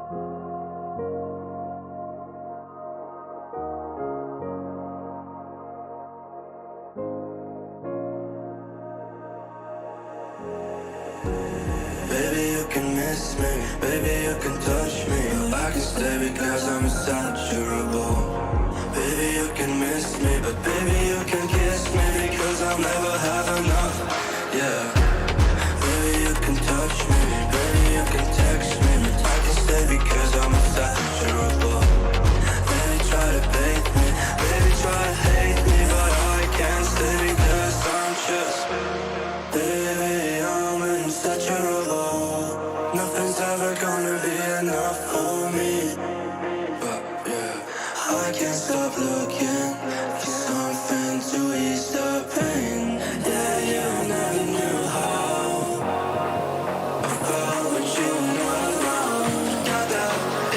Baby, you can miss me, baby, you can touch me. I can stay because I'm insatiable. Baby, you can miss me, but baby, you can kiss me because I'll never have enough. Yeah. Baby, you can touch me, baby, you can text me, but I can stay because I'm insatiable. Baby, try to bait me, baby, try to hate me, but I can't stay because I'm just. Baby, I'm insatiable. Nothing's ever gonna be enough for me. But yeah, I can't stop looking for something to ease the pain. Yeah, you never knew how I felt when you were not around. Got that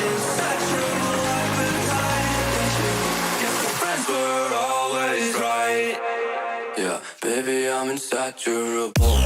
insatiable appetite that you guess the friends were always right. Yeah, baby, I'm insatiable.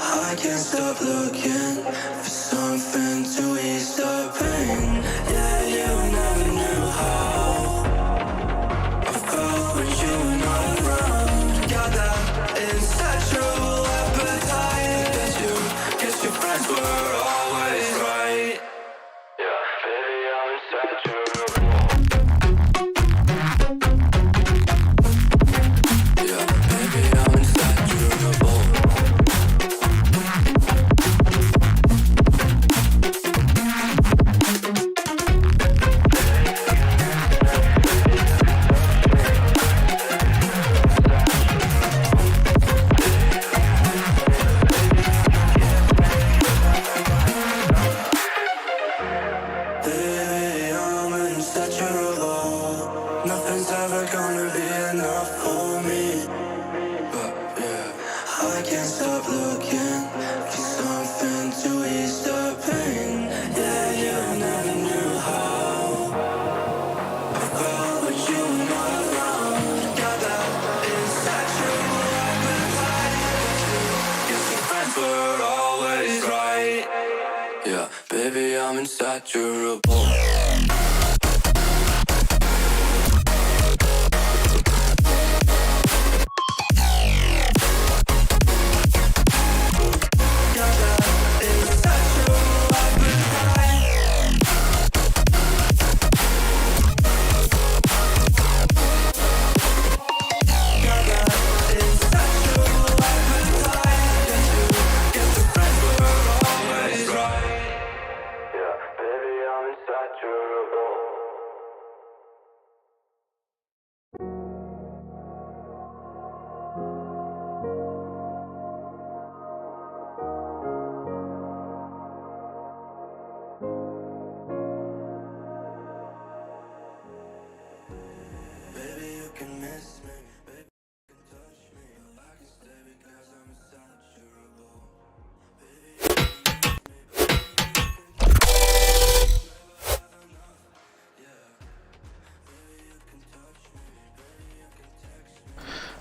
I can't stop looking for something to ease the pain. Yeah, you never knew how I felt when you were not around. Got that insatiable appetite that you guess your friends were always right. Yeah, baby, I'm insatiable. Yeah, baby, I'm insatiable. Nothing's ever gonna be enough for me. But yeah, I can't stop looking for something to ease the pain. Yeah, you never knew how I felt when you were not around. Got that insatiable appetite that you guess your friends were always right. Yeah, baby, I'm insatiable.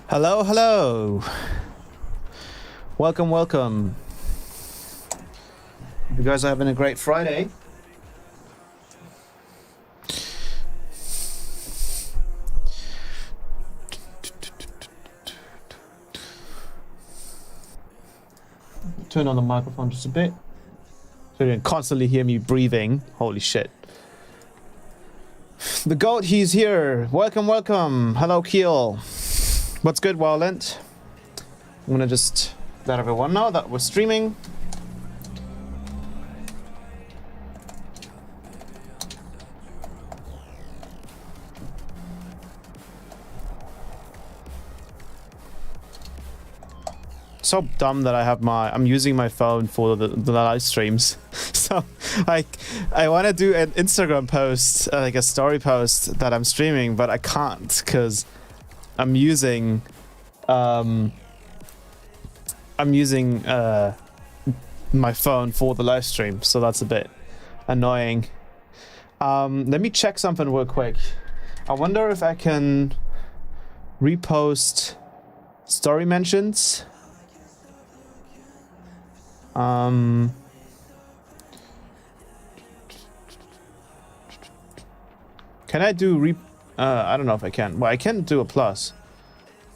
Hello, hello. Welcome, welcome. You guys are having a great Friday. Turn on the microphone just a bit, so you can constantly hear me breathing. Holy shit. The goat, he's here. Welcome, welcome. Hello, Keel. What's good, Wildland? I'm gonna just let everyone know that we're streaming. so dumb that I'm using my phone for the live streams. So I want to do an Instagram post, like a story post that I'm streaming, but I can't because I'm using my phone for the live stream, so that's a bit annoying. Let me check something real quick. I wonder if I can repost story mentions. Can I do I don't know if I can. Well, I can do a plus.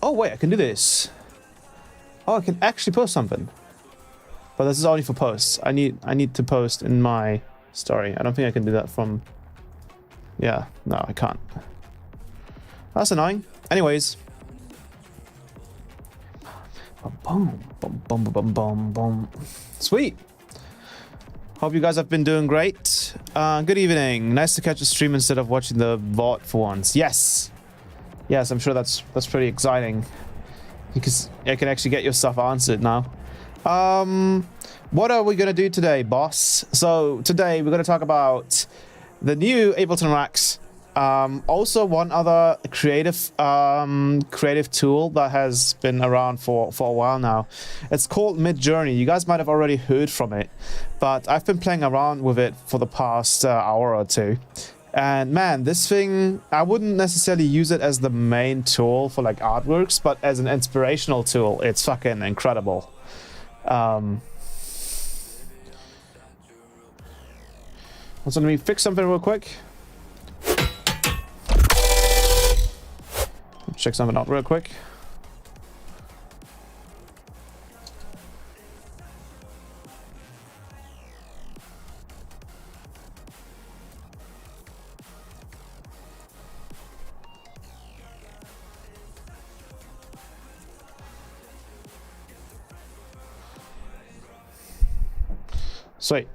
Oh wait, I can do this. Oh, I can actually post something. But this is only for posts. I need to post in my story. I don't think I can do that from... Yeah, no, I can't. That's annoying. Anyways. Boom, boom, boom, boom, boom, boom. Sweet. Hope you guys have been doing great. Good evening. Nice to catch a stream instead of watching the VOD for once. Yes. Yes, I'm sure that's pretty exciting. Because you can actually get your stuff answered now. What are we gonna do today, boss? So today we're gonna talk about the new Ableton racks. Also one other creative tool that has been around for a while now. It's called Midjourney. You guys might have already heard from it, but I've been playing around with it for the past hour or two. And man, this thing, I wouldn't necessarily use it as the main tool for like artworks, but as an inspirational tool, it's fucking incredible. So let me fix something real quick. Check something out real quick. Sweet.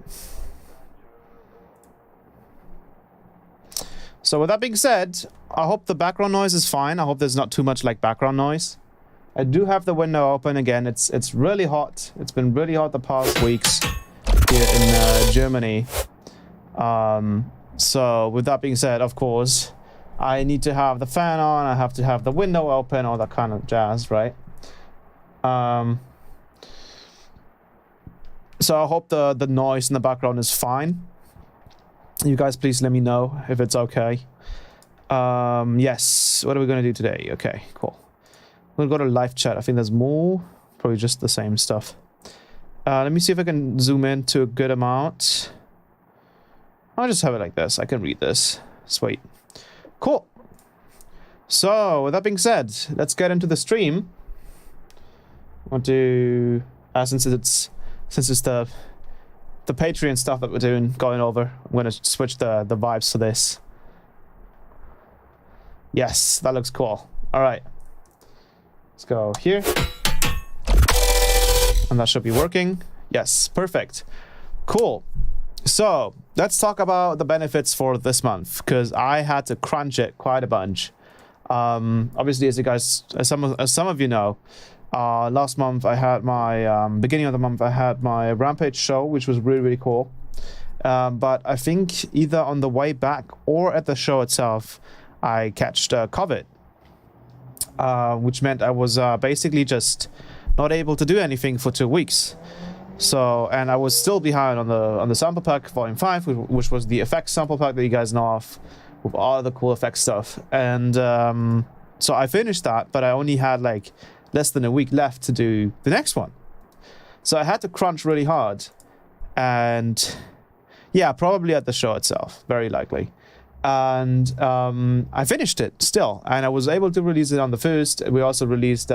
So with that being said, I hope the background noise is fine. I hope there's not too much like background noise. I do have the window open again. It's really hot. It's been really hot the past weeks here in Germany. So with that being said, of course, I need to have the fan on. I have to have the window open, all that kind of jazz, right? So I hope the noise in the background is fine. You guys please let me know if it's okay. Yes, what are we gonna do today? Okay, cool. We'll go to live chat. I think there's more, probably just the same stuff. Let me see if I can zoom in to a good amount. I'll just have it like this. I can read this. Sweet. Cool. So with that being said, let's get into the stream. I want to, since it's the Patreon stuff that we're going over, I'm going to switch the vibes to this. Yes, that looks cool. All right. Let's go here. And that should be working. Yes, perfect. Cool. So let's talk about the benefits for this month, because I had to crunch it quite a bunch. Obviously, as some of you know, last month I had my beginning of the month I had my Rampage show, which was really cool. But I think either on the way back or at the show itself, I catched COVID, which meant I was basically just not able to do anything for 2 weeks. So, and I was still behind on the sample pack volume 5, which was the effects sample pack that you guys know of, with all the cool effects stuff. And so I finished that, but I only had like less than a week left to do the next one. So I had to crunch really hard. And yeah, probably at the show itself, very likely. And I finished it still, and I was able to release it on the 1st. We also released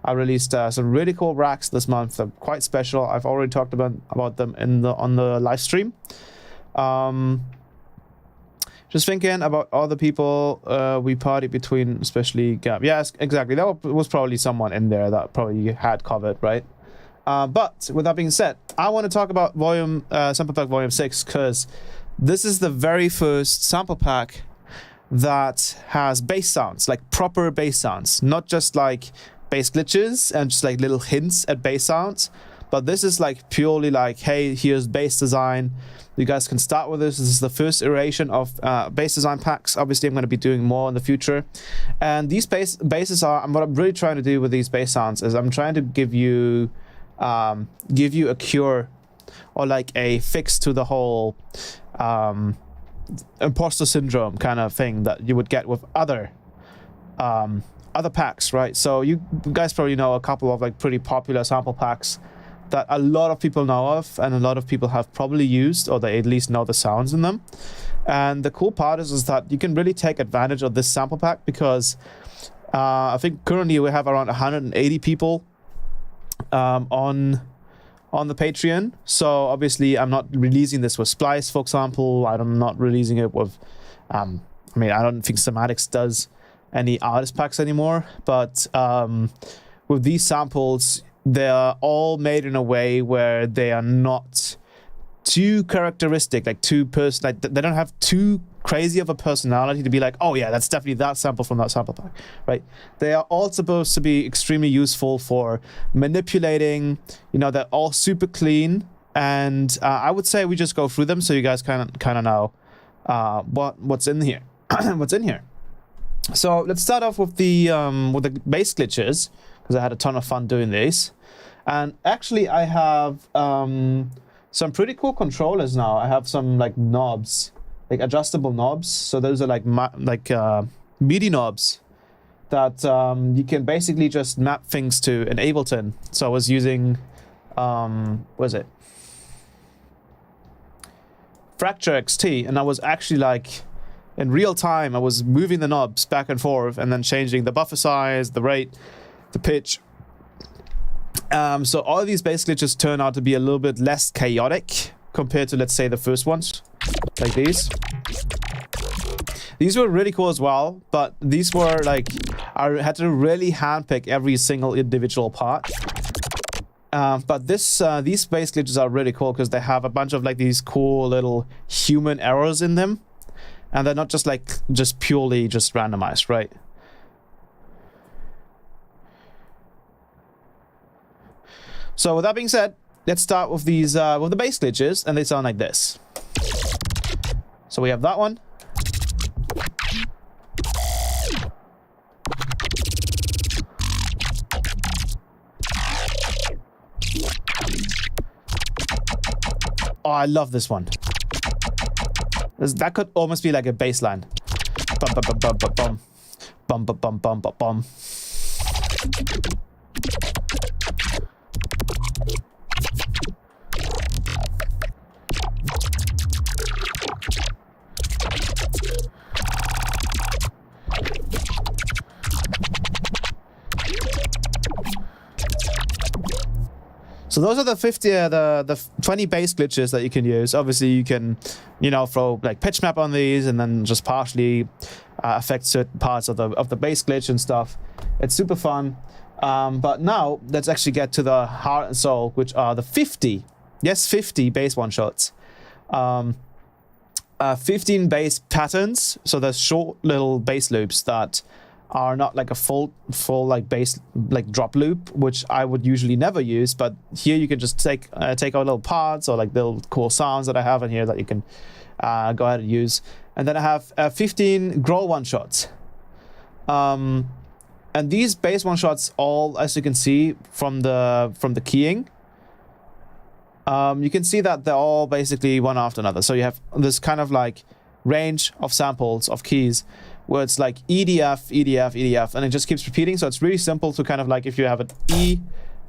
I released some really cool racks this month. They're quite special. I've already talked about them on the live stream. Just thinking about all the people we partied between, especially Gab. Yes, exactly. That was probably someone in there that probably had COVID, right? But with that being said, I want to talk about sample pack volume 6, because this is the very first sample pack that has bass sounds, like proper bass sounds, not just like bass glitches and just like little hints at bass sounds. But this is like purely like, hey, here's bass design. You guys can start with this. This is the first iteration of bass design packs. Obviously, I'm going to be doing more in the future. And these basses are, what I'm really trying to do with these bass sounds is I'm trying to give you a cure or like a fix to the whole imposter syndrome kind of thing that you would get with other packs, right? So you guys probably know a couple of like pretty popular sample packs that a lot of people know of and a lot of people have probably used, or they at least know the sounds in them. And the cool part is that you can really take advantage of this sample pack because I think currently we have around 180 people on the Patreon. So obviously I'm not releasing this with Splice, for example. I'm not releasing it with I mean, I don't think Sematics does any artist packs anymore, but with these samples, they're all made in a way where they are not too characteristic, like like they don't have too crazy of a personality to be like, oh yeah, that's definitely that sample from that sample pack, right? They are all supposed to be extremely useful for manipulating. You know, they're all super clean, and I would say we just go through them so you guys kind of know what's in here. What's in here. So let's start off with the bass glitches, because I had a ton of fun doing these. And actually I have some pretty cool controllers now. I have some like knobs, like adjustable knobs. So those are like MIDI knobs that you can basically just map things to in Ableton. So I was using, what is it? Fracture XT, and I was actually like, in real time, I was moving the knobs back and forth and then changing the buffer size, the rate, the pitch. So all of these bass glitches turn out to be a little bit less chaotic compared to, let's say, the first ones, like these. These were really cool as well, but these were like, I had to really handpick every single individual part. But these bass glitches are really cool because they have a bunch of like these cool little human errors in them. And they're not just like, purely randomized, right? So with that being said, let's start with these, with the bass glitches, and they sound like this. So we have that one. Oh, I love this one. That could almost be like a bass line. Bum bum bum bum bum bum bum bum bum bum bum. So those are the 20 bass glitches that you can use. Obviously, you can, you know, throw like pitch map on these and then just partially affect certain parts of the bass glitch and stuff. It's super fun. But now let's actually get to the heart and soul, which are the 50 bass one shots. 15 bass patterns. So there's short little bass loops that are not like a full like bass like drop loop, which I would usually never use, but here you can just take out little parts or like little cool sounds that I have in here that you can go ahead and use. And then I have 15 growl one shots, and these bass one shots, all as you can see from the keying, you can see that they're all basically one after another. So you have this kind of like range of samples of keys where it's like EDF, EDF, EDF, and it just keeps repeating. So it's really simple to kind of like, if you have an E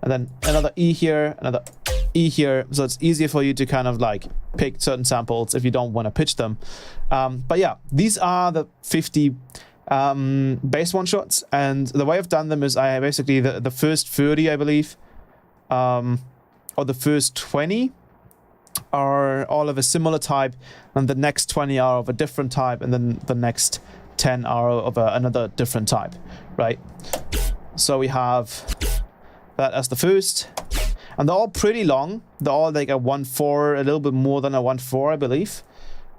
and then another E here, another E here, so it's easier for you to kind of like pick certain samples if you don't want to pitch them. But yeah, these are the 50 bass one shots, and the way I've done them is I basically, the first 30, I believe, or the first 20 are all of a similar type, and the next 20 are of a different type, and then the next 10 are of another different type, right? So we have that as the first, and they're all pretty long. They're all like a 1/4, a little bit more than a 1/4, I believe.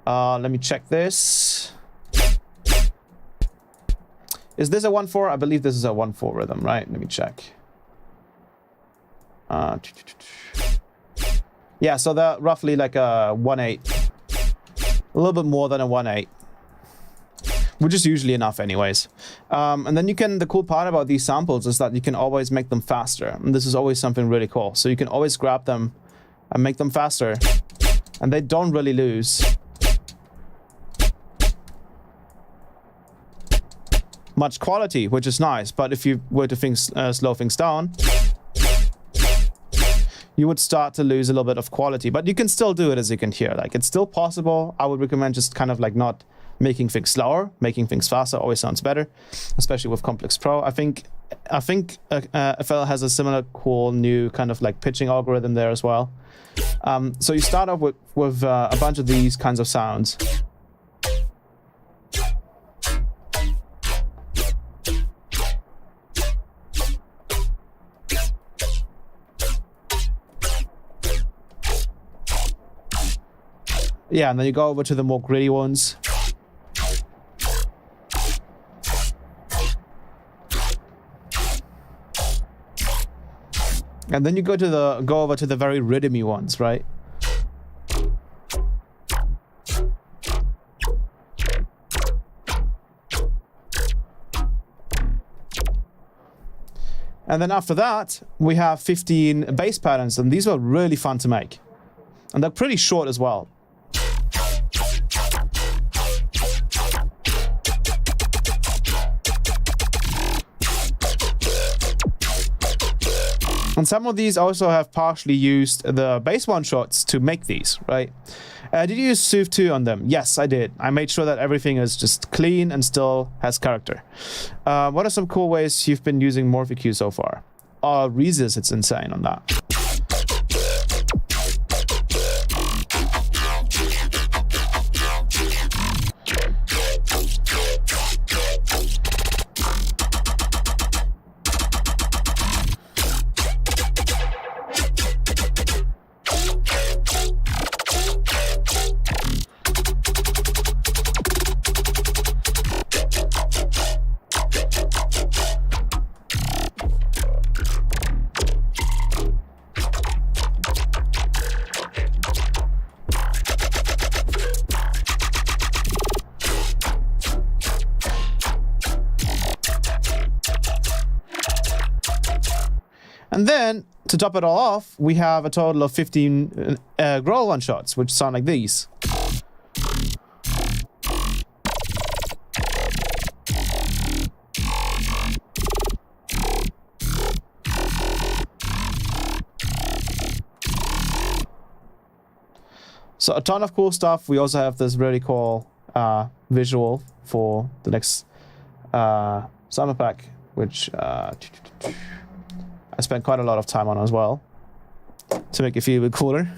Let me check this. Is this a 1/4? I believe this is a 1/4 rhythm, right? Let me check. Yeah, so that roughly like a 1/8. A little bit more than a 1/8. Which is usually enough anyways. And then you can, the cool part about these samples is that you can always make them faster. And this is always something really cool. So you can always grab them and make them faster. And they don't really lose much quality, which is nice. But if you were to slow things down, you would start to lose a little bit of quality. But you can still do it, as you can hear. Like, it's still possible. I would recommend just kind of like not making things slower. Making things faster always sounds better, especially with Complex Pro. I think FL has a similar cool new kind of like pitching algorithm there as well. So you start off with a bunch of these kinds of sounds. Yeah, and then you go over to the more gritty ones. And then you go over to the very rhythmy ones, right? And then after that, we have 15 bass patterns, and these were really fun to make. And they're pretty short as well. And some of these also have partially used the bass one-shots to make these, right? Did you use Soothe 2 on them? Yes, I did. I made sure that everything is just clean and still has character. What are some cool ways you've been using Morphiq so far? Reezus, it's insane on that. And then, to top it all off, we have a total of 15 growl one-shots, which sound like these. So a ton of cool stuff. We also have this really cool visual for the next summer pack, which I spent quite a lot of time on as well to make it feel a bit cooler.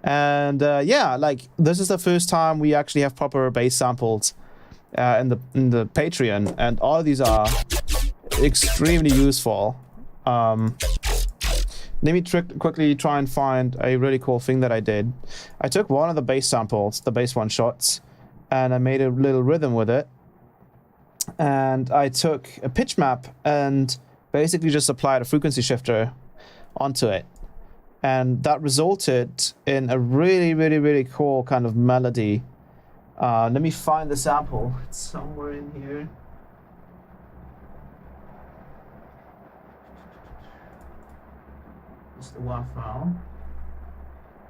And yeah, like this is the first time we actually have proper bass samples in the Patreon, and all of these are extremely useful. Let me quickly try and find a really cool thing that I did. I took one of the bass samples, the bass one shots, and I made a little rhythm with it. And I took a pitch map and basically just applied a frequency shifter onto it. And that resulted in a really, really, really cool kind of melody. Let me find the sample. It's somewhere in here. It's the one file.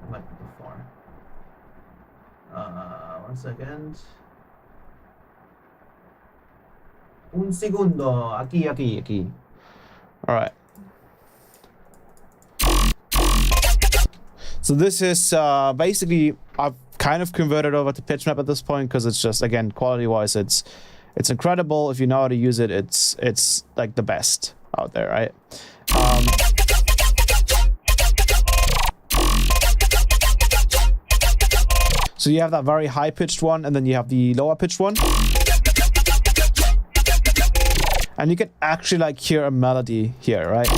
It might be before. 1 second. Un segundo. Aquí. All right. So this is basically, I've kind of converted over to pitch map at this point because it's just, again, quality-wise, it's incredible. If you know how to use it, it's like the best out there, right? So you have that very high-pitched one, and then you have the lower-pitched one. And you can actually like hear a melody here, right?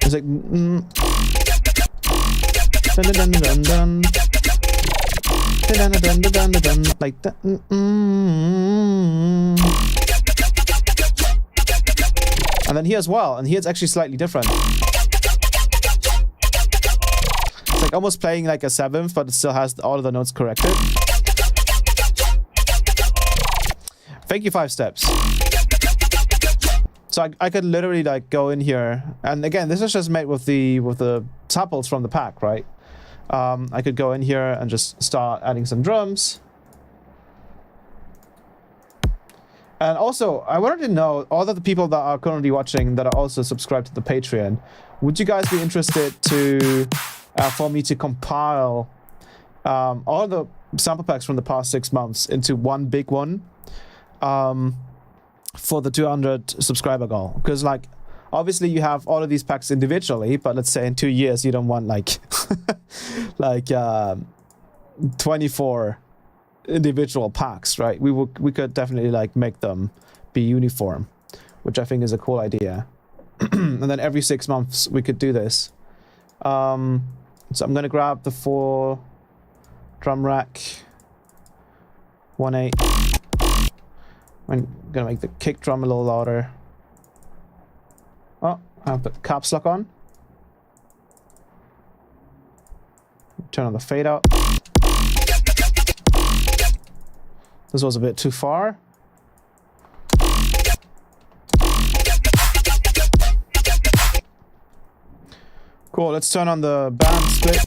It's like dun dun dun dun dun like that. And then here as well, and here it's actually slightly different. It's like almost playing like a 7th, but it still has all of the notes corrected. Thank you, 5 steps. So I could literally like go in here, and again, this is just made with the samples from the pack, right? I could go in here and just start adding some drums. And also, I wanted to know, all of the people that are currently watching that are also subscribed to the Patreon, would you guys be interested to for me to compile all the sample packs from the past 6 months into one big one? For the 200 subscriber goal, because like obviously you have all of these packs individually, but let's say in 2 years you don't want like like 24 individual packs, right? We could definitely like make them be uniform, which I think is a cool idea. And then every 6 months we could do this. So I'm gonna grab the 4 drum rack 1/8. I'm gonna make the kick drum a little louder. Oh, I'll put caps lock on. Turn on the fade out. This was a bit too far. Cool, let's turn on the band split.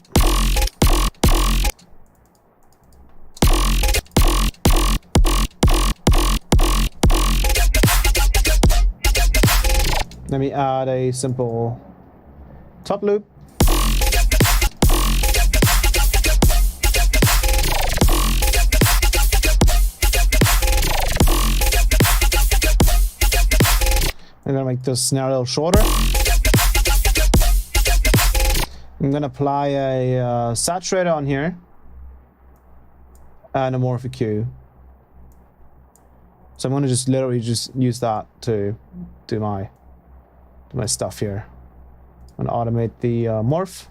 Let me add a simple top loop. I'm gonna make this snare a little shorter. I'm gonna apply a saturator on here and a morphic cue. So I'm gonna just literally just use that to do my stuff here. I'm gonna automate the morph.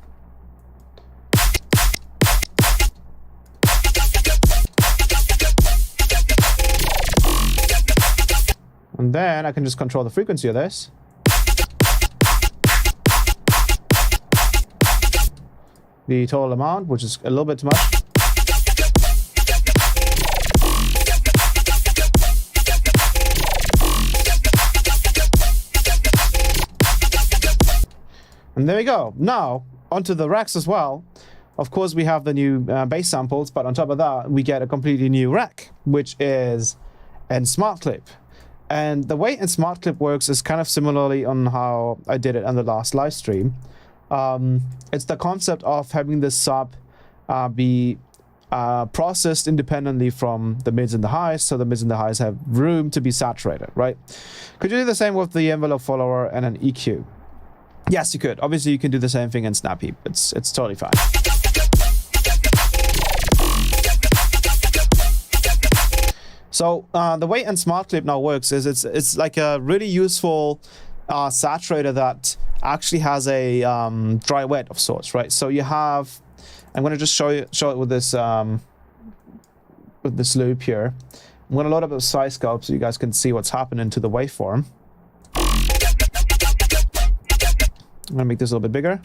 And then I can just control the frequency of this. The total amount, which is a little bit too much. And there we go. Now, onto the racks as well. Of course, we have the new bass samples, but on top of that, we get a completely new rack, which is in Smart Clip. And the way in Smart Clip works is kind of similarly on how I did it on the last live stream. It's the concept of having the sub be processed independently from the mids and the highs, so the mids and the highs have room to be saturated, right? Could you do the same with the envelope follower and an EQ? Yes, you could. Obviously, you can do the same thing in Snap Heap. It's totally fine. So the way in Smart Clip now works is it's like a really useful saturator that actually has a dry wet of sorts, right? So you have, I'm going to just show it with this loop here. I'm going to load up a size scope so you guys can see what's happening to the waveform. I'm going to make this a little bit bigger.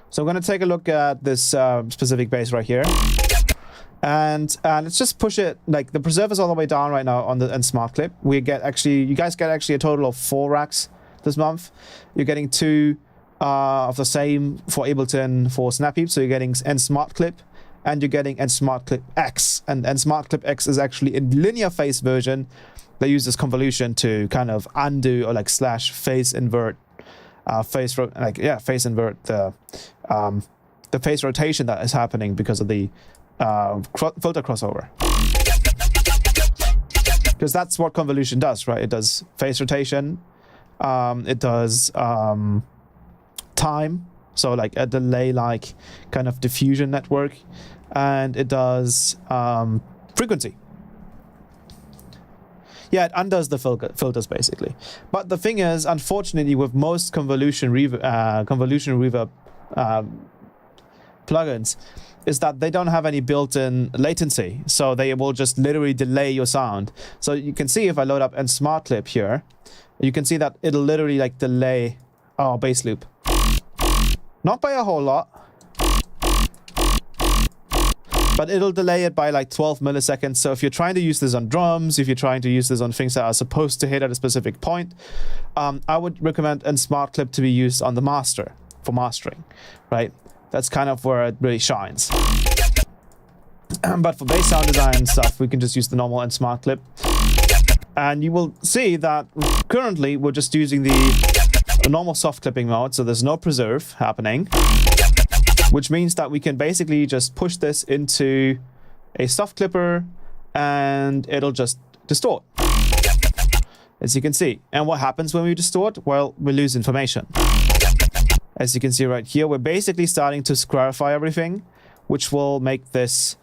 So I'm going to take a look at this specific bass right here. And let's just push it, like the preserve is all the way down right now on the Smart Clip. You guys get actually a total of 4 racks this month. You're getting 2 of the same for Ableton for Snap Heap. So you're getting N Smart Clip and you're getting N Smart Clip X. And N Smart Clip X is actually a linear phase version. They use this convolution to kind of undo or like slash phase invert phase invert the phase rotation that is happening because of the filter crossover. Because that's what convolution does, right? It does phase rotation, it does time, so like a delay like kind of diffusion network, and it does frequency. Yeah, it undoes the filters basically. But the thing is, unfortunately, with most convolution reverb plugins, is that they don't have any built-in latency, so they will just literally delay your sound. So you can see if I load up N Smart Clip here, you can see that it'll literally like delay our bass loop. Not by a whole lot, but it'll delay it by like 12 milliseconds. So if you're trying to use this on drums, if you're trying to use this on things that are supposed to hit at a specific point, I would recommend a smart clip to be used on the master for mastering, right? That's kind of where it really shines. But for bass sound design and stuff, we can just use the normal and smart clip. And you will see that currently we're just using the normal soft clipping mode, so there's no preserve happening, which means that we can basically just push this into a soft clipper and it'll just distort, as you can see. And what happens when we distort? Well, we lose information. As you can see right here, we're basically starting to squarify everything, which will make this,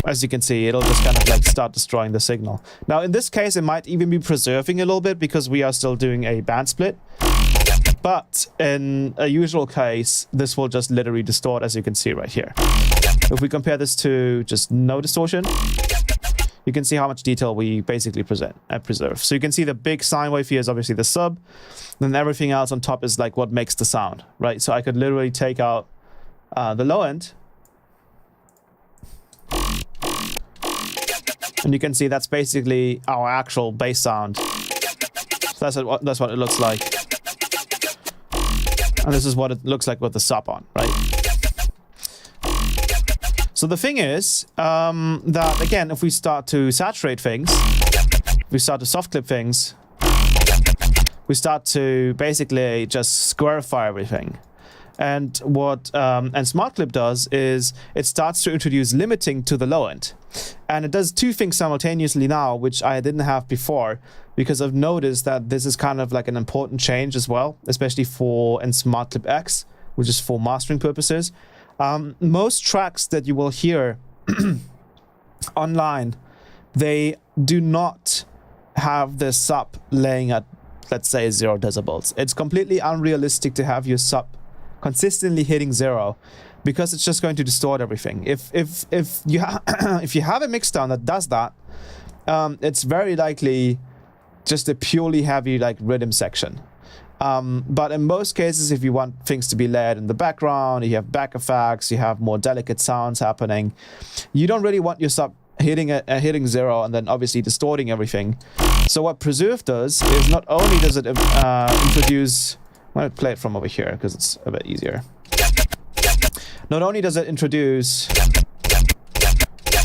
as you can see, it'll just kind of like start destroying the signal. Now, in this case, it might even be preserving a little bit because we are still doing a band split. But in a usual case, this will just literally distort, as you can see right here. If we compare this to just no distortion, you can see how much detail we basically preserve. So you can see the big sine wave here is obviously the sub. Then everything else on top is like what makes the sound, right? So I could literally take out the low end. And you can see that's basically our actual bass sound. So that's what it looks like. And this is what it looks like with the sub on, right? So the thing is that, again, if we start to saturate things, we start to soft clip things, we start to basically just squarify everything. And what and Smart Clip does is it starts to introduce limiting to the low end. And it does two things simultaneously now, which I didn't have before, because I've noticed that this is kind of like an important change as well, especially for in Smart Clip X, which is for mastering purposes. Most tracks that you will hear online, they do not have the sub laying at, let's say, 0 decibels. It's completely unrealistic to have your sub consistently hitting 0, because it's just going to distort everything. If you if you have a mixdown that does that, it's very likely just a purely heavy like rhythm section. But in most cases, if you want things to be layered in the background, you have back effects, you have more delicate sounds happening, you don't really want your sub hitting 0 and then obviously distorting everything. So what Preserve does is not only does it introduce... I'm going to play it from over here because it's a bit easier. Not only does it introduce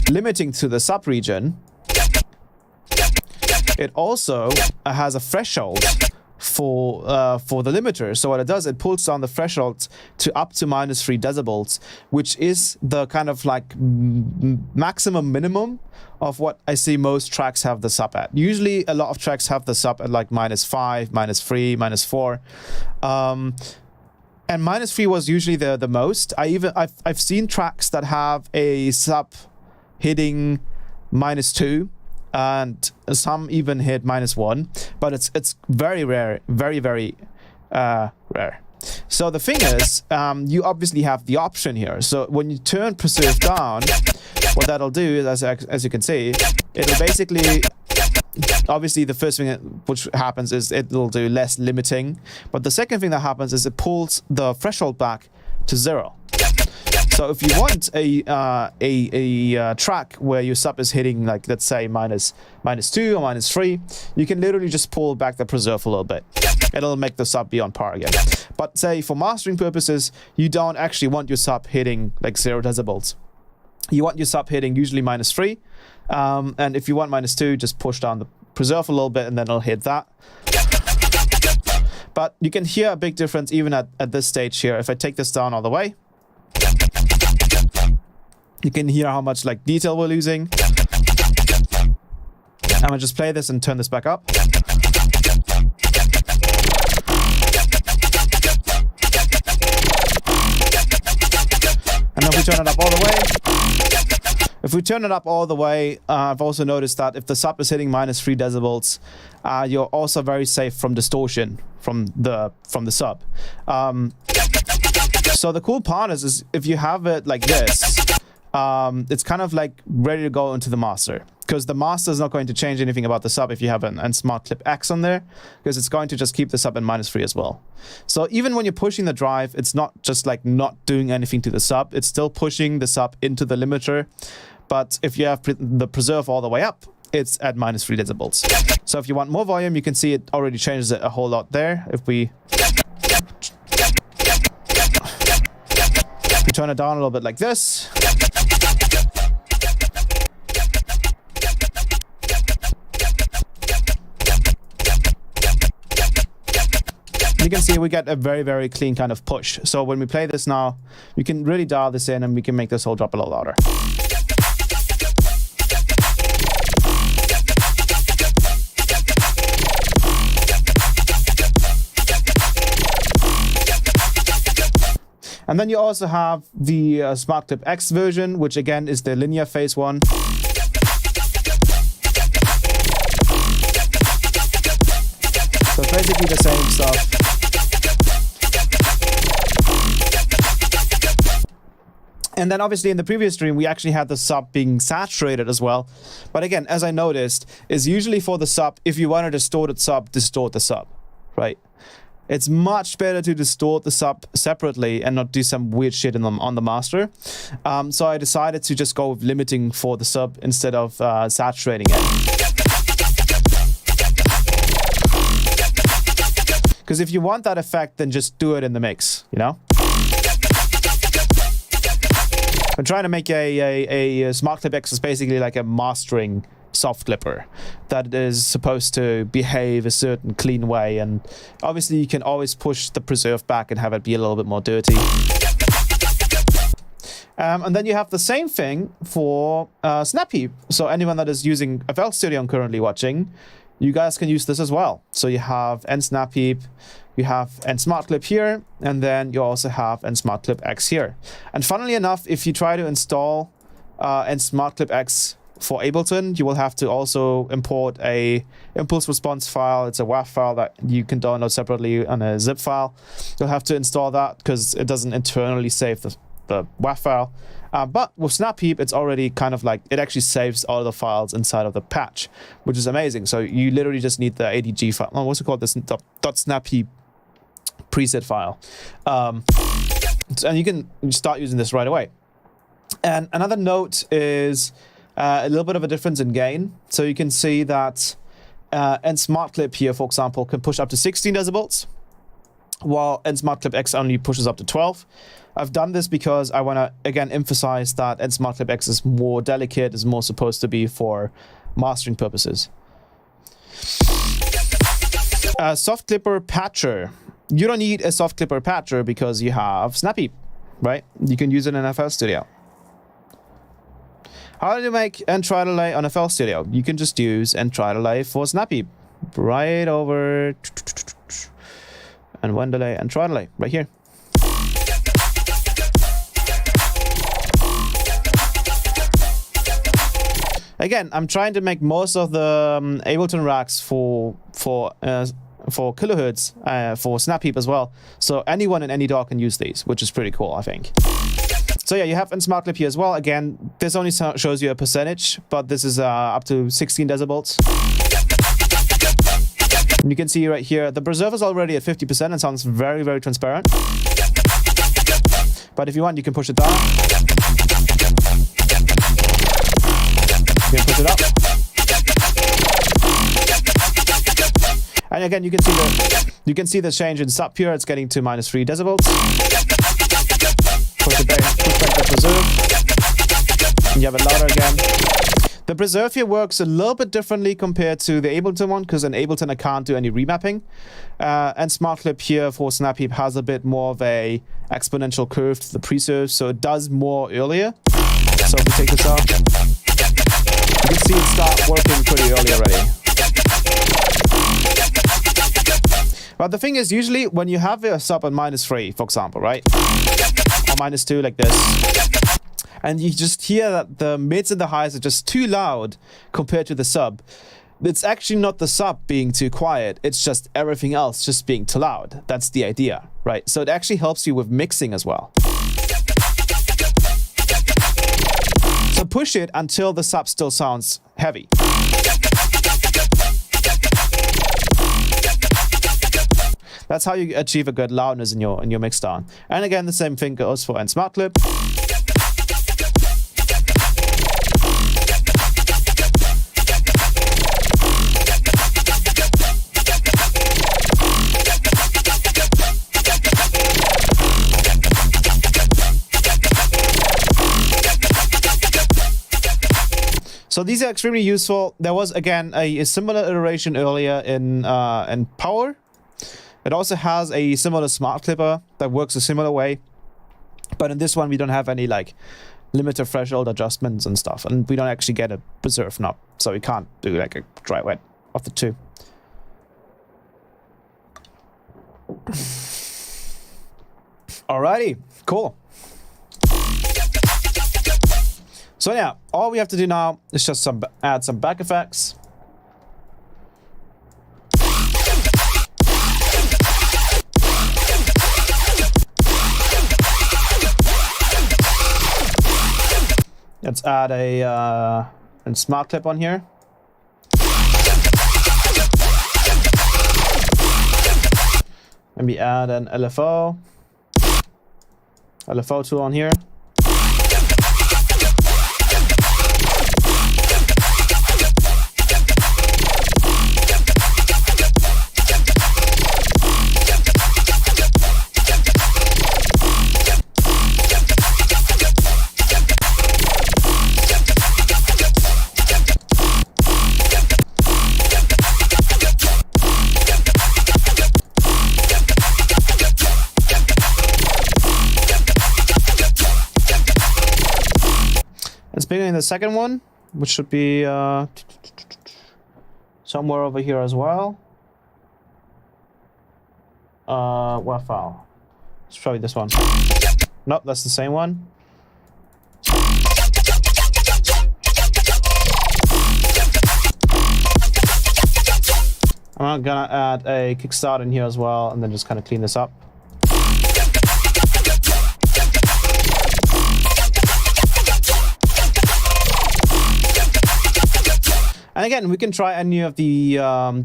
limiting to the sub region, it also has a threshold for the limiter. So what it does, it pulls down the threshold to up to -3 decibels, which is the kind of like maximum minimum of what I see most tracks have the sub at. Usually a lot of tracks have the sub at like -5, -3, -4. And -3 was usually the most. I've seen tracks that have a sub hitting -2. And some even hit -1, but it's very rare, very rare. So the thing is, you obviously have the option here. So when you turn Preserve down, what that'll do is, as you can see, it'll basically, obviously the first thing which happens is it'll do less limiting, but the second thing that happens is it pulls the threshold back to 0. So if you want a track where your sub is hitting, like, let's say -2 or -3, you can literally just pull back the Preserve a little bit. It'll make the sub be on par again. But say for mastering purposes, you don't actually want your sub hitting like 0 decibels. You want your sub hitting usually -3. And if you want -2, just push down the Preserve a little bit and then it'll hit that. But you can hear a big difference even at this stage here. If I take this down all the way, you can hear how much like detail we're losing. I'm gonna just play this and turn this back up. And then we turn it up all the way. If we turn it up all the way, I've also noticed that if the sub is hitting -3 decibels, you're also very safe from distortion from the sub. So the cool part is if you have it like this, it's kind of like ready to go into the master. because the master is not going to change anything about the sub if you have an Smart Clip X on there, because it's going to just keep the sub in -3 as well. So even when you're pushing the drive, it's not just like not doing anything to the sub, it's still pushing the sub into the limiter. But if you have the preserve all the way up, it's at -3 decibels. So if you want more volume, you can see it already changes it a whole lot there. If we turn it down a little bit like this, you can see we get a very, very clean kind of push. So when we play this now, you can really dial this in and we can make this whole drop a little louder. And then you also have the Smart Clip X version, which again is the linear phase one. So basically the same stuff. And then obviously in the previous stream, we actually had the sub being saturated as well. But again, as I noticed, is usually for the sub, if you want to distort the sub, right? It's much better to distort the sub separately and not do some weird shit on the master. So I decided to just go with limiting for the sub instead of saturating it. Because if you want that effect, then just do it in the mix, you know? I'm trying to make a Smart Clip X is basically like a mastering soft clipper that is supposed to behave a certain clean way, and obviously you can always push the preserve back and have it be a little bit more dirty. And then you have the same thing for Snap Heap. So anyone that is using FL Studio and currently watching, you guys can use this as well. So you have Snap Heap, you have Smart Clip here, and then you also have Smart Clip X here. And funnily enough, if you try to install Smart Clip X for Ableton, you will have to also import a impulse response file. It's a WAV file that you can download separately on a zip file. You'll have to install that because it doesn't internally save the WAV file. But with Snap Heap, it's already kind of like, it actually saves all the files inside of the patch, which is amazing. So you literally just need the ADG file. Oh, what's it called? This .snap heap preset file. And you can start using this right away. And another note is a little bit of a difference in gain. So you can see that Smart Clip here, for example, can push up to 16 decibels, while Smart Clip X only pushes up to 12. I've done this because I want to, again, emphasize that Smart Clip X is more delicate, is more supposed to be for mastering purposes. Soft Clipper Patcher. You don't need a Soft Clipper Patcher because you have Snap Heap, right? You can use it in FL Studio. How do you make and try delay on FL Studio? You can just use and try delay for Snap Heap. Right over and one delay and try delay right here. Again, I'm trying to make most of the Ableton racks for kilohertz for Snap Heap as well. So anyone in any DAW can use these, which is pretty cool, I think. So yeah, you have Smart Clip here as well. Again, this only shows you a percentage, but this is up to 16 decibels. And you can see right here, the preserve is already at 50% and sounds very, very transparent. But if you want, you can push it down. You can push it up. And again, you can see the change in sub here. It's getting to -3 decibels. Push back the preserve. And you have it louder again. The preserve here works a little bit differently compared to the Ableton one, because in Ableton I can't do any remapping. And Smart Clip here for Snap Heap has a bit more of a exponential curve to the preserve, so it does more earlier. So if we take this out, you can see it start working pretty early already. But the thing is, usually when you have a sub at -3, for example, right? Or -2 like this, and you just hear that the mids and the highs are just too loud compared to the sub, it's actually not the sub being too quiet, it's just everything else just being too loud. That's the idea, right? So it actually helps you with mixing as well. So push it until the sub still sounds heavy. That's how you achieve a good loudness in your mixdown. And again, the same thing goes for ein Smart Clip. So these are extremely useful. There was again a similar iteration earlier in Power. It also has a similar smart clipper that works a similar way, but in this one we don't have any like limiter threshold adjustments and stuff, and we don't actually get a preserve knob, so we can't do like a dry wet of the two. Alrighty, cool. So yeah, all we have to do now is just add some back effects. Let's add a smart clip on here. Maybe add an LFO tool on here. Bigger in the second one, which should be somewhere over here as well. What file? It's probably this one. Nope, that's the same one. I'm gonna add a kickstart in here as well, and then just kind of clean this up. And again, we can try any of the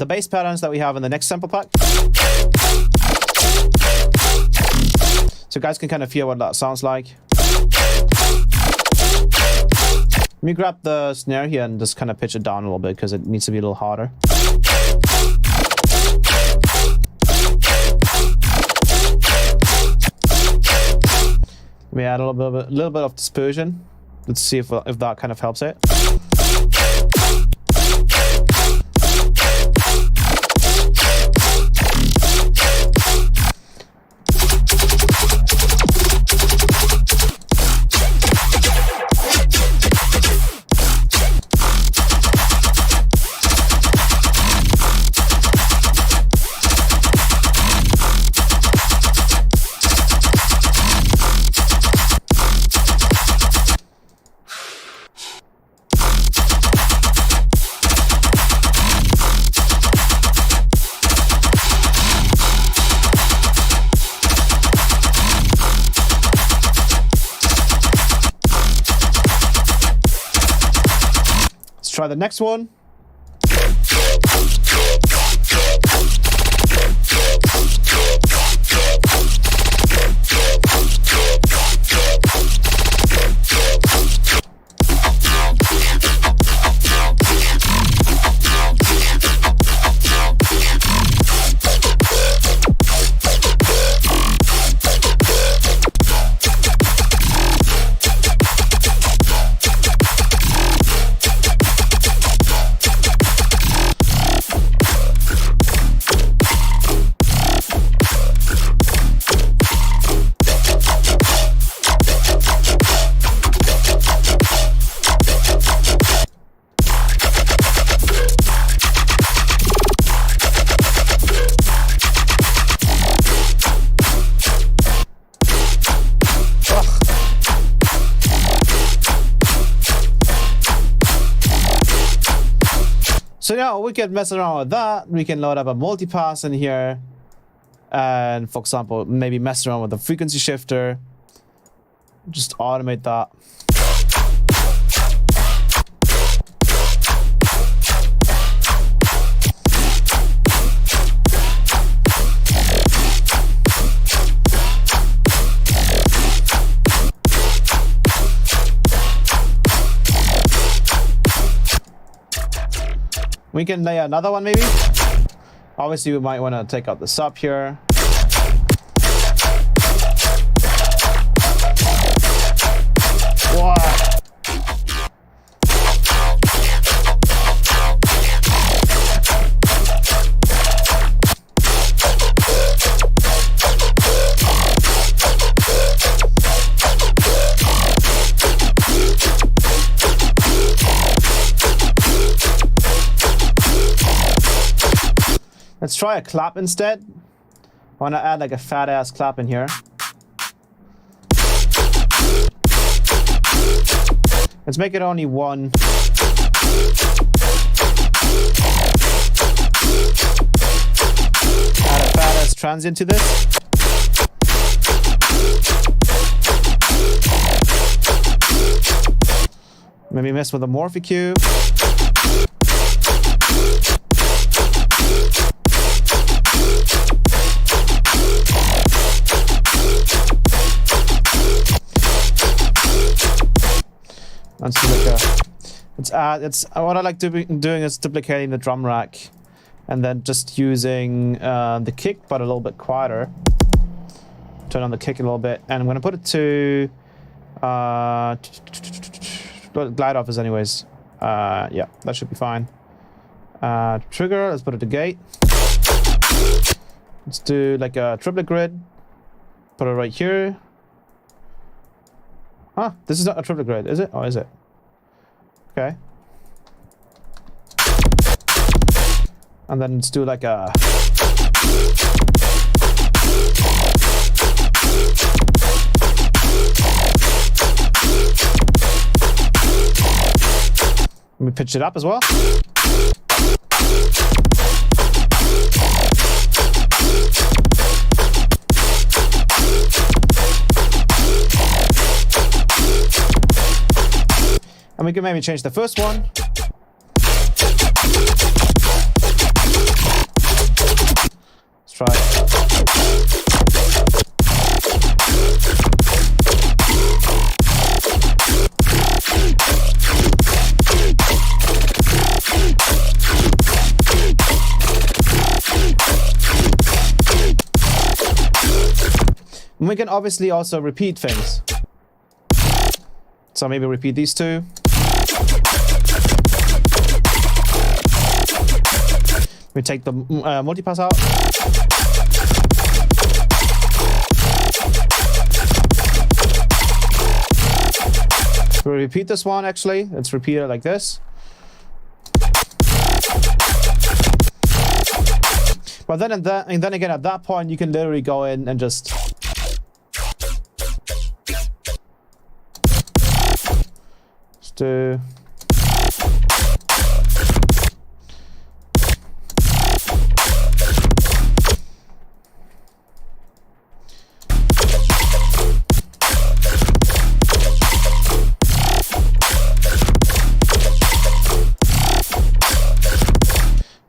bass patterns that we have in the next sample pack. So guys can kind of hear what that sounds like. Let me grab the snare here and just kind of pitch it down a little bit because it needs to be a little harder. Let me add a little bit of dispersion. Let's see if that kind of helps it. Try the next one. So now we can mess around with that. We can load up a multipass in here. And for example, maybe mess around with the frequency shifter. Just automate that. We can lay another one maybe. Obviously, we might want to take out the sub here. Wow. Let's try a clap instead. I want to add like a fat ass clap in here. Let's make it only one. Add a fat ass transient to this. Maybe mess with the Morphe cube. Let's what I like doing is duplicating the drum rack, and then just using the kick, but a little bit quieter. Turn on the kick a little bit, and I'm gonna put it to glide off is anyways. Yeah, that should be fine. Trigger, let's put it to gate. Let's do like a triplet grid. Put it right here. Huh, this is not a triplet grid, is it? Oh, is it? Okay. And then let's do like a... Let me pitch it up as well. And we can maybe change the first one. Let's try it. And we can obviously also repeat things. So maybe repeat these two. We take the multipass out. We'll repeat this one actually. Let's repeat it like this. But then and then again at that point you can literally go in and just do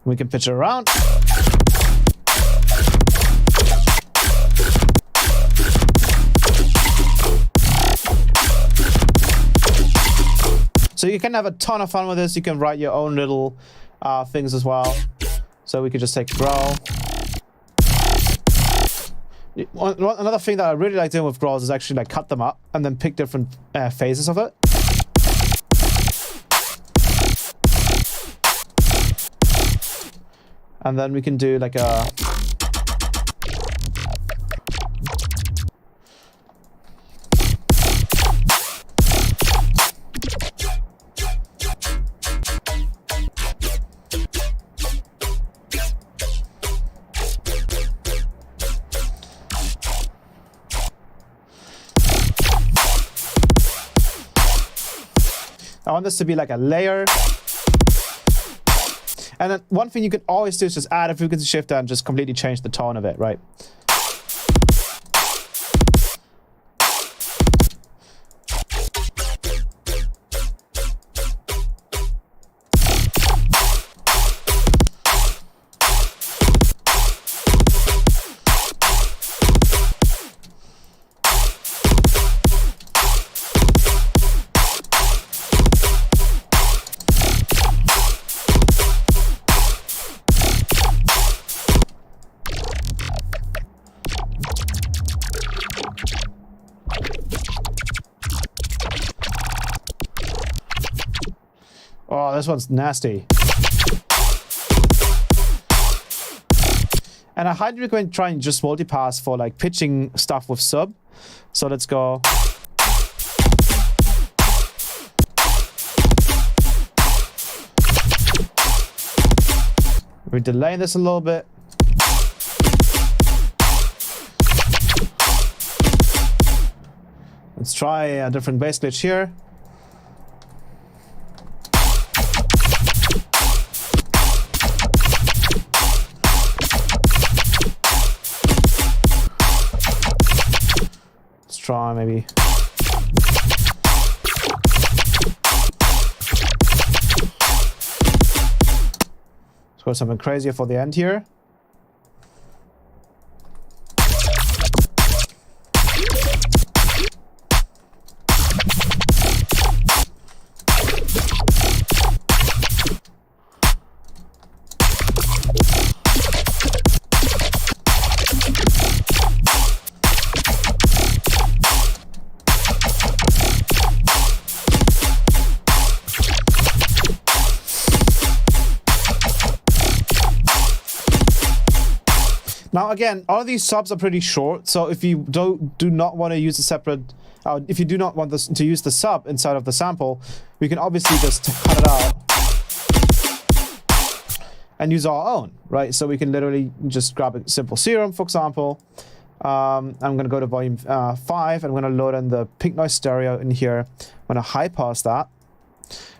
we can pitch it around. So you can have a ton of fun with this. You can write your own little things as well. So we could just take growl. Another thing that I really like doing with growls is actually like cut them up and then pick different phases of it. And then we can do like a... I want this to be like a layer. And then one thing you can always do is just add a frequency shifter and just completely change the tone of it, right? Oh, this one's nasty. And I highly recommend trying just multipass for like pitching stuff with sub. So let's go. We're delaying this a little bit. Let's try a different bass glitch here. Let's try maybe. Let's go something crazier for the end here. Now again, all of these subs are pretty short, so if you do not want to use a separate, if you do not want this to use the sub inside of the sample, we can obviously just cut it out and use our own, right? So we can literally just grab a simple serum, for example. I'm going to go to volume 5, and I'm going to load in the pink noise stereo in here. I'm going to high pass that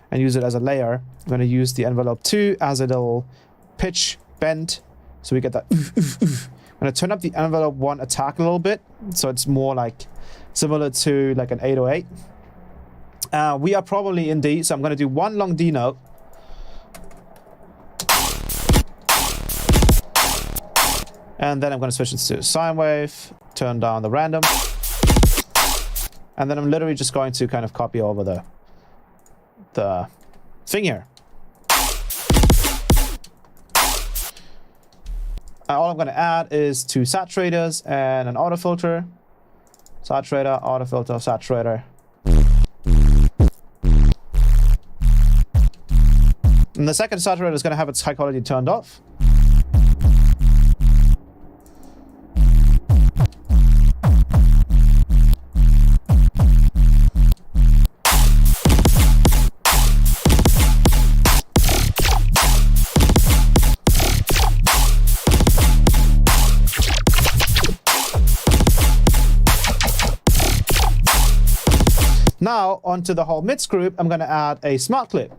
and use it as a layer. I'm going to use the envelope 2 as a little pitch bend. So we get that oof, oof, oof. I'm going to turn up the envelope 1 attack a little bit. So it's more like similar to like an 808. We are probably in D. So I'm going to do one long D note. And then I'm going to switch it to sine wave. Turn down the random. And then I'm literally just going to kind of copy over the thing here. All I'm going to add is 2 saturators and an auto filter. Saturator, auto filter, saturator. And the second saturator is going to have its high quality turned off. Now, onto the whole mids group, I'm going to add a smart clip.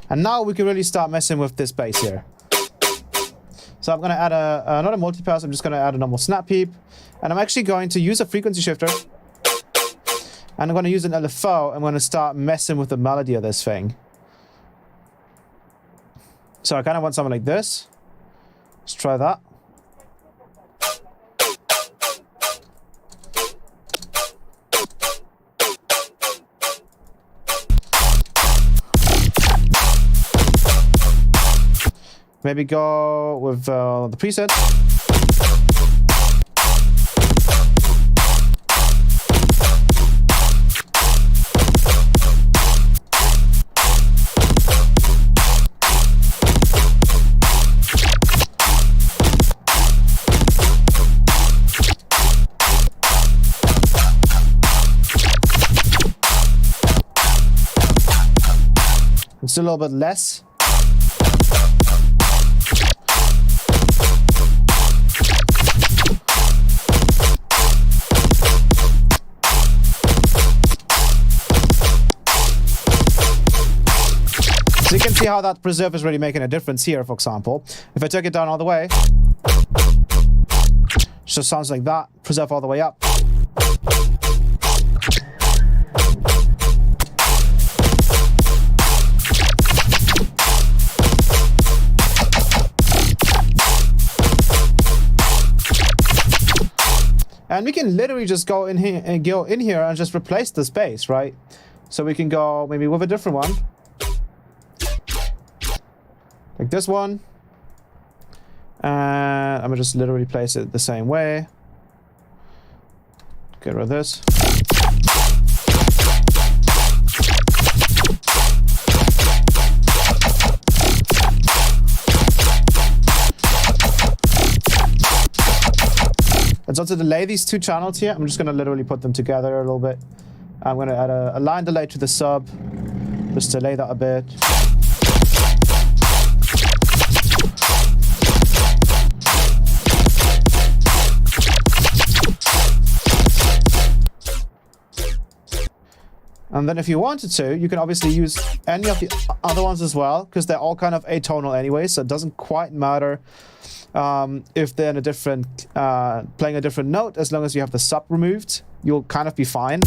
And now we can really start messing with this bass here. So I'm going to add another multipass. I'm just going to add a normal snap peep. And I'm actually going to use a frequency shifter. And I'm going to use an LFO. I'm going to start messing with the melody of this thing. So I kind of want something like this. Let's try that. Maybe go with the preset. It's a little bit less. So you can see how that preserve is really making a difference here, for example. If I took it down all the way, it just sounds like that. Preserve all the way up. And we can literally just go in here and just replace the space, right? So we can go maybe with a different one. Like this one. And I'm gonna just literally place it the same way. Get rid of this. Let's also delay these two channels here. I'm just gonna literally put them together a little bit. I'm gonna add a line delay to the sub. Just delay that a bit. And then if you wanted to, you can obviously use any of the other ones as well, because they're all kind of atonal anyway, so it doesn't quite matter if they're in a different, playing a different note. As long as you have the sub removed, you'll kind of be fine.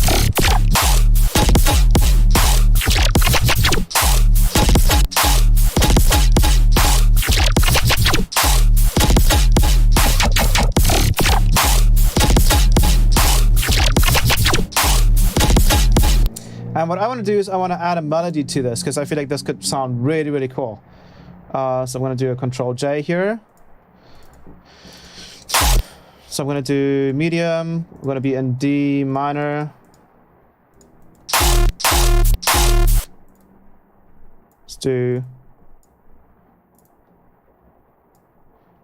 And what I want to do is I want to add a melody to this, because I feel like this could sound really, really cool. So I'm going to do a Control J here. So I'm going to do medium. I'm going to be in D minor. Let's do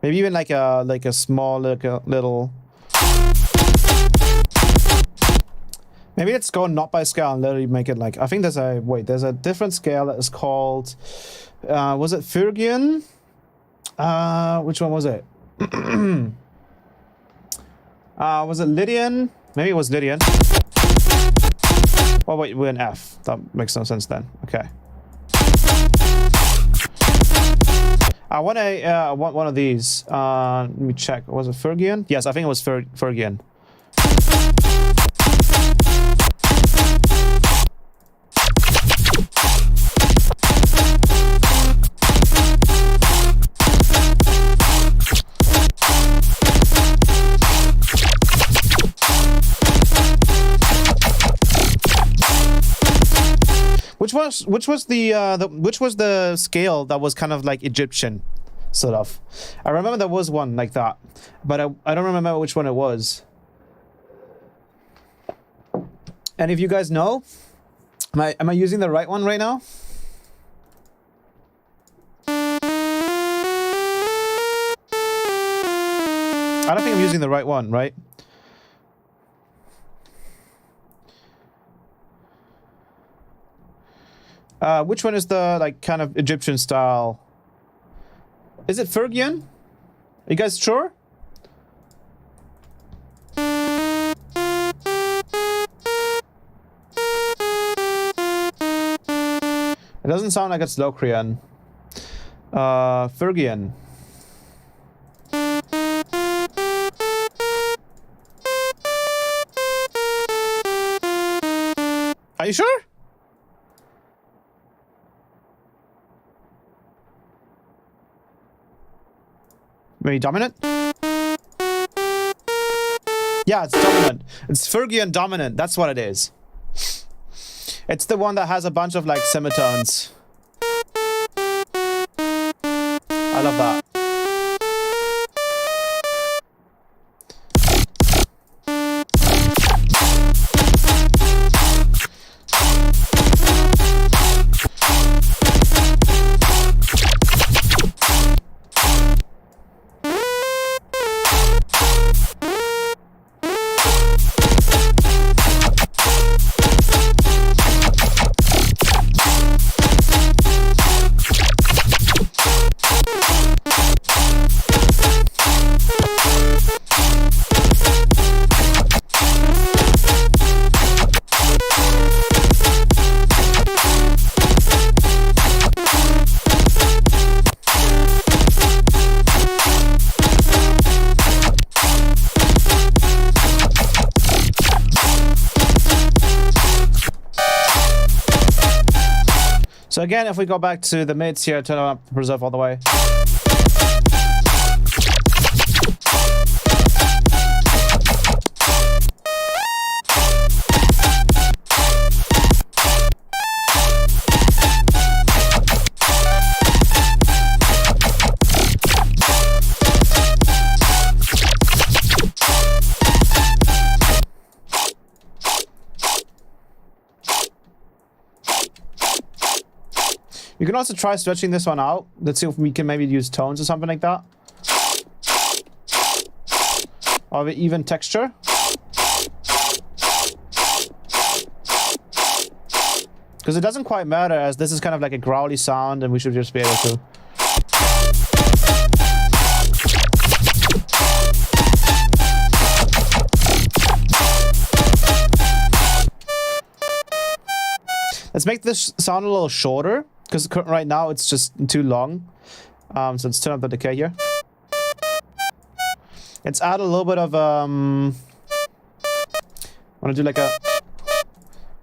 maybe even like a small little. Maybe let's go not by scale and literally make it like, I think there's a different scale that is called, was it Phrygian? Which one was it? Was it Lydian? Maybe it was Lydian. Oh wait, we're in F. That makes no sense then. Okay. I want one of these. Let me check. Was it Phrygian? Yes, I think it was Phrygian. Which was the scale that was kind of like Egyptian, sort of? I remember there was one like that, but I don't remember which one it was. And if you guys know, am I using the right one right now? I don't think I'm using the right one, right? Which one is the like kind of Egyptian style? Is it Phrygian? Are you guys sure? It doesn't sound like it's Locrian. Phrygian. Are you sure? Maybe dominant? Yeah, it's dominant. It's Phrygian dominant. That's what it is. It's the one that has a bunch of like semitones. I love that. So again, if we go back to the mids here, turn up the preserve all the way. can also try stretching this one out. Let's see if we can maybe use tones or something like that. Or even texture. Because it doesn't quite matter, as this is kind of like a growly sound and we should just be able to. Let's make this sound a little shorter, because right now it's just too long. So let's turn up the decay here. Let's add a little bit of I want to do like a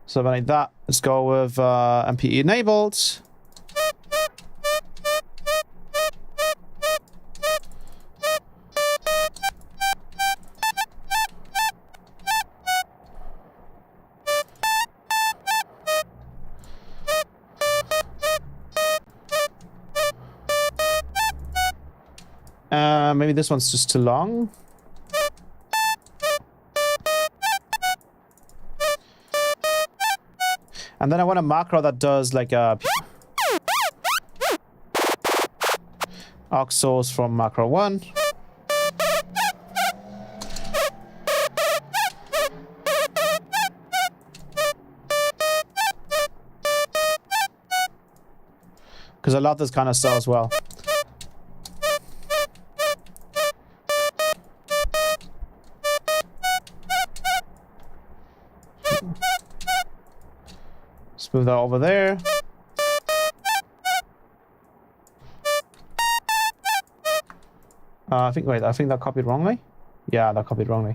something like that. Let's go with MP enabled. Maybe this one's just too long. And then I want a macro that does like a aux source from macro 1. Because I love this kind of style as well. Move that over there. I think that copied wrongly. Yeah, that copied wrongly.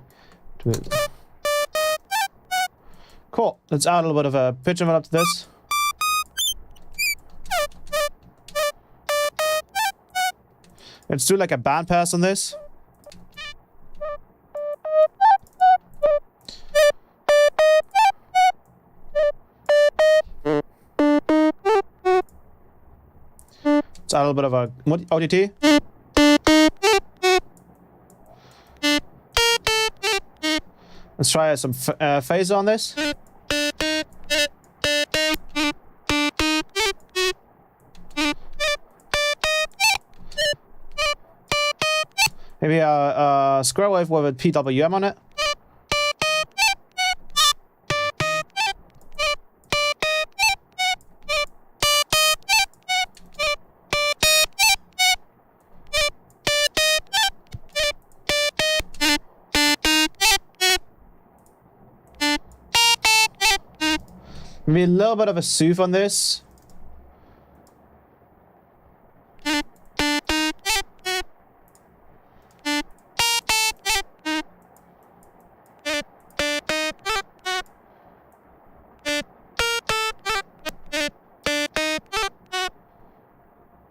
Cool. Let's add a little bit of a pitch envelope to this. Let's do like a bandpass on this. Let's add a little bit of a ODT. Let's try some phase on this. Maybe a square wave with a PWM on it. Maybe a little bit of a soothe on this.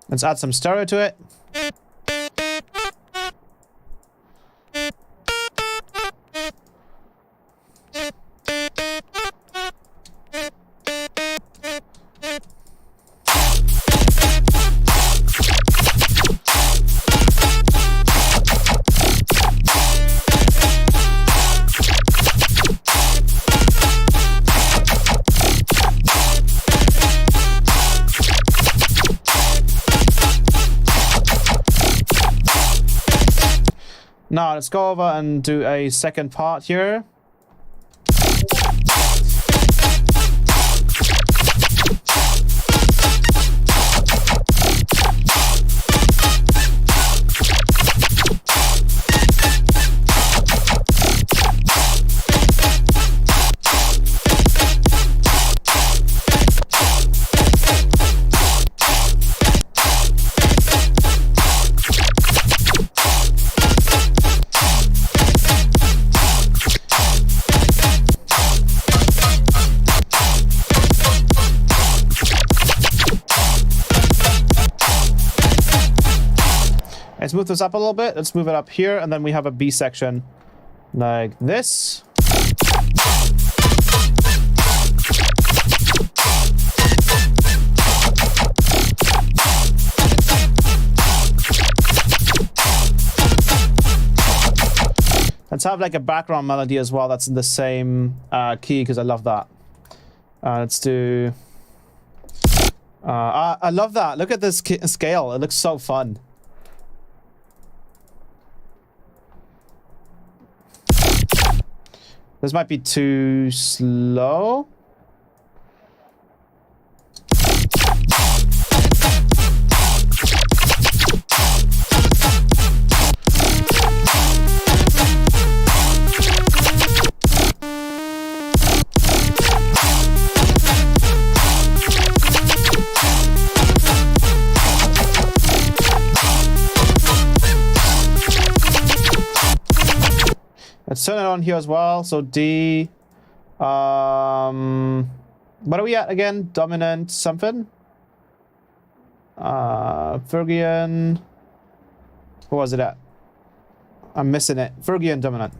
Let's add some stereo to it. Now let's go over and do a second part here. Let's move this up a little bit. Let's move it up here, and then we have a B section like this. Let's have like a background melody as well that's in the same key, because I love that. Let's do I love that. Look at this scale. It looks so fun. This might be too slow. Let's turn it on here as well. So D, what are we at again? Dominant something? Phrygian. What was it at? I'm missing it. Phrygian dominant.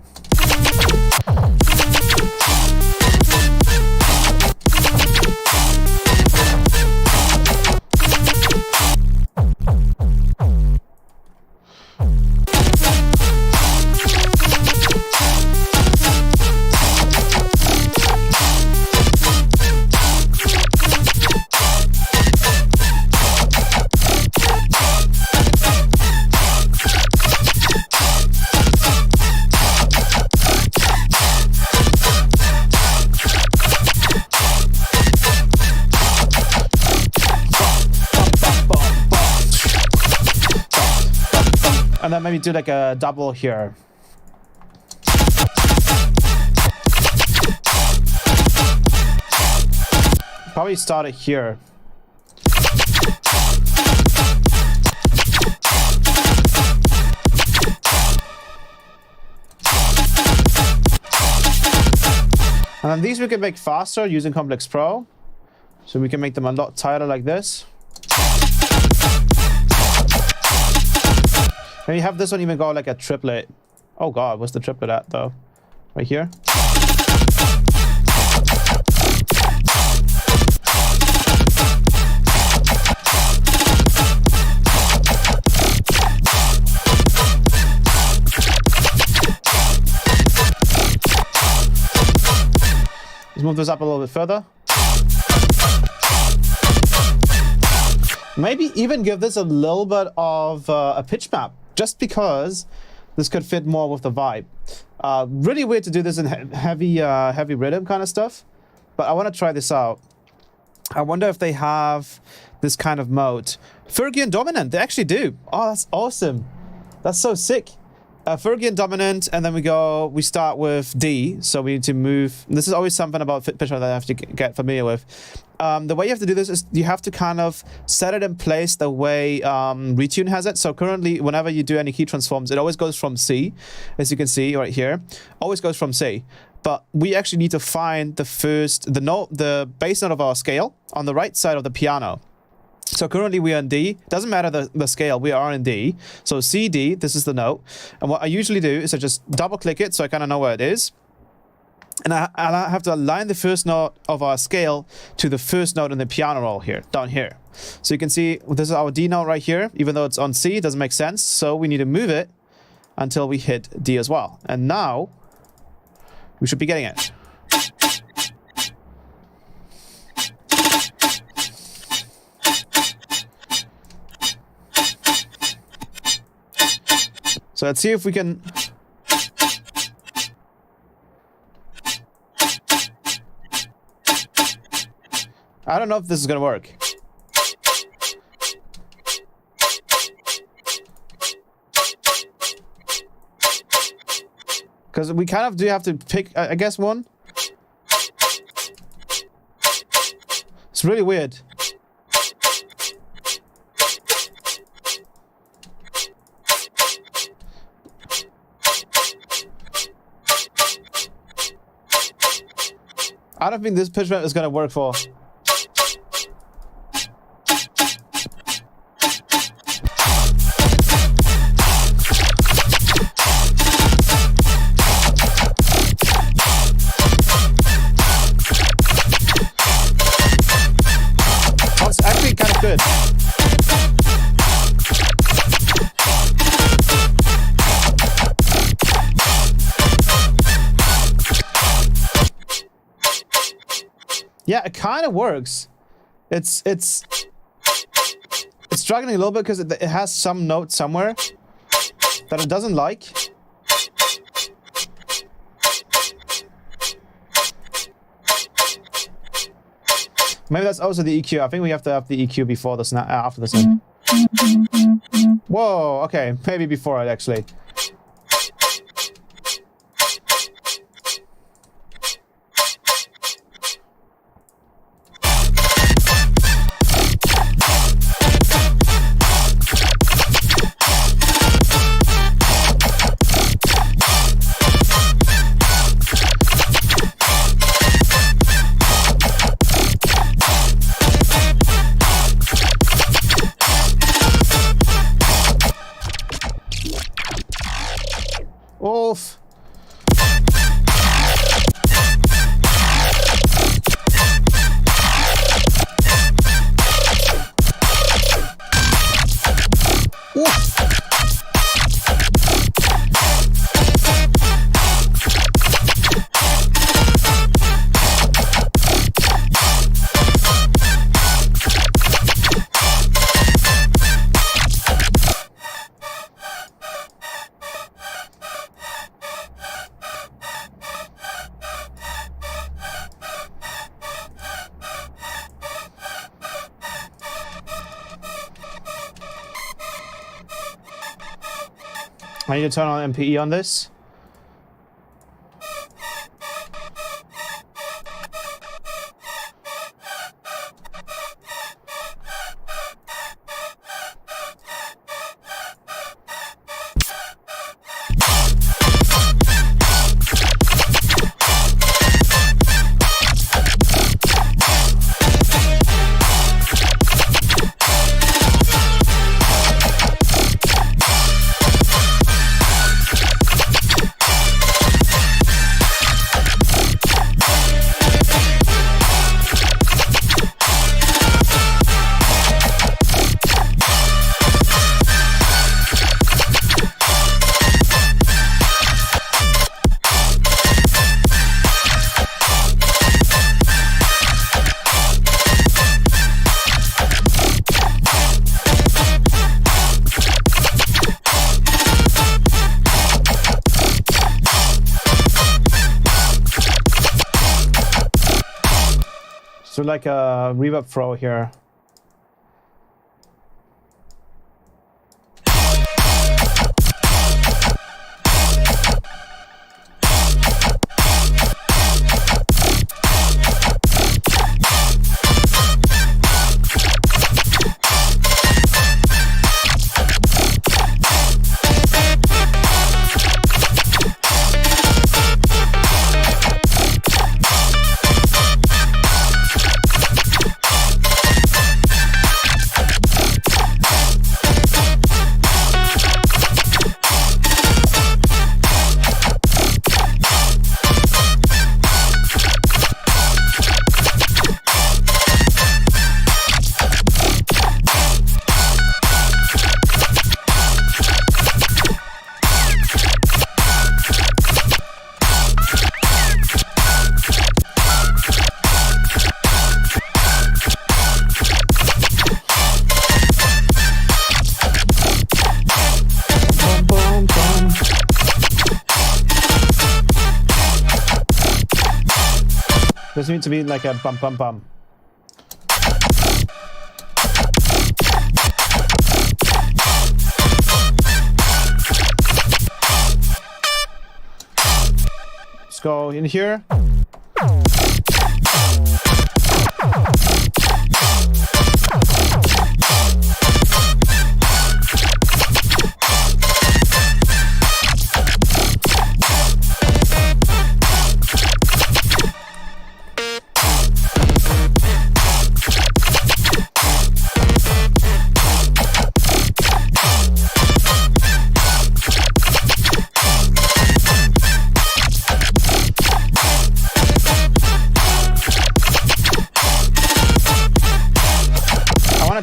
And then maybe do like a double here. Probably start it here. And then these we can make faster using Complex Pro. So we can make them a lot tighter like this. And you have this one even go like a triplet. Oh god, what's the triplet at though? Right here. Let's move this up a little bit further. Maybe even give this a little bit of a pitch map, just because this could fit more with the vibe. Really weird to do this in heavy rhythm kind of stuff, but I want to try this out. I wonder if they have this kind of mode. Phrygian dominant, they actually do. Oh, that's awesome. That's so sick. Phrygian dominant, and then we start with D, so we need to move. This is always something about pitch map that I have to get familiar with. The way you have to do this is you have to kind of set it in place the way Retune has it. So currently, whenever you do any key transforms, it always goes from C, as you can see right here. Always goes from C. But we actually need to find the base note of our scale on the right side of the piano. So currently we are in D. Doesn't matter the scale, we are in D. So C, D, this is the note. And what I usually do is I just double click it so I kind of know where it is. And I have to align the first note of our scale to the first note in the piano roll here, down here. So you can see this is our D note right here. Even though it's on C, it doesn't make sense. So we need to move it until we hit D as well. And now we should be getting it. So let's see if we can... I don't know if this is gonna work. Because we kind of do have to pick, I guess, one. It's really weird. I don't think this pitch map is gonna work for. Oh, it's actually kind of good. Yeah, it kind of works. It's struggling a little bit because it has some note somewhere that it doesn't like. Maybe that's also the EQ. I think we have to have the EQ before the snap, after the snap. Whoa, okay, maybe before it actually. Oof. I need to turn on MPE on this. So like a reverb throw here. This needs to be like a bum bum bum. Let's go in here.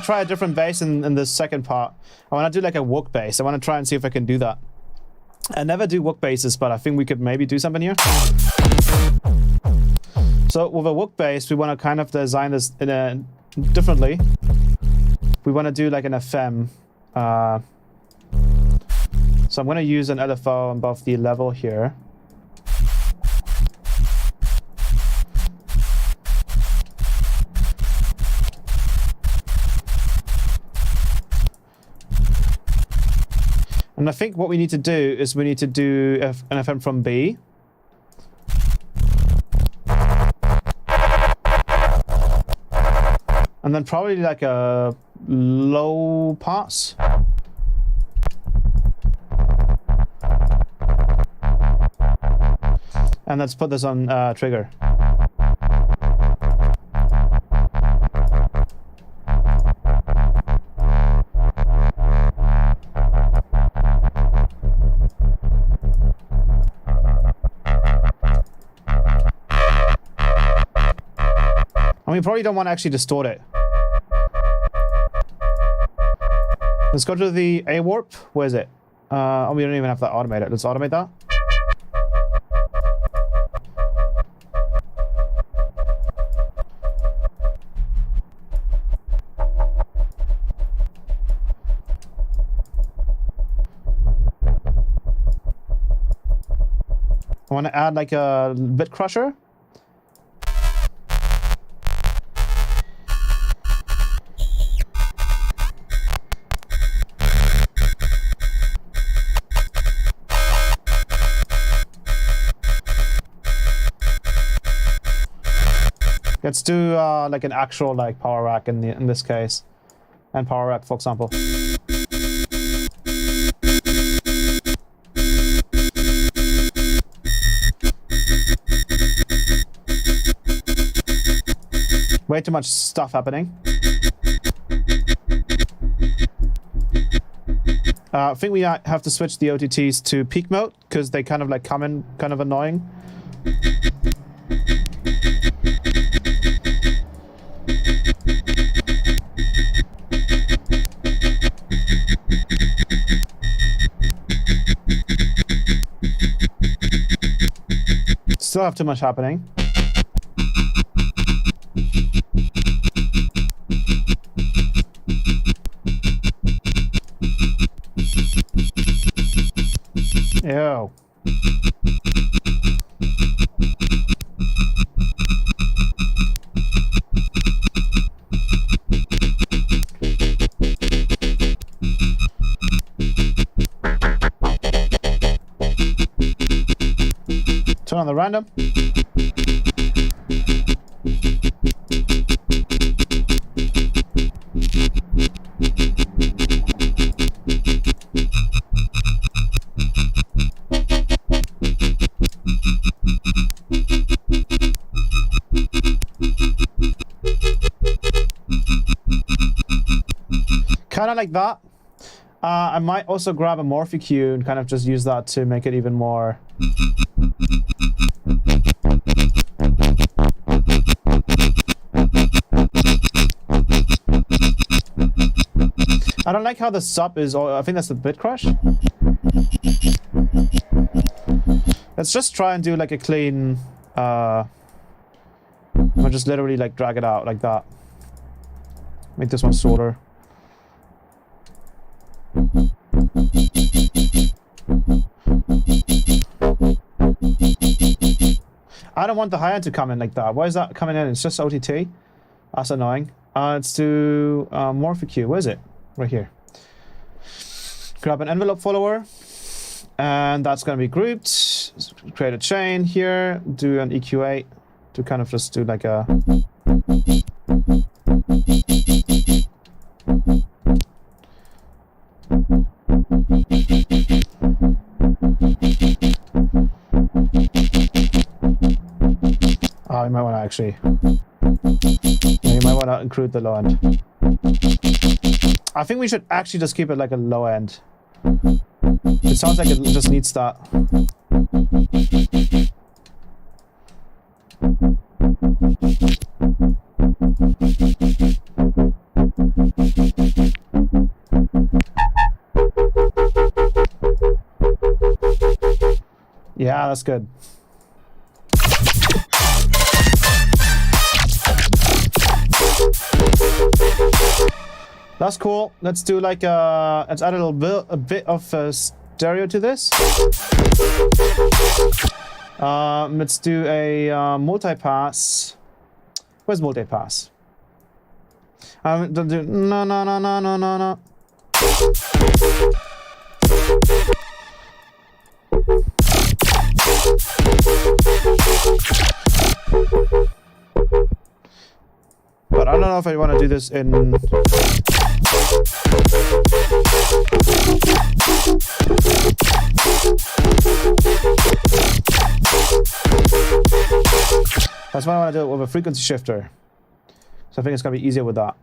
Try a different bass in the second part. I want to do like a wook bass. I want to try and see if I can do that. I never do wook basses, but I think we could maybe do something here. So with a wook bass, we want to kind of design this in a differently. we want to do like an FM. So I'm going to use an LFO above the level here. And I think what we need to do is we need to do an FM from B. And then probably like a low pass. And let's put this on trigger. We probably don't want to actually distort it. Let's go to the A warp. Where is it? Oh, we don't even have that automated. Let's automate that. I want to add like a bit crusher. Let's do like an actual like power rack in this case, and power rack, for example. Way too much stuff happening. I think we have to switch the OTTs to peak mode because they kind of like come in kind of annoying. Still have too much happening. Ew. Turn on the random. Kind of like that. I might also grab a Morphe Q and kind of just use that to make it even more. I don't like how the sub is. I think that's the bit crush. Let's just try and do like a clean. I'll just literally like drag it out like that. Make this one shorter. I don't want the high end to come in like that. Why is that coming in? It's just OTT. That's annoying. Let's do Morphe Q. Where is it? Right here. Grab an envelope follower. And that's going to be grouped. Create a chain here. Do an EQ8 to kind of just do like a... Oh, you might want to actually... Yeah, you might want to include the low end. I think we should actually just keep it like a low end. It sounds like it just needs that. Yeah, that's good. That's cool. Let's do like let's add a bit of stereo to this. Let's do a multi-pass. Where's multi-pass? Don't do no. But I don't know if I want to do this in... That's why I want to do it with a frequency shifter. So I think it's going to be easier with that.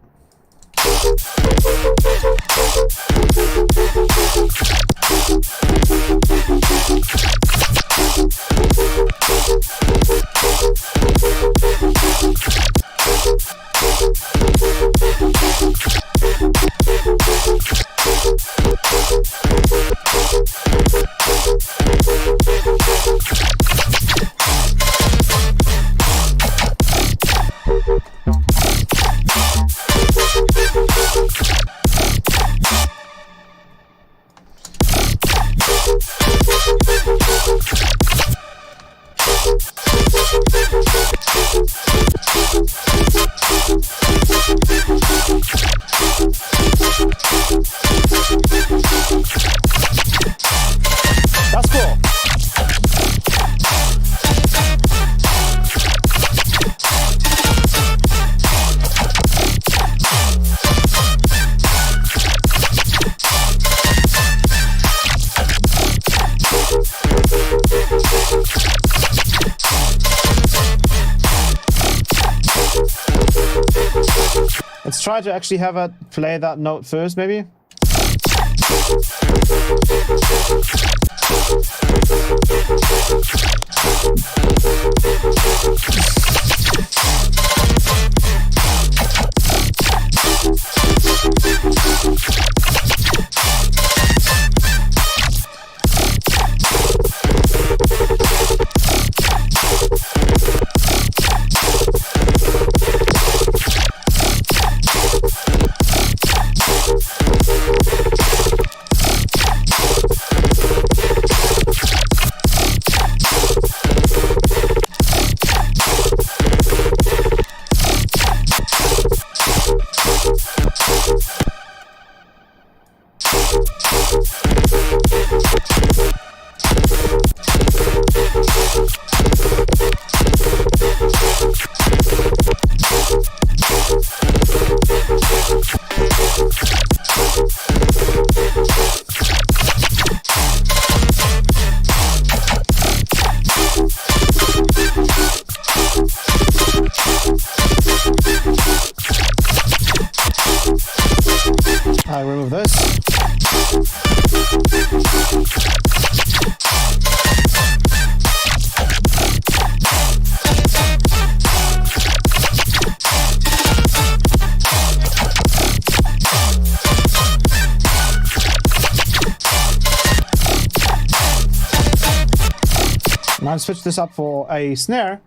That's cool. Let's try to actually have it play that note first, maybe. I remove this. Now switch this up for a snare.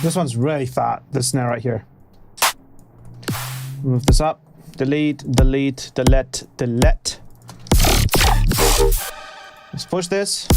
This one's really fat, the snare right here. Move this up. Delete, delete, delete, delete. Let's push this.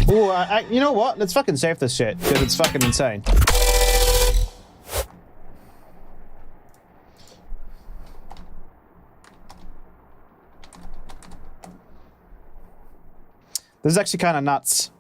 Ooh, you know what? Let's fucking save this shit, because it's fucking insane. This is actually kind of nuts.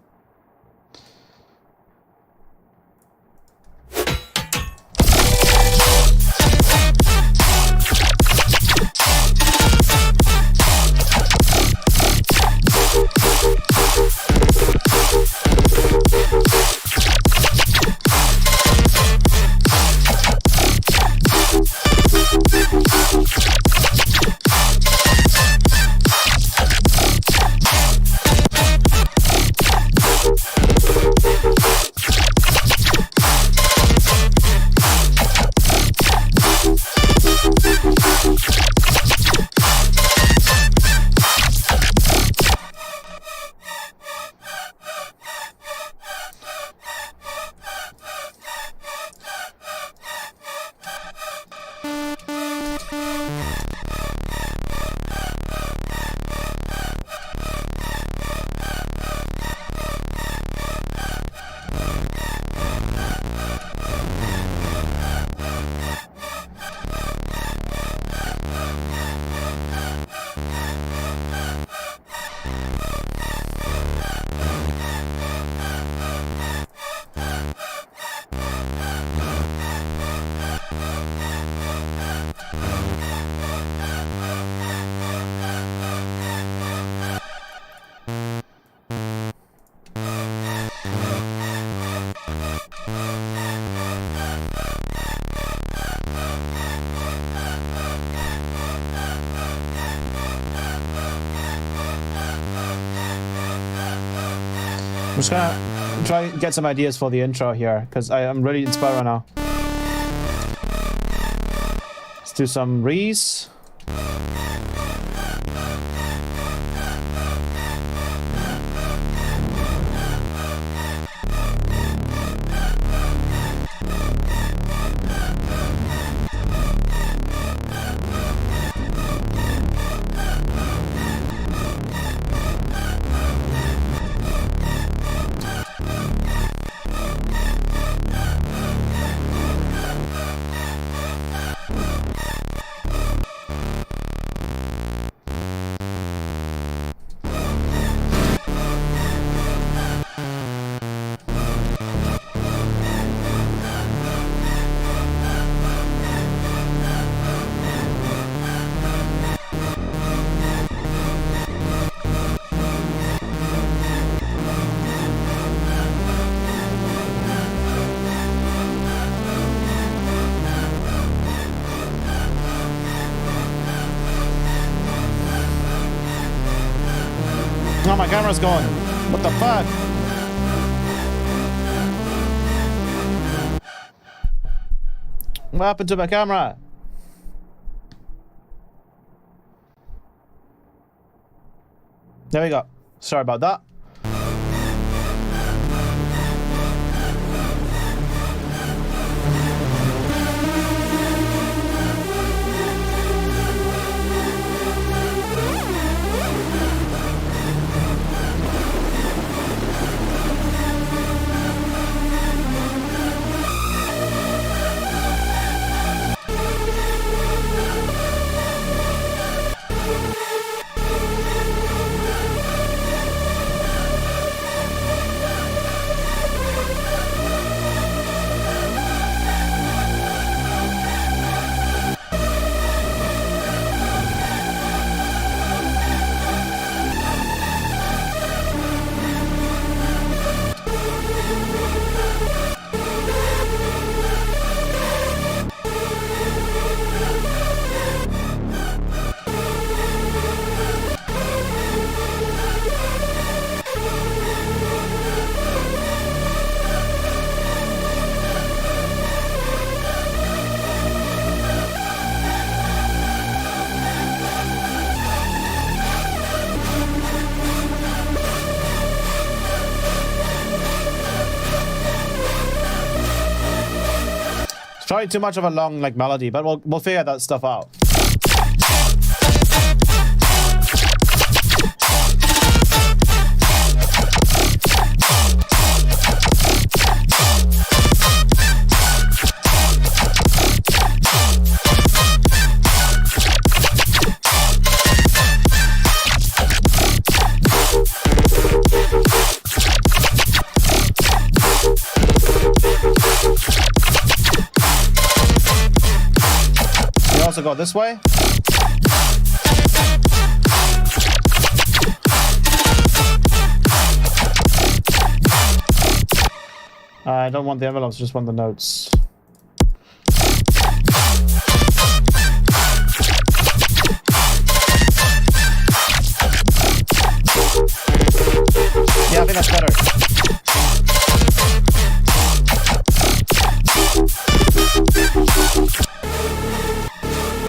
just gonna try and get some ideas for the intro here, because I am really inspired right now. Let's do some rees. Oh, my camera's gone. What the fuck? What happened to my camera? There we go. Sorry about that. Probably too much of a long like melody, but we'll figure that stuff out. Also go this way. I don't want the envelopes, just want the notes. Yeah, I think that's better.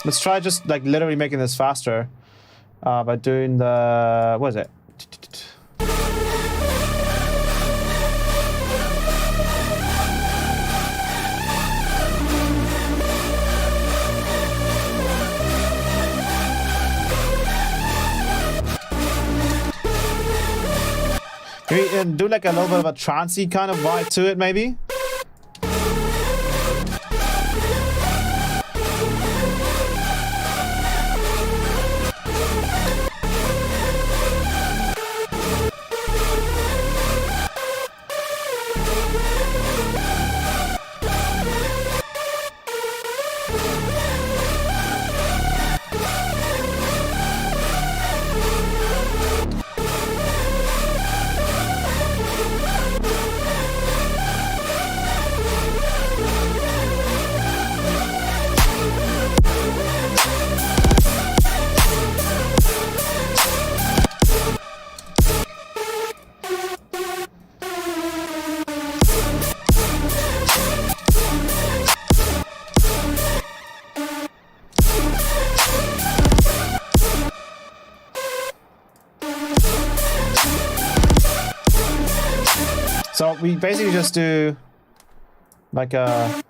Let's try just like literally making this faster by doing the, what is it? Maybe do like a little bit of a trancey kind of vibe to it, maybe. So we basically just do like a...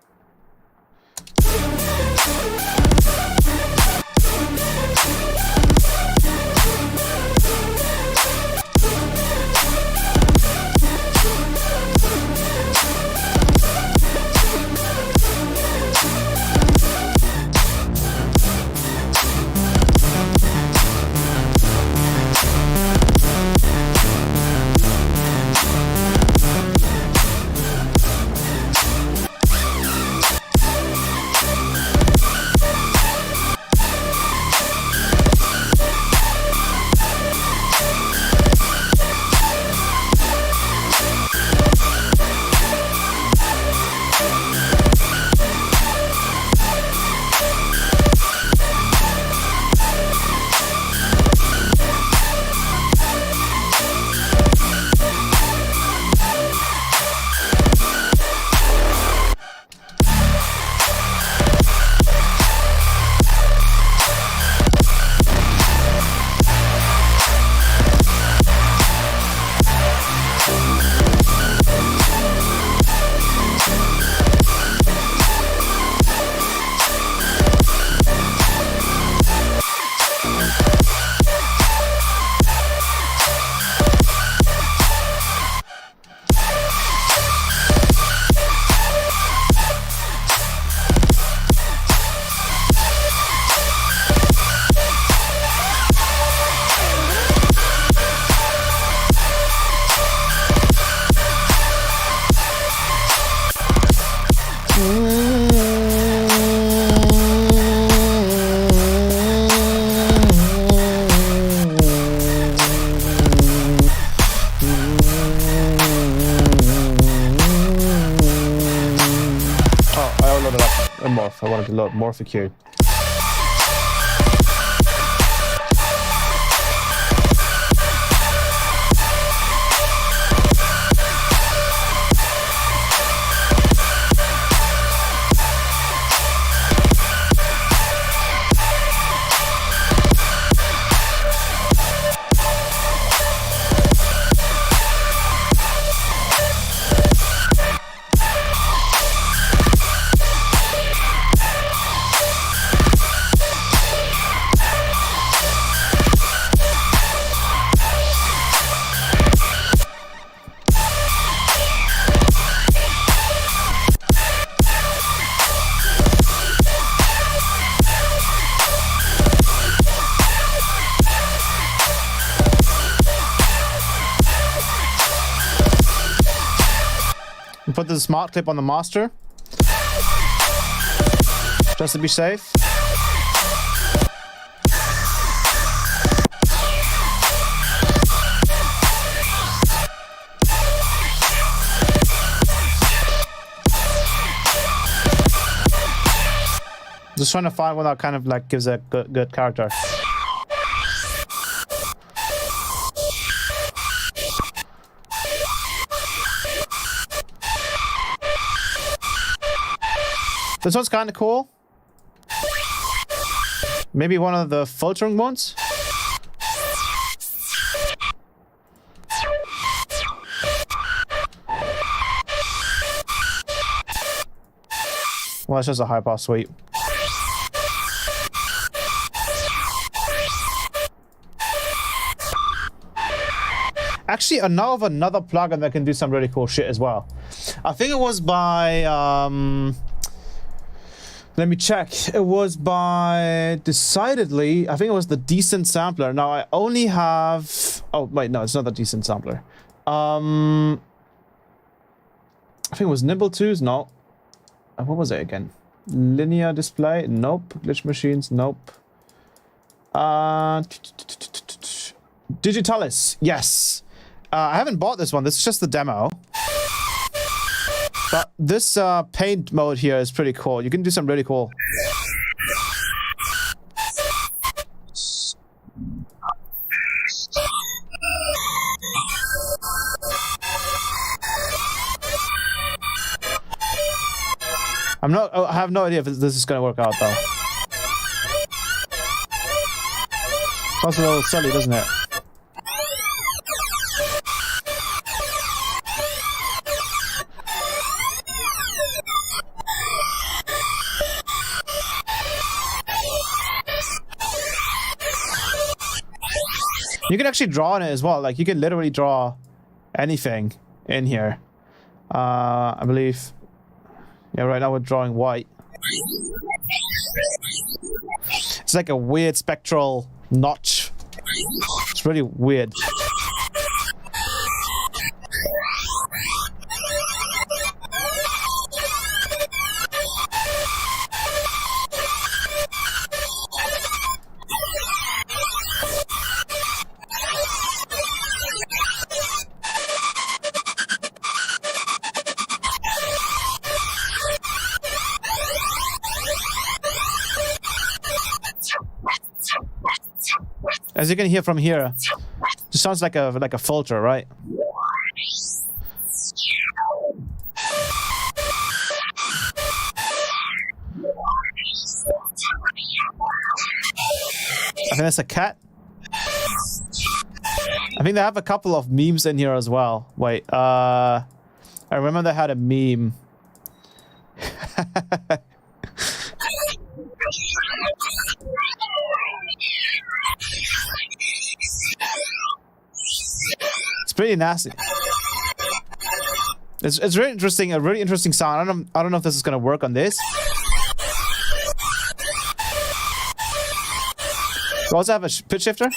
I wanted to load Morphicue. Put the smart clip on the master, just to be safe. Just trying to find one that kind of like gives a good character. This one's kind of cool. Maybe one of the filtering ones. Well, it's just a high pass sweep. Actually, I know of another plugin that can do some really cool shit as well. I think it was by let me check. It was by decidedly, I think it was the Decent Sampler. Now I only have, oh wait, no, it's not the Decent Sampler. I think it was Nimble 2's, no. What was it again? Linear display? Nope. Glitch machines? Nope. Digitalis, yes. I haven't bought this one. This is just the demo. But this paint mode here is pretty cool. You can do some really cool. I have no idea if this is gonna work out though. Sounds a little silly, doesn't it? You can actually draw on it as well. Like you can literally draw anything in here. I believe. Yeah, right now we're drawing white. It's like a weird spectral notch. It's really weird. As you can hear from here, it sounds like a filter, right? I think that's a cat. I think they have a couple of memes in here as well. Wait, I remember they had a meme. It's pretty nasty. It's really interesting, a really interesting sound. I don't know if this is gonna work on this. You also have a pitch shifter.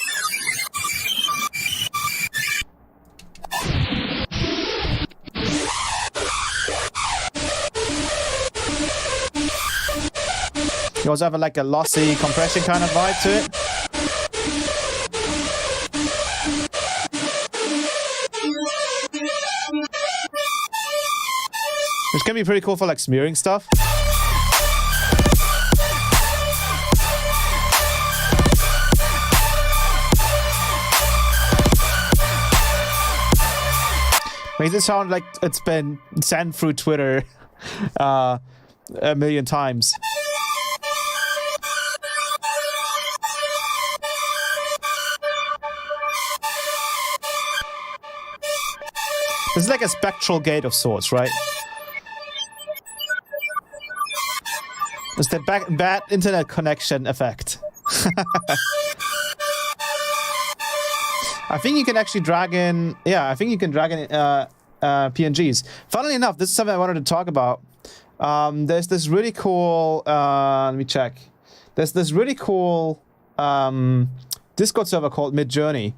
You also have like a lossy compression kind of vibe to it. Which can be pretty cool for like smearing stuff. Makes it sound like it's been sent through Twitter a million times. It's like a spectral gate of sorts, right? It's the bad internet connection effect. I think you can actually drag in... Yeah, I think you can drag in PNGs. Funnily enough, this is something I wanted to talk about. There's this really cool... let me check. There's this really cool Discord server called Midjourney.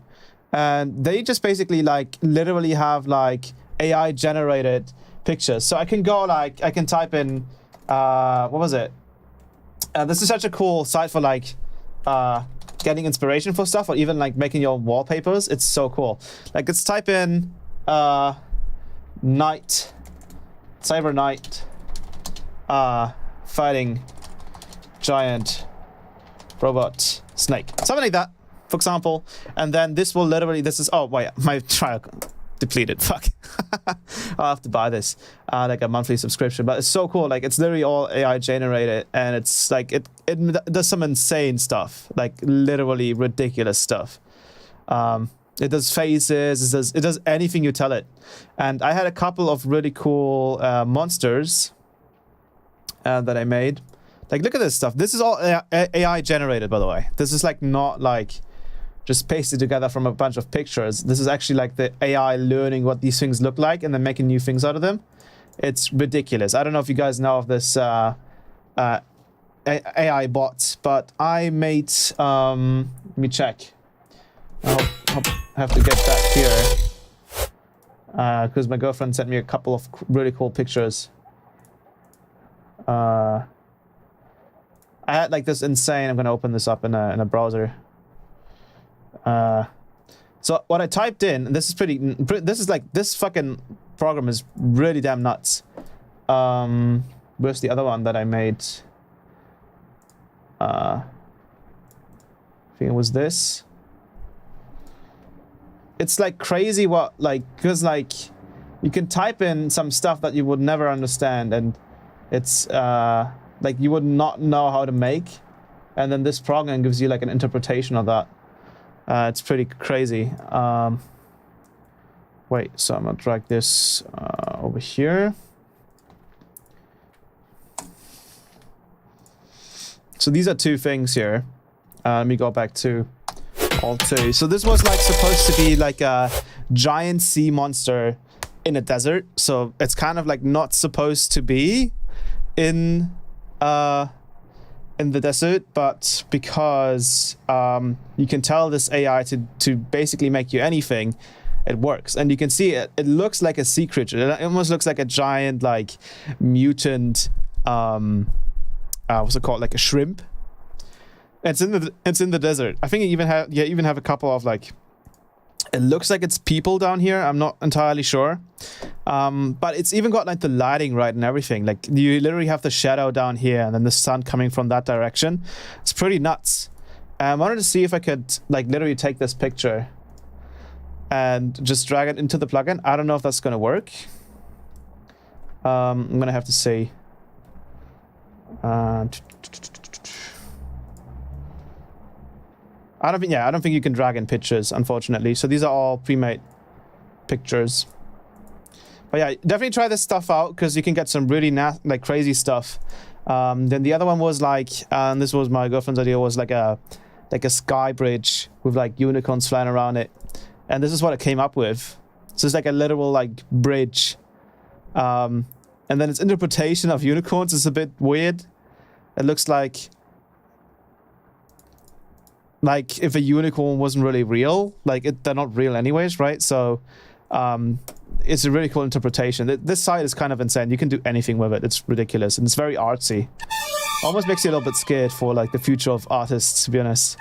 And they just basically like literally have like AI generated pictures. So I can go like, I can type in, what was it? This is such a cool site for like getting inspiration for stuff, or even like making your wallpapers. It's so cool. Like let's type in night, cyber night, fighting giant robot snake. Something like that, for example. And then this will literally, this is, oh wait, my trial depleted, fuck. I'll have to buy this, like a monthly subscription, but it's so cool. Like it's literally all AI generated, and it's like, it does some insane stuff, like literally ridiculous stuff. It does faces, it does anything you tell it. And I had a couple of really cool monsters that I made. Like, look at this stuff. This is all AI generated, by the way. This is like not like just pasted together from a bunch of pictures. This is actually like the AI learning what these things look like and then making new things out of them. It's ridiculous. I don't know if you guys know of this AI bots, but I made, let me check. I have to get that here. Because my girlfriend sent me a couple of really cool pictures. I had like this insane, I'm gonna open this up in a browser. So what I typed in, and this is this is like, this fucking program is really damn nuts. Where's the other one that I made? I think it was this. It's like crazy what, like, because like you can type in some stuff that you would never understand, and it's like you would not know how to make, and then this program gives you like an interpretation of that. It's pretty crazy. Wait, so I'm gonna drag this over here. So these are two things here. Let me go back to All two. So this was like supposed to be like a giant sea monster in a desert. So it's kind of like not supposed to be in the desert, but because you can tell this AI to basically make you anything, it works. And you can see it looks like a sea creature. It almost looks like a giant like mutant what's it called, like a shrimp. It's in the desert. I think you even have a couple of like, it looks like it's people down here. I'm not entirely sure. But it's even got like the lighting right and everything. Like you literally have the shadow down here and then the sun coming from that direction. It's pretty nuts. I wanted to see if I could like literally take this picture and just drag it into the plugin. I don't know if that's going to work. I'm going to have to see. I don't think you can drag in pictures, unfortunately. So these are all pre-made pictures. But yeah, definitely try this stuff out because you can get some really like crazy stuff. Then the other one was like, and this was my girlfriend's idea, was like a sky bridge with like unicorns flying around it. And this is what it came up with. So it's like a literal like bridge. And then its interpretation of unicorns is a bit weird. It looks like if a unicorn wasn't really real, like they're not real anyways, right? So it's a really cool interpretation. This site is kind of insane. You can do anything with it. It's ridiculous and it's very artsy. Almost makes you a little bit scared for like the future of artists, to be honest.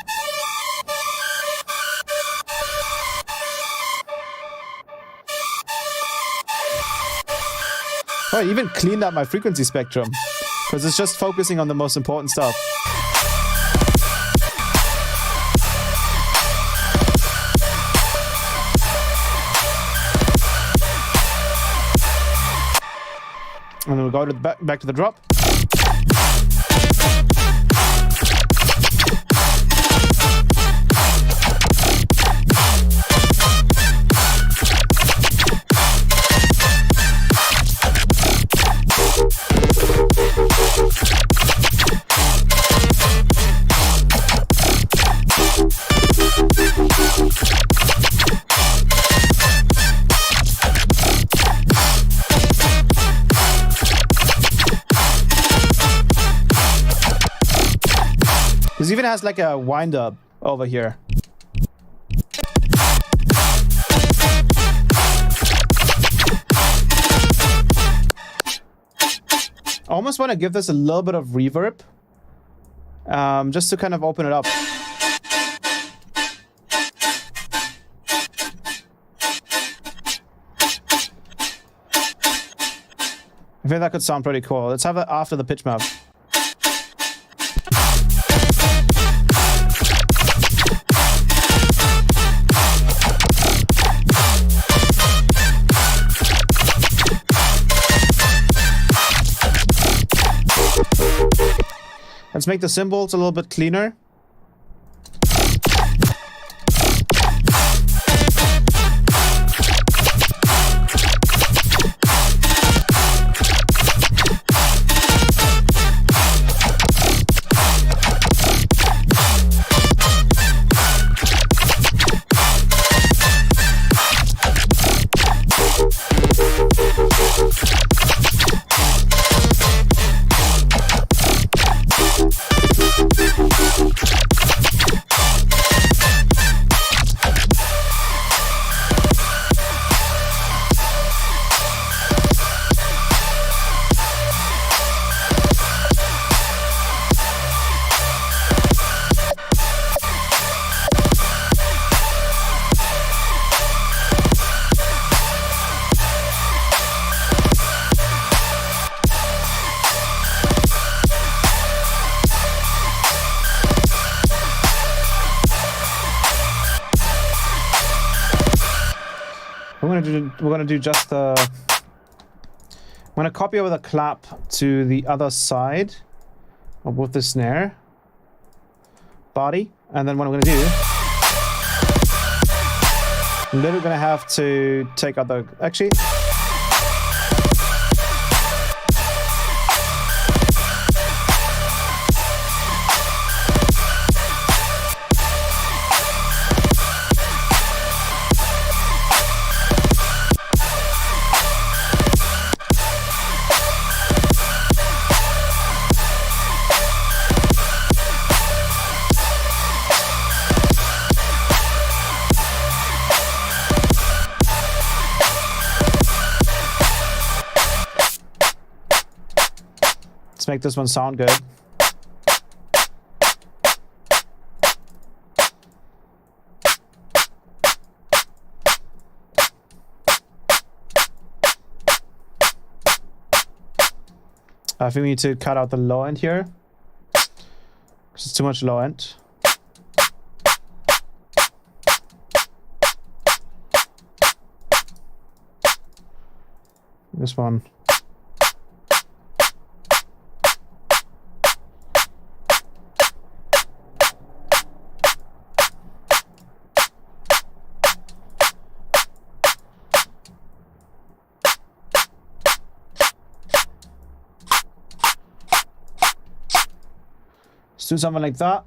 Oh, I even cleaned up my frequency spectrum because it's just focusing on the most important stuff. And then we'll go to the back to the drop. This even has like a wind up over here. I almost want to give this a little bit of reverb, just to kind of open it up. I think that could sound pretty cool. Let's have it after the pitch map. Let's make the cymbals a little bit cleaner. We're gonna do just the. I'm gonna copy over the clap to the other side with the snare body, and then what I'm gonna do, I'm literally gonna have to take out the actually. Let's make this one sound good. I think we need to cut out the low end here, because it's too much low end. This one. Let's do something like that.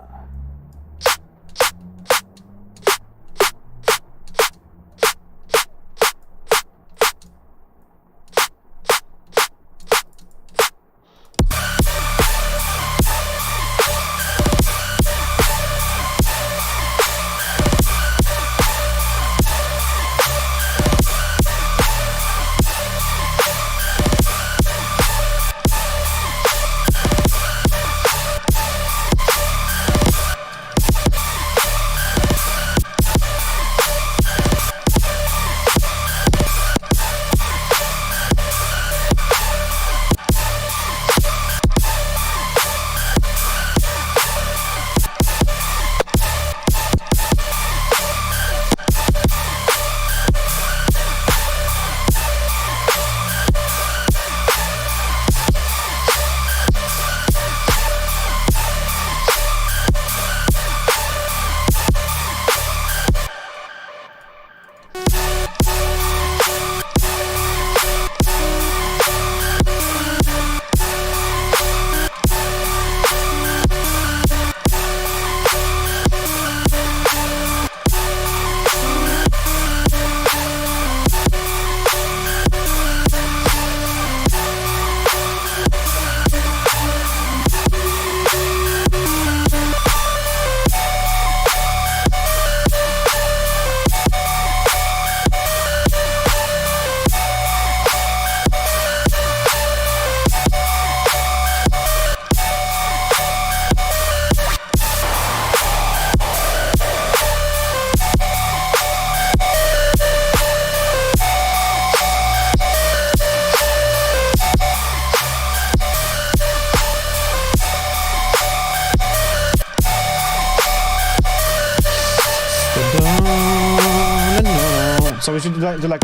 So we should do like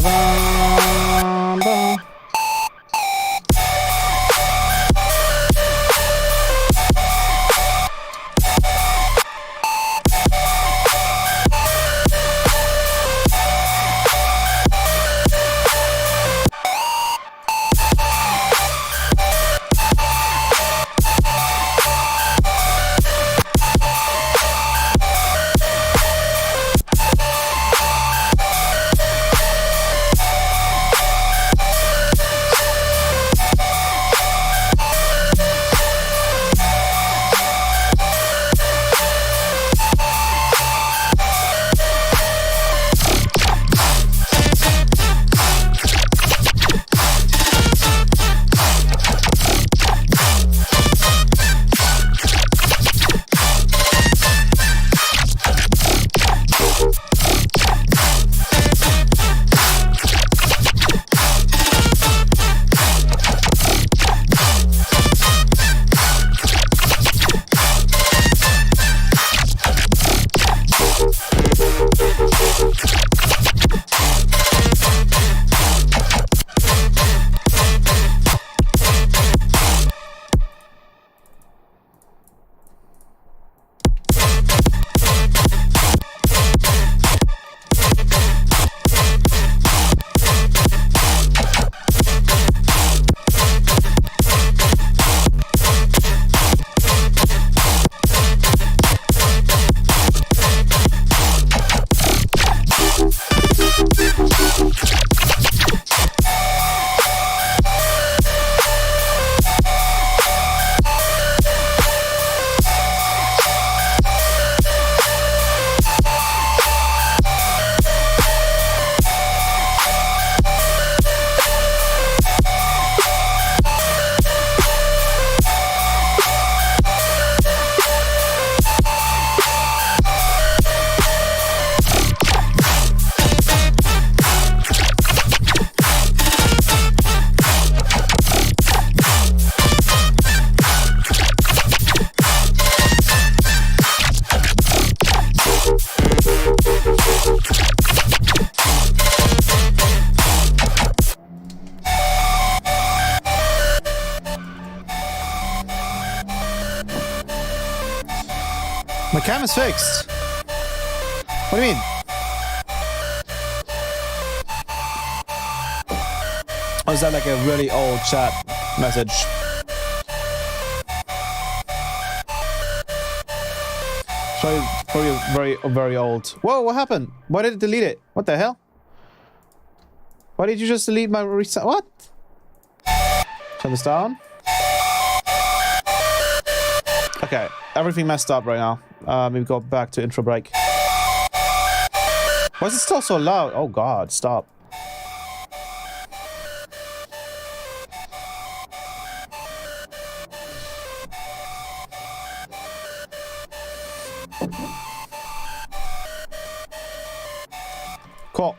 My cam is fixed. What do you mean? Or is that like a really old chat message? Probably very old. Whoa, what happened? Why did it delete it? What the hell? Why did you just delete my reset? What? Turn this down. Okay, everything messed up right now. Maybe go back to intro break. Why is it still so loud? Oh god, stop. Cool.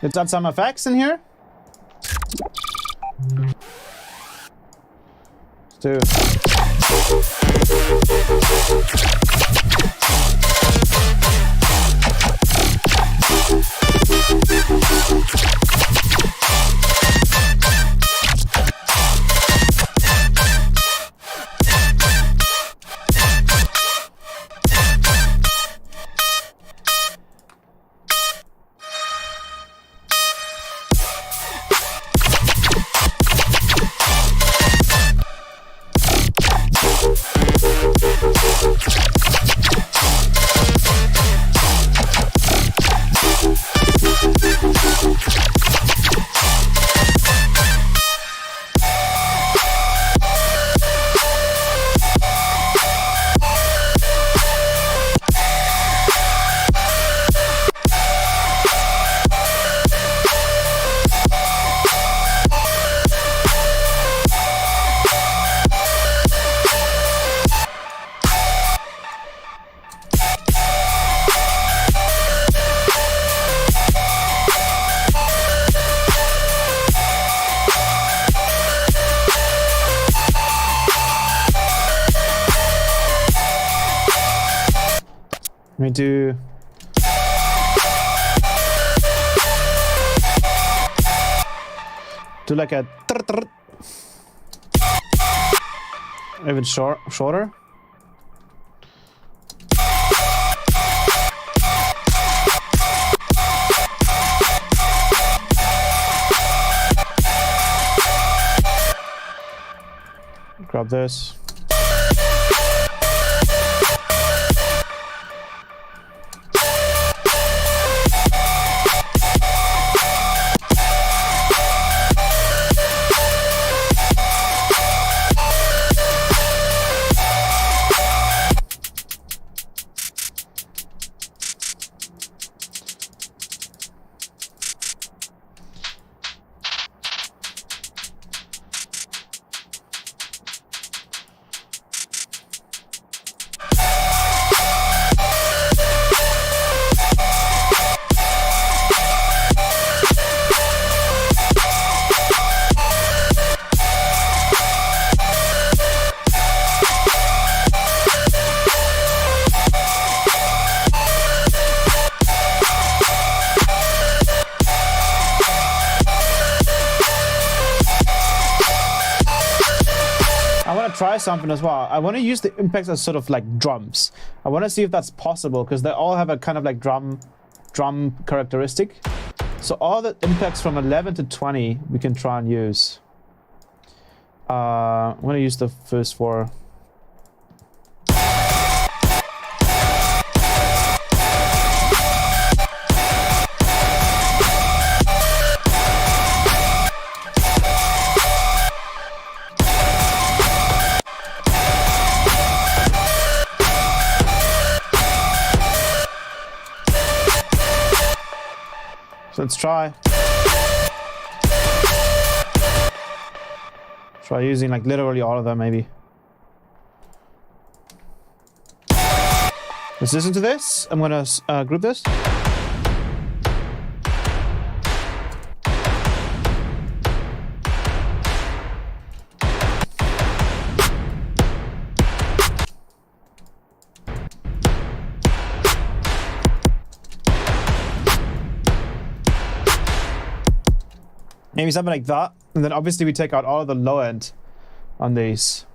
Let's add some effects in here. Let's do. Let me do. Do like a even shorter. Grab this. Try something as well. I want to use the impacts as sort of like drums. I want to see if that's possible because they all have a kind of like drum characteristic. So all the impacts from 11 to 20 we can try and use. I'm going to use the first four. Let's try using like literally all of them maybe. Let's listen to this. I'm gonna group this. Maybe something like that. And then obviously we take out all of the low end on these.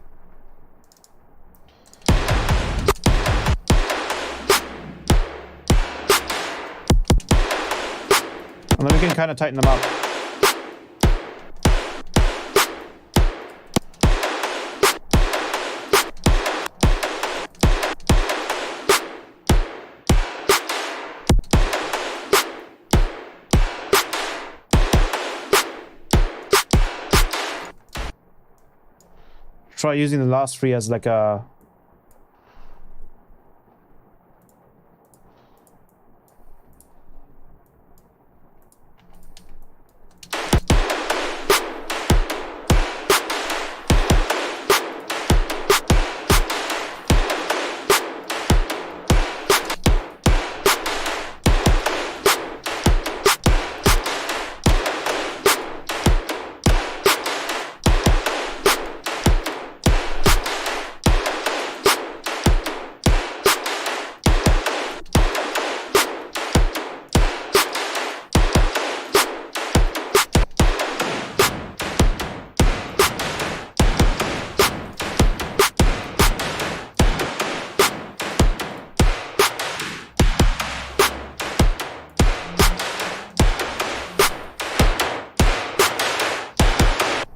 And then we can kind of tighten them up. Try using the last three as like a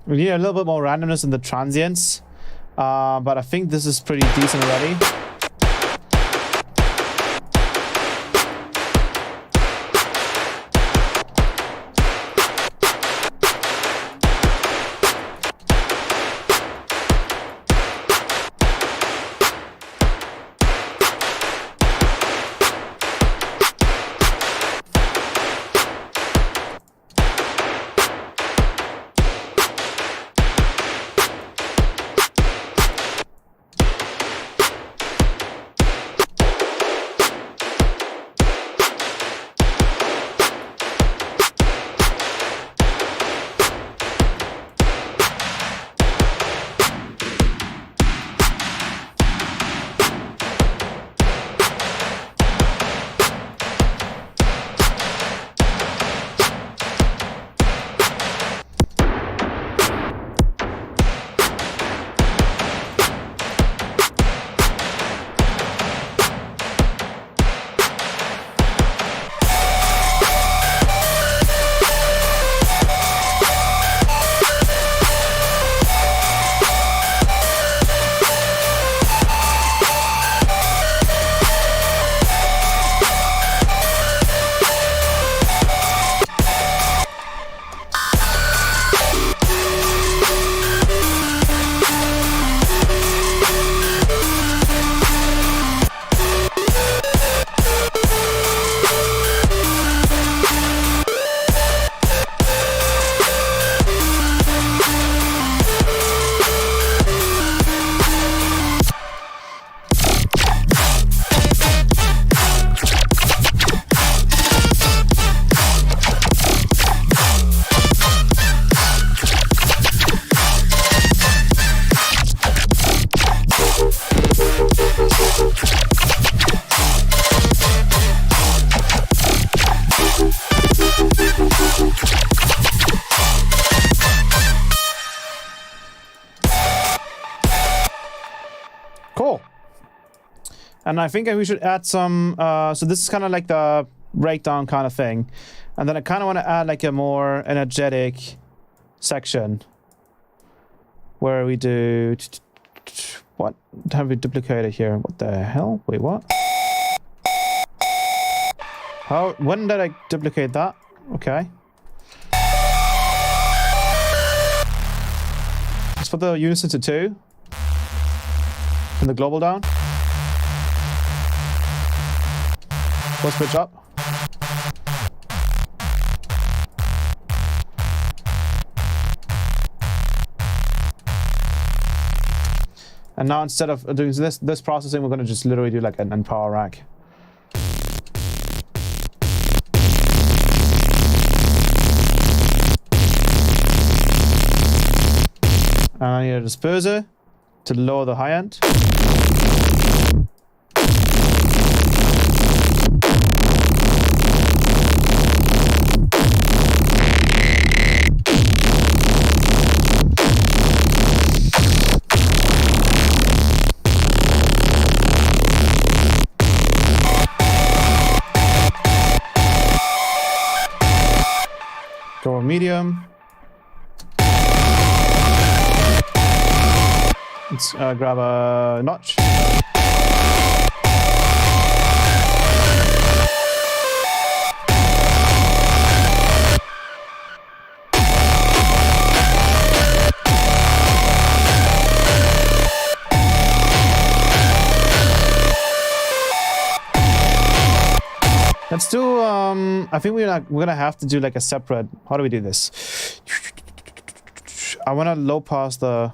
we need a little bit more randomness in the transients, but I think this is pretty decent already. Cool. And I think we should add some, so this is kind of like the breakdown kind of thing. And then I kind of want to add like a more energetic section where we do, what have we duplicated here? What the hell? Wait, what? How, when did I duplicate that? Okay. Let's put the unison to 2. And the global down. Full switch up. And now instead of doing this processing, we're gonna just literally do like an power rack. And I need a disperser to lower the high end. Go medium. Let's grab a notch. Let's do, I think we're gonna have to do like a separate, how do we do this? I wanna low pass the...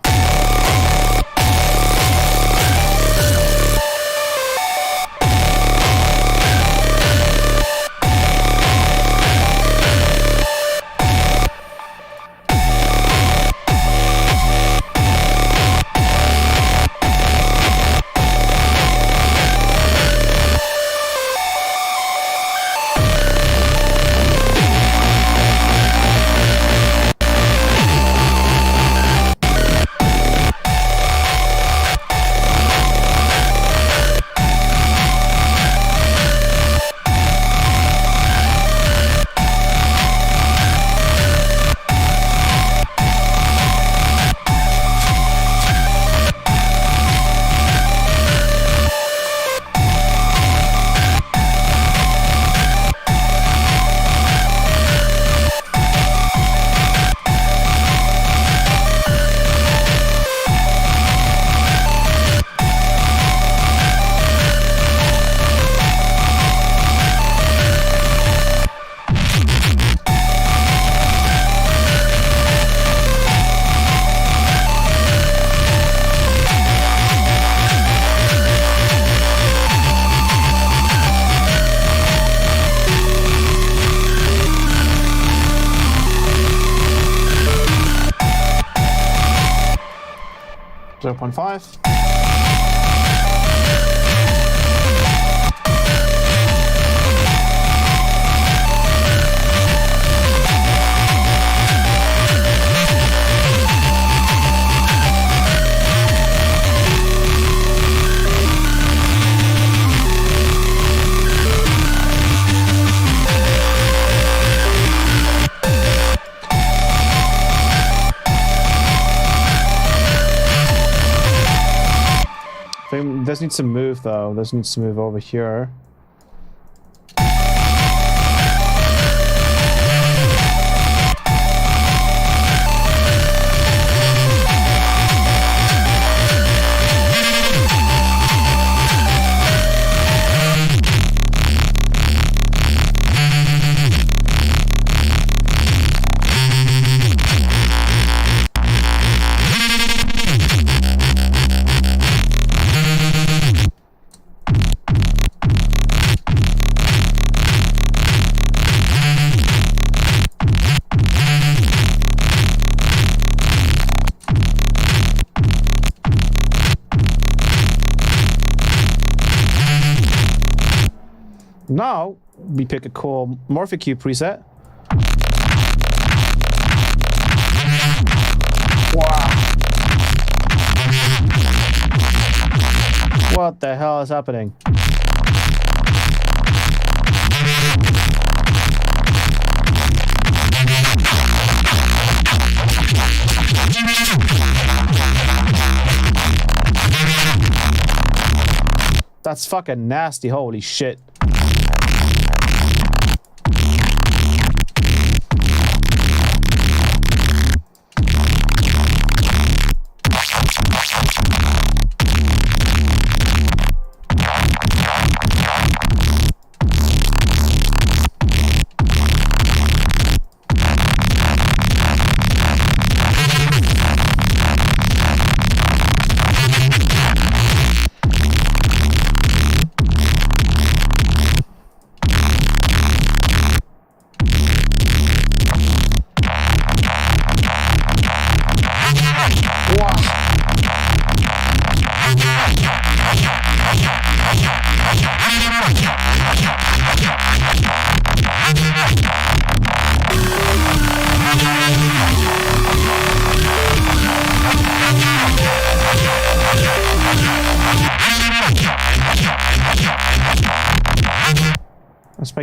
.5. This needs to move though. This needs to move over here. Now, we pick a cool Morphicube preset. Wow. What the hell is happening? That's fucking nasty, holy shit.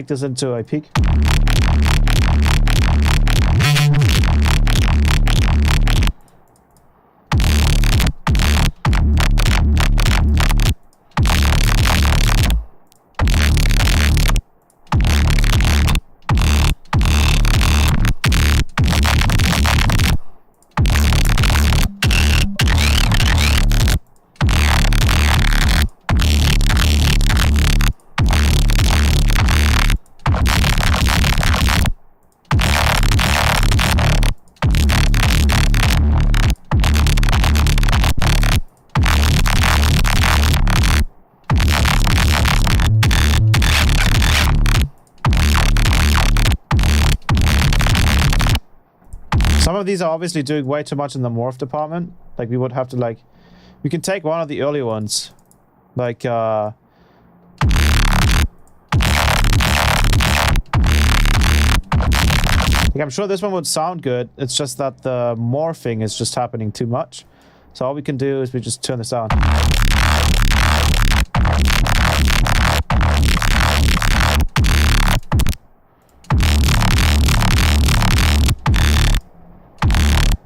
make this into a peak. Some of these are obviously doing way too much in the morph department. Like we would have to like, we can take one of the early ones. Like like I'm sure this one would sound good. It's just that the morphing is just happening too much. So all we can do is we just turn this down.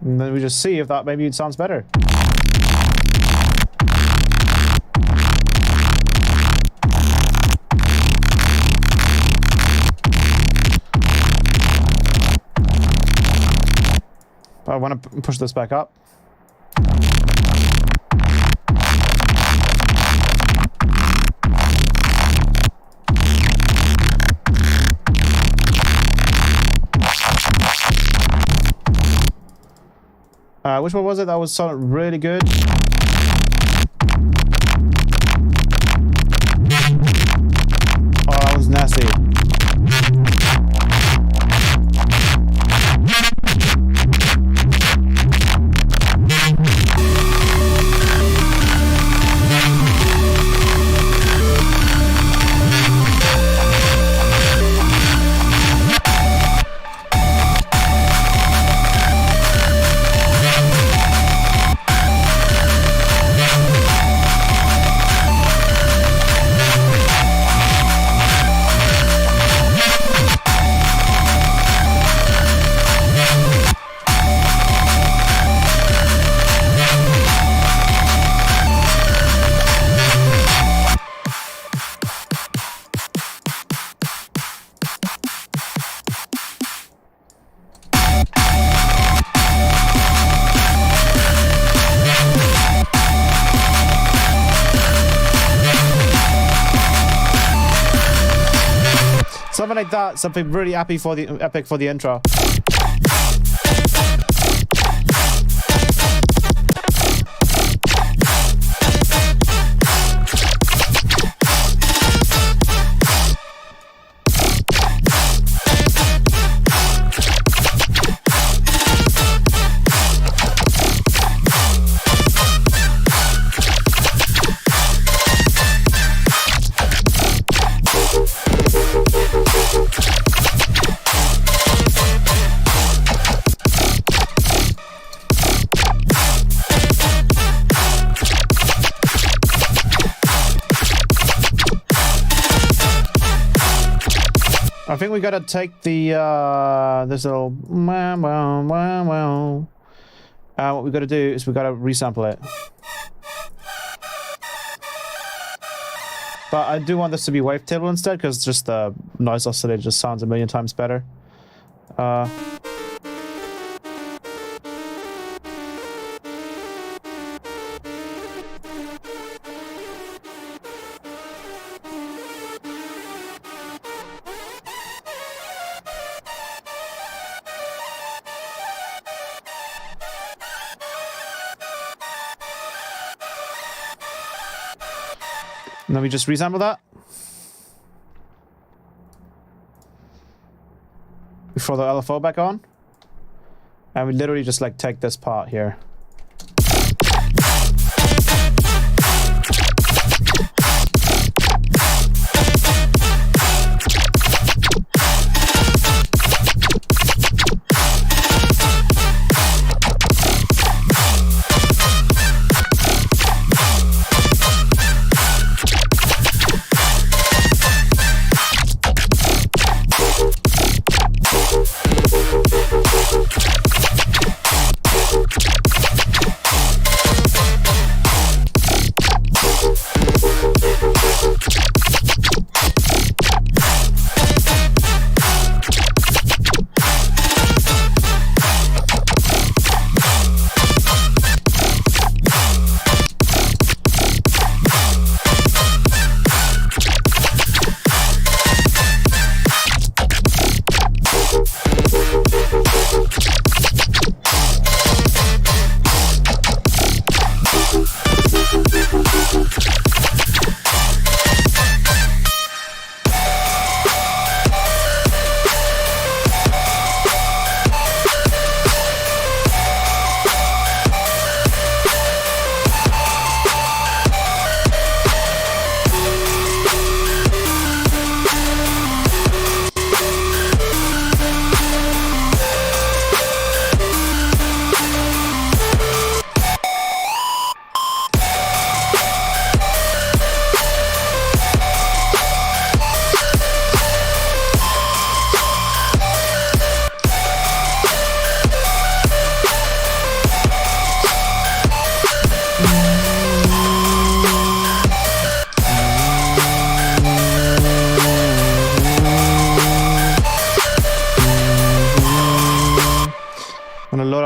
And then we just see if that maybe it sounds better. I want to push this back up. Which one was it that was sounding really good? Oh, that was nasty. Something like that, something really epic for the intro. I think we gotta take the this little what we gotta do is we gotta resample it. But I do want this to be wavetable instead, because just the noise oscillator just sounds a million times better. And then we just resample that. We throw the LFO back on. And we literally just like take this part here.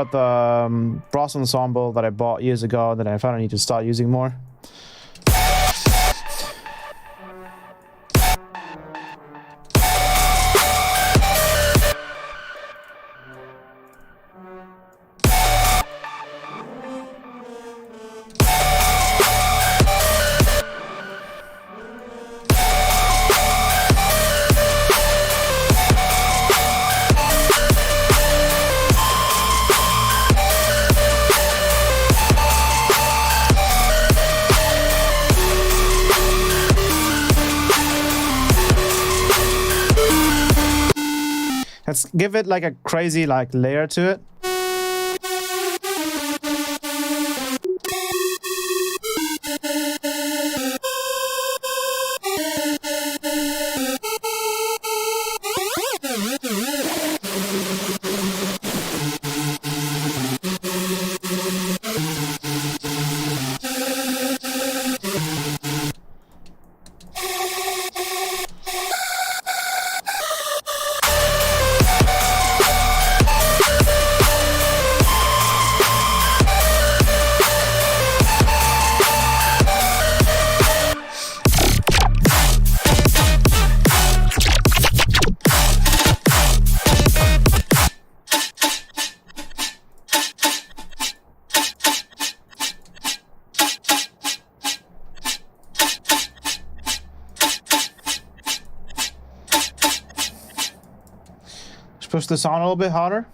of the brass ensemble that I bought years ago that I found I need to start using more. Let's give it like a crazy like layer to it. Push this on a little bit harder.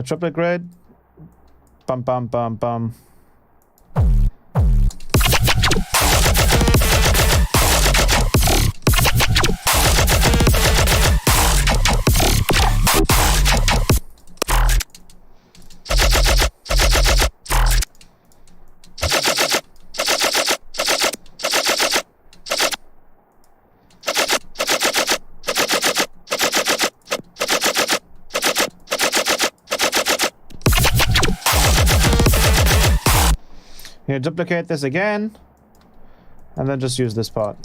Triplet grid. Bum bum bum bum. Here, duplicate this again, and then just use this part.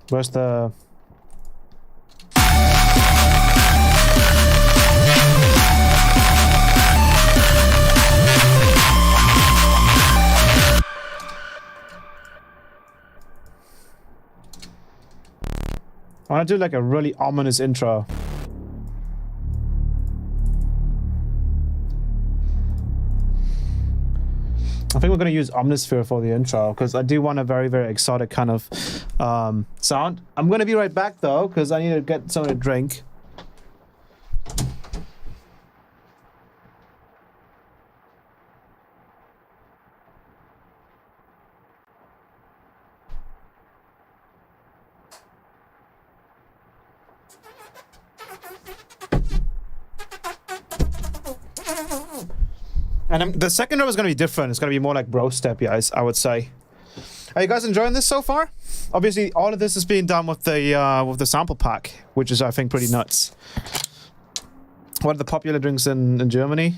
Where's the... I want to do like a really ominous intro. I think we're going to use Omnisphere for the intro because I do want a very, very exotic kind of sound. I'm going to be right back though because I need to get something to drink. And the second row is going to be different. It's going to be more like bro step, guys, I would say. Are you guys enjoying this so far? Obviously, all of this is being done with the sample pack, which is, I think, pretty nuts. What are the popular drinks in Germany?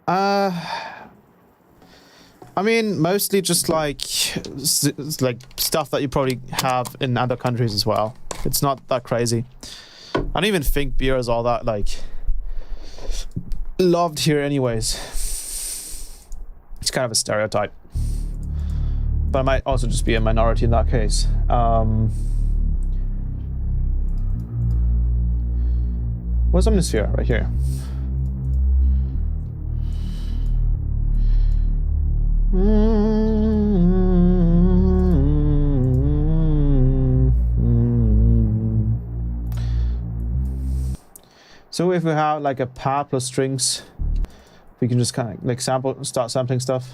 I mean, mostly just like stuff that you probably have in other countries as well. It's not that crazy. I don't even think beer is all that like loved here anyways. It's kind of a stereotype. But I might also just be a minority in that case. Where's Omnisphere? Right here. So if we have like a pad plus strings, we can just kind of like start sampling stuff.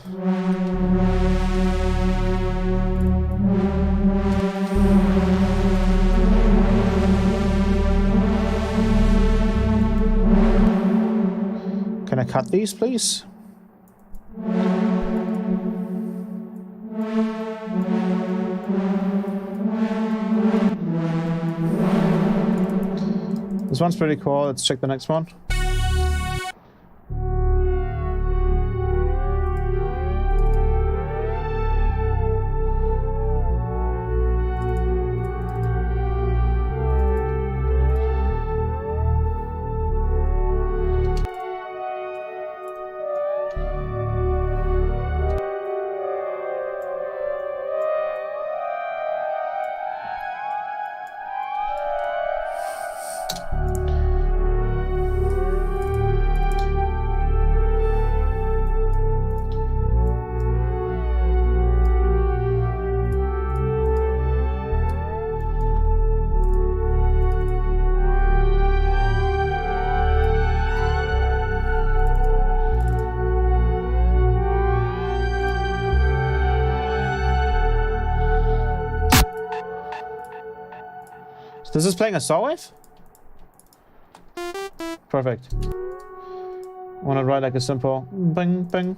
Can I cut these, please? This one's pretty cool. Let's check the next one. This is playing a saw wave? Perfect. I want to write like a simple bing bing.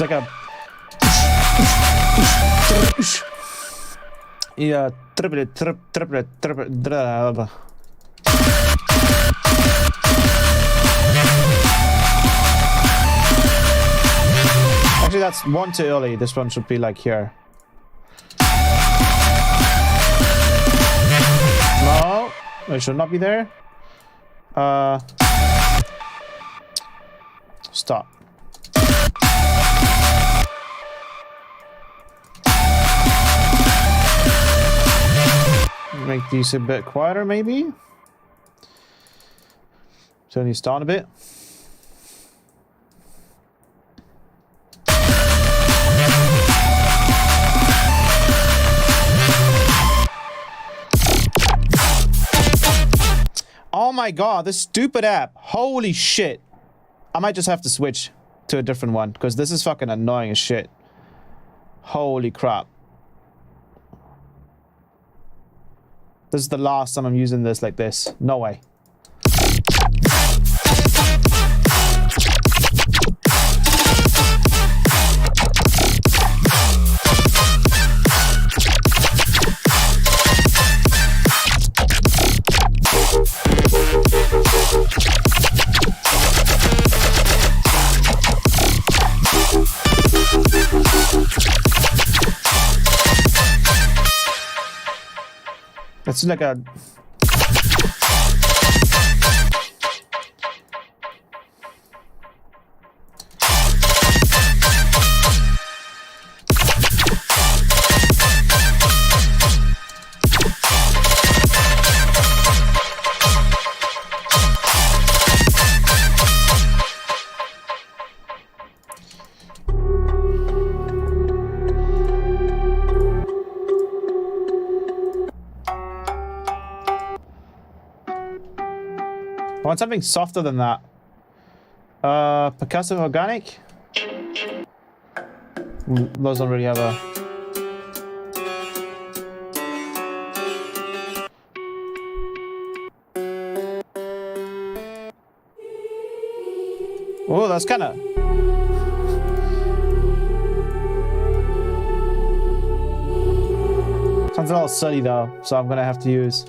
It's like a... Yeah, triple. Actually, that's one too early. This one should be like here. No, it should not be there. Stop. Make these a bit quieter, maybe. Turn these down a bit. Oh my god, this stupid app. Holy shit. I might just have to switch to a different one because this is fucking annoying as shit. Holy crap. This is the last time I'm using this like this. No way. It's like a... I want something softer than that. Percussive organic? Those don't really have a... Oh, that's kind of... Sounds a little silly though, so I'm gonna have to use...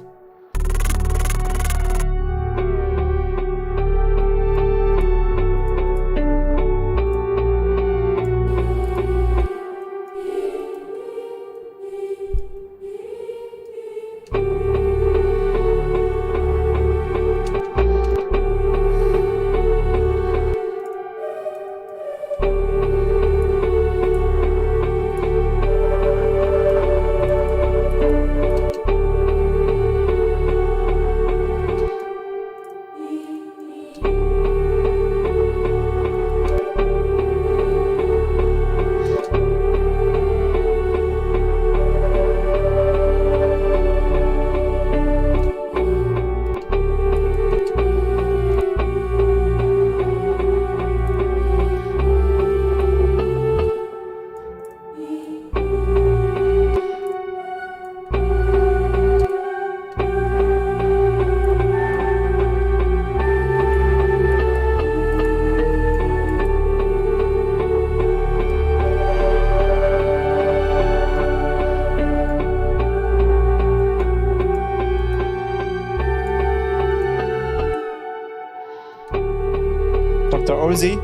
Ozzy.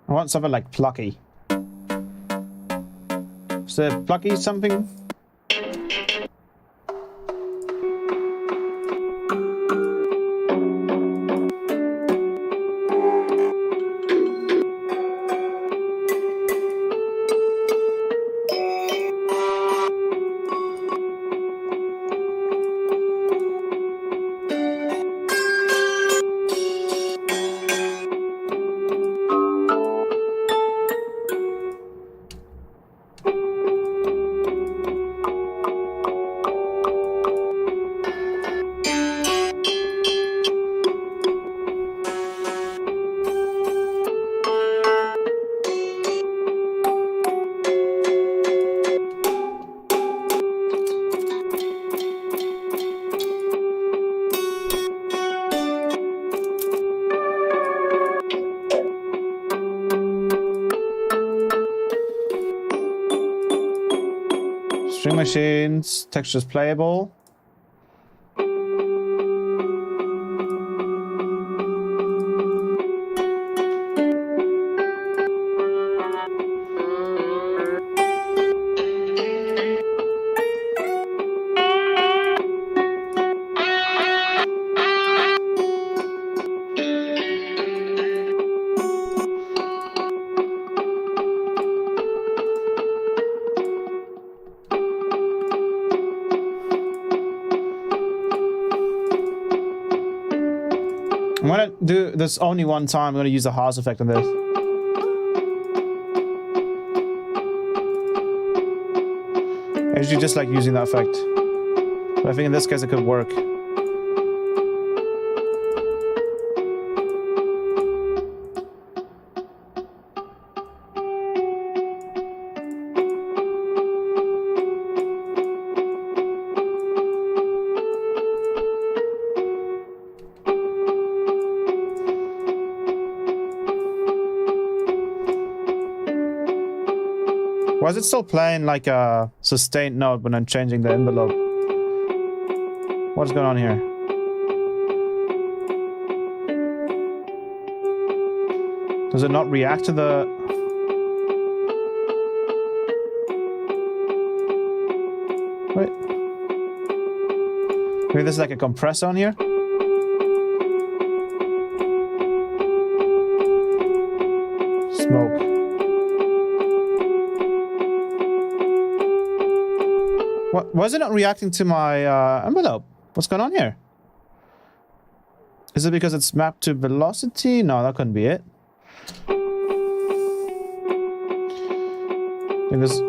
I want something like plucky. Is there plucky something? String machines, textures playable. I'm gonna do this only one time. I'm gonna use the Haas effect on this. I usually just like using that effect, but I think in this case it could work. Why is it still playing like a sustained note when I'm changing the envelope? What's going on here? Does it not react to the... Wait. Maybe there's like a compressor on here? Smoke. What, why is it not reacting to my envelope? What's going on here? Is it because it's mapped to velocity? No, that couldn't be it. Maybe this...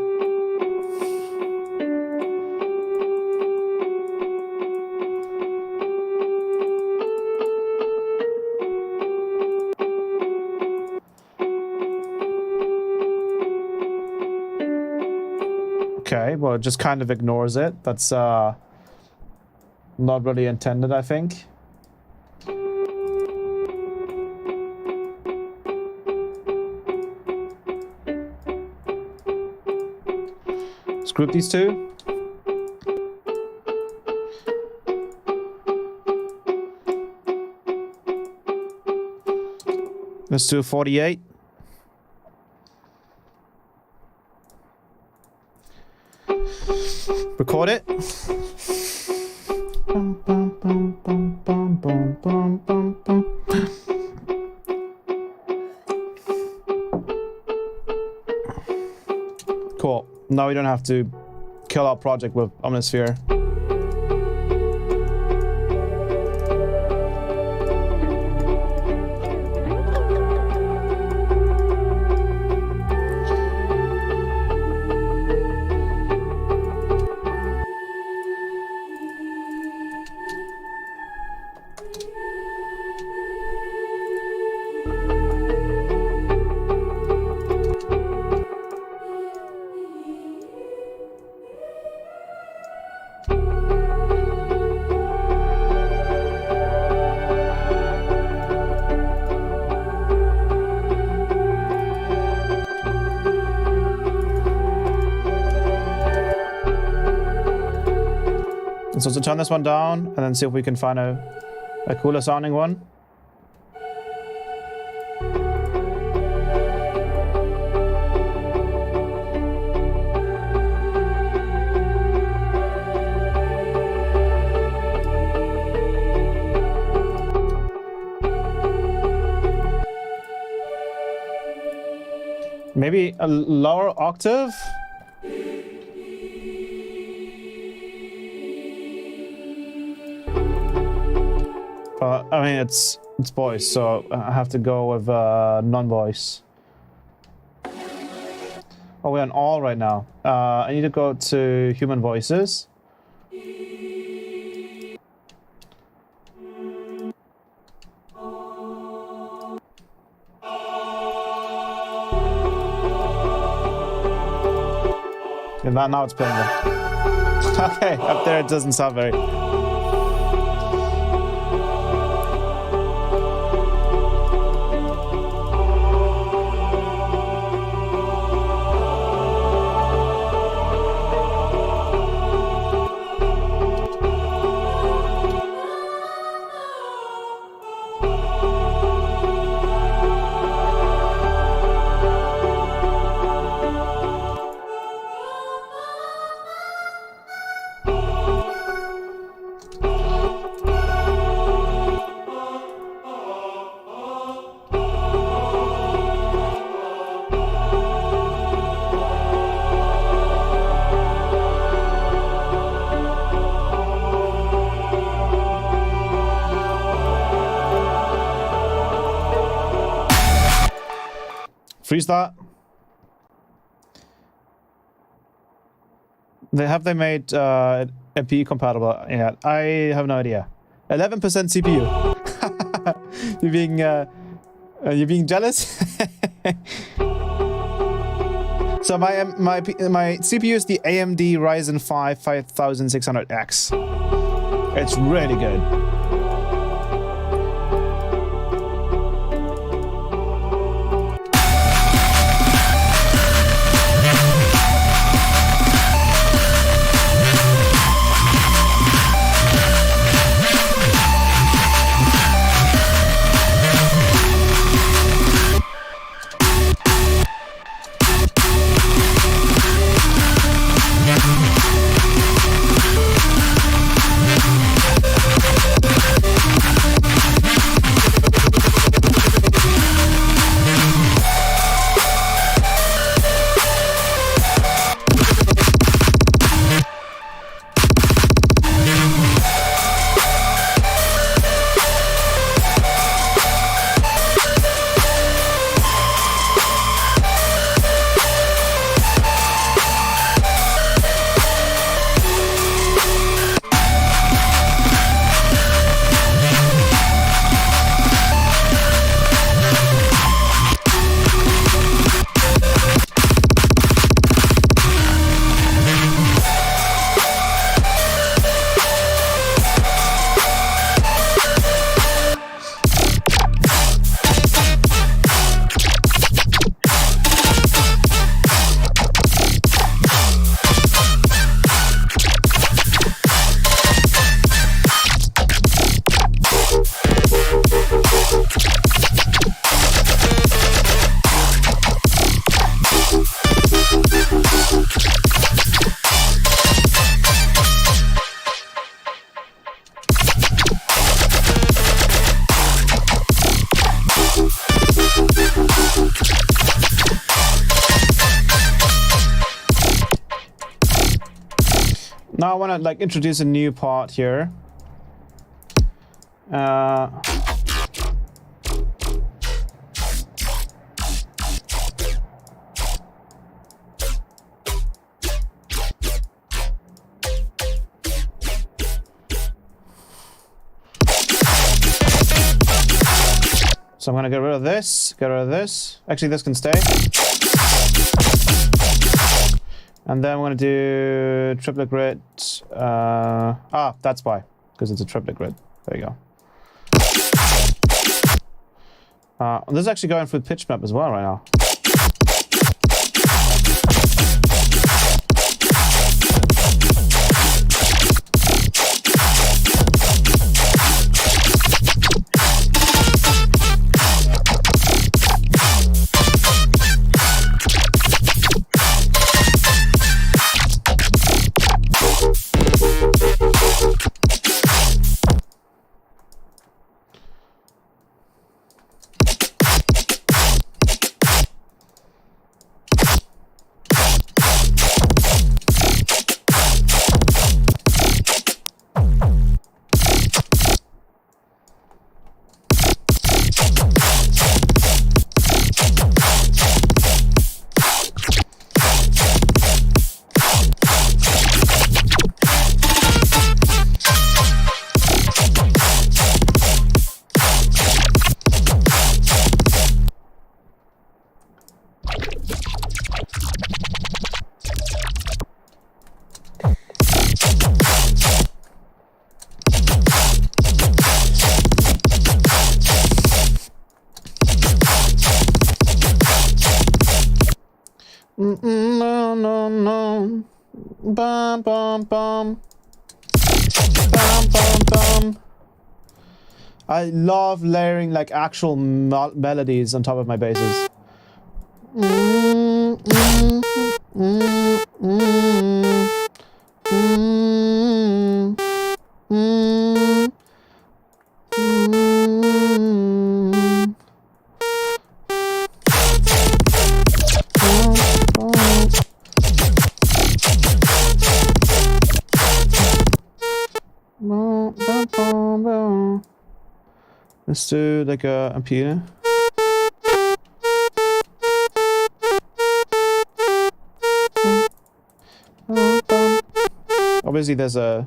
Okay, well, it just kind of ignores it. That's not really intended, I think. Let's group these two. Let's do 48. Record it. Cool. Now we don't have to kill our project with Omnisphere. So to turn this one down and then see if we can find a cooler sounding one. Maybe a lower octave? I mean, it's voice, so I have to go with non-voice. Oh, we're on all right now. I need to go to human voices. And now it's playing it. Okay, up there it doesn't sound very... freeze that. Have they made MP compatible yet? I have no idea. 11% CPU. You're being jealous? So my CPU is the AMD Ryzen 5 5600X. It's really good. Now I want to like introduce a new part here. So I'm gonna get rid of this, get rid of this. Actually, this can stay. And then I'm gonna do triplet grid. That's why, because it's a triplet grid. There you go. This is actually going through pitch map as well right now. No, no, no. Bum, bum, bum. Bum, bum, bum. I love layering like actual melodies on top of my basses. Let's do like a piano. Obviously, there's a...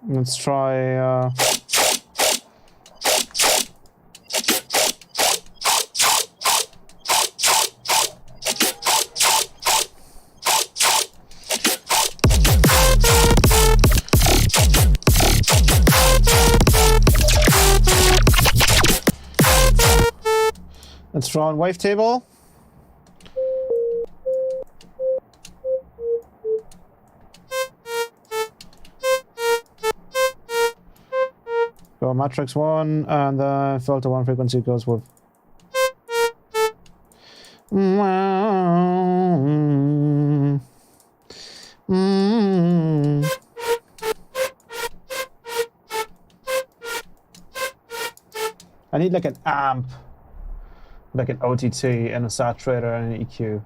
Let's try... Let's draw on wavetable. Go matrix 1, and then filter 1 frequency goes with... I need like an amp, like an OTT and a saturator and an EQ.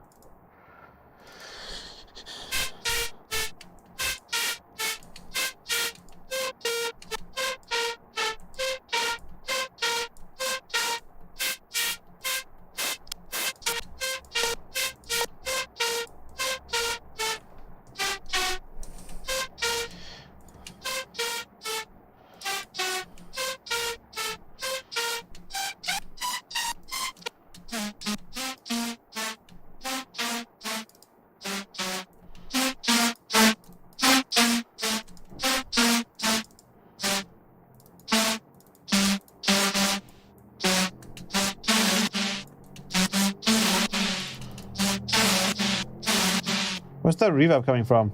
Where's that reverb coming from?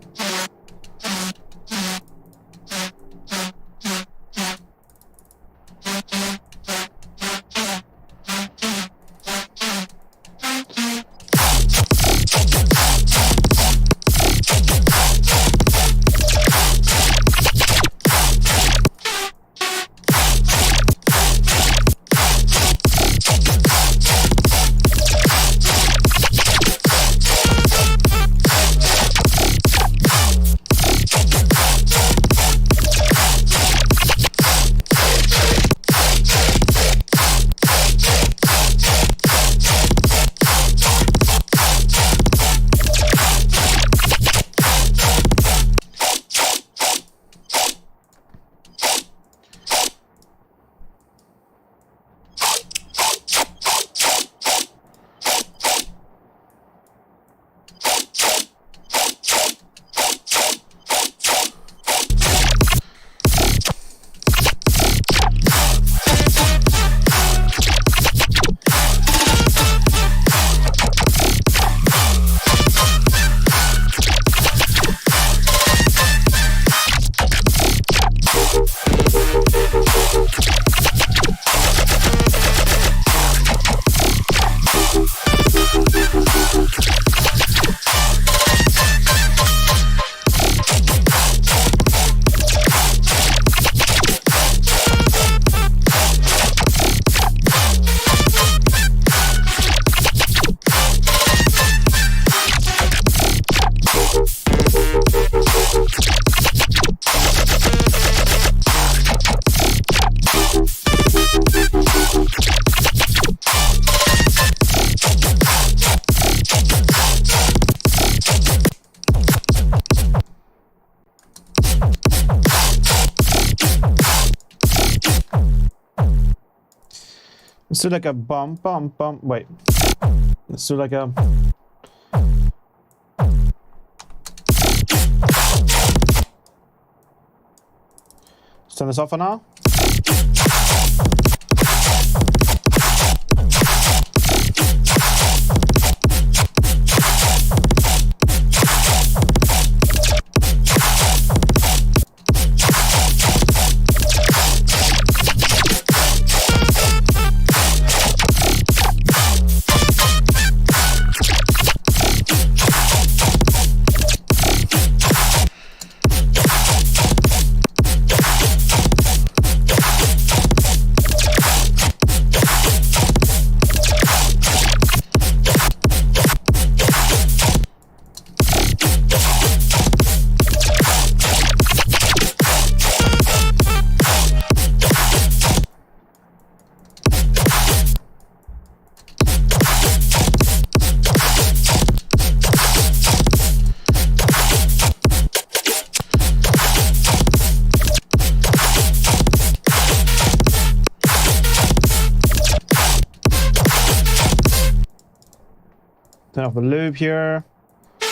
Let's do like a bump, bump, bump. Wait. Let's do like a... turn this off for now. Turn off the loop here. I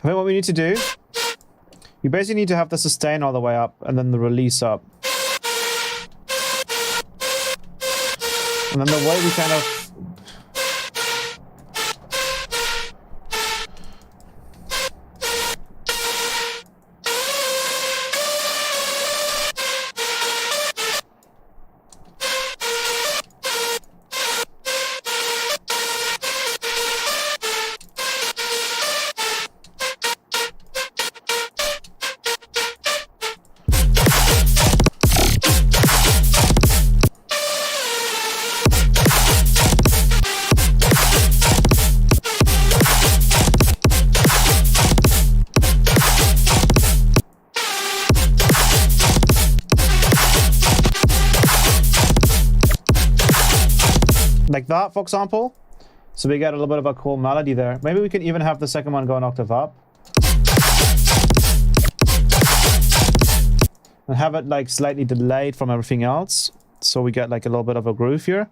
think what we need to do, you basically need to have the sustain all the way up and then the release up. And then the way we kind of... like that, for example. So we get a little bit of a cool melody there. Maybe we can even have the second one go an octave up. And have it like slightly delayed from everything else. So we get like a little bit of a groove here.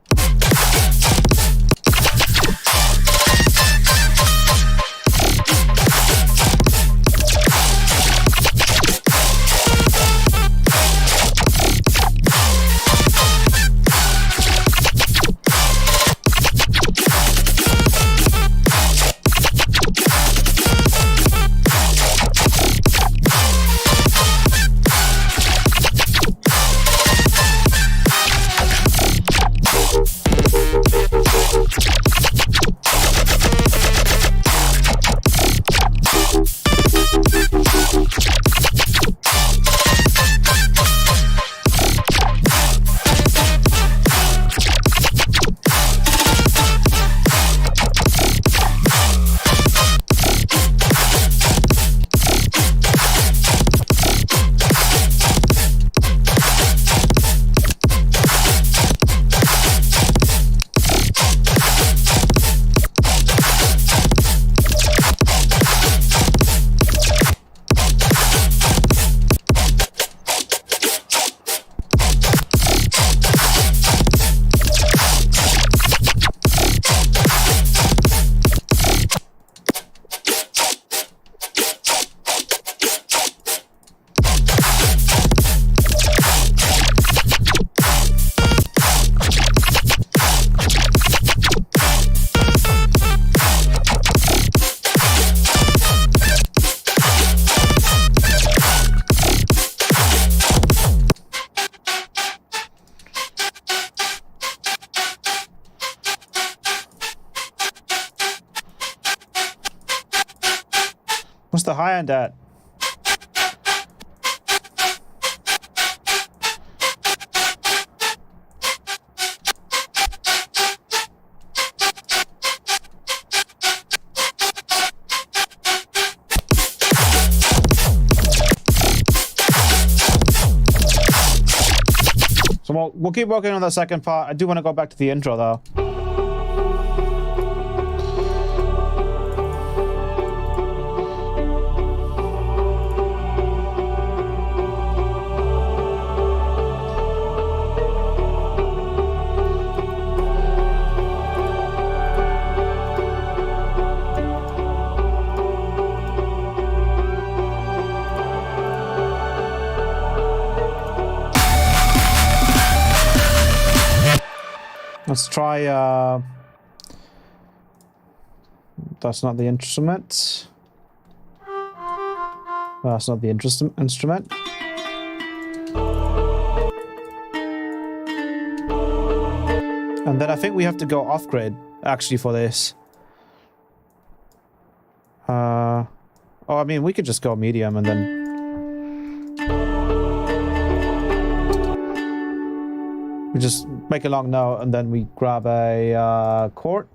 What's the high end at? So we'll keep working on the second part. I do want to go back to the intro though. Let's try, that's not the instrument. That's not the instrument. And then I think we have to go off-grid, actually, for this. Oh, I mean, we could just go medium and then... We just make a long note and then we grab a chord.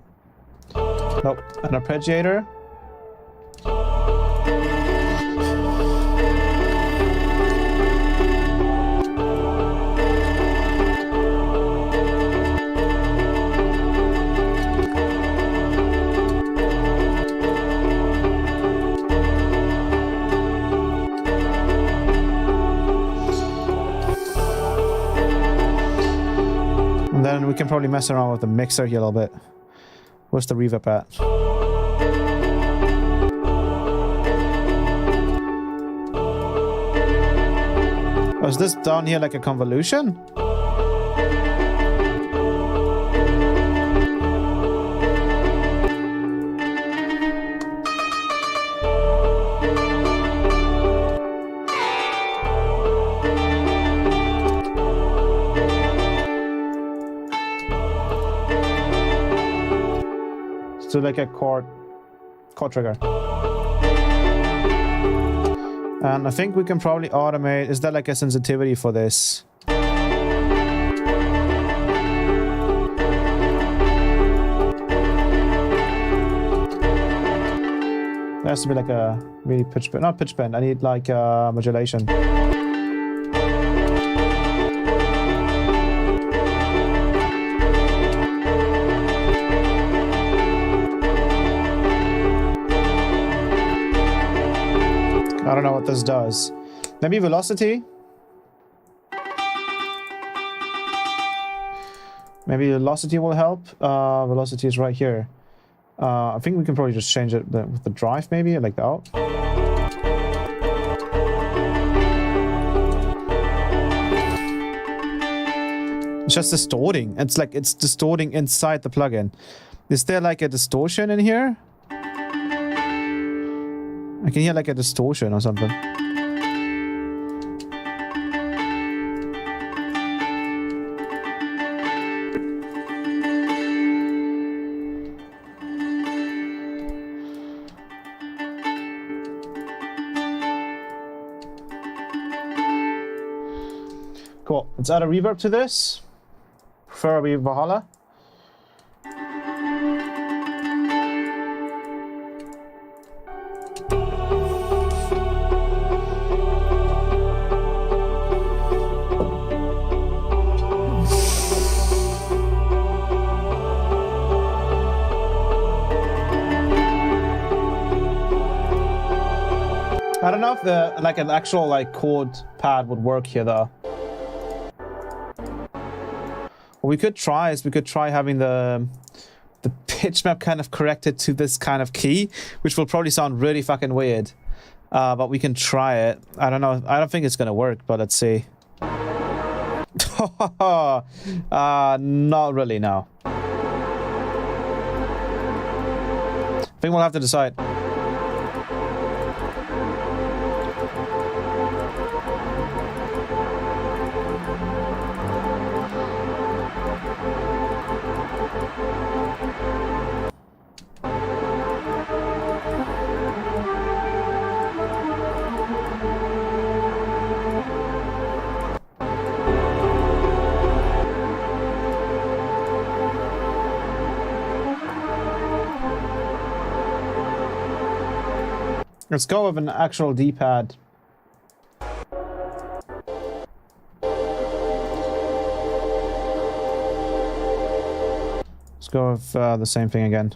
Nope, an arpeggiator. Then we can probably mess around with the mixer here a little bit. Where's the reverb at? Oh, is this down here like a convolution? So like a chord trigger. And I think we can probably automate. Is there like a sensitivity for this? There has to be like a really pitch bend. Not pitch bend. I need like modulation. I don't know what this does. Maybe velocity? Maybe velocity will help. Velocity is right here. I think we can probably just change it with the drive, maybe, like the out. It's just distorting. It's like it's distorting inside the plugin. Is there like a distortion in here? I can hear like a distortion or something. Cool. Let's add a reverb to this. Preferably Valhalla. I don't know if the like an actual like chord pad would work here though. What we could try is we could try having the pitch map kind of corrected to this kind of key, which will probably sound really fucking weird. But we can try it. I don't know. I don't think it's gonna work, but let's see. Not really, no. I think we'll have to decide. Let's go with an actual D-pad. Let's go with the same thing again.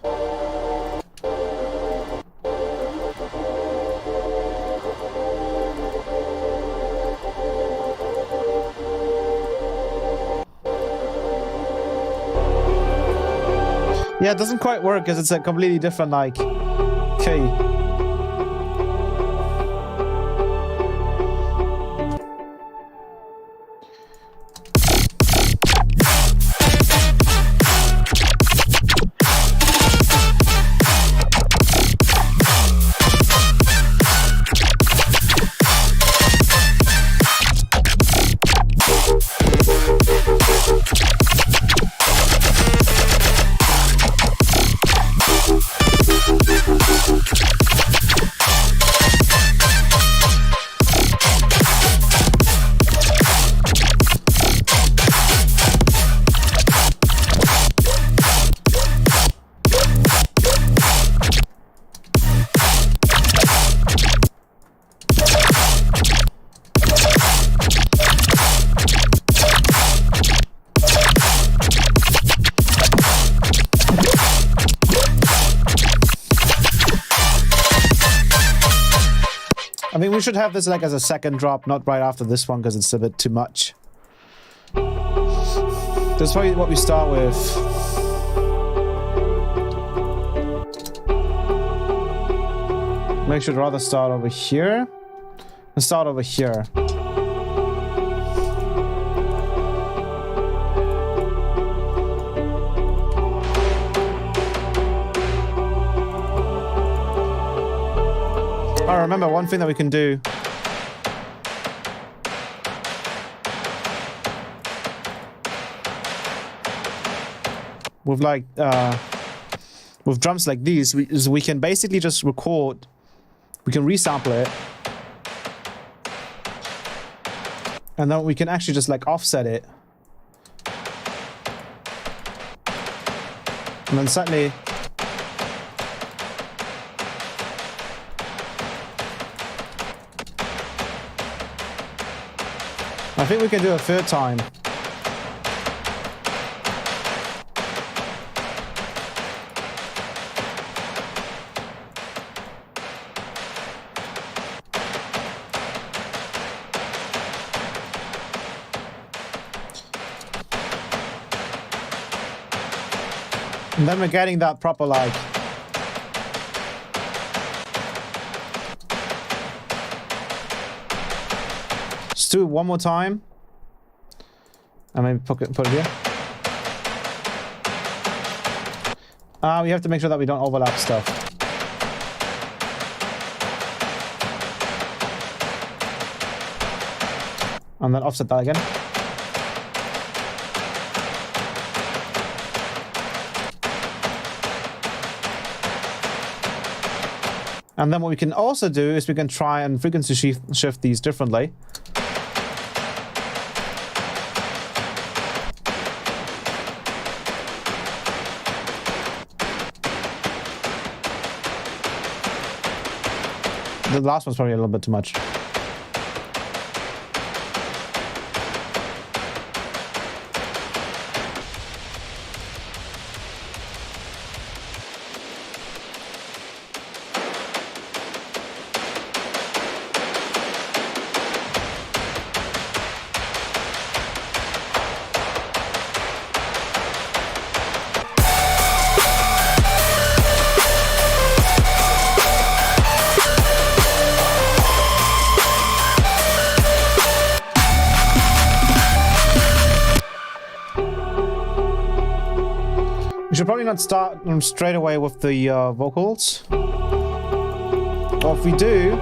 Yeah, it doesn't quite work because it's a completely different, like, key. mean, we should have this like as a second drop, not right after this one, because it's a bit too much. That's probably what we start with. We should rather start over here. Let's start over here. Oh, remember one thing that we can do. With like with drums like these, we can basically just record. We can resample it, and then we can actually just like offset it, and then suddenly. I think we can do a third time. And then we're getting that proper like. Let's do it one more time. And maybe put it here. We have to make sure that we don't overlap stuff. And then offset that again. And then what we can also do is we can try and frequency shift these differently. The last one's probably a little bit too much. We should probably not start straight away with the vocals. Or if we do...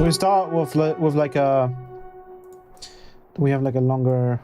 So we start with like a. We have like a longer.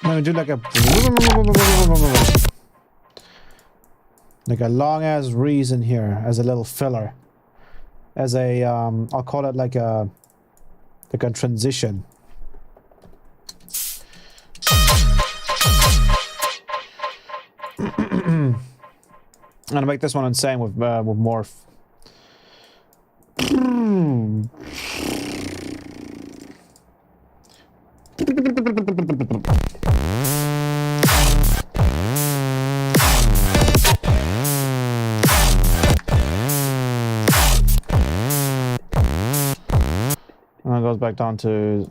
Let me do like a long ass reason here as a little filler. As a I'll call it like a transition. I'm gonna make this one insane with more. And it goes back down to.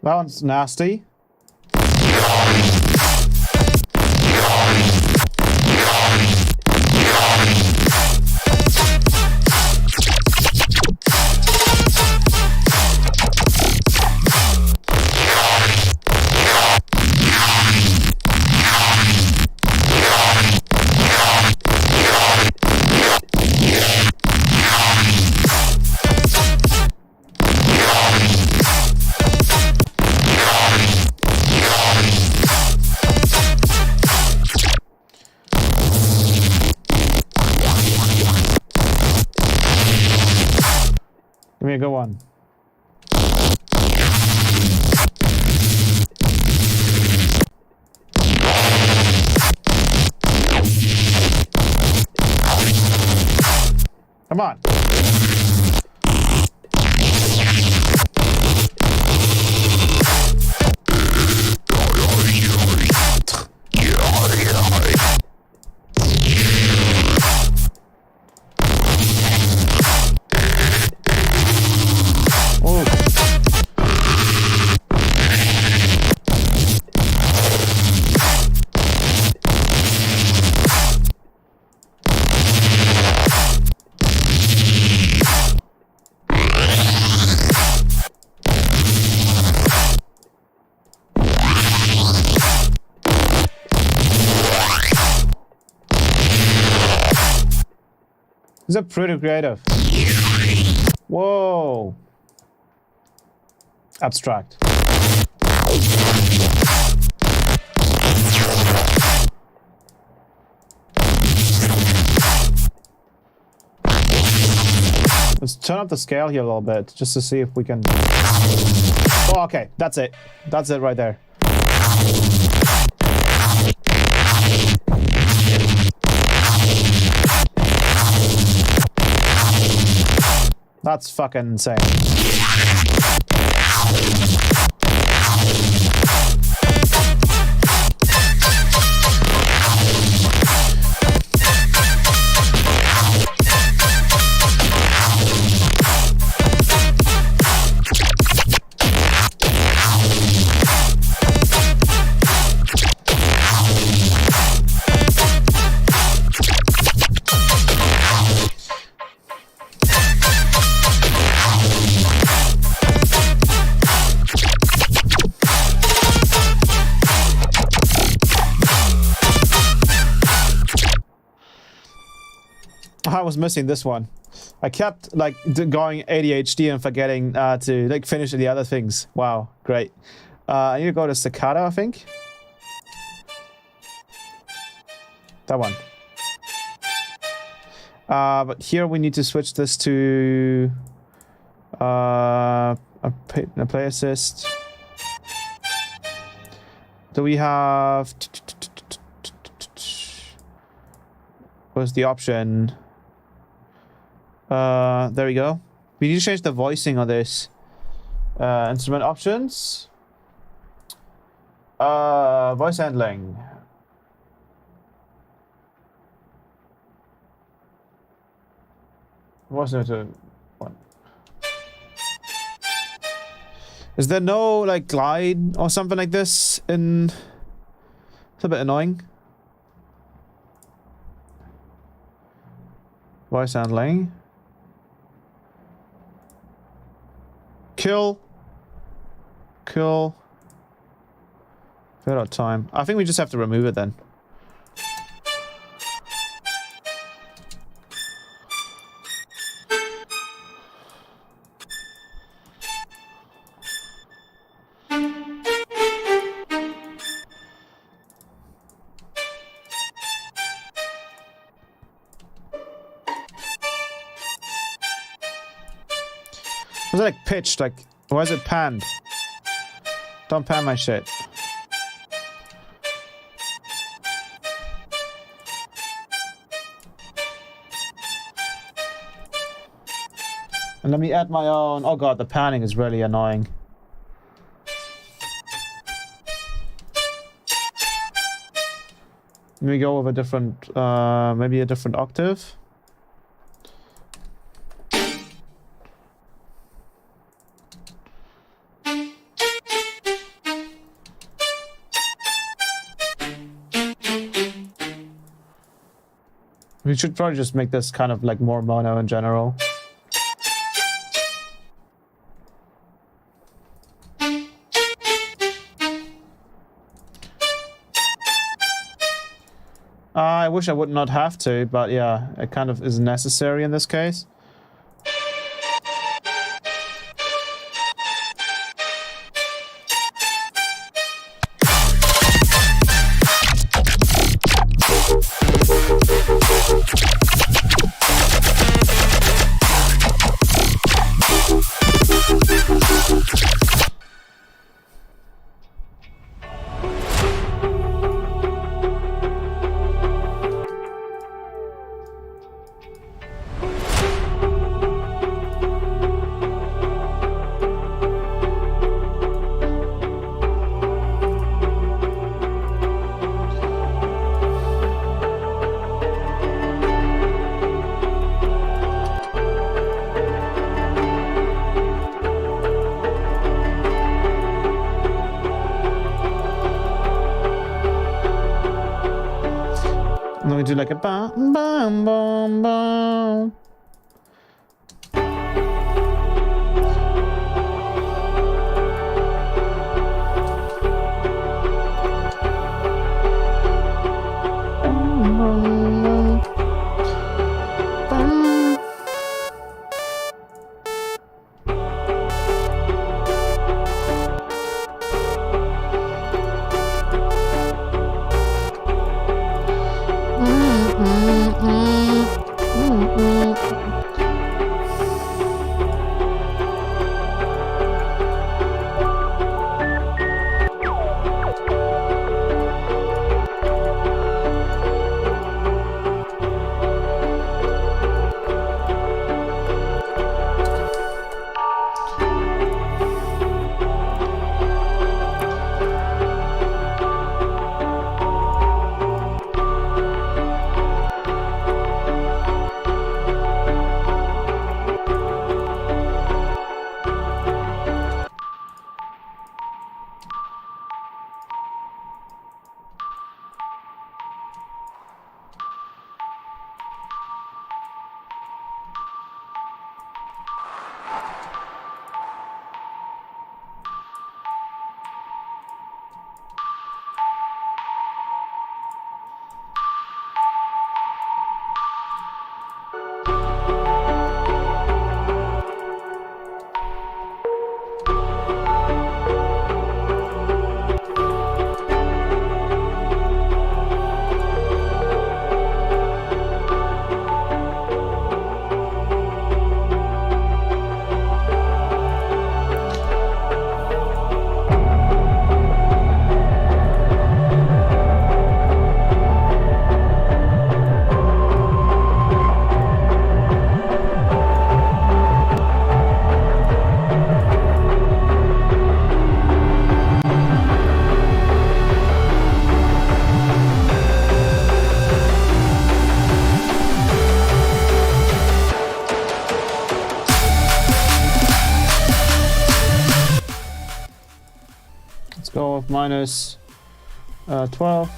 That one's nasty. Give me a good one. Come on. These are pretty creative. Whoa. Abstract. Let's turn up the scale here a little bit just to see if we can. Oh, okay. That's it. That's it right there. That's fucking insane. was missing this one. I kept like going ADHD and forgetting to like finish the other things. Wow, great. I need to go to staccato, I think. That one. But here we need to switch this to a play assist. Do we have? What's the option? There we go. We need to change the voicing on this. Instrument options. Voice handling. What's there to one? Is there no like glide or something like this in? It's a bit annoying. Voice handling. Kill. Kill. Fair out time. I think we just have to remove it then. Was it like pitched? Like, why is it panned? Don't pan my shit. And let me add my own. Oh god, the panning is really annoying. Let me go with a different, maybe a different octave. We should probably just make this kind of like more mono in general. I wish I would not have to, but yeah, it kind of is necessary in this case. And then we do like a bam, bam, bam, bam. Let's go with minus 12.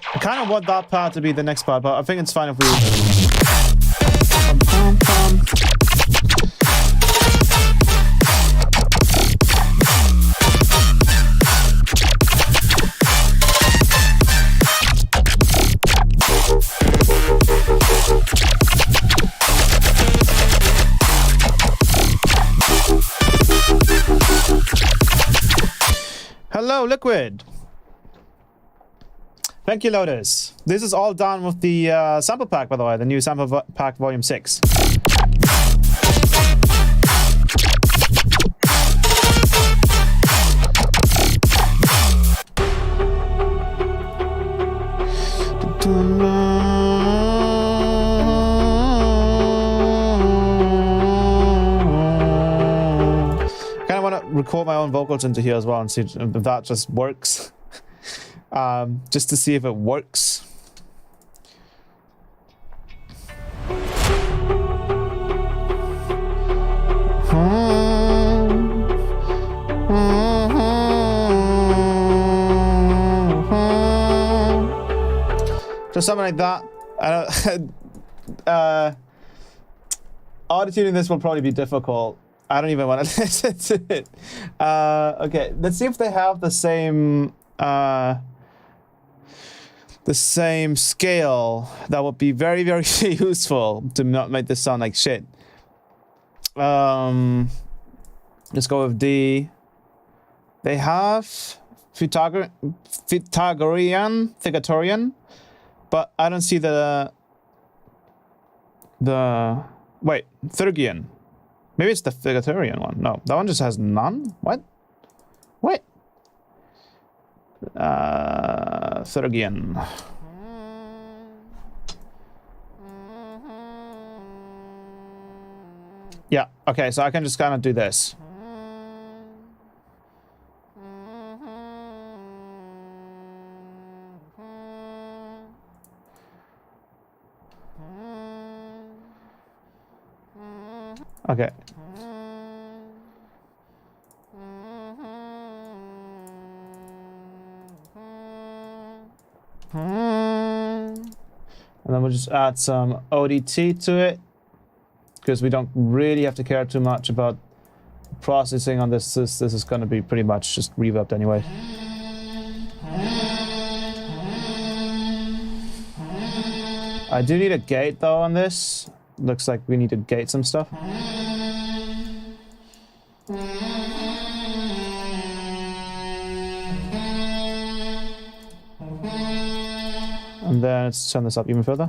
I kind of want that part to be the next part, but I think it's fine if we... Hello, Liquid. Thank you, Lotus. This is all done with the sample pack, by the way, the new sample pack volume 6. I kind of want to record my own vocals into here as well and see if that just works. Just to see if it works. Just something like that. Auto-tuning this will probably be difficult. I don't even want to listen to it. Okay, let's see if they have the same scale. That would be very, very useful to not make this sound like shit. Let's go with D. They have Pythagorean, but I don't see the wait, Phrygian. Maybe it's the Pythagorean one. No, that one just has none. What? Wait. Phrygian. Yeah, okay, so I can just kind of do this. Okay. And then we'll just add some ODT to it, because we don't really have to care too much about processing on this. This is going to be pretty much just reverbed anyway. I do need a gate though on this. Looks like we need to gate some stuff. And then let's turn this up even further.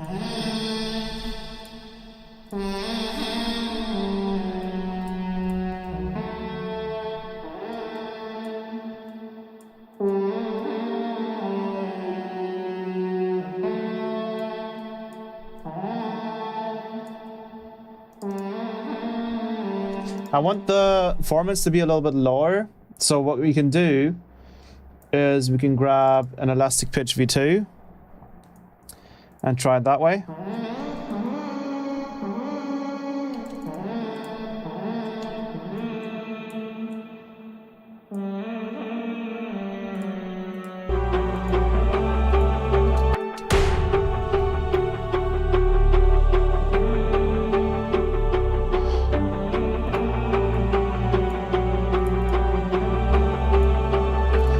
I want the formants to be a little bit lower. So what we can do is we can grab an elastic pitch V2 and try it that way.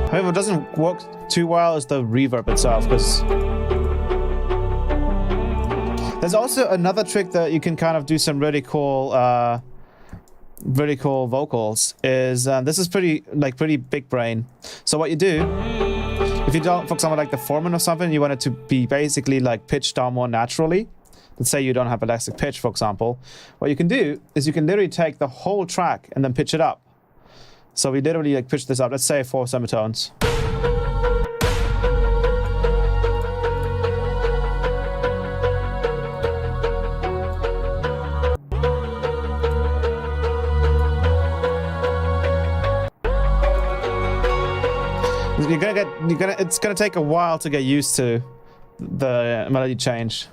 However, it doesn't work too well as the reverb itself, because There's also another trick that you can kind of do some really cool vocals. Is this is pretty big brain. So what you do, if you don't, for example, like the Foreman or something, you want it to be basically like pitched down more naturally. Let's say you don't have elastic pitch, for example. What you can do is you can literally take the whole track and then pitch it up. So we literally like pitch this up. Let's say 4 semitones. It's gonna take a while to get used to the melody change.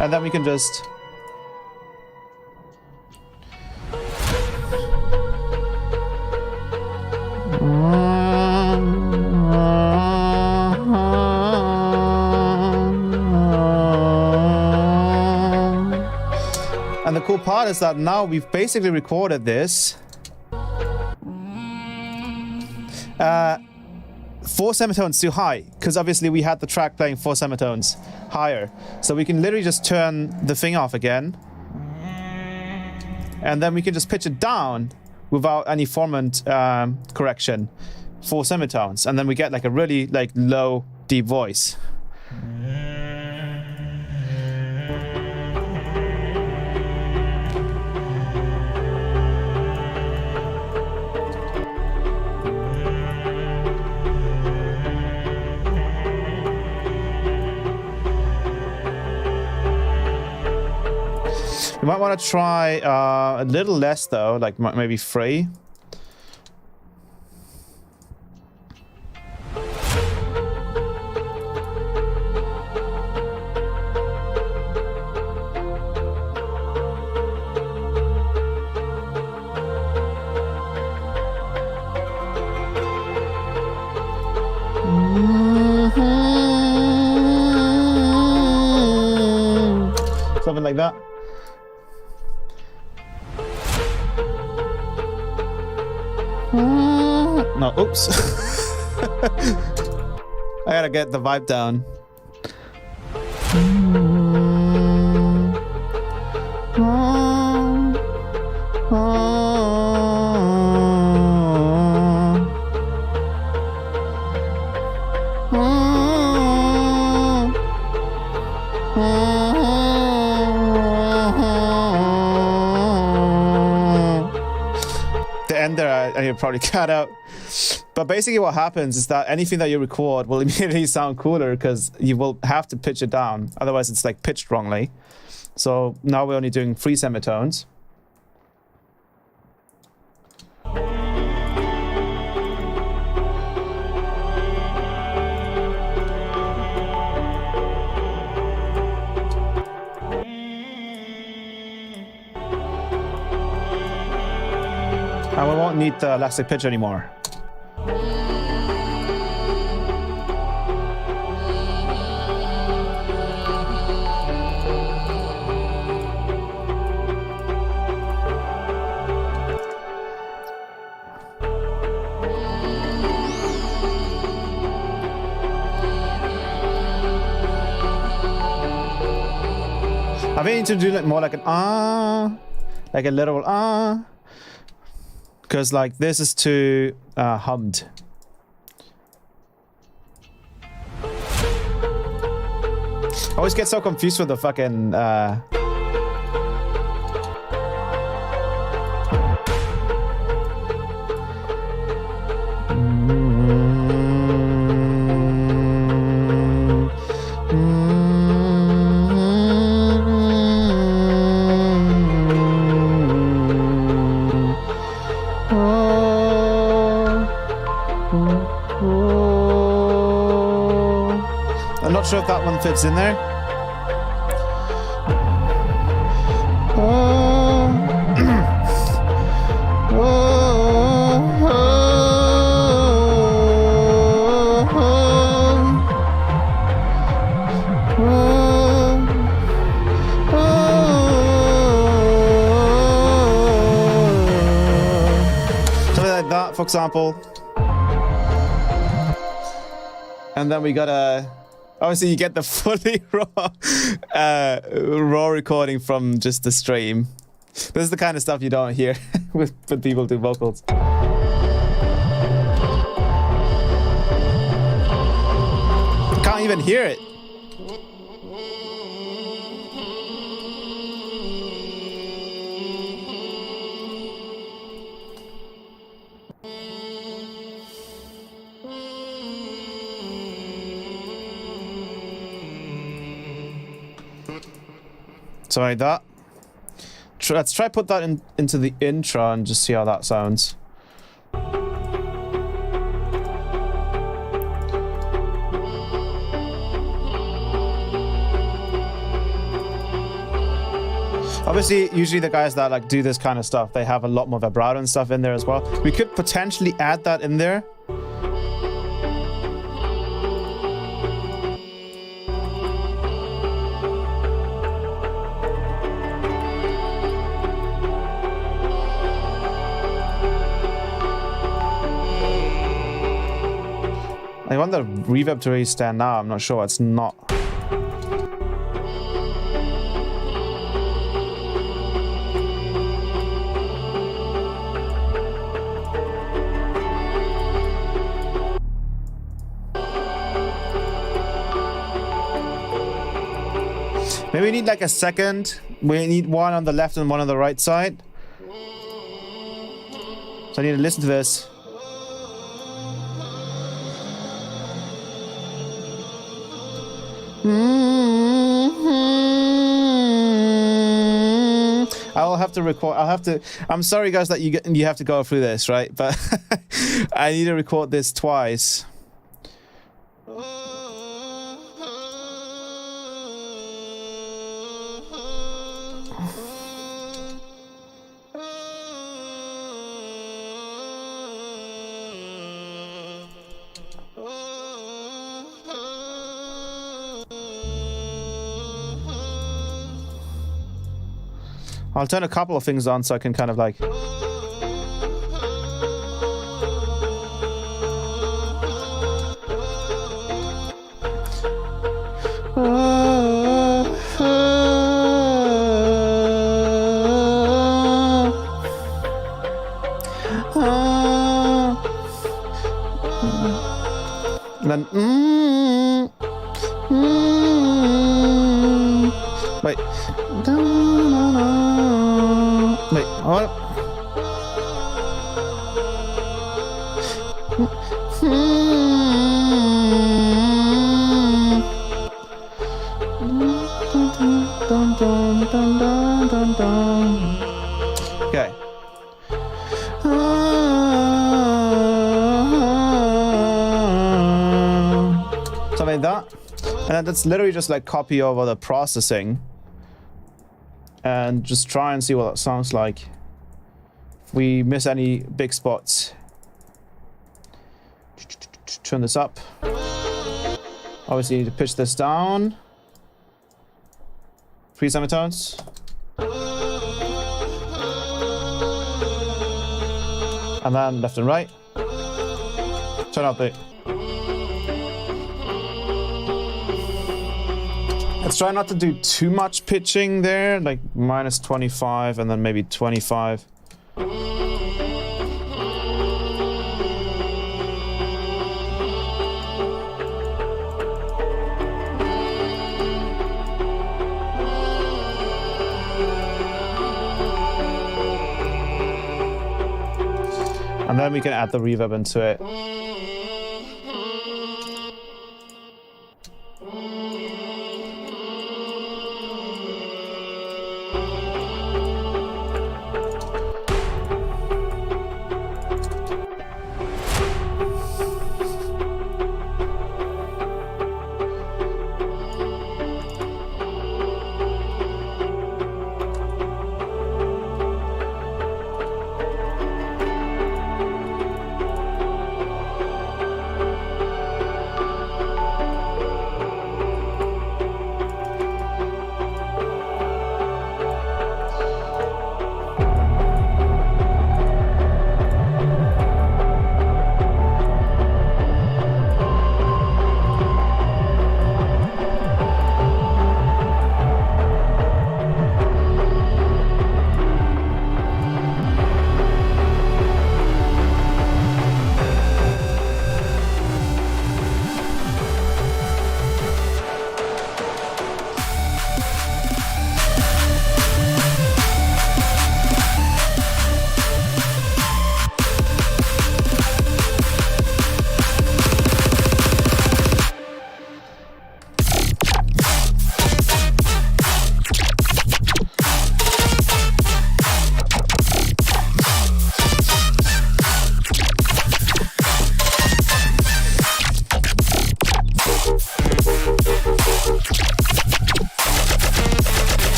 And then we can just and the cool part is that now we've basically recorded this 4 semitones too high, because obviously we had the track playing 4 semitones higher. So we can literally just turn the thing off again. And then we can just pitch it down without any formant correction, 4 semitones. And then we get like a really like low, deep voice. You might want to try a little less though, like maybe 3. Something like that. No, oops. I gotta get the vibe down. The end there, I probably cut out. But basically what happens is that anything that you record will immediately sound cooler because you will have to pitch it down. Otherwise it's like pitched wrongly. So now we're only doing 3 semitones. And we won't need the elastic pitch anymore. I think I need to do like more like an like a literal because like this is too hummed. I always get so confused with the fucking I'm not sure if that one fits in there. example. And then we got a... Obviously, you get the fully raw recording from just the stream. This is the kind of stuff you don't hear when people do vocals. Can't even hear it. So like that. Let's try put that into the intro and just see how that sounds. Obviously, usually the guys that like do this kind of stuff, they have a lot more vibrato and stuff in there as well. We could potentially add that in there. I want the reverb to really stand out. I'm not sure. It's not. Maybe we need like a second. We need one on the left and one on the right side. So I need to listen to this. I'll have to record. I'm sorry, guys, that you have to go through this, right? But I need to record this twice. I'll turn a couple of things on so I can kind of like... And then... Wait. Wait, what? Okay. Something like that. And then that's literally just like copy over the processing. And just try and see what that sounds like. If we miss any big spots. Turn this up. Obviously, you need to pitch this down. 3 semitones. And then left and right. Turn up the... Let's try not to do too much pitching there, like minus 25 and then maybe 25. And then we can add the reverb into it.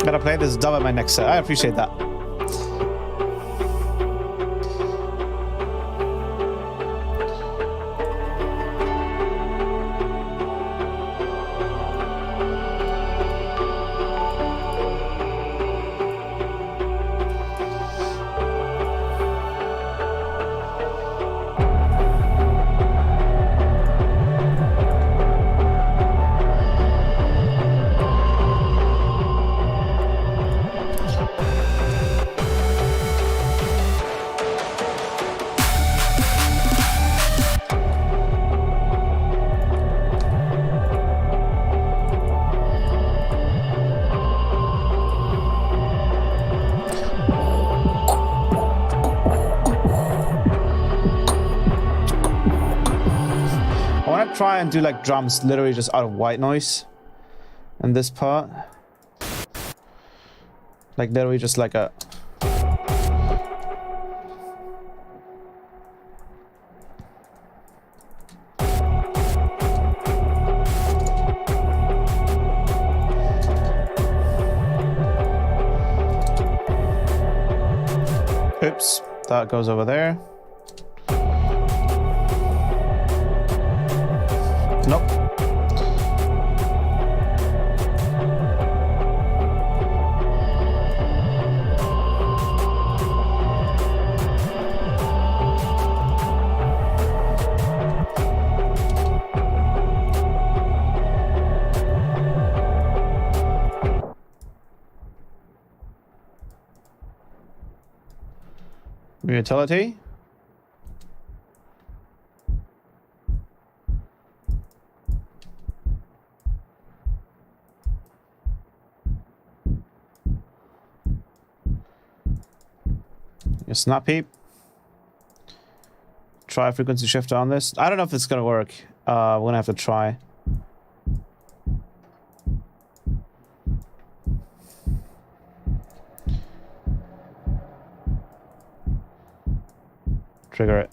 Gotta play this dub at my next set. I appreciate that. Try and do like drums literally just out of white noise and this part like literally just like a oops, that goes over there. Nope. Utility. Snap peep. Try a frequency shifter on this. I don't know if it's gonna work. We're gonna have to try. Trigger it.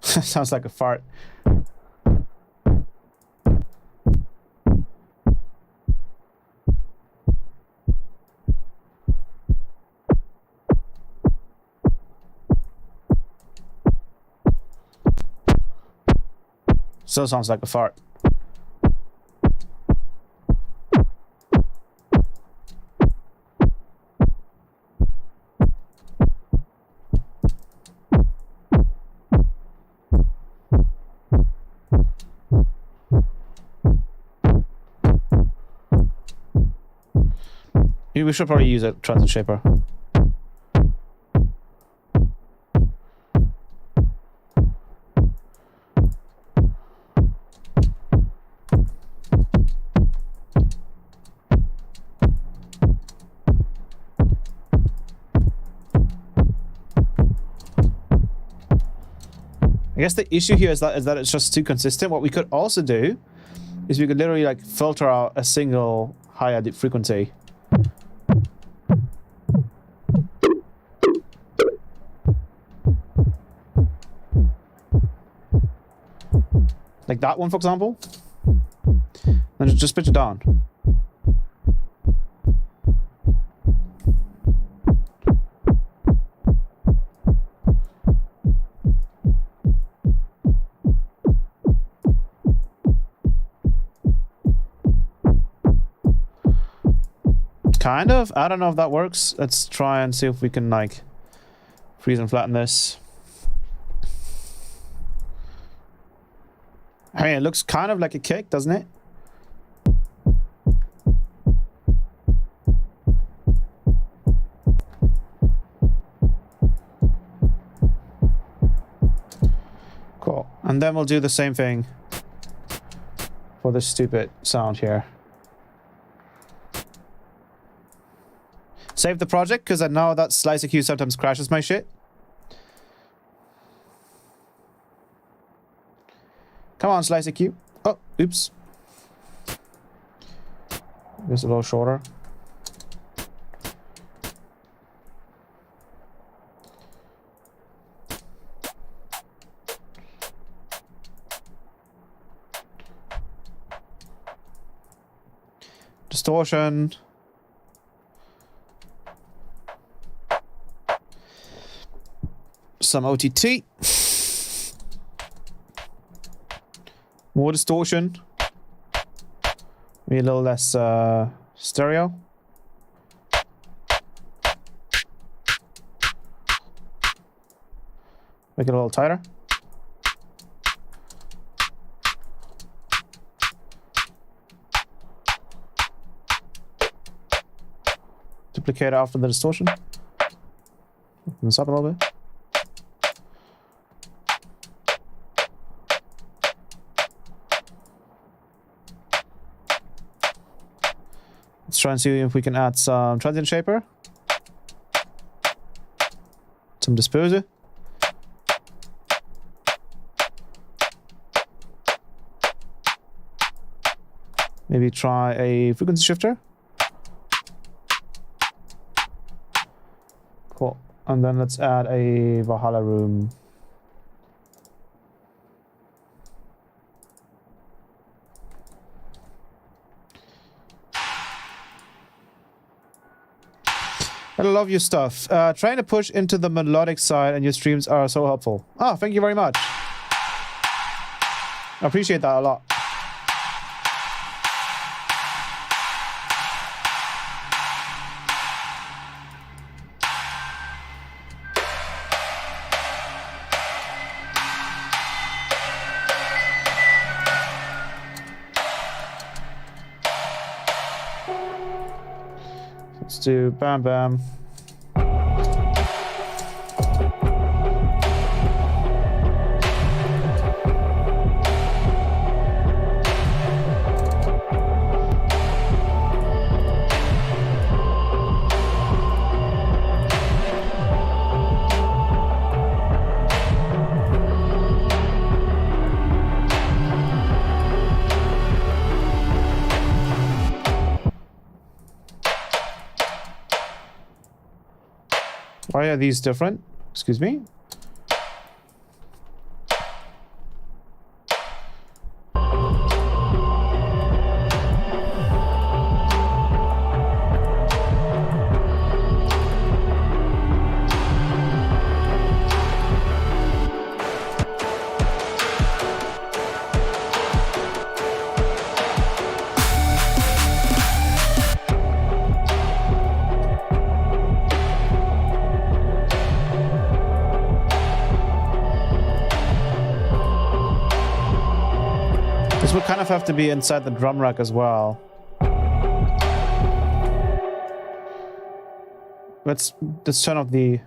Sounds like a fart. Still sounds like a fart. We should probably use a transit shaper. I guess the issue here is that it's just too consistent. What we could also do is we could literally like filter out a single higher frequency. Like that one, for example. And just pitch it down. Kind of. I don't know if that works. Let's try and see if we can like freeze and flatten this. I mean, it looks kind of like a kick, doesn't it? Cool. And then we'll do the same thing for this stupid sound here. Save the project, because I know that Slice EQ sometimes crashes my shit. Come on, Slice EQ. Oh, Oops. Just a little shorter. Distortion. Some OTT. More distortion. Maybe a little less stereo. Make it a little tighter. Duplicate after the distortion. Open this up a little bit. Let's try and see if we can add some transient shaper. Some disperser. Maybe try a frequency shifter. Cool. And then let's add a Valhalla room. I love your stuff. Trying to push into the melodic side and your streams are so helpful. Oh, thank you very much. I appreciate that a lot. Let's do bam bam. Why are these different? Excuse me? This would kind of have to be inside the drum rack as well. Let's turn off the...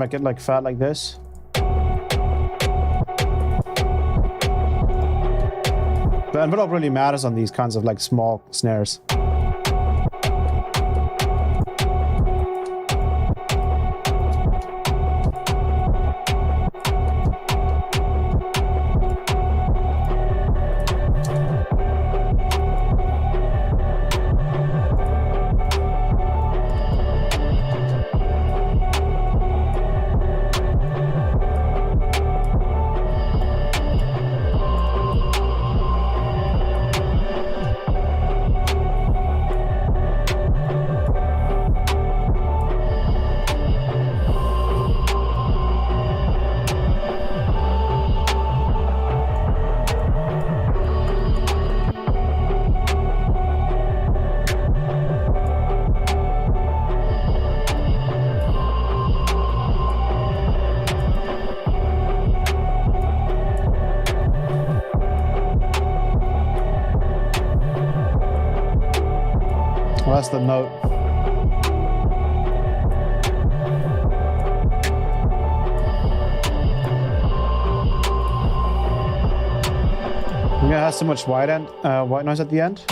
make it like fat like this. The envelope really matters on these kinds of like small snares. Well, that's the note. It has so much white noise at the end.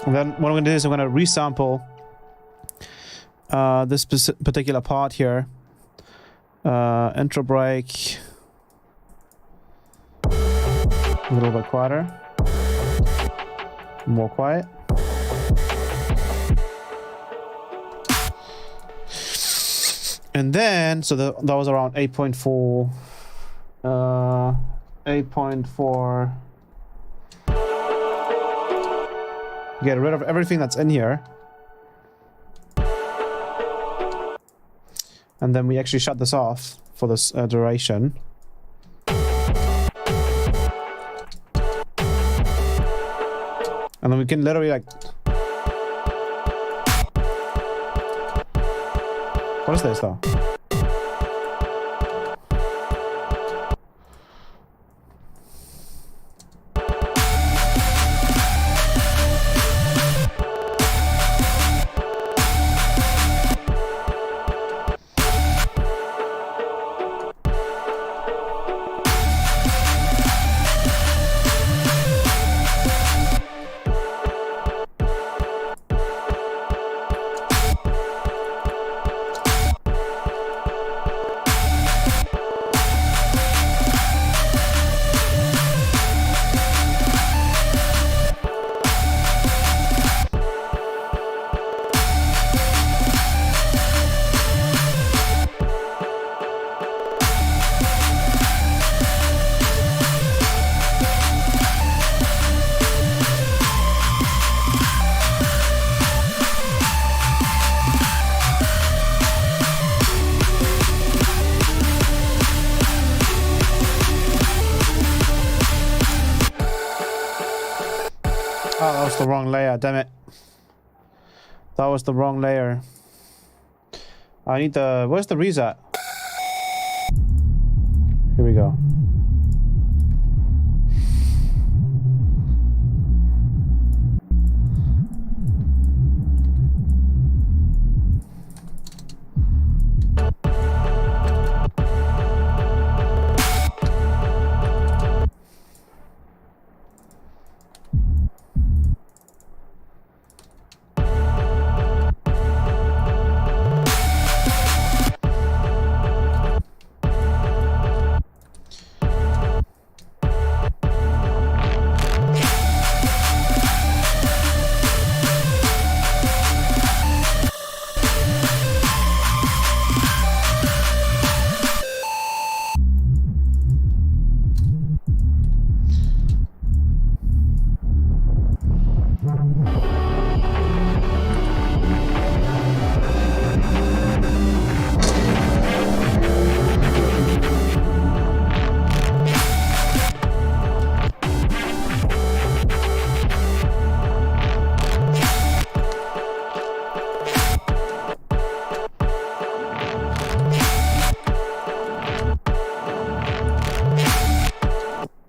And then what I'm going to do is I'm going to resample this particular part here. Intro break. A little bit quieter. More quiet. And then, so that was around 8.4. 8.4. Get rid of everything that's in here. And then we actually shut this off for this duration. And then we can literally like... What is this though? Oh, that was the wrong layer, damn it. That was the wrong layer. I need the... Where's the reset? Here we go.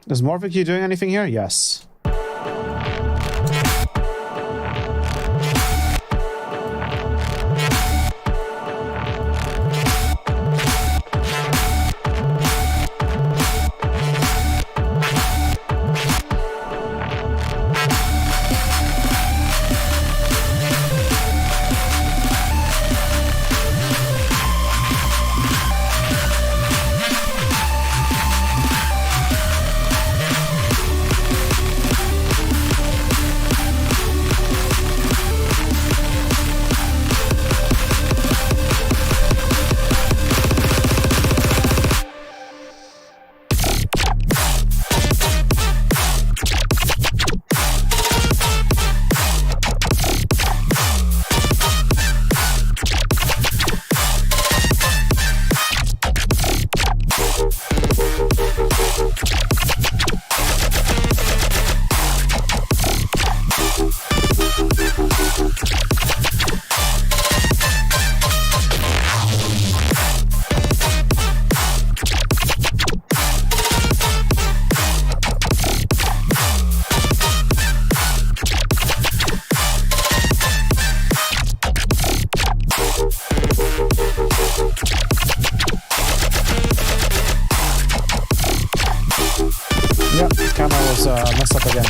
Is Morphic doing anything here? Yes. Yep, camera was messed up again.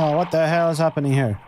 Oh, what the hell is happening here?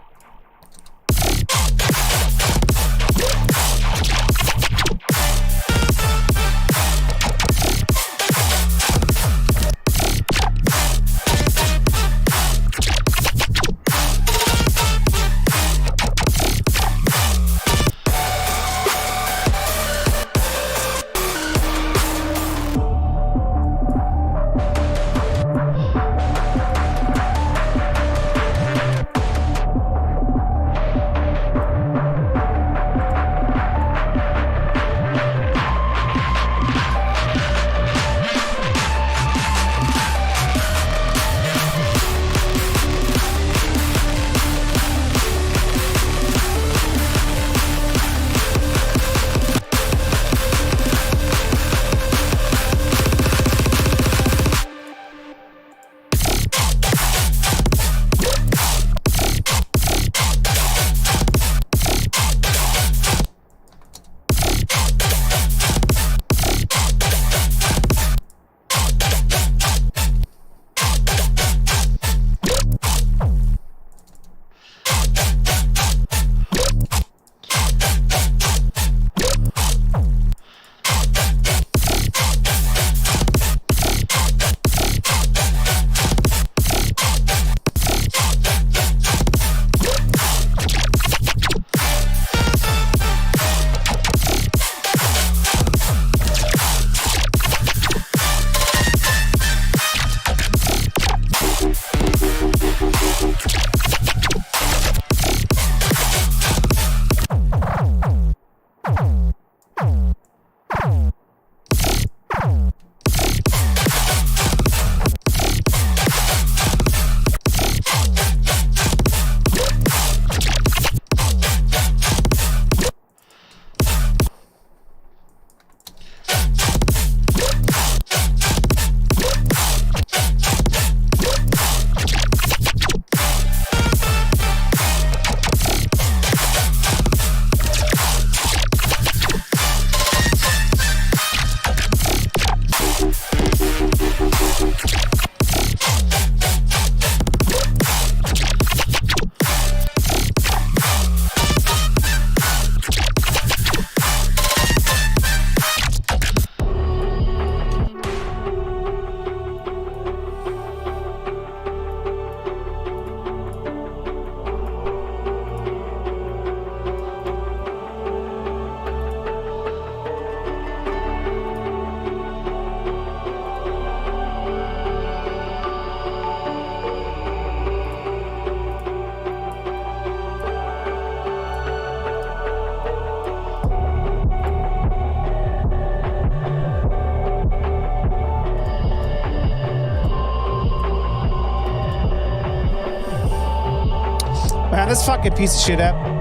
this fucking piece of shit app.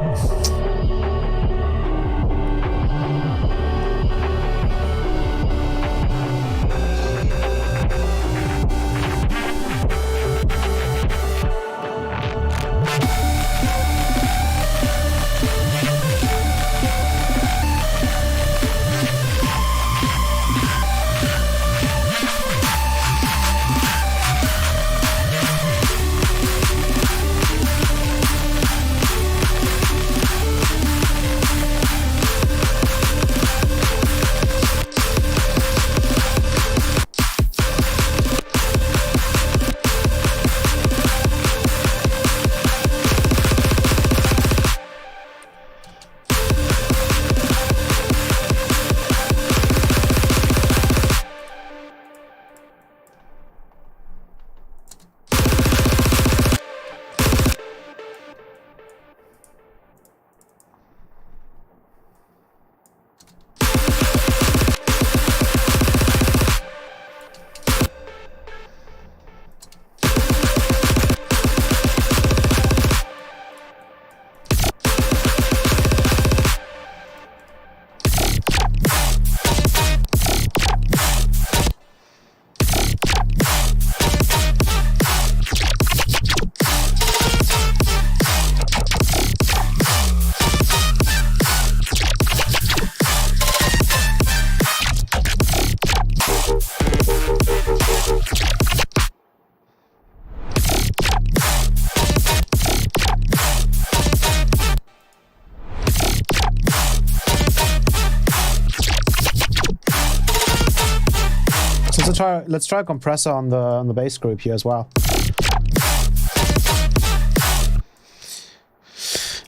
Let's try a compressor on the bass group here as well.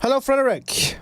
Hello, Frederick.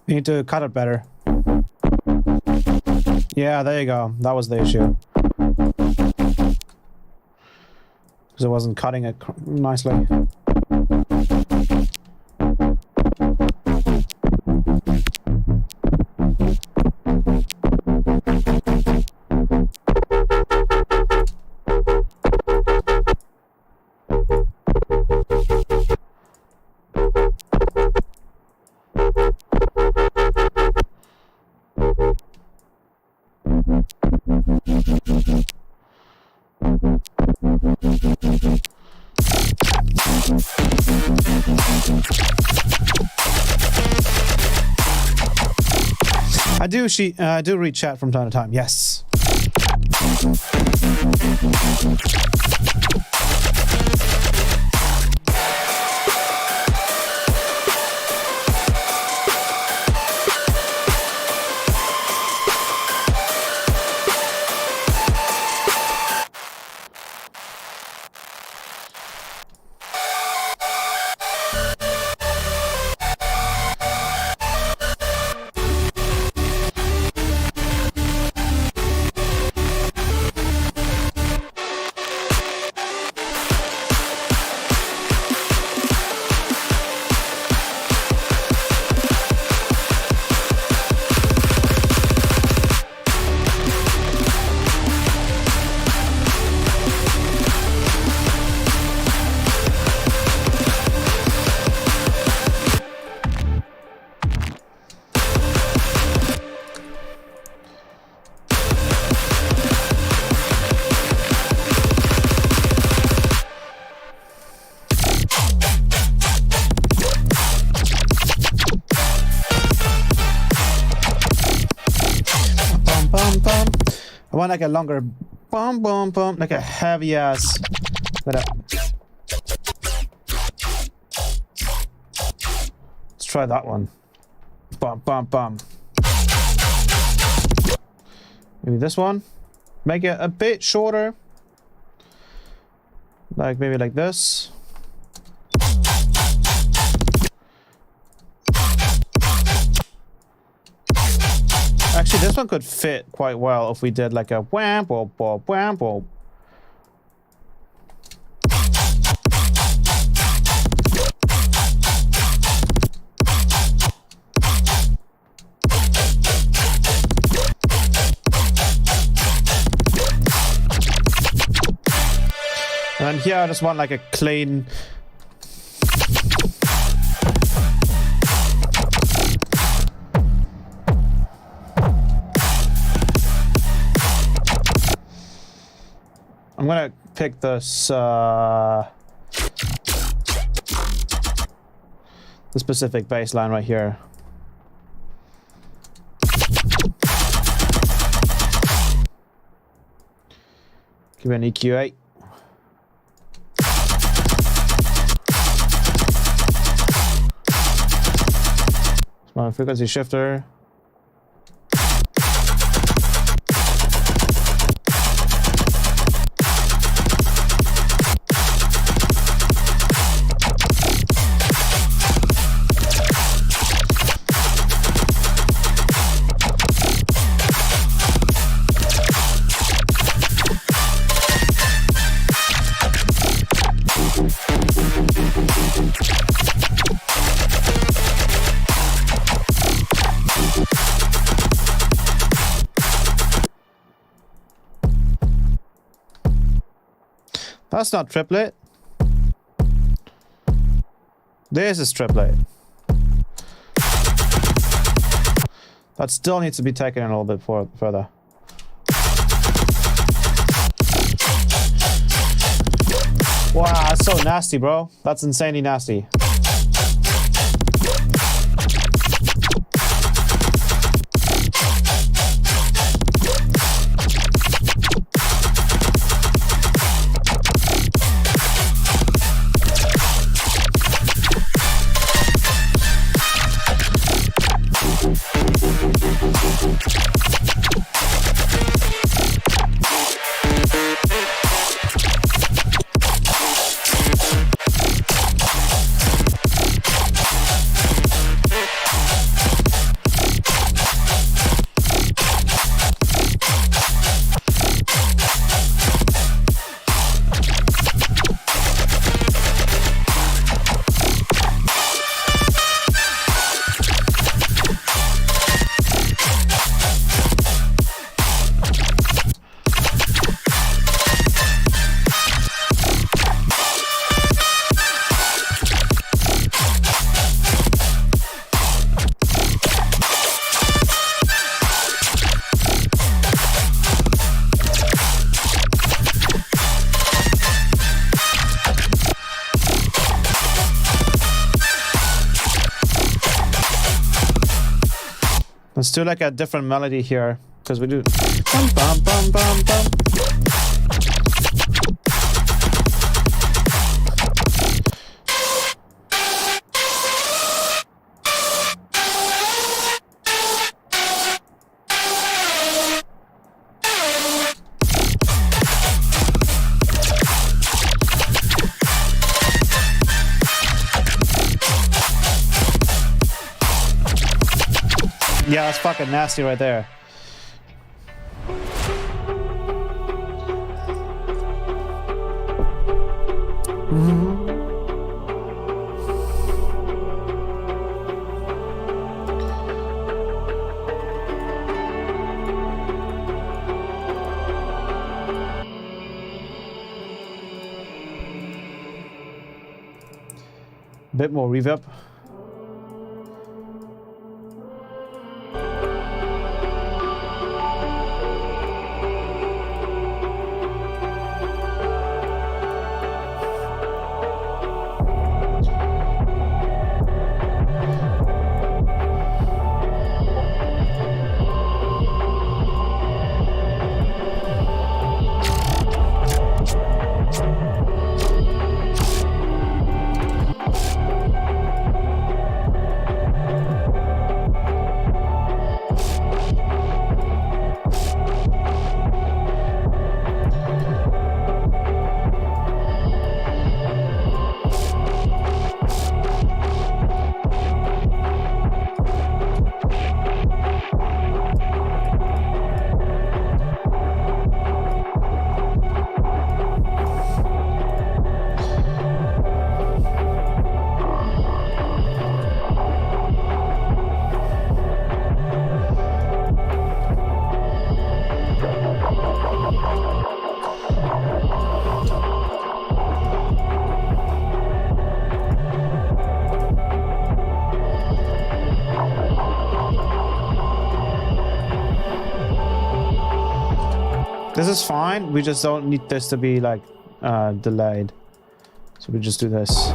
You need to cut it better. Yeah, there you go. That was the issue. Because it wasn't cutting it nicely. I do read chat from time to time. Yes. want like a longer bum bum bum, like a heavy ass. Let's try that one. Bum bum bum. Maybe this one. Make it a bit shorter. Like maybe like this. Actually, this one could fit quite well if we did like a wham bop bop wham bop. And then here I just want like a clean. I'm gonna pick this the specific bass line right here. Give it an EQ8. Smart frequency shifter. That's not triplet. This is triplet. That still needs to be taken in a little bit further. Wow, that's so nasty, bro. That's insanely nasty. Let's do like a different melody here, because we do bum bum bum bum bum. Yeah, that's fucking nasty right there. Bit more reverb. This is fine. We just don't need this to be like delayed. So we just do this.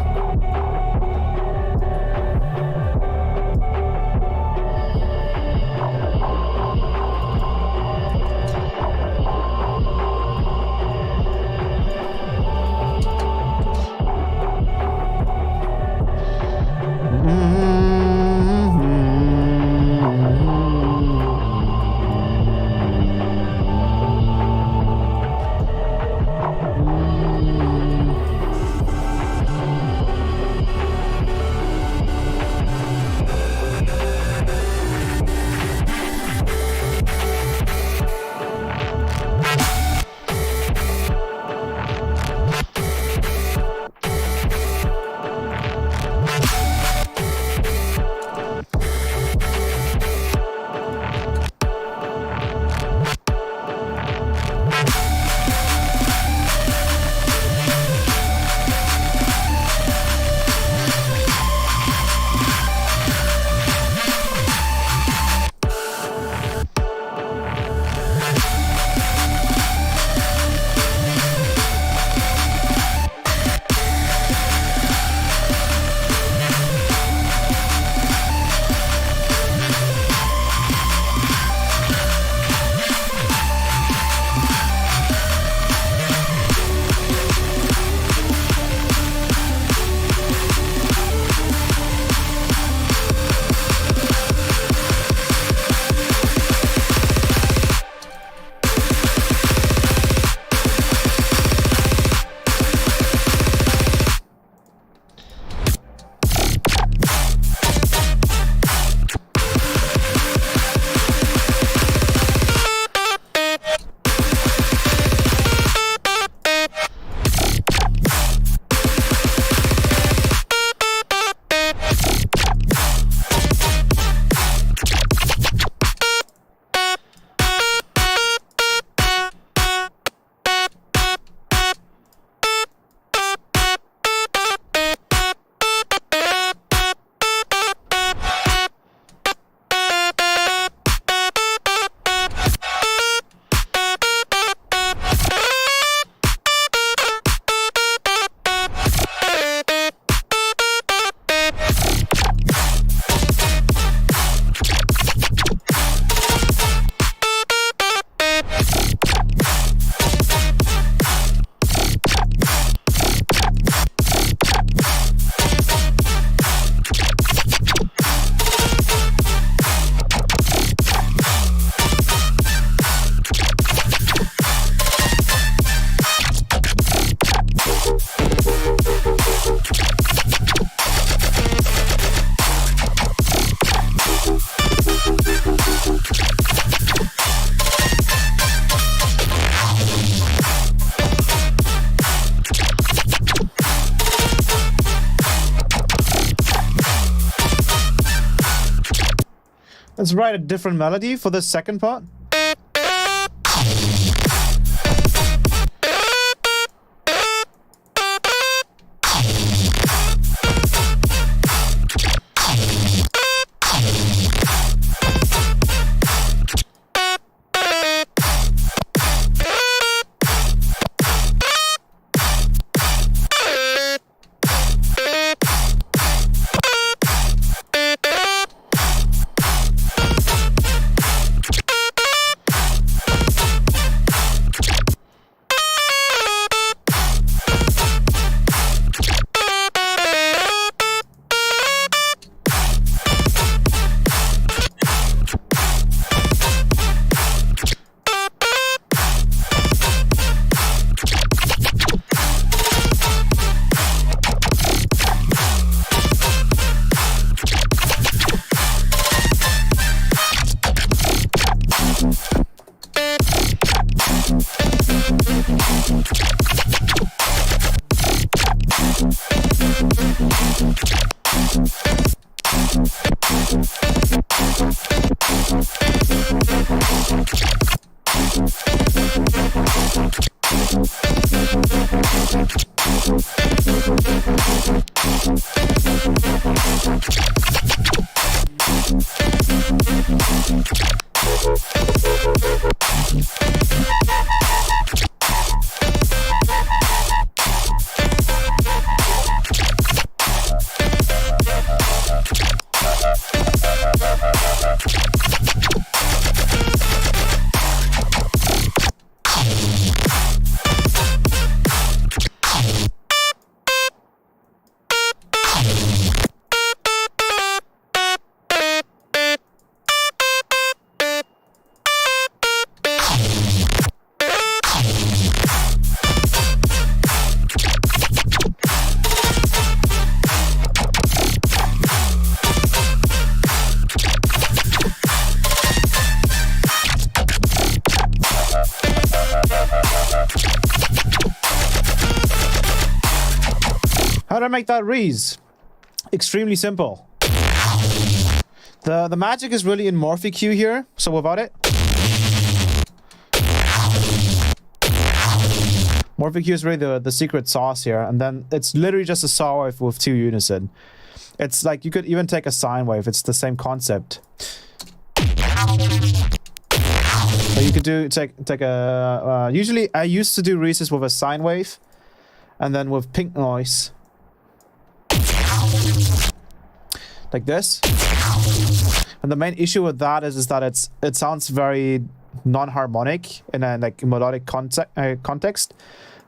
Let's write a different melody for the second part. to make that Reese. Extremely simple. The magic is really in Morphe-Q here. So without it, Morphe-Q is really the secret sauce here. And then it's literally just a saw wave with 2 unison. It's like you could even take a sine wave. It's the same concept. So you could take a usually I used to do Reese's with a sine wave, and then with pink noise, like this. And the main issue with that is that it sounds very non-harmonic in a like melodic context,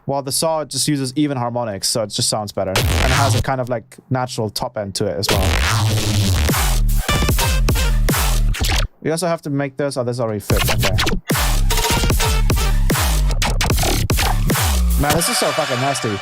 while the saw just uses even harmonics, so it just sounds better, and it has a kind of like natural top end to it as well. We also have to make this. Oh, this already fit. Okay. Man, this is so fucking nasty.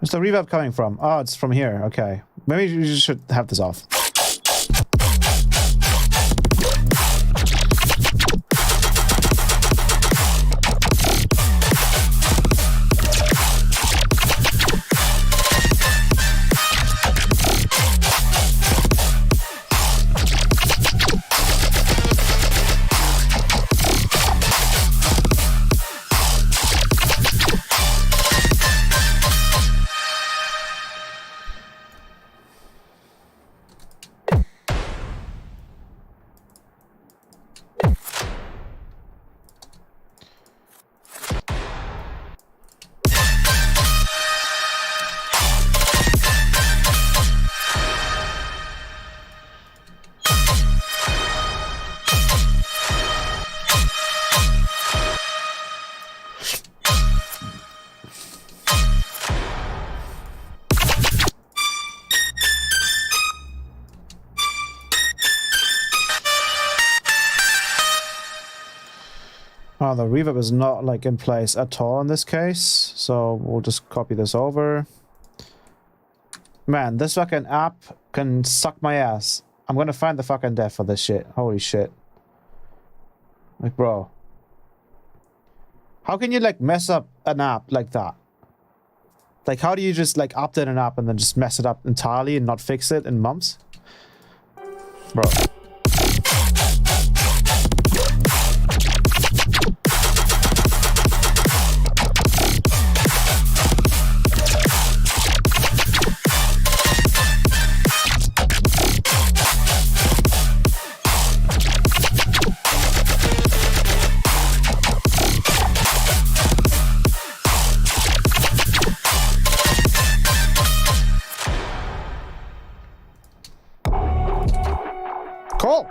Where's the reverb coming from? Oh, it's from here. Okay. Maybe you should have this off. Oh, the reverb is not like in place at all in this case, so we'll just copy this over. Man, this fucking app can suck my ass. I'm gonna find the fucking dev for this shit. Holy shit. Like, bro. How can you, like, mess up an app like that? Like, how do you just, like, update an app and then just mess it up entirely and not fix it in months? Bro. Cool.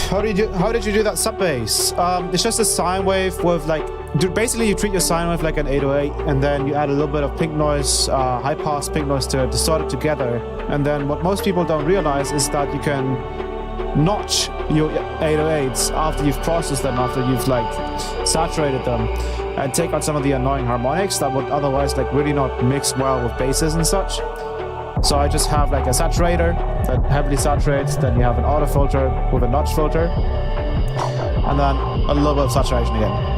How did you do that sub bass? It's just a sine wave with like, basically you treat your sine wave like an 808, and then you add a little bit of pink noise, high pass pink noise to it, distort it together. And then what most people don't realize is that you can notch your 808s after you've processed them, after you've like saturated them, and take out some of the annoying harmonics that would otherwise like really not mix well with basses and such. So I just have like a saturator that heavily saturates, then you have an auto filter with a notch filter, and then a little bit of saturation again.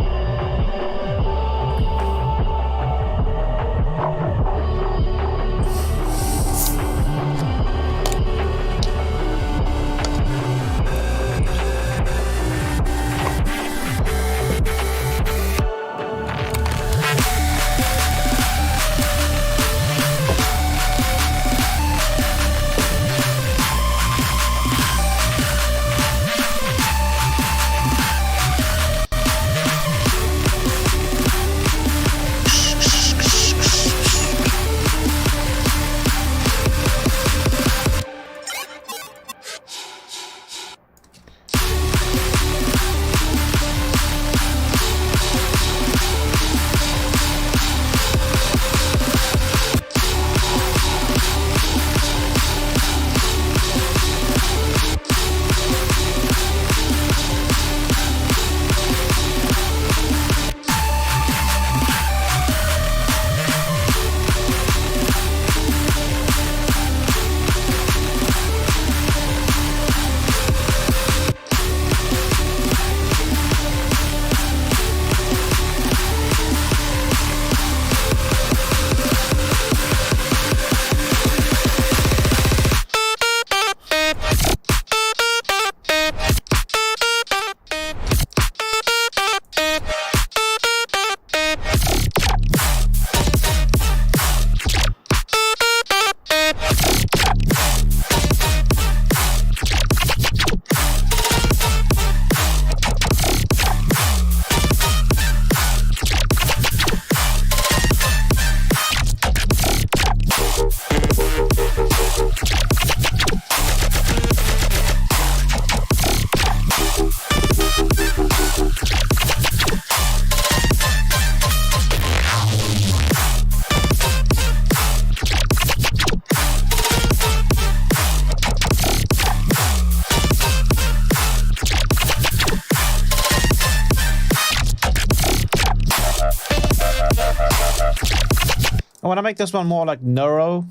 I want to make this one more like neuro-ish.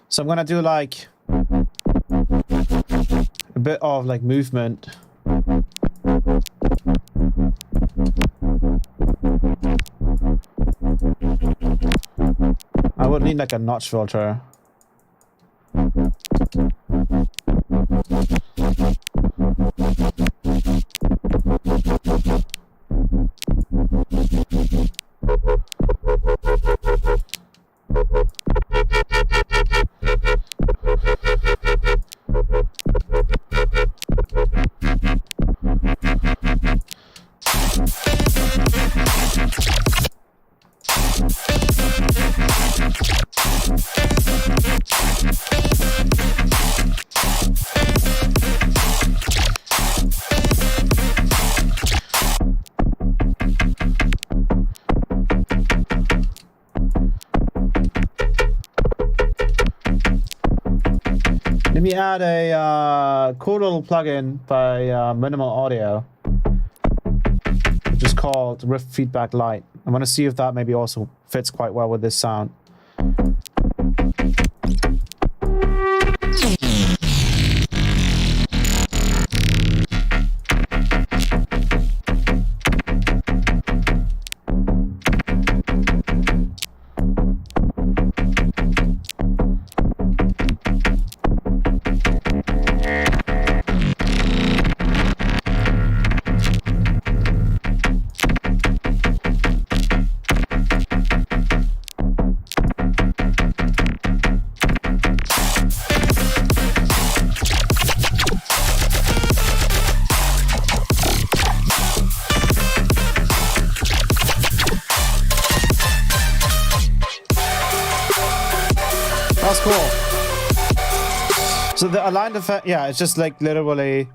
So I'm gonna do like a bit of like movement. I would need like a notch filter. Let me add a cool little plugin by Minimal Audio. called Riff Feedback Lite. I want to see if that maybe also fits quite well with this sound. That's cool. So the aligned effect, yeah, it's just like literally,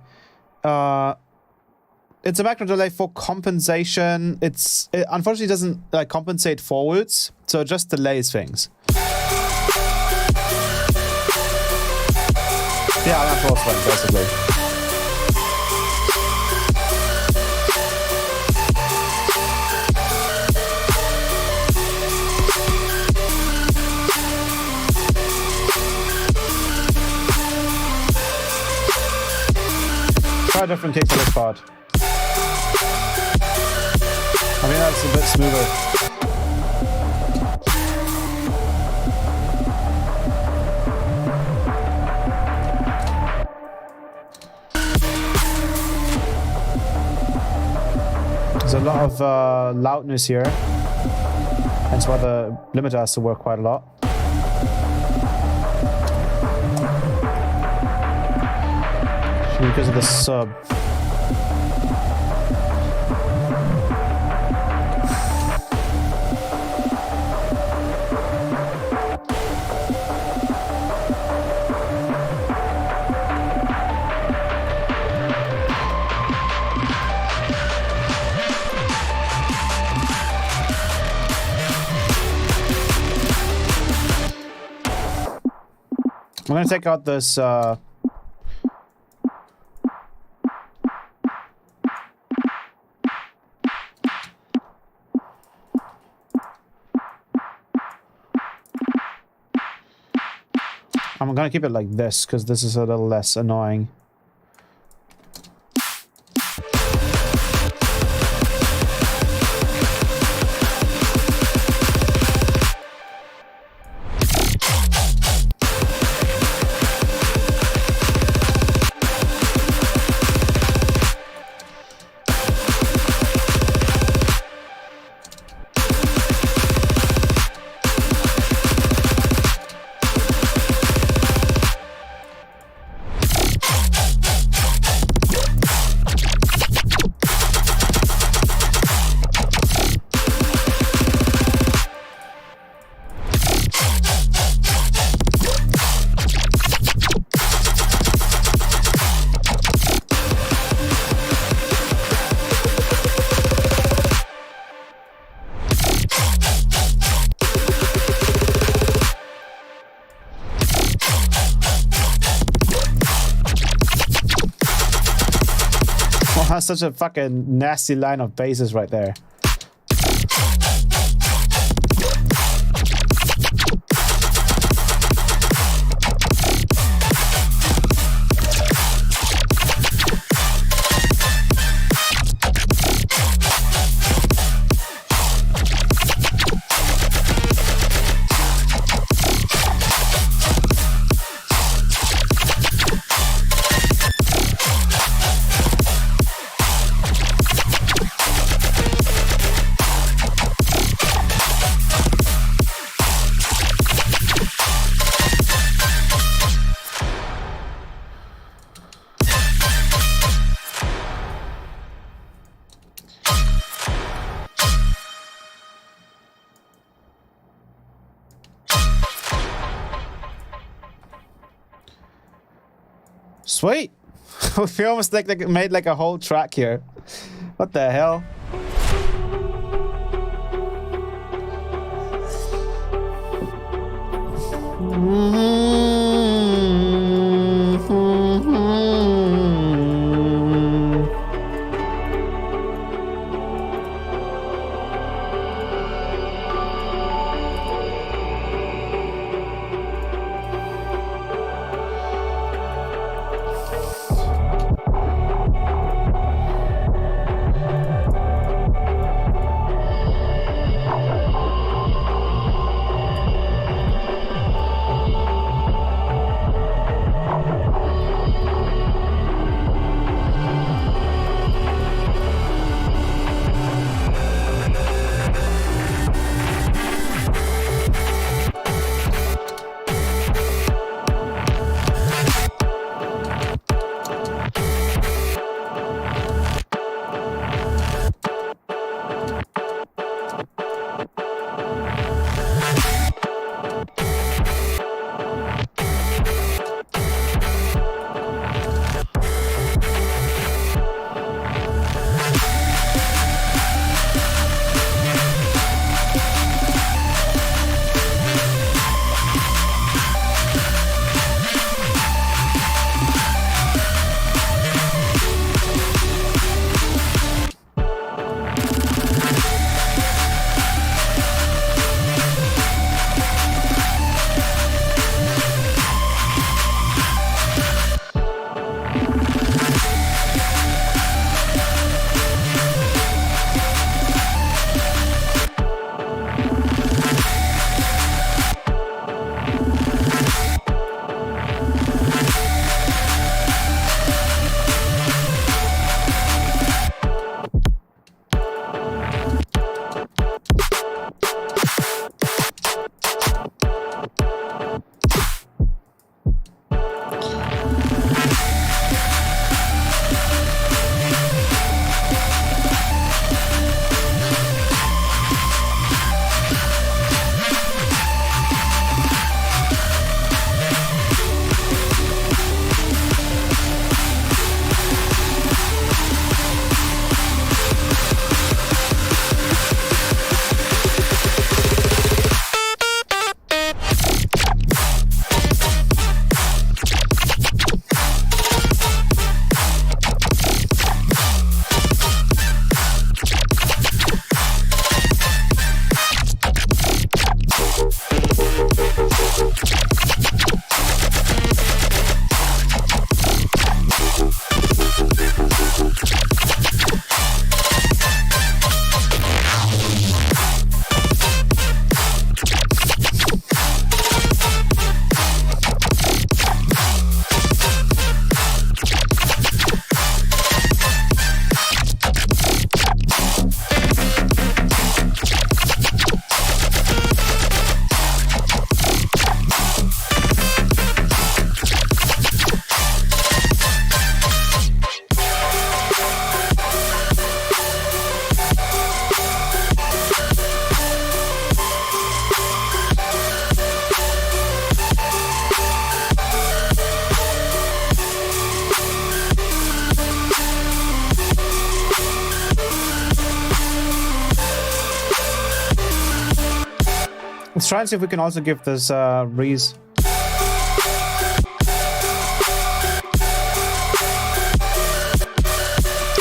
it's a macro delay for compensation. It unfortunately doesn't like compensate forwards, so it just delays things. Yeah, I'm force one basically. Try a different kick for this part. I mean, that's a bit smoother. There's a lot of loudness here. Hence why the limiter has to work quite a lot. Because of the sub. I'm gonna take out this I'm gonna keep it like this because this is a little less annoying. That's such a fucking nasty line of basses right there. Sweet. We almost like made like a whole track here. What the hell? Let's try and see if we can also give this Reese.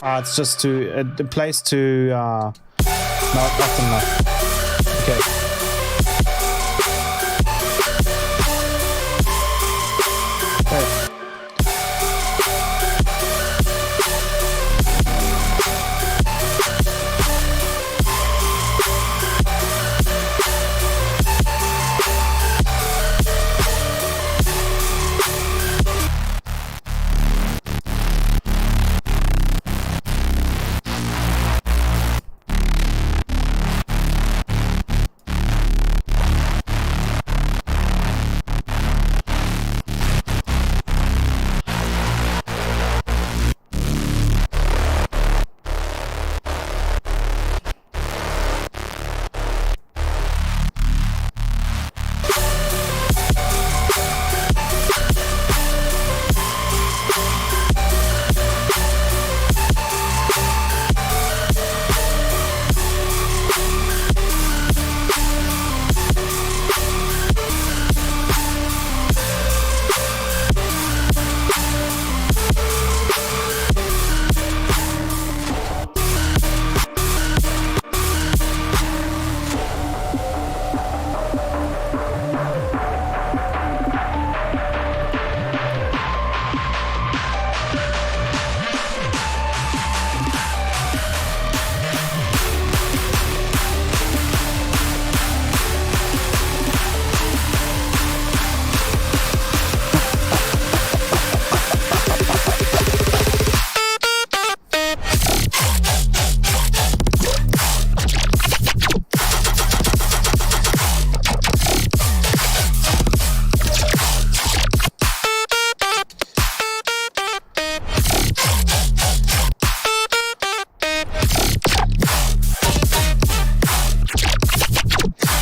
It's just to the place to not often enough. Okay.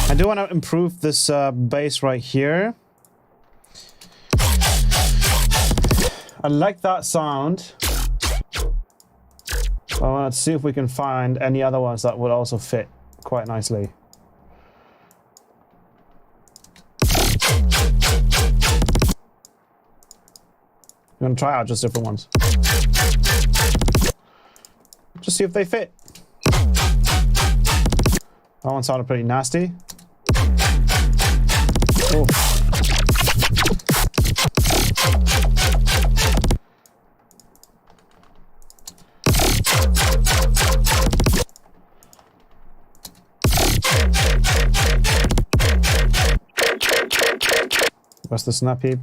I do want to improve this bass right here. I like that sound. I want to see if we can find any other ones that would also fit quite nicely. I'm going to try out just different ones. Just see if they fit. That one sounded pretty nasty. Ooh. What's the snap heap?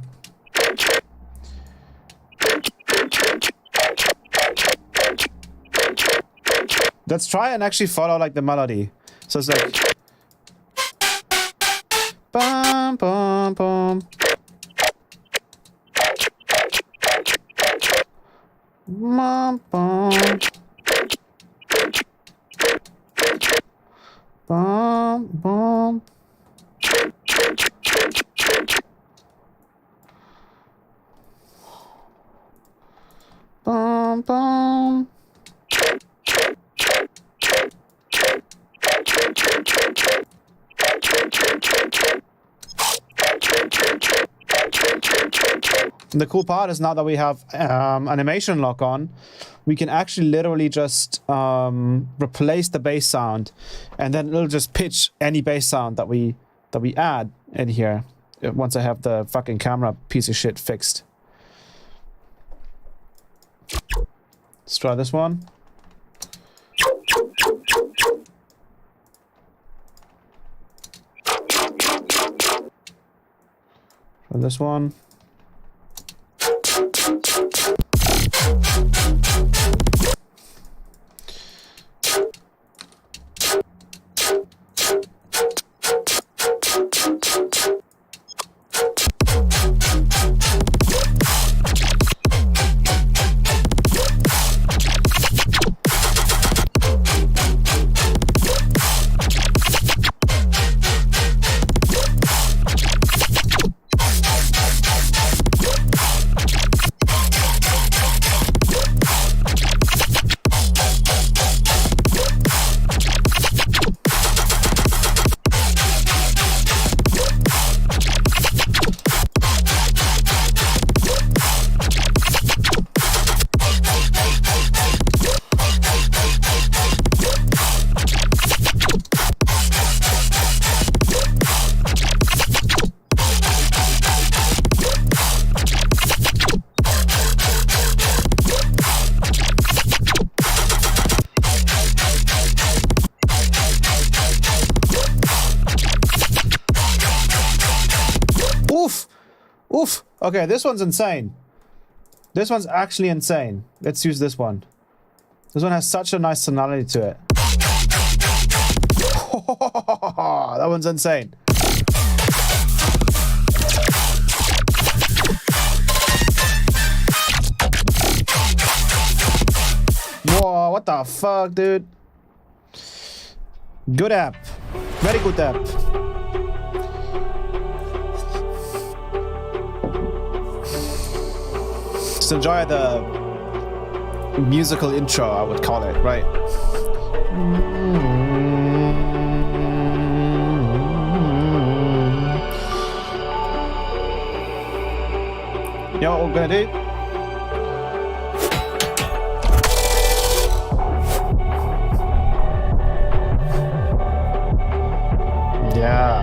Let's try and actually follow like the melody. So it's like bum bum bum bum bum bum bum. Bum bum. The cool part is now that we have animation lock on, we can actually literally just replace the bass sound, and then it'll just pitch any bass sound that we add in here once I have the fucking camera piece of shit fixed. Let's try this one. Try this one. Oof. Okay, this one's insane. This one's actually insane. Let's use this one. This one has such a nice tonality to it. That one's insane. Whoa, what the fuck, dude? Good app. Very good app. Just enjoy the musical intro, I would call it, right? You know what we're gonna do? Yeah.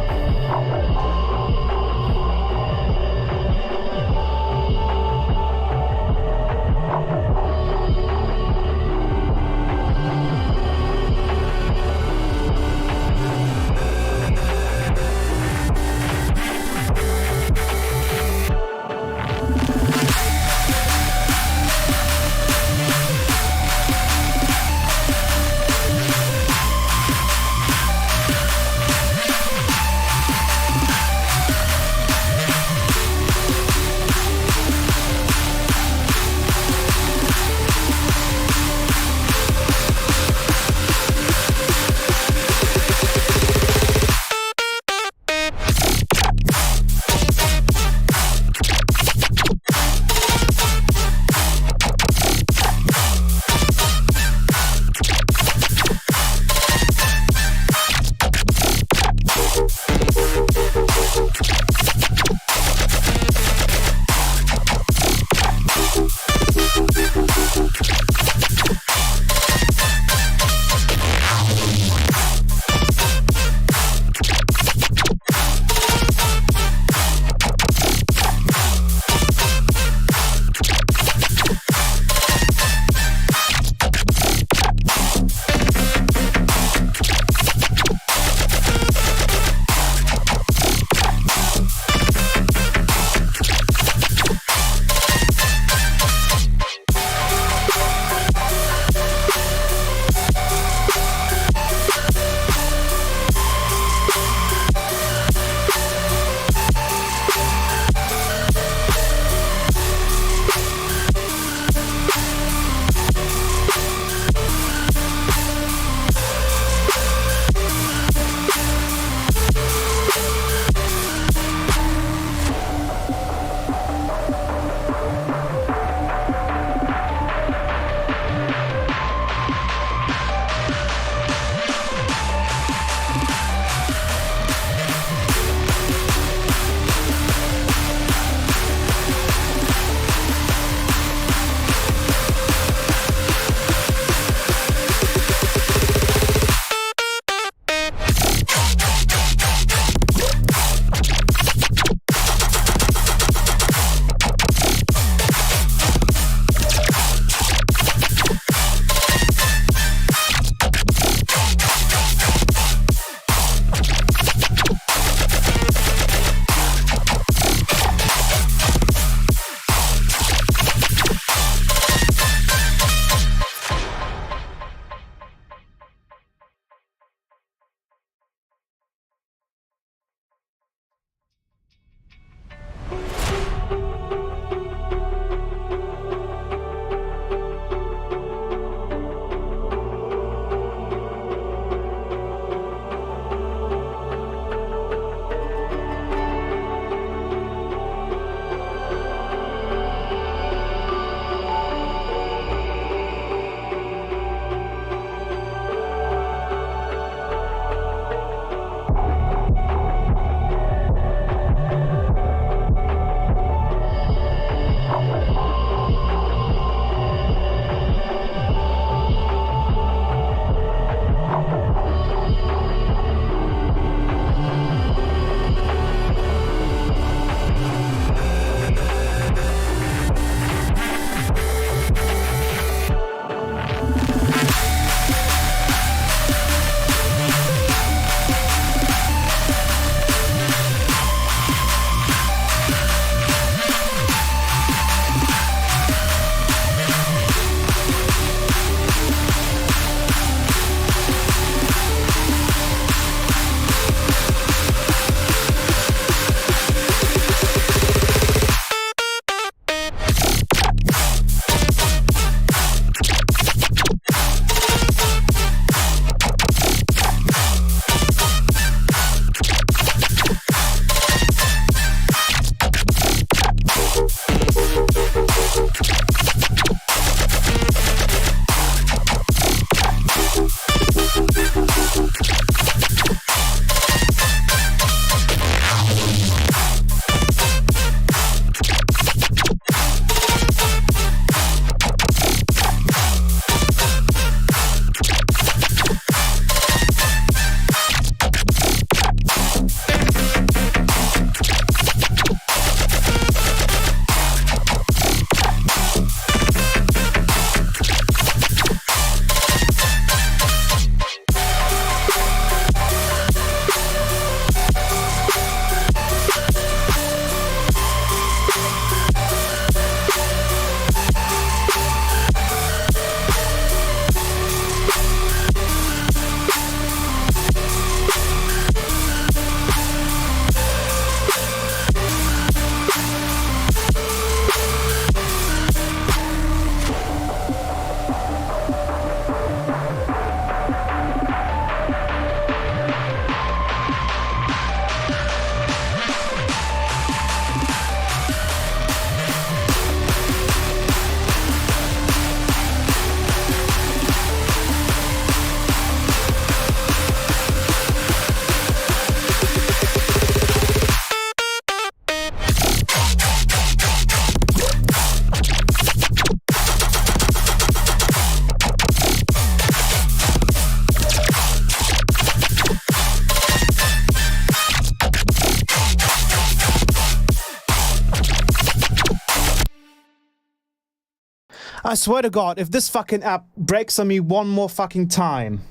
I swear to God, if this fucking app breaks on me one more fucking time.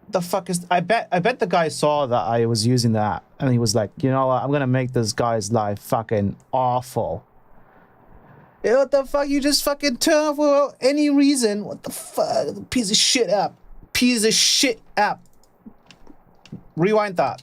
The fuck is... I bet the guy saw that I was using the app and he was like, you know what, I'm gonna make this guy's life fucking awful. What the fuck? You just fucking turn off without any reason. What the fuck? Piece of shit app. Piece of shit app. Rewind that.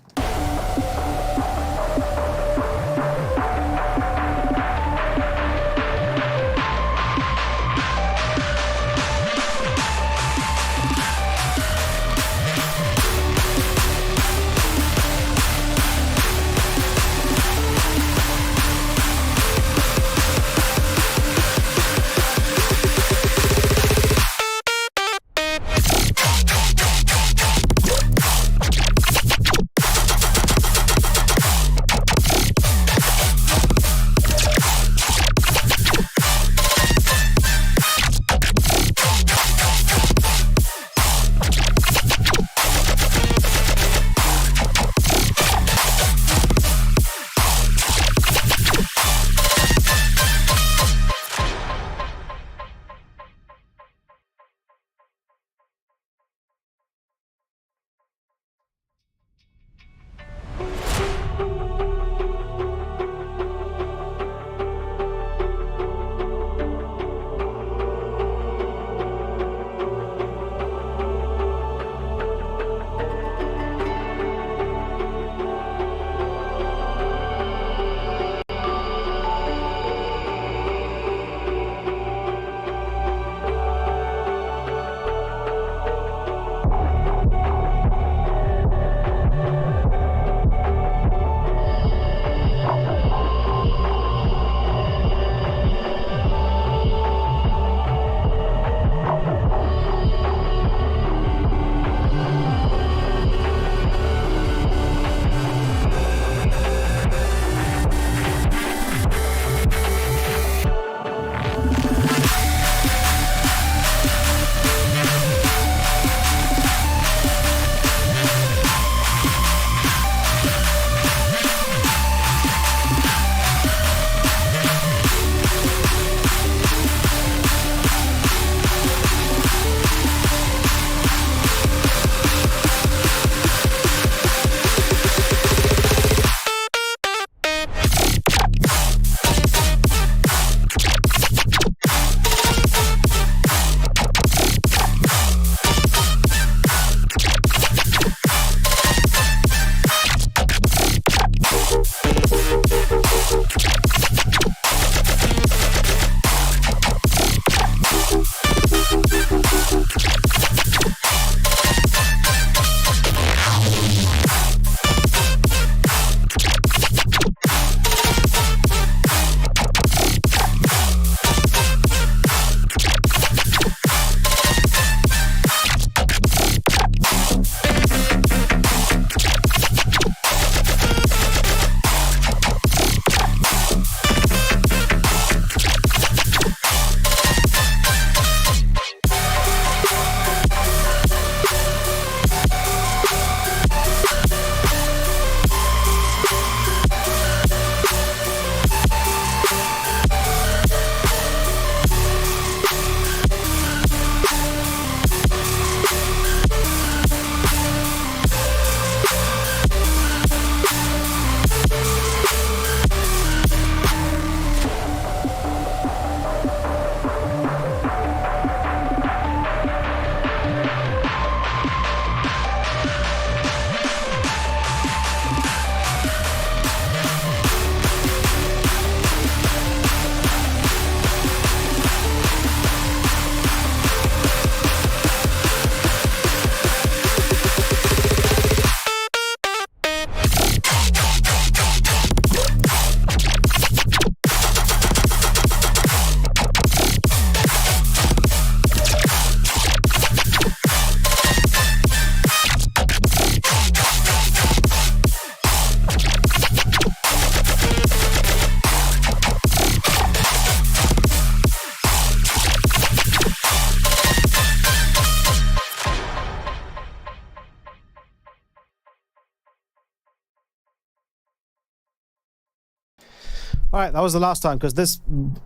Alright, that was the last time, because this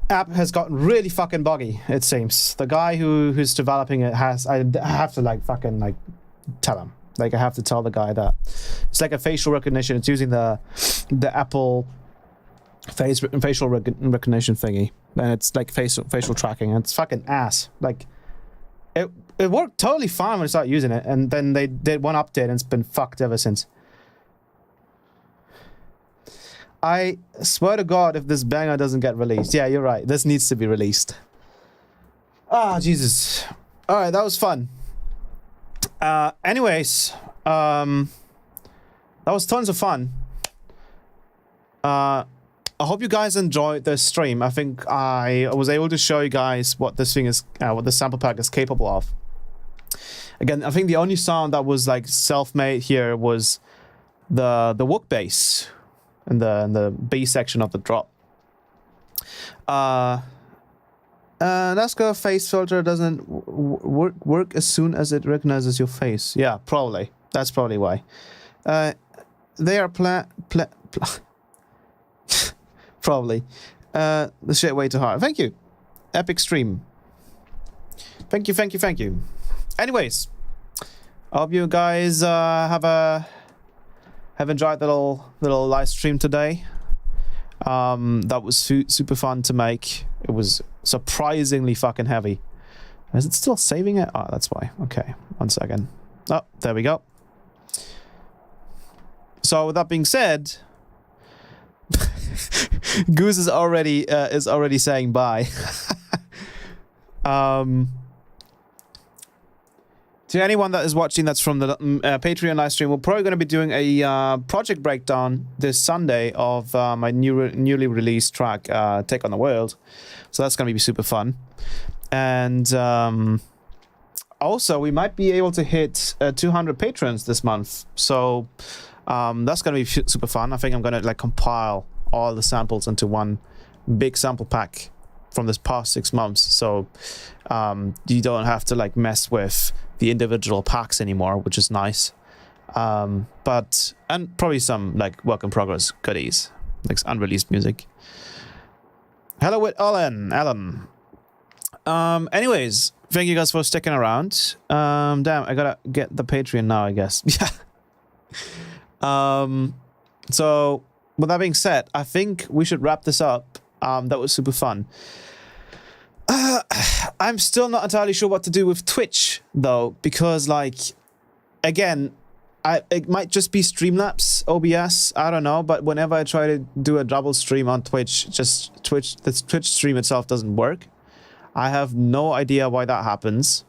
app has gotten really fucking buggy, it seems. The guy who's developing it has... I have to, like, fucking, like, tell him. Like, I have to tell the guy that it's like a facial recognition. It's using the Apple facial recognition thingy. And it's, like, facial tracking. And it's fucking ass. Like, it worked totally fine when I started using it. And then they did one update, and it's been fucked ever since. I swear to God, if this banger doesn't get released. Yeah, you're right. This needs to be released. Ah, Jesus. Alright, that was fun. Anyways, that was tons of fun. I hope you guys enjoyed this stream. I think I was able to show you guys what this thing is, what the sample pack is capable of. Again, I think the only sound that was like self-made here was the work bass. In the B section of the drop. Let's go. Face filter doesn't work as soon as it recognizes your face. Yeah, probably. That's probably why. They are probably. The shit way too hard. Thank you. Epic stream. Thank you. Anyways, I hope you guys have enjoyed the little live stream today. That was super fun to make. It was surprisingly fucking heavy. Is it still saving it? Oh, that's why. Okay, 1 second. Oh, there we go. So with that being said, Goose is already saying bye. To anyone that is watching that's from the Patreon live stream, we're probably going to be doing a project breakdown this Sunday of my newly released track, Take on the World. So that's going to be super fun. And also, we might be able to hit 200 patrons this month. So that's going to be super fun. I think I'm going to like compile all the samples into one big sample pack from this past 6 months. So you don't have to like mess with the individual packs anymore, which is nice. And probably some like work in progress goodies, like unreleased music. Hello with Alan. Anyways, thank you guys for sticking around. Damn, I gotta get the Patreon now, I guess. Yeah. So with that being said, I think we should wrap this up. That was super fun. I'm still not entirely sure what to do with Twitch, though, because, like, again, it might just be Streamlabs, OBS, I don't know, but whenever I try to do a double stream on Twitch, the Twitch stream itself doesn't work. I have no idea why that happens.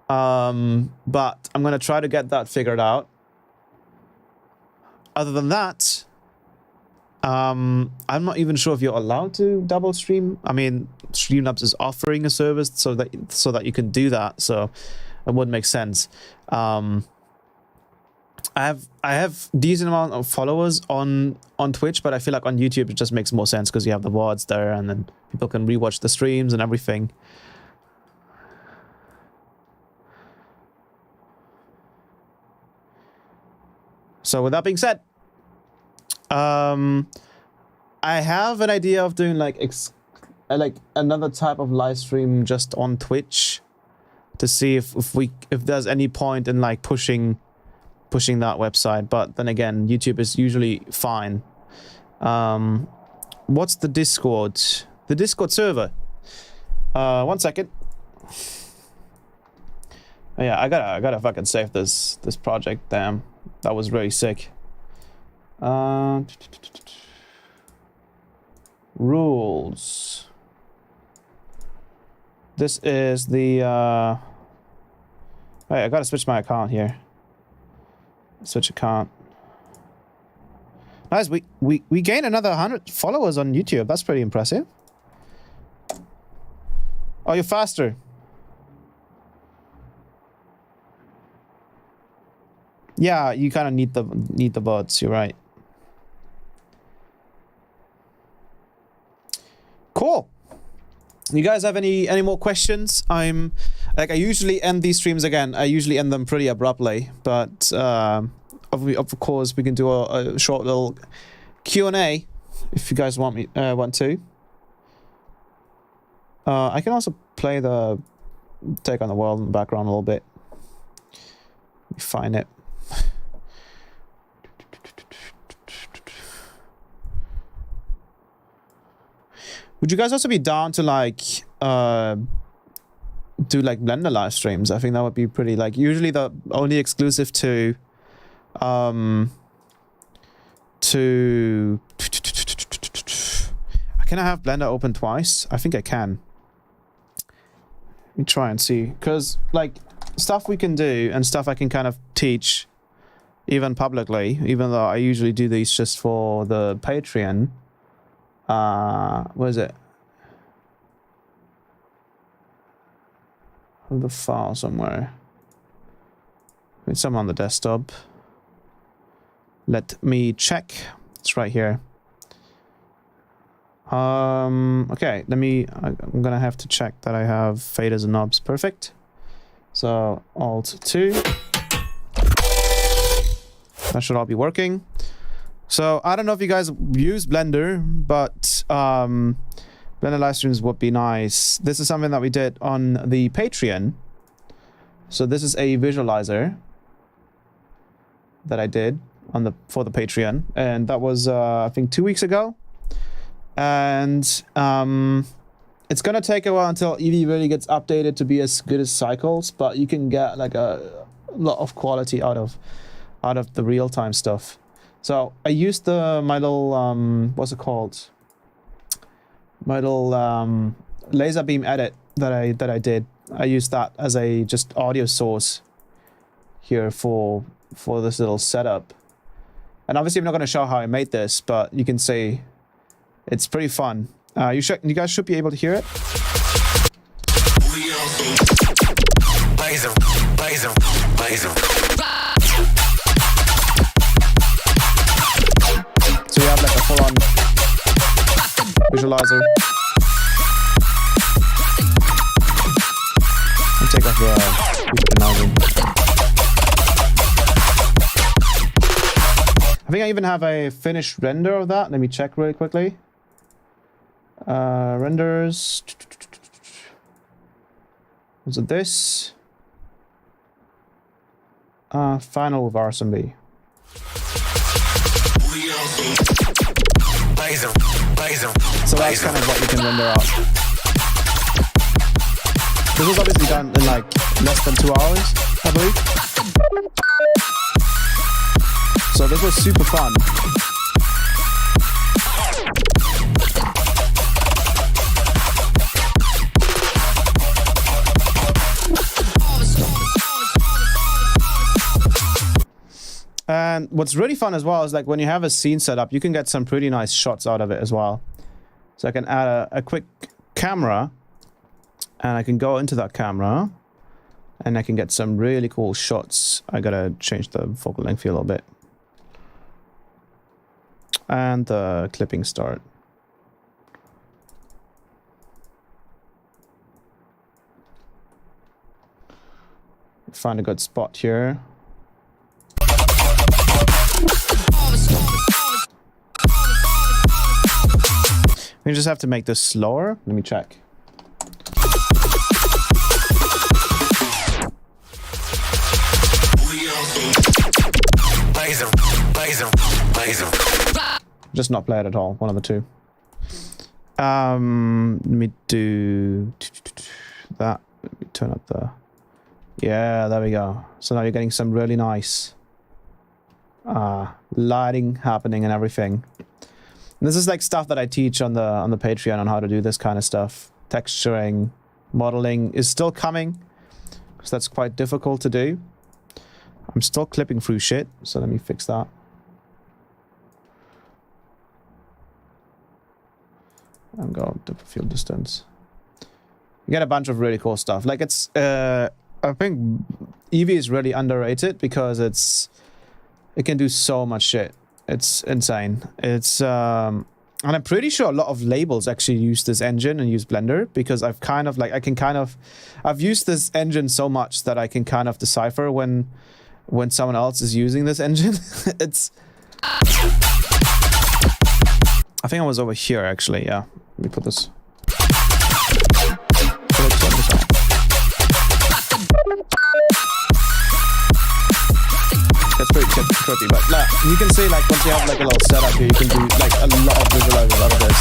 But I'm going to try to get that figured out. Other than that, I'm not even sure if you're allowed to double stream. I mean, Streamlabs is offering a service so that you can do that, so it would make sense. I have decent amount of followers on Twitch, but I feel like on YouTube it just makes more sense because you have the VODs there, and then people can rewatch the streams and everything. So with that being said, I have an idea of doing like another type of live stream just on Twitch to see if there's any point in like pushing that website, but then again, YouTube is usually fine. What's the Discord? The Discord server. 1 second. Oh, yeah, I gotta fucking save this project. Damn, that was really sick. Rules. This is the wait, I gotta switch my account here. Switch account. Nice, we gained another 100 followers on YouTube. That's pretty impressive. Oh, you're faster. Yeah, you kind of need the bots. You're right. Cool. You guys have any more questions? I usually end these streams again. I usually end them pretty abruptly, but of course we can do a short little Q&A if you guys want to. I can also play the Take on the World in the background a little bit. Let me find it. Would you guys also be down to like do like Blender live streams? I think that would be pretty, like, usually the only exclusive to can I have Blender open twice? I think I can. Let me try and see, because like stuff we can do and stuff I can kind of teach even publicly, even though I usually do these just for the Patreon. What is it? The file somewhere. It's some on the desktop. Let me check. It's right here. Okay, I'm gonna have to check that I have faders and knobs perfect. So Alt 2. That should all be working. So I don't know if you guys use Blender, but Blender live streams would be nice. This is something that we did on the Patreon. So this is a visualizer that I did for the Patreon, and that was I think 2 weeks ago. And it's gonna take a while until Eevee really gets updated to be as good as Cycles, but you can get like a lot of quality out of the real-time stuff. So I used my little what's it called? My little laser beam edit that I did. I used that as a just audio source here for this little setup. And obviously I'm not going to show how I made this, but you can see it's pretty fun. You guys should be able to hear it. So you have like a full-on visualizer. I'll take off the nozzle. I think I even have a finished render of that. Let me check really quickly. Renders. Was it this? Final with RSMB. So that's kind of what you can render out. This was obviously done in like less than 2 hours, I believe. So this was super fun. And what's really fun as well is like when you have a scene set up, you can get some pretty nice shots out of it as well. So I can add a quick camera, and I can go into that camera, and I can get some really cool shots. I gotta change the focal length here a little bit. And the clipping start. Find a good spot here. We just have to make this slower. Let me check. Just not play it at all. One of the two. Let me do that. Let me turn up the... Yeah, there we go. So now you're getting some really nice lighting happening and everything. And this is like stuff that I teach on the Patreon on how to do this kind of stuff. Texturing, modeling is still coming, because that's quite difficult to do. I'm still clipping through shit, so let me fix that. And go depth of field distance. You get a bunch of really cool stuff. Like it's, I think Eevee is really underrated because it can do so much shit. It's insane. It's and I'm pretty sure a lot of labels actually use this engine and use Blender, because I've kind of like I've used this engine so much that I can kind of decipher when someone else is using this engine. I think I was over here actually. Yeah, let me put this. Put it on this side. That's pretty trippy, but nah, you can see like once you have like a little setup here, you can do like a lot of visualizing out of this.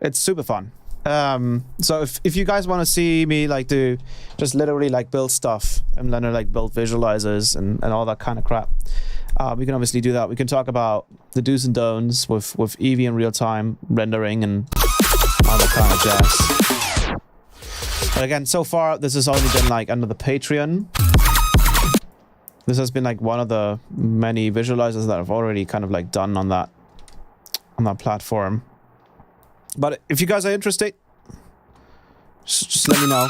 It's super fun. So if you guys want to see me like do just literally like build stuff and then like build visualizers and all that kind of crap, we can obviously do that. We can talk about the do's and don'ts with Eevee in real time rendering and all that kind of jazz. But again, so far this has only been like under the Patreon. This has been like one of the many visualizers that I've already kind of like done on that platform. But if you guys are interested, just let me know.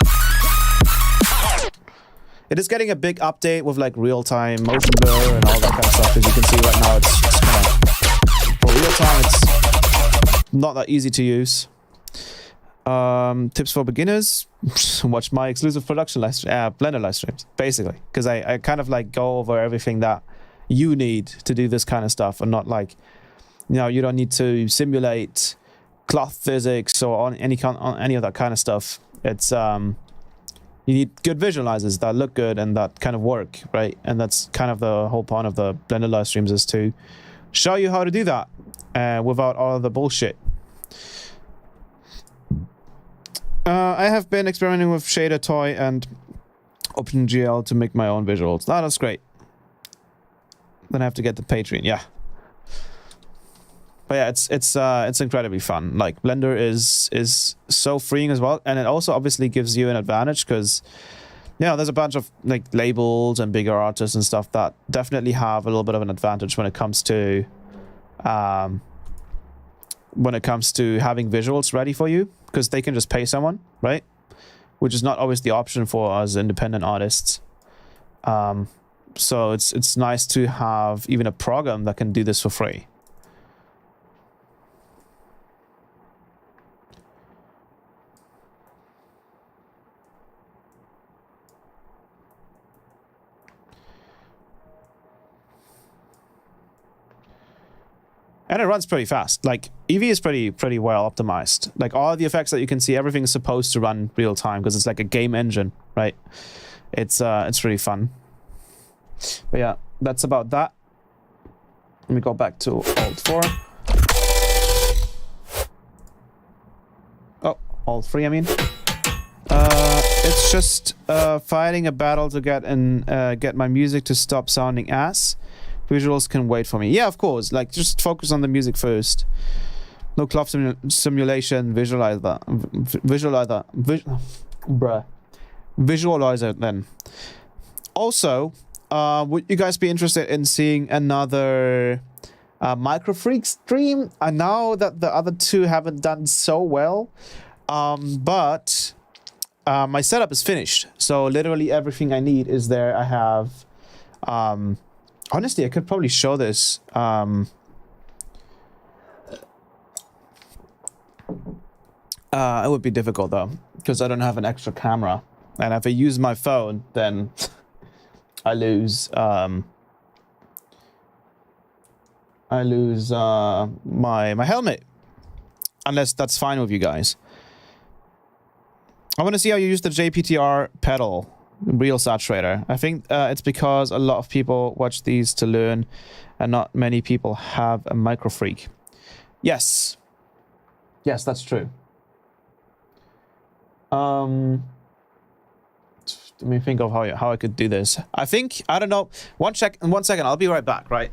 It is getting a big update with like real-time motion blur and all that kind of stuff. As you can see right now, it's kind of, for real time, it's not that easy to use. Tips for beginners: watch my exclusive production Blender live streams, basically, because I kind of like go over everything that you need to do this kind of stuff, and not like, you know, you don't need to simulate cloth physics or on any of that kind of stuff. It's you need good visualizers that look good and that kind of work, right? And that's kind of the whole point of the Blender live streams, is to show you how to do that without all of the bullshit. I have been experimenting with Shader Toy and OpenGL to make my own visuals. That's great. Then I have to get the Patreon, yeah. But yeah, it's incredibly fun. Like, Blender is so freeing as well, and it also obviously gives you an advantage because, you know, there's a bunch of like labels and bigger artists and stuff that definitely have a little bit of an advantage when it comes to having visuals ready for you, because they can just pay someone, right? Which is not always the option for us independent artists. So it's nice to have even a program that can do this for free. And it runs pretty fast. Like, Eevee is pretty well optimized. Like, all the effects that you can see, everything is supposed to run real time because it's like a game engine, right? It's really fun. But yeah, that's about that. Let me go back to Alt 4. Oh, Alt 3, I mean. It's just fighting a battle to get my music to stop sounding ass. Visuals can wait for me. Yeah, of course. Like, just focus on the music first. No cloth simulation. Visualizer then. Also, would you guys be interested in seeing another Microfreak stream? I know that the other two haven't done so well, but my setup is finished. So literally everything I need is there. I have... honestly, I could probably show this. It would be difficult though, because I don't have an extra camera, and if I use my phone, then I lose my helmet, unless that's fine with you guys. I want to see how you use the JPTR pedal. Real saturator. I think it's because a lot of people watch these to learn, and not many people have a Microfreak. Yes, that's true. Let me think of how I could do this. I don't know. One second. I'll be right back. Right.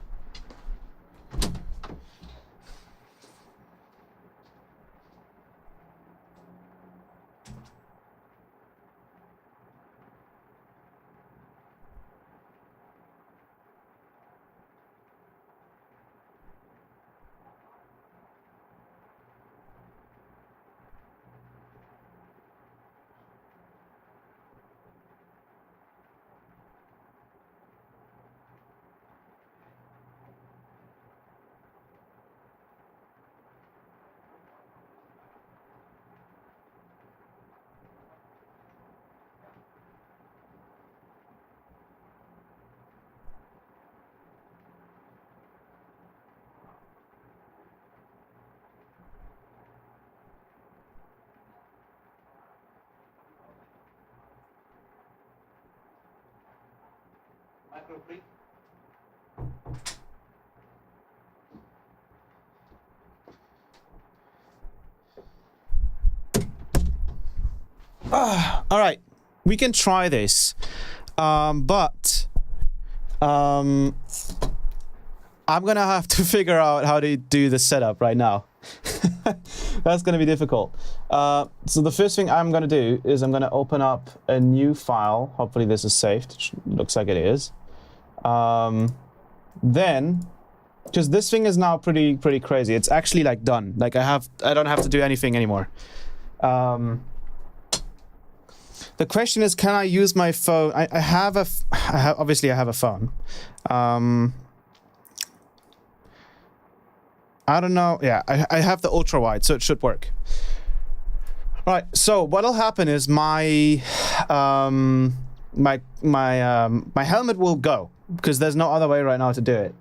Microfreak. All right, we can try this, but I'm gonna have to figure out how to do the setup right now. That's gonna be difficult. So the first thing I'm gonna do is I'm gonna open up a new file. Hopefully this is saved. It looks like it is. Then, because this thing is now pretty crazy. It's actually like done. Like I don't have to do anything anymore. The question is, can I use my phone? Obviously I have a phone. I don't know. Yeah, I have the ultra wide, so it should work. All right. So what'll happen is my helmet will go because there's no other way right now to do it.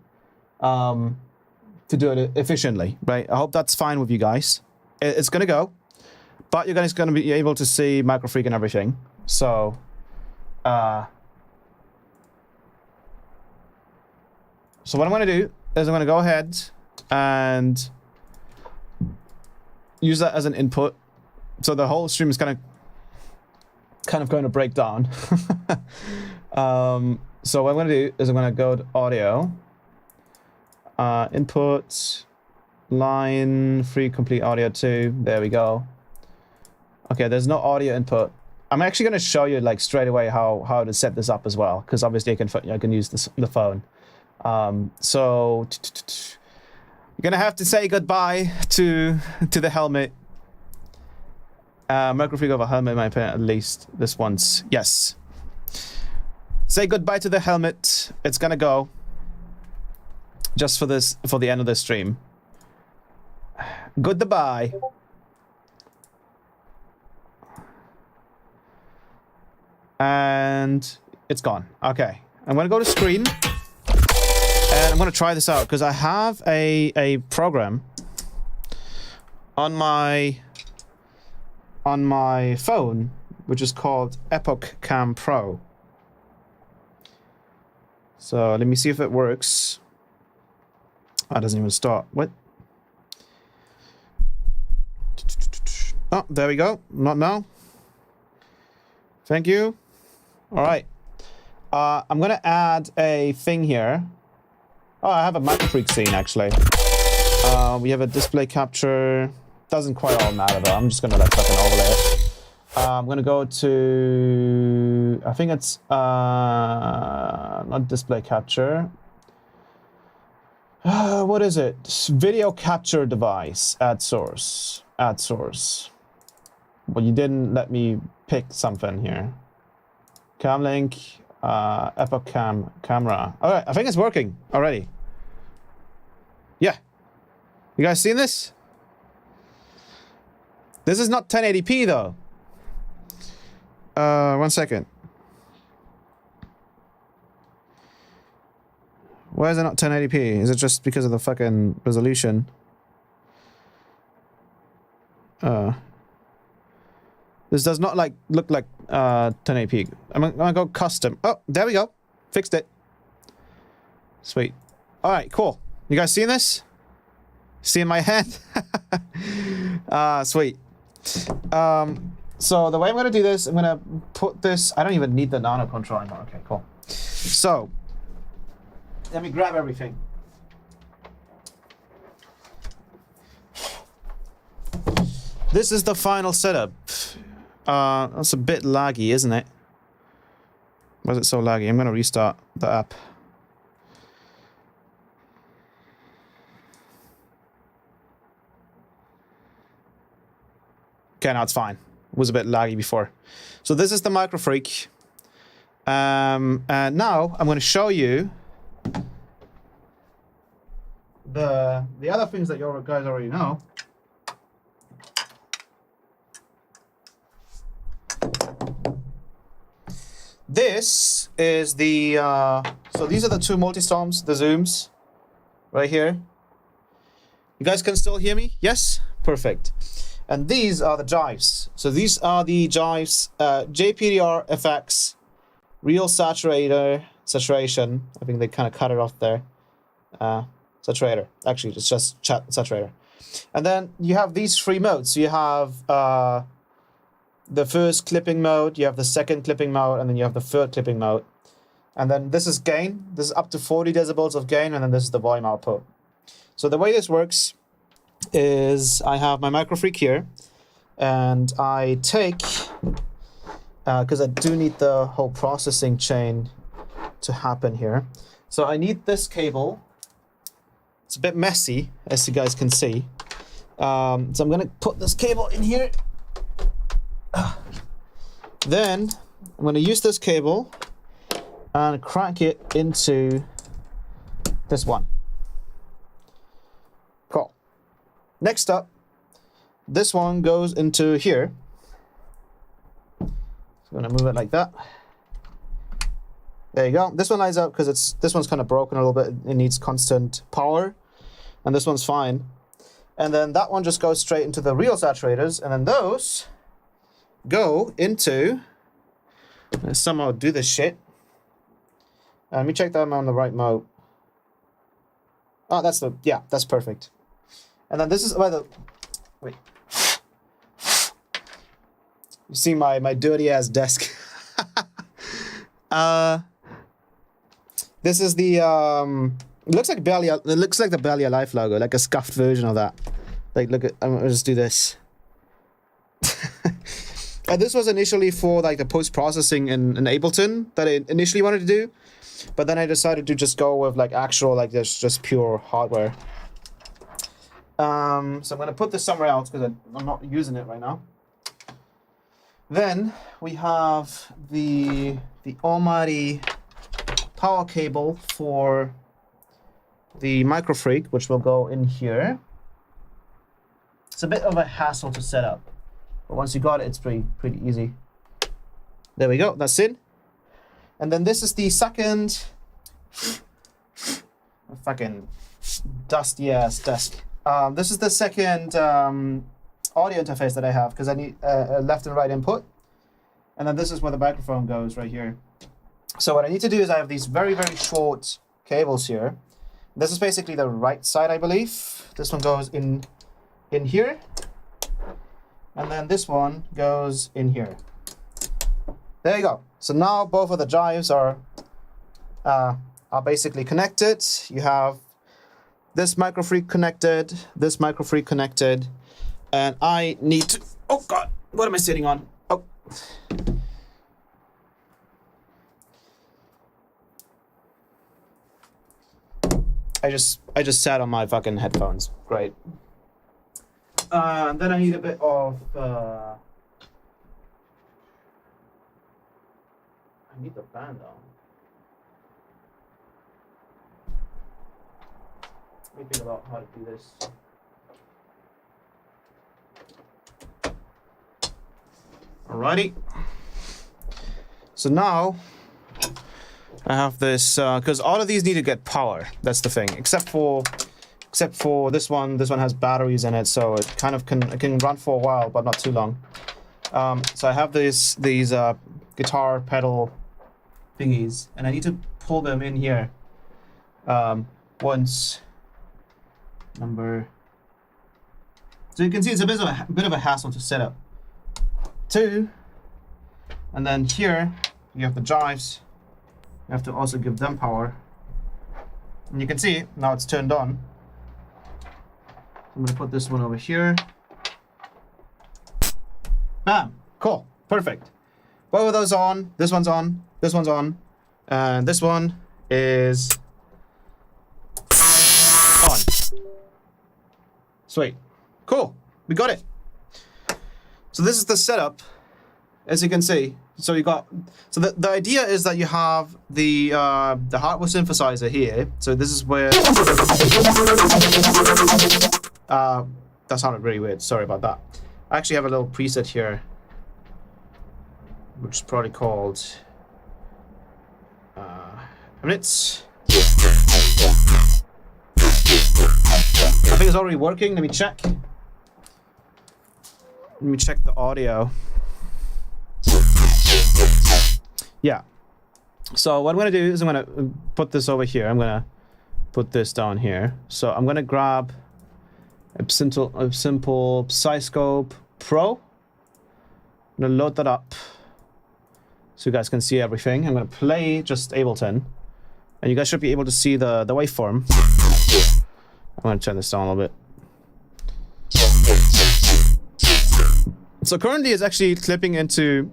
To do it efficiently, right? I hope that's fine with you guys. It's gonna go, but you're guys gonna be able to see Microfreak and everything. So, so what I'm gonna do is I'm gonna go ahead and use that as an input. So the whole stream is kind of going to break down. So what I'm going to do is I'm going to go to audio, input, line, free complete audio 2. There we go. Okay, there's no audio input. I'm actually going to show you like straight away how to set this up as well, because obviously I can use the phone. So you're gonna have to say goodbye to the helmet. Microfreak of a helmet, in my opinion, at least this once. Yes. Say goodbye to the helmet. It's gonna go. Just for the end of the stream. Goodbye. And it's gone. Okay. I'm gonna go to screen. And I'm going to try this out because I have a program on my phone which is called Epoch Cam Pro. So let me see if it works. Oh, it doesn't even start. What? Oh, there we go. Not now. Thank you. All right. I'm going to add a thing here. Oh, I have a Microfreak scene, actually. We have a display capture. Doesn't quite all matter, though. I'm just going to like fucking overlay it. I'm going to go to... I think it's... not display capture. What is it? Video capture device. Add source. Add source. Well, you didn't let me pick something here. Cam link. Epoch Cam camera. All right, I think it's working already. Yeah. You guys seen this? This is not 1080p though. 1 second. Why is it not 1080p? Is it just because of the fucking resolution? This does not like look like 1080p. I'm gonna go custom. Oh, there we go. Fixed it. Sweet. All right, cool. You guys seeing this? Seeing my hand? Sweet. So the way I'm gonna do this, I'm gonna put this. I don't even need the nano control anymore. Okay, cool. So let me grab everything. This is the final setup. That's a bit laggy, isn't it? Why is it so laggy? I'm gonna restart the app. Okay, now it's fine. It was a bit laggy before. So this is the Microfreak. And now I'm gonna show you the other things that you guys already know. This is the, so these are the two multi-storms, the zooms, right here. You guys can still hear me? Yes? Perfect. And these are the jives. So these are the jives, JPDR FX, real saturator, saturation. I think they kind of cut it off there. Saturator. Actually, it's just saturator. And then you have these 3 modes. So you have the first clipping mode, you have the second clipping mode, and then you have the third clipping mode. And then this is gain. This is up to 40 decibels of gain, and then this is the volume output. So the way this works is I have my Microfreak here, and I take, because I do need the whole processing chain to happen here. So I need this cable. It's a bit messy, as you guys can see. So I'm gonna put this cable in here. Then I'm gonna use this cable and crank it into this one. Cool. Next up, this one goes into here. So I'm gonna move it like that. There you go. This one lights up because this one's kind of broken a little bit. It needs constant power, and this one's fine. And then that one just goes straight into the real saturators, and then those go into. Let's somehow do this shit. Let me check that I'm on the right mode. Oh, that's perfect. And then this is by the, wait. You see my dirty ass desk. This is the it looks like the Barely Alive logo, like a scuffed version of that. Like, look at, I'll just do this. And this was initially for like the post-processing in Ableton that I initially wanted to do, but then I decided to just go with like actual, like this just pure hardware. So I'm gonna put this somewhere else because I'm not using it right now. Then we have the almighty power cable for the Microfreak, which will go in here. It's a bit of a hassle to set up, but once you got it, it's pretty easy. There we go, that's in. And then this is the second fucking dusty ass desk. This is the second audio interface that I have because I need a left and right input. And then this is where the microphone goes right here. So what I need to do is I have these very short cables here. This is basically the right side, I believe. This one goes in here. And then this one goes in here. There you go. So now both of the drives are basically connected. You have this Microfreak connected, this Microfreak connected, and I need to, oh God, what am I sitting on? Oh. I just sat on my fucking headphones. Great. And then I need a bit of I need the fan though. Let me think about how to do this. Alrighty. So now I have this because all of these need to get power. That's the thing. Except for this one. This one has batteries in it, so it kind of can run for a while, but not too long. So I have these guitar pedal thingies, and I need to pull them in here. Once number. So you can see it's a bit of a hassle to set up. 2, and then here you have the drives. You have to also give them power. And you can see now it's turned on. I'm gonna put this one over here. Bam! Cool. Perfect. Both of those on. This one's on. This one's on. And this one is on. Sweet. Cool. We got it. So this is the setup, as you can see. So you got, so the idea is that you have the hardware synthesizer here. So this is where that sounded really weird. Sorry about that. I actually have a little preset here, which is probably called minutes. I think it's already working. Let me check. Let me check the audio. Yeah. So what I'm gonna do is I'm gonna put this over here. I'm gonna put this down here. So I'm gonna grab a simple Psyscope Pro. I'm gonna load that up so you guys can see everything. I'm gonna play just Ableton, and you guys should be able to see the waveform. I'm gonna turn this down a little bit. So currently it's actually clipping into,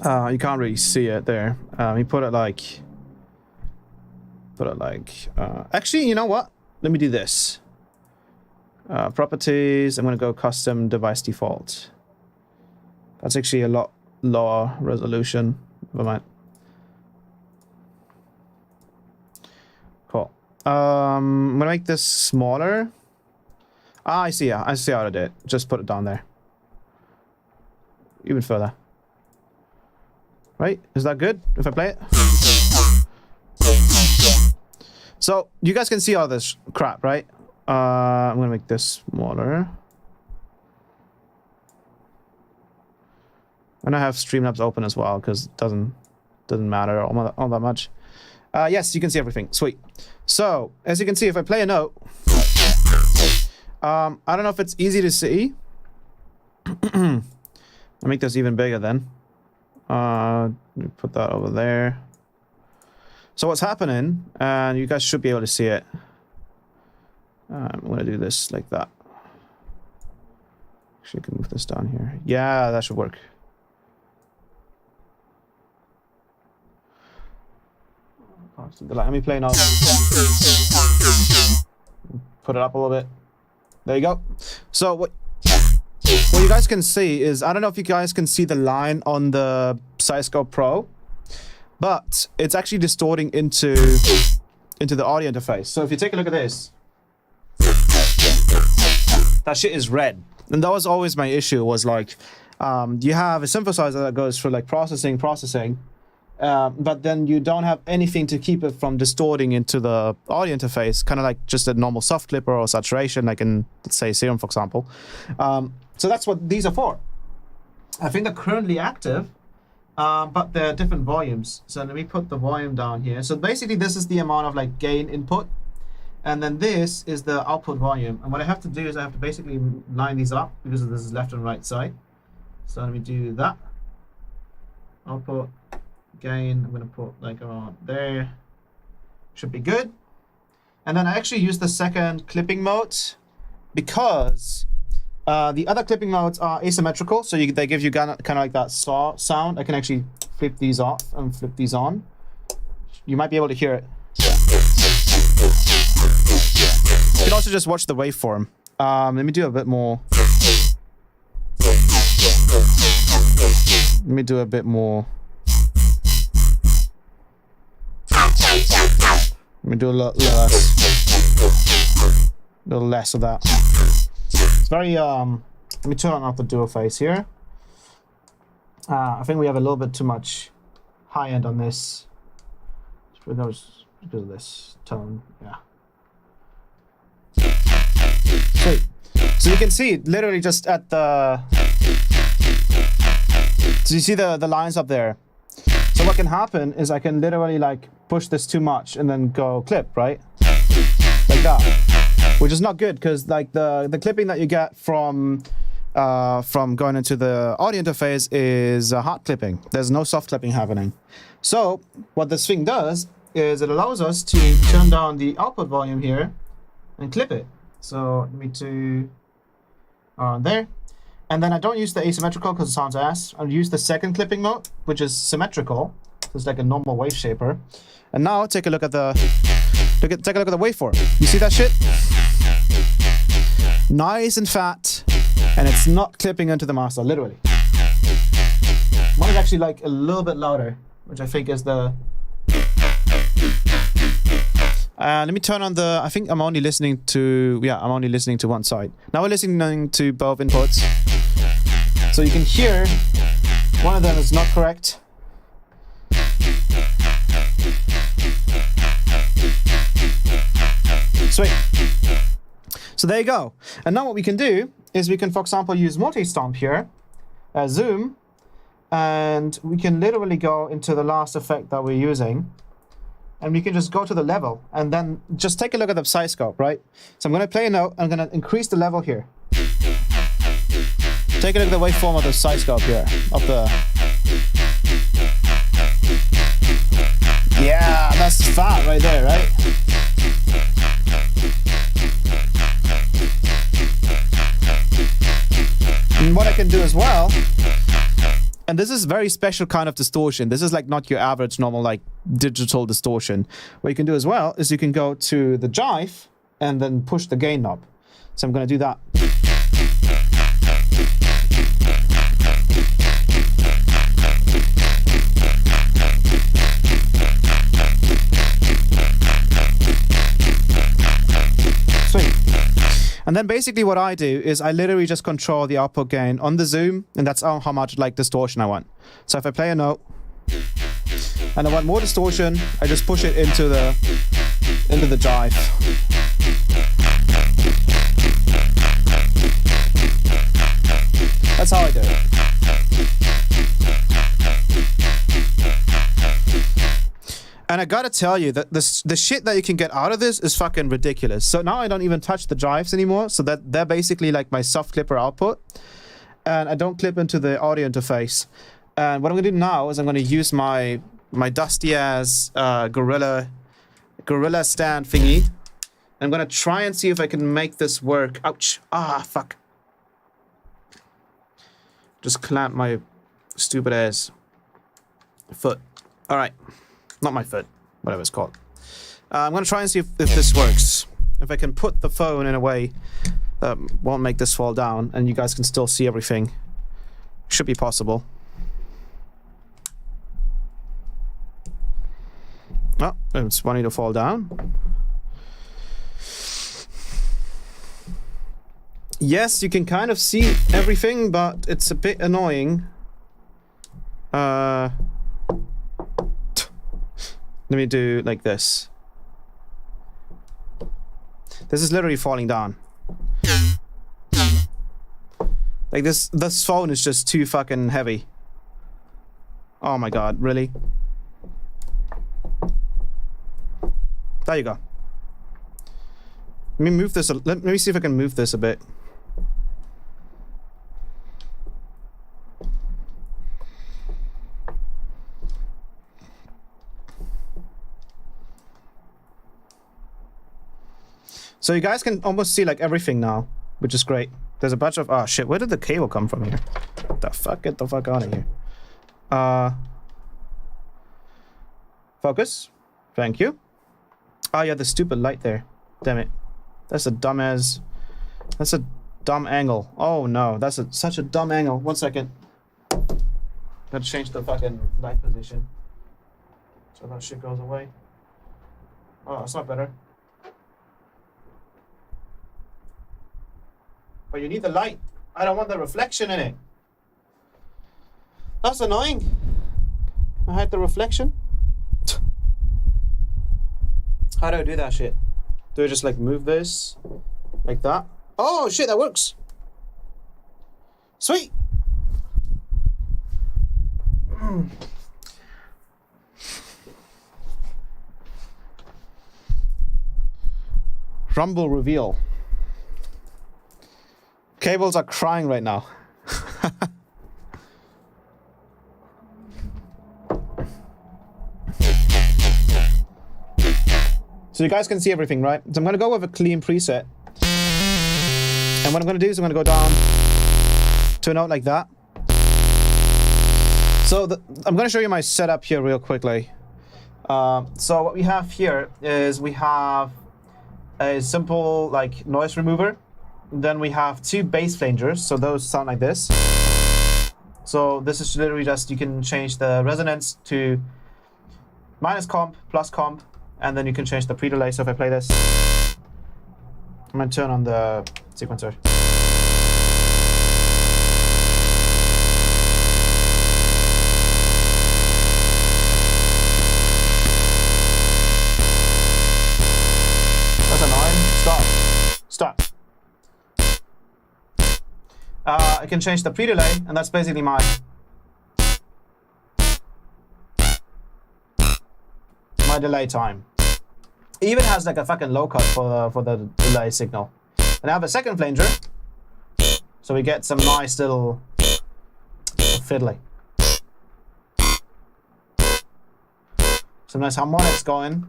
you can't really see it there. You put it like, actually, you know what? Let me do this. Properties, I'm gonna go custom device default. That's actually a lot lower resolution. Never mind. Cool. I'm gonna make this smaller. Ah, I see how to do it. Just put it down there. Even further. Right? Is that good if I play it? So you guys can see all this crap, right? I'm gonna make this smaller. And I have Streamlabs open as well because it doesn't matter all that much. Yes, you can see everything. Sweet. So as you can see, if I play a note, I don't know if it's easy to see. I'll make this even bigger then. Let me put that over there. So what's happening, and you guys should be able to see it. I'm gonna do this like that. Actually, I can move this down here. Yeah, that should work. Let me play now. Put it up a little bit. There you go. So what you guys can see is, I don't know if you guys can see the line on the Psyscope Pro, but it's actually distorting into the audio interface. So if you take a look at this, that shit is red. And that was always my issue, was like, you have a synthesizer that goes through like processing, but then you don't have anything to keep it from distorting into the audio interface, kind of like just a normal soft clipper or saturation, like in, let's say, Serum, for example. So that's what these are for. I think they're currently active, but they're different volumes. So let me put the volume down here. So basically, this is the amount of like gain input, and then this is the output volume. And what I have to do is I have to basically line these up because this is left and right side. So let me do that. Output. Gain, I'm going to put like around there. Should be good. And then I actually use the second clipping mode because the other clipping modes are asymmetrical. So they give you kind of like that saw sound. I can actually flip these off and flip these on. You might be able to hear it. You can also just watch the waveform. Let me do a bit more. Let me do a bit more. Let me do a little less of that. It's very, let me turn on off the dual phase here. I think we have a little bit too much high end on this. Because of this tone, yeah. Sweet. So you can see literally just at the, do you see the lines up there? So what can happen is I can literally like push this too much and then go clip, right? Like that, which is not good because like the clipping that you get from going into the audio interface is hard clipping. There's no soft clipping happening. So what this thing does is it allows us to turn down the output volume here and clip it. So let me do there. And then I don't use the asymmetrical because it sounds ass. I'll use the second clipping mode, which is symmetrical. So it's like a normal wave shaper. And now take a look at the take a look at the waveform. You see that shit? Nice and fat, and it's not clipping into the master, literally. Mine is actually like a little bit louder, which I think is the. Let me turn on the. I think I'm only listening to. Yeah, I'm only listening to one side. Now we're listening to both inputs. So you can hear one of them is not correct. Sweet. So there you go. And now what we can do is we can, for example, use multi-stomp here, zoom, And we can literally go into the last effect that we're using. And we can just go to the level. And then just take a look at the side scope, right? So I'm going to play a note. I'm going to increase the level here. Take a look at the waveform of the side scope here. Of the... Yeah, that's fat right there, right? And what I can do as well, and this is very special kind of distortion. This is like not your average normal like digital distortion. What you can do as well is you can go to the jive and then push the gain knob. So I'm going to do that. Sweet. And then basically what I do is I literally just control the output gain on the zoom, and that's how much like distortion I want. So if I play a note and I want more distortion, I just push it into the jive. That's how I do it. And I gotta tell you that the shit that you can get out of this is fucking ridiculous. So now I don't even touch the jives anymore. So that they're basically like my soft clipper output. And I don't clip into the audio interface. And what I'm gonna do now is I'm gonna use my dusty ass Gorilla stand thingy. I'm gonna try and see if I can make this work. Ouch. Ah, fuck. Just clamp my stupid ass foot. All right. Not my foot, whatever it's called. I'm going to try and see if this works. If I can put the phone in a way that won't make this fall down and you guys can still see everything. Should be possible. Oh, it's wanting to fall down. Yes, you can kind of see everything, but it's a bit annoying. Let me do like this. This is literally falling down. Like this phone is just too fucking heavy. Oh my god, really? There you go. Let me move this. Let me see if I can move this a bit. So you guys can almost see like everything now, which is great. There's a bunch of... Oh shit, where did the cable come from here? What the fuck? Get the fuck out of here. Focus. Thank you. Oh yeah, the stupid light there. Damn it. That's a dumbass... That's a dumb angle. Oh no, that's such a dumb angle. 1 second. Gotta change the fucking light position. So that shit goes away. Oh, it's not better. But you need the light. I don't want the reflection in it. That's annoying. I had the reflection. How do I do that shit? Do I just like move this? Like that? Oh shit, that works. Sweet. Rumble reveal. Cables are crying right now. So you guys can see everything, right? So I'm going to go with a clean preset. And what I'm going to do is I'm going to go down to a note like that. So I'm going to show you my setup here real quickly. So what we have here is we have a simple like noise remover. Then we have two bass flangers, so those sound like this. So this is literally just, you can change the resonance to minus comp, plus comp, and then you can change the pre-delay. So if I play this, I'm gonna turn on the sequencer. That's annoying. Stop. I can change the pre-delay, and that's basically my delay time. It even has like a fucking low cut for the delay signal. And I have a second flanger, so we get some nice little fiddly. Some nice harmonics going.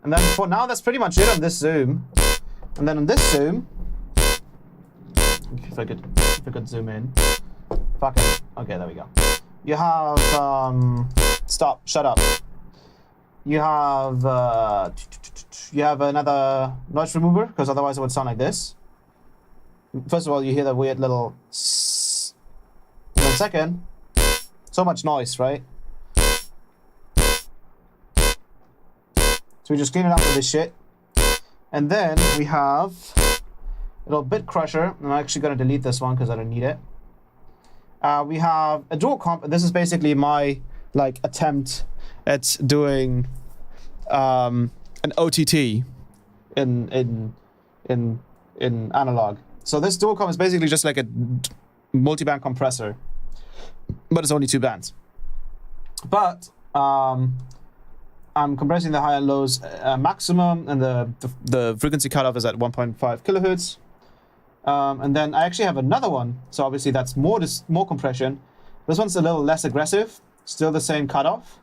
And then for now, that's pretty much it on this zoom. And then on this zoom, if I could zoom in. Fuck it. Okay, there we go. You have stop. Shut up. You have another noise remover, because otherwise it would sound like this. First of all, you hear the weird little. And then second, so much noise, right? So we just clean it up with this shit. And then we have a little bit crusher. I'm actually going to delete this one because I don't need it. We have a dual comp. This is basically my like attempt at doing an OTT in analog. So this dual comp is basically just like a multi-band compressor, but it's only 2 bands. But I'm compressing the high and lows maximum, and the frequency cutoff is at 1.5 kilohertz. And then I actually have another one, so obviously that's more compression. This one's a little less aggressive, still the same cutoff.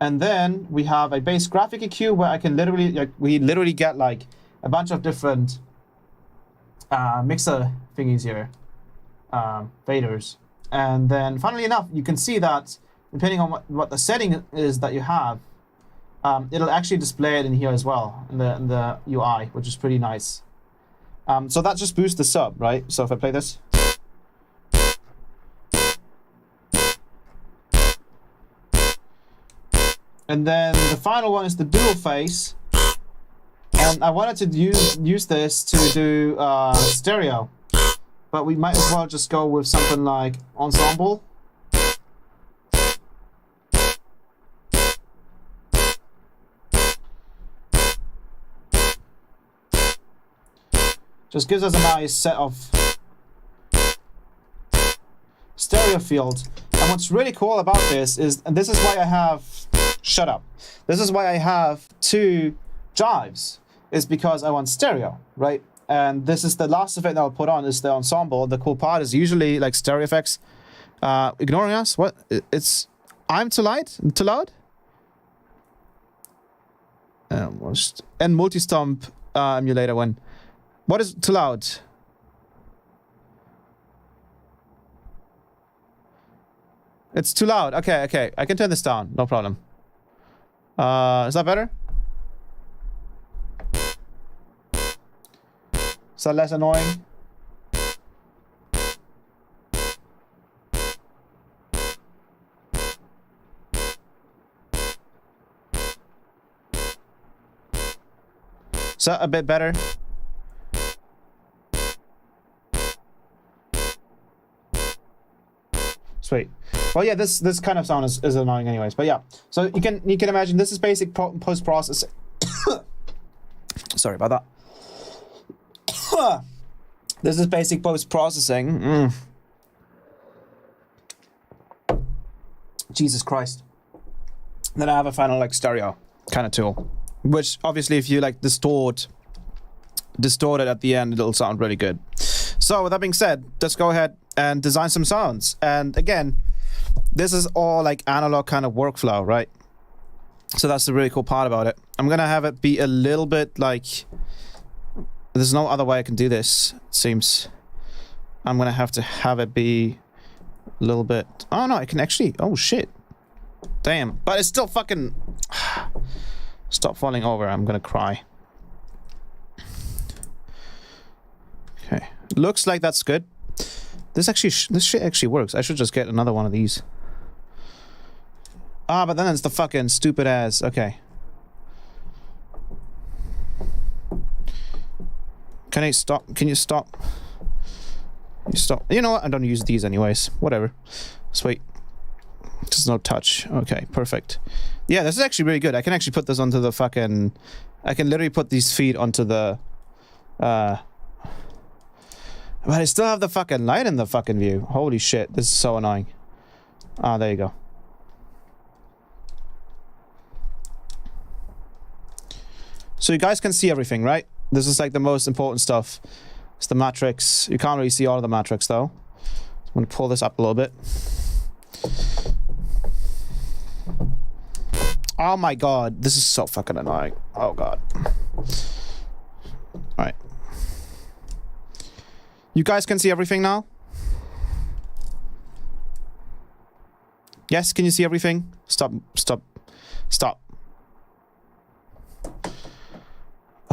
And then we have a bass graphic EQ where I can literally get like a bunch of different mixer thingies here, faders. And then funnily enough, you can see that depending on what the setting is that you have, it'll actually display it in here as well, in the UI, which is pretty nice. So that just boosts the sub, right? So if I play this. And then the final one is the dual phase. And I wanted to use this to do stereo. But we might as well just go with something like ensemble. Just gives us a nice set of stereo fields. And what's really cool about this is, and this is why I have, shut up. This is why I have 2 jives, is because I want stereo, right? And this is the last effect that I'll put on is the ensemble. The cool part is usually like stereo effects. Ignoring us? What? It's, I'm too light? Too loud? And multi-stomp emulator when. What is too loud? It's too loud. Okay. I can turn this down. No problem. Is that better? Is that less annoying? Is that a bit better? Sweet. Well, yeah, this kind of sound is annoying anyways. But yeah, so you can imagine this is basic post processing. Sorry about that. This is basic post processing. Jesus Christ. Then I have a final like stereo kind of tool, which obviously if you like distort it at the end, it'll sound really good. So with that being said, let's go ahead and design some sounds. And again, this is all like analog kind of workflow, right? So that's the really cool part about it. I'm gonna have it be a little bit like, there's no other way I can do this, it seems. I'm gonna have to have it be a little bit, oh no, I can actually, oh shit. Damn, but it's still fucking, stop falling over, I'm gonna cry. Okay, looks like that's good. This shit actually works. I should just get another one of these. Ah, but then it's the fucking stupid ass. Okay. Can I stop? Can you stop? You stop. You know what? I don't use these anyways. Whatever. Sweet. There's no touch. Okay, perfect. Yeah, this is actually really good. I can actually put this onto the fucking... I can literally put these feet onto the... But I still have the fucking light in the fucking view. Holy shit, this is so annoying. Ah, there you go. So you guys can see everything, right? This is like the most important stuff. It's the matrix. You can't really see all of the matrix though. I'm gonna pull this up a little bit. Oh my god, this is so fucking annoying. Oh god. Alright. You guys can see everything now? Yes, can you see everything? Stop.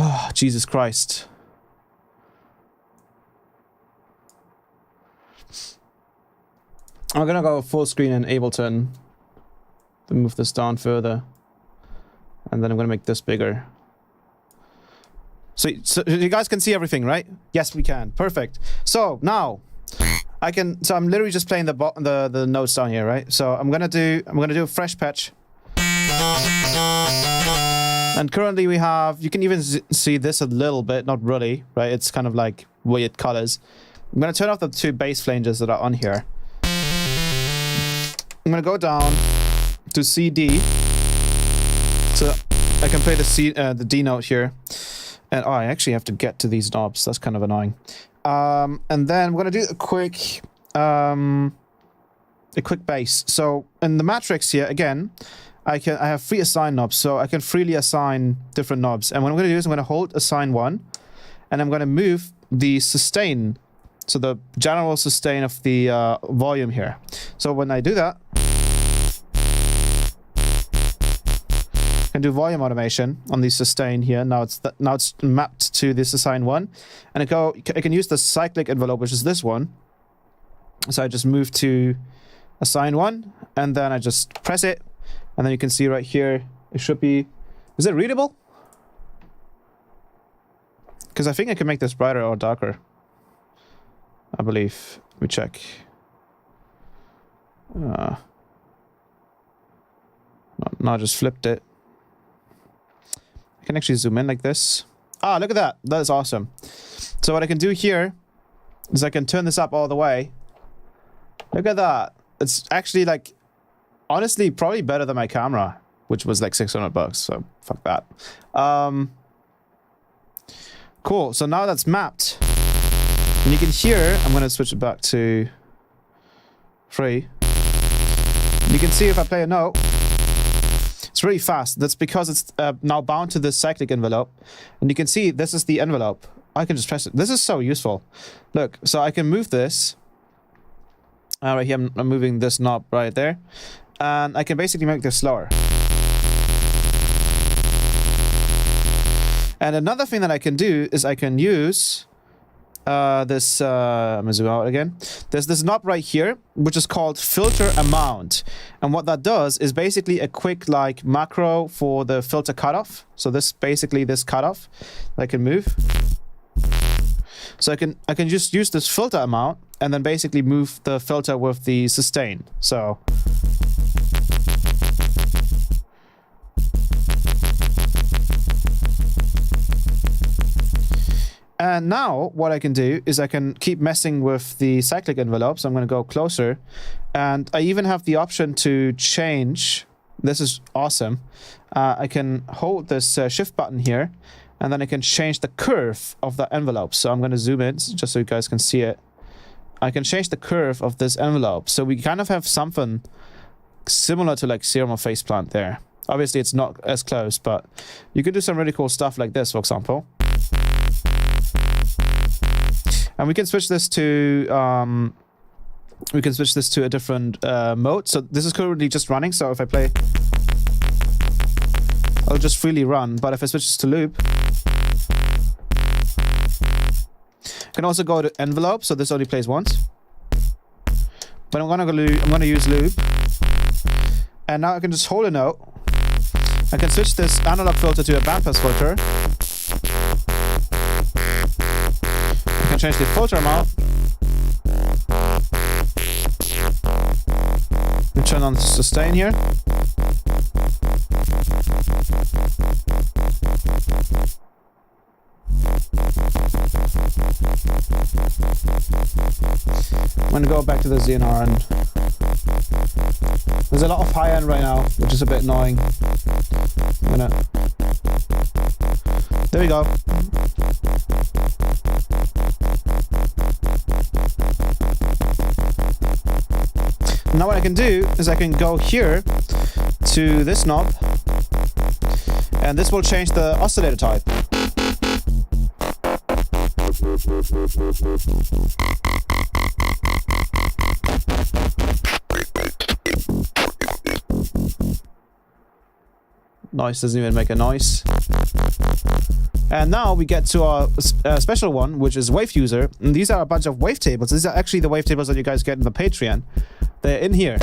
Oh, Jesus Christ. I'm gonna go full screen in Ableton. To move this down further. And then I'm gonna make this bigger. So you guys can see everything, right? Yes, we can. Perfect. So now so I'm literally just playing the notes down here, right? So I'm gonna do a fresh patch. And currently we have, you can even see this a little bit, not really, right? It's kind of like weird colors. I'm gonna turn off the 2 bass flanges that are on here. I'm gonna go down to CD, so I can play the D note here. And I actually have to get to these knobs. That's kind of annoying. And then I'm gonna do a quick bass. So in the matrix here again, I have 3 assign knobs, so I can freely assign different knobs. And what I'm gonna do is I'm gonna hold assign 1, and I'm gonna move the sustain, so the general sustain of the volume here. So when I do that, I can do volume automation on the sustain here. Now it's mapped to this assign 1, and I can use the cyclic envelope, which is this one. So I just move to assign 1, and then I just press it, and then you can see right here it should be. Is it readable? Because I think I can make this brighter or darker. I believe. Let me check. No, I just flipped it. I can actually zoom in like this. Ah, look at that. That is awesome. So what I can do here is I can turn this up all the way. Look at that. It's actually like, honestly, probably better than my camera, which was like $600, so fuck that. Cool, so now that's mapped. And you can hear, I'm gonna switch it back to free. You can see if I play a note, it's really fast. That's because it's now bound to this cyclic envelope. And you can see this is the envelope. I can just press it. This is so useful. Look, so I can move this. Right here, I'm moving this knob right there. And I can basically make this slower. And another thing that I can do is I can use this, I'm gonna zoom out again. There's this knob right here, which is called filter amount. And what that does is basically a quick like macro for the filter cutoff. So this basically this cutoff that I can move. So I can just use this filter amount and then basically move the filter with the sustain. So and now what I can do is I can keep messing with the cyclic envelope. So I'm going to go closer, and I even have the option to change. This is awesome. I can hold this shift button here, and then I can change the curve of the envelope. So I'm going to zoom in just so you guys can see it. I can change the curve of this envelope. So we kind of have something similar to like Serum or Faceplant there. Obviously it's not as close, but you can do some really cool stuff like this, for example. And we can switch this to a different mode. So this is currently just running. So if I play, I'll just freely run. But if I switch this to loop, I can also go to envelope. So this only plays once. But I'm gonna use loop. And now I can just hold a note. I can switch this analog filter to a bandpass filter. I can change the filter amount. And turn on the sustain here. I'm gonna go back to the ZNR, and there's a lot of high end right now, which is a bit annoying. I'm gonna There we go. Now what I can do is I can go here to this knob, and this will change the oscillator type. Noise doesn't even make a noise. And now we get to our special one, which is Wave User. And these are a bunch of wavetables. These are actually the wavetables that you guys get in the Patreon. They're in here.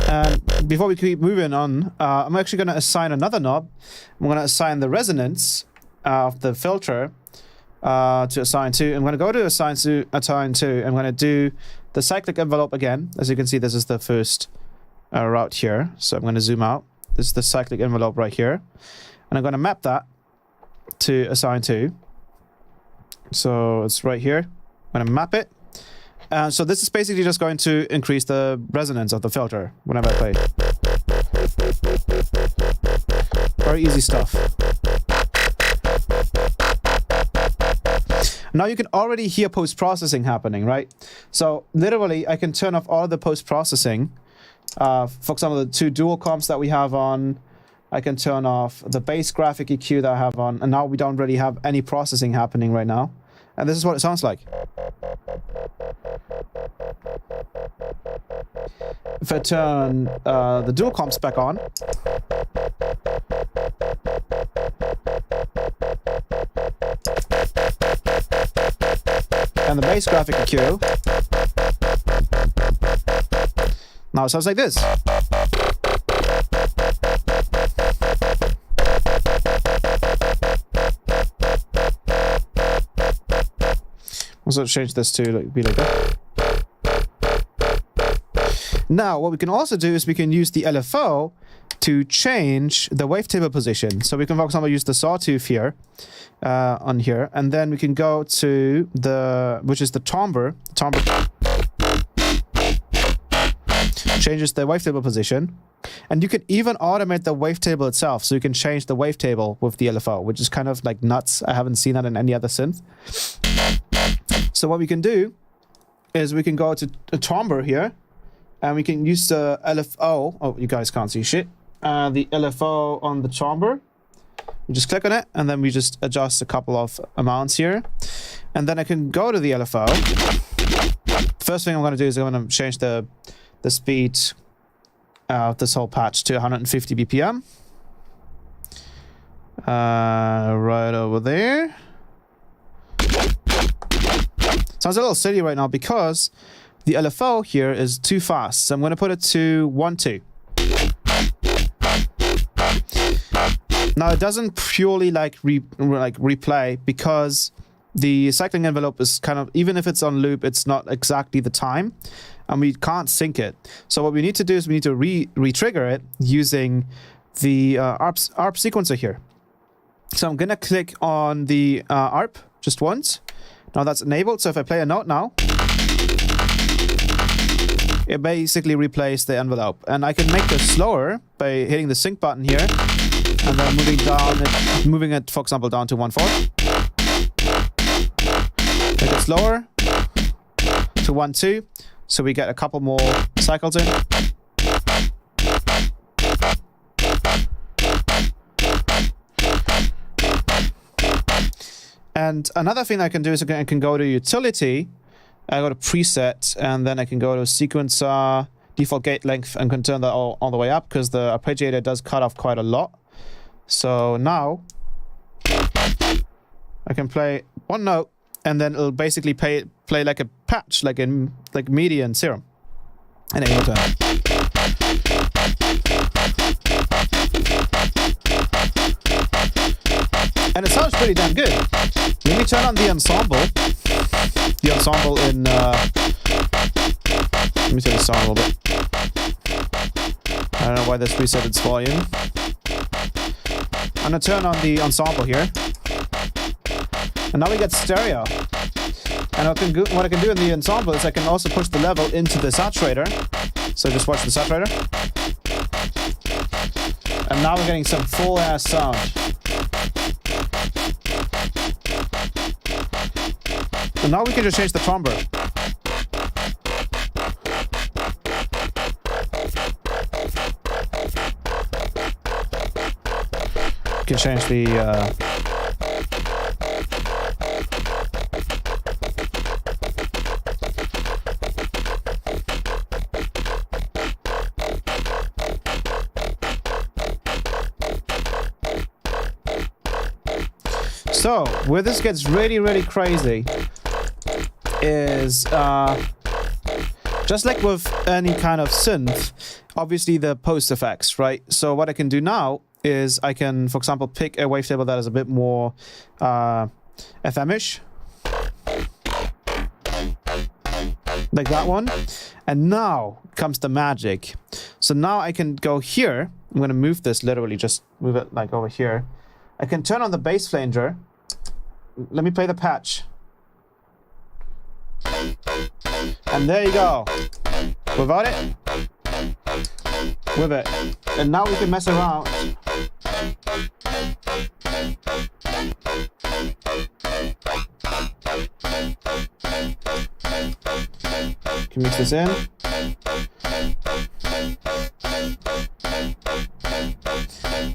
And before we keep moving on, I'm actually going to assign another knob. I'm going to assign the resonance of the filter to assign to. I'm going to go to assign to. I'm going to do the cyclic envelope again. As you can see, this is the first route here. So I'm going to zoom out. This is the cyclic envelope right here. And I'm going to map that to assign to. So it's right here. I'm going to map it. So this is basically just going to increase the resonance of the filter whenever I play. Very easy stuff. Now you can already hear post-processing happening, right? So literally I can turn off all the post-processing. For example, the two dual comps that we have on. I can turn off the bass graphic EQ that I have on. And now we don't really have any processing happening right now. And this is what it sounds like. If I turn the dual comps back on, and the bass graphic EQ, now it sounds like this. Also change this to be like that. Now, what we can also do is we can use the LFO to change the wavetable position. So we can, for example, use the sawtooth here, on here, and then we can go to the, which is the timbre. Timbre changes the wavetable position. And you can even automate the wavetable itself. So you can change the wavetable with the LFO, which is kind of like nuts. I haven't seen that in any other synth. So what we can do is we can go to a timbre here, and we can use the LFO. Oh, you guys can't see shit. The LFO on the timbre. We just click on it, and then we just adjust a couple of amounts here. And then I can go to the LFO. First thing I'm going to do is I'm going to change the speed of this whole patch to 150 BPM. Right over there. Sounds a little silly right now because the LFO here is too fast. So I'm going to put it to 1.2. Now it doesn't purely like replay because the cycling envelope is kind of, even if it's on loop, it's not exactly the time, and we can't sync it. So what we need to do is we need to re-trigger it using the ARP sequencer here. So I'm going to click on the ARP just once. Now that's enabled, so if I play a note now, it basically replays the envelope. And I can make this slower by hitting the sync button here, and then moving it, for example, down to 1/4. Make it slower to 1/2, so we get a couple more cycles in. And another thing I can do is I can go to utility, I go to preset, and then I can go to sequencer, default gate length, and can turn that all the way up because the arpeggiator does cut off quite a lot. So now I can play one note, and then it'll basically play like a patch, like in MIDI and Serum. And then turn. And it sounds pretty damn good. Let me turn on the ensemble. The ensemble in... let me turn this down a little bit. I don't know why this reset its volume. I'm going to turn on the ensemble here. And now we get stereo. And what I can do in the ensemble is I can also push the level into the saturator. So just watch the saturator. And now we're getting some full-ass sound. And now we can just change the timbre. We can change the... So, where this gets really, really crazy is, just like with any kind of synth, obviously the post effects, right? So what I can do now is I can, for example, pick a wavetable that is a bit more FM-ish. Like that one. And now comes the magic. So now I can go here. I'm going to move this literally, just move it like over here. I can turn on the bass flanger. Let me play the patch. And there you go. Without it. With it. And now we can mess around. Can mix this in.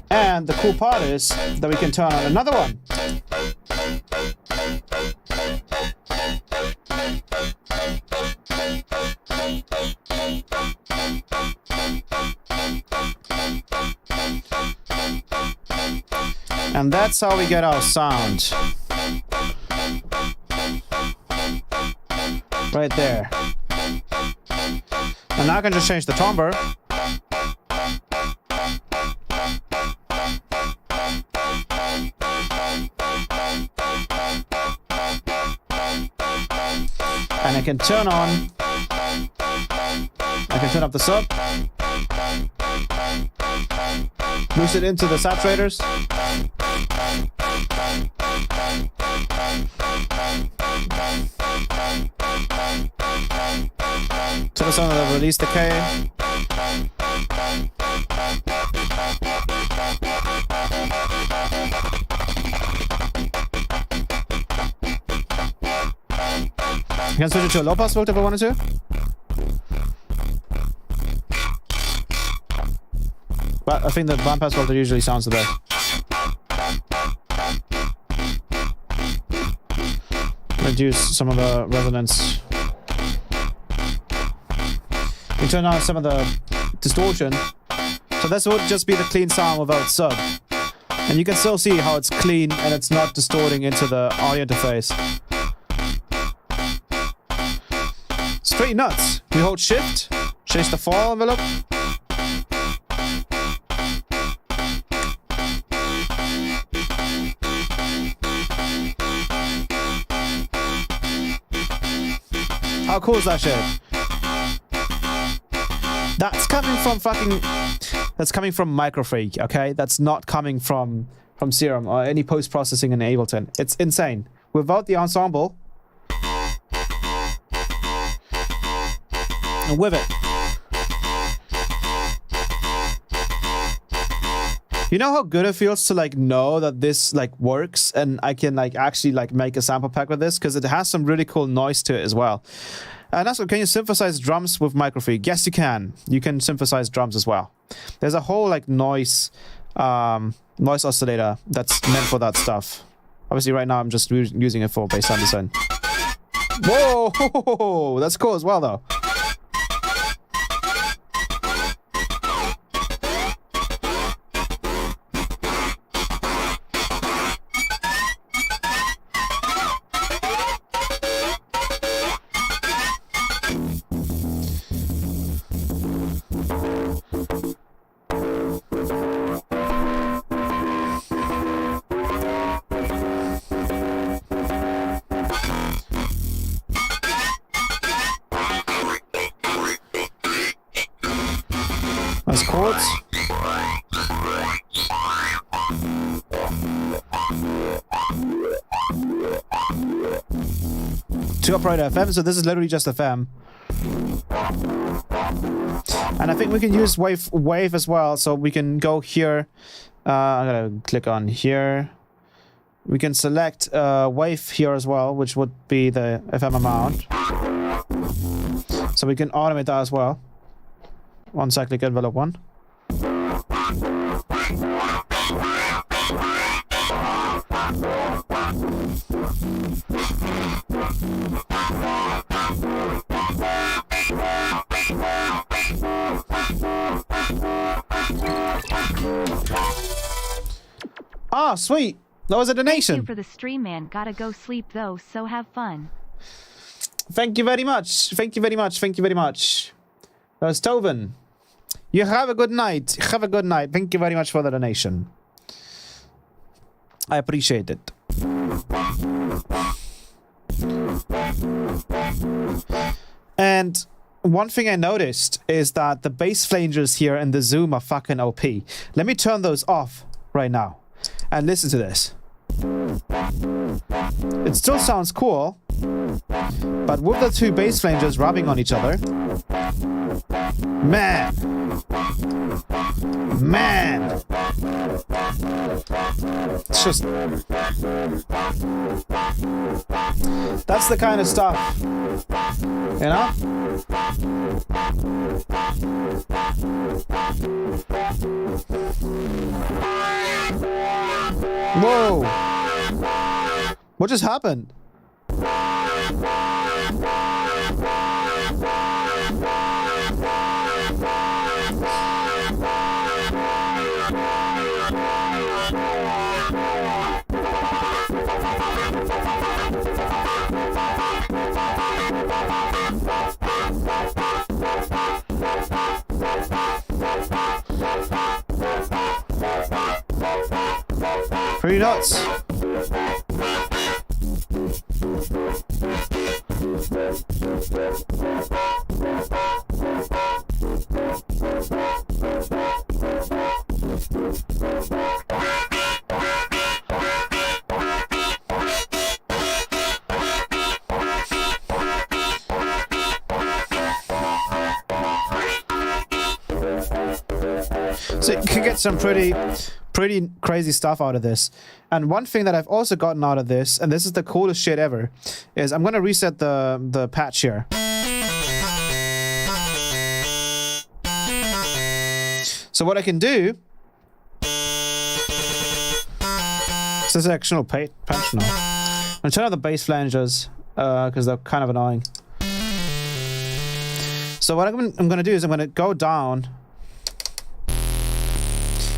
And the cool part is that we can turn on another one. And that's how we get our sound. Right there. And now I can just change the timbre. And I can turn on. I can turn up the sub. Boost it into the saturators. Turn us on the release decay. You can switch it to a low pass filter if I wanted to. But I think the band pass filter usually sounds the best. Reduce some of the resonance. You turn on some of the distortion. So this would just be the clean sound without sub. And you can still see how it's clean and it's not distorting into the audio interface. It's pretty nuts. We hold shift, change the file envelope. How cool is that shit? That's coming from that's coming from Microfreak, okay? That's not coming from Serum or any post-processing in Ableton. It's insane. Without the ensemble, and with it. You know how good it feels to like know that this like works and I can like actually like make a sample pack with this because it has some really cool noise to it as well. And also, can you synthesize drums with Microfreak? Yes, you can. You can synthesize drums as well. There's a whole like noise oscillator that's meant for that stuff. Obviously, right now I'm just using it for bass sound design. Whoa, that's cool as well, though. Nice chords. to operator FM, so this is literally just FM. And I think we can use wave as well, so we can go here. I'm gonna click on here. We can select wave here as well, which would be the FM amount. So we can automate that as well. Once I click envelope 1. Ah, sweet. That was a donation. Thank you for the stream, man. Gotta go sleep though, so have fun. Thank you very much. Thank you very much. Thank you very much. That was Tovin. You have a good night. Have a good night. Thank you very much for the donation. I appreciate it. And one thing I noticed is that the bass flangers here in the Zoom are fucking OP. Let me turn those off right now. And listen to this. It still sounds cool, but with the two bass flangers rubbing on each other, man, it's just, that's the kind of stuff, you know? Whoa! What just happened? Pretty nuts. So you can get some pretty crazy stuff out of this. And one thing that I've also gotten out of this, and this is the coolest shit ever, is I'm gonna reset the patch here. So what I can do, so this is actual patch now. I'm gonna turn off the bass flangers because they're kind of annoying. So what I'm gonna do is I'm gonna go down.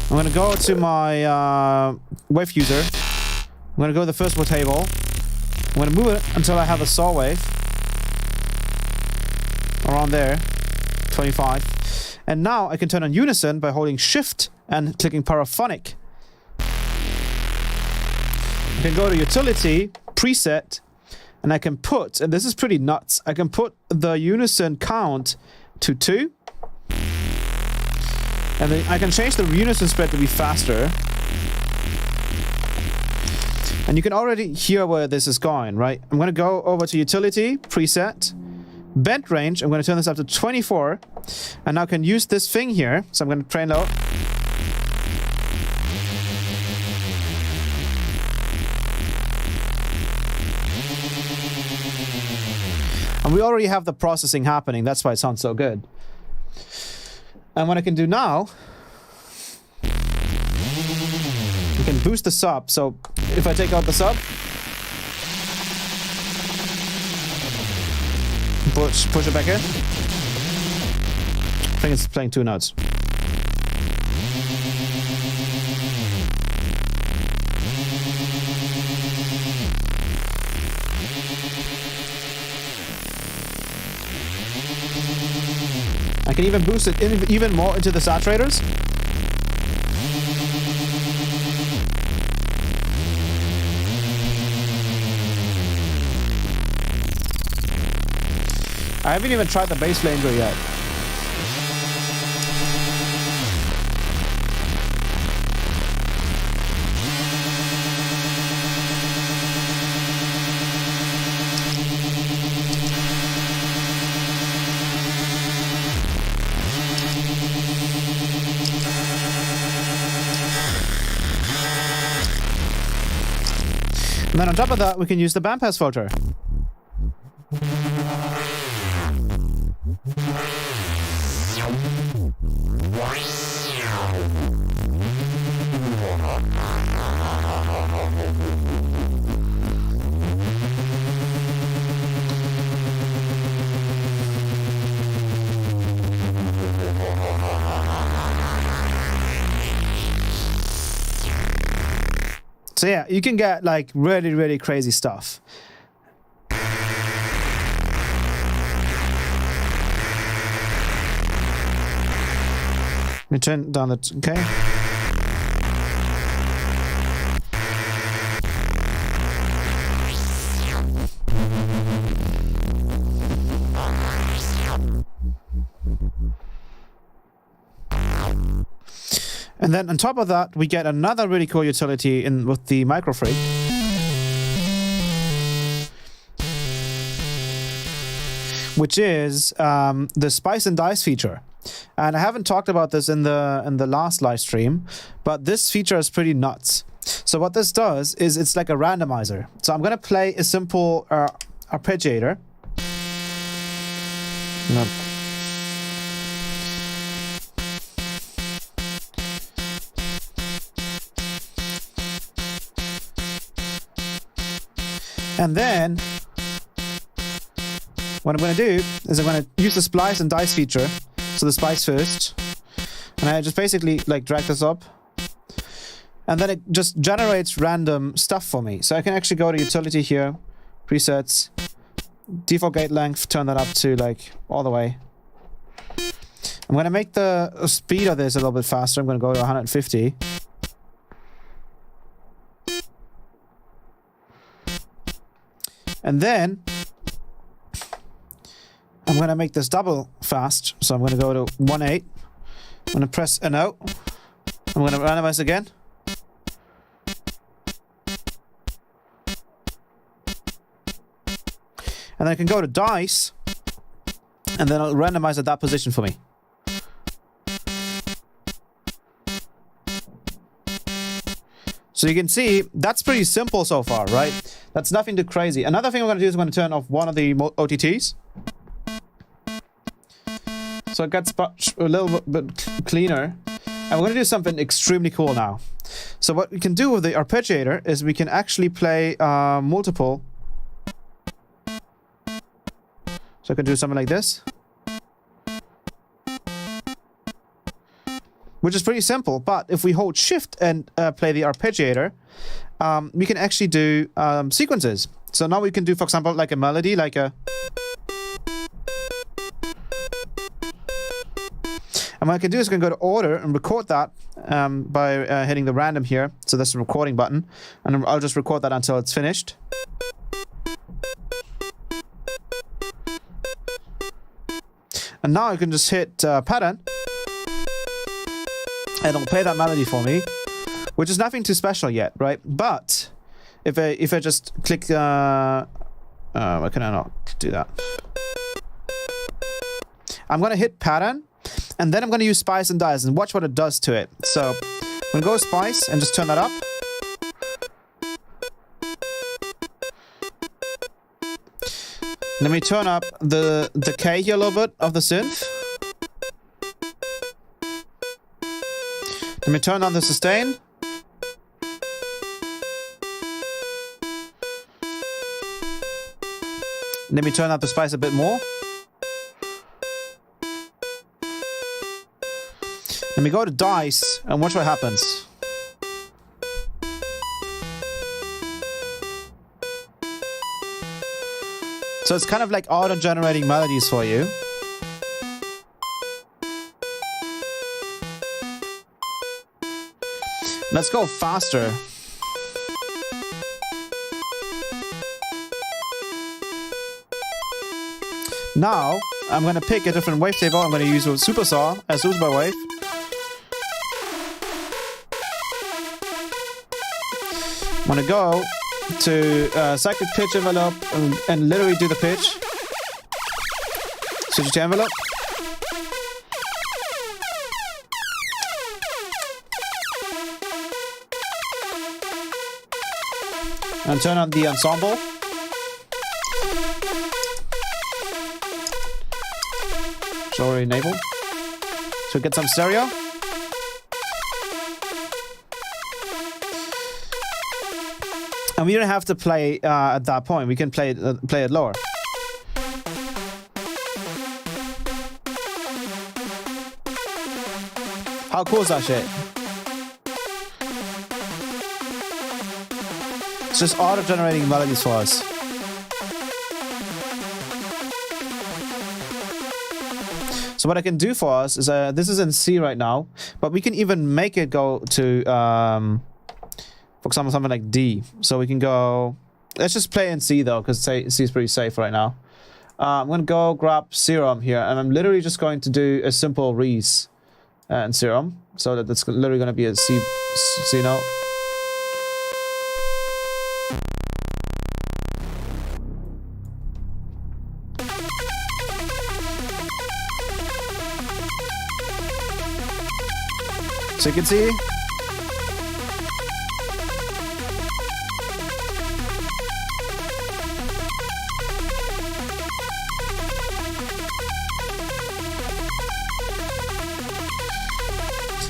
I'm going to go to my wave user. I'm going to go to the first wave table. I'm going to move it until I have a saw wave. Around there. 25. And now I can turn on unison by holding shift and clicking paraphonic. I can go to utility, preset, and I can put, and this is pretty nuts, I can put the unison count to 2. And then I can change the unison spread to be faster. And you can already hear where this is going, right? I'm going to go over to utility, preset, bend range. I'm going to turn this up to 24. And now I can use this thing here. So I'm going to train load. And we already have the processing happening. That's why it sounds so good. And what I can do now, we can boost the sub. So if I take out the sub, push it back in. I think it's playing 2 notes. I can even boost it even more into the saturators. I haven't even tried the bass flanger yet. And then on top of that, we can use the bandpass filter. So yeah, you can get like really, really crazy stuff. Let me turn down the... Okay. And then on top of that, we get another really cool utility in with the Microfreak. Which is the Spice and Dice feature. And I haven't talked about this in the last live stream, but this feature is pretty nuts. So what this does is it's like a randomizer. So I'm gonna play a simple arpeggiator. No. And then what I'm going to do is I'm going to use the splice and dice feature. So the splice first. And I just basically like drag this up. And then it just generates random stuff for me. So I can actually go to utility here, presets, default gate length, turn that up to like all the way. I'm going to make the speed of this a little bit faster. I'm going to go to 150. And then I'm going to make this double fast. So I'm going to go to 1.8. I'm going to press a no. I'm going to randomize again. And then I can go to dice. And then I'll randomize at that position for me. So you can see, that's pretty simple so far, right? That's nothing too crazy. Another thing I'm going to do is I'm going to turn off one of the OTTs. So it gets a little bit cleaner. And we're going to do something extremely cool now. So what we can do with the arpeggiator is we can actually play multiple. So I can do something like this. Which is pretty simple, but if we hold shift and play the arpeggiator, we can actually do sequences. So now we can do, for example, like a melody, like a... And what I can do is I can go to order and record that by hitting the random here. So that's the recording button. And I'll just record that until it's finished. And now I can just hit pattern. And it'll play that melody for me, which is nothing too special yet, right? But if I just click, why can I not do that? I'm gonna hit pattern, and then I'm gonna use spice and dice and watch what it does to it. So I'm gonna go spice and just turn that up. Let me turn up the decay here a little bit of the synth. Let me turn on the sustain. Let me turn up the spice a bit more. Let me go to dice and watch what happens. So it's kind of like auto-generating melodies for you. Let's go faster. Now, I'm going to pick a different wavetable. I'm going to use a supersaw as super wave. I'm going to go to cyclic pitch envelope and literally do the pitch. Switch to envelope. And turn on the ensemble. It's already enabled. So get some stereo. And we don't have to play at that point. We can play it lower. How cool is that shit? It's just auto-generating melodies for us. So what I can do for us is, this is in C right now, but we can even make it go to, for example, something like D. So we can go, let's just play in C though, because C is pretty safe right now. I'm going to go grab Serum here, and I'm literally just going to do a simple Reese and Serum. So that's literally going to be a C note. So you can see.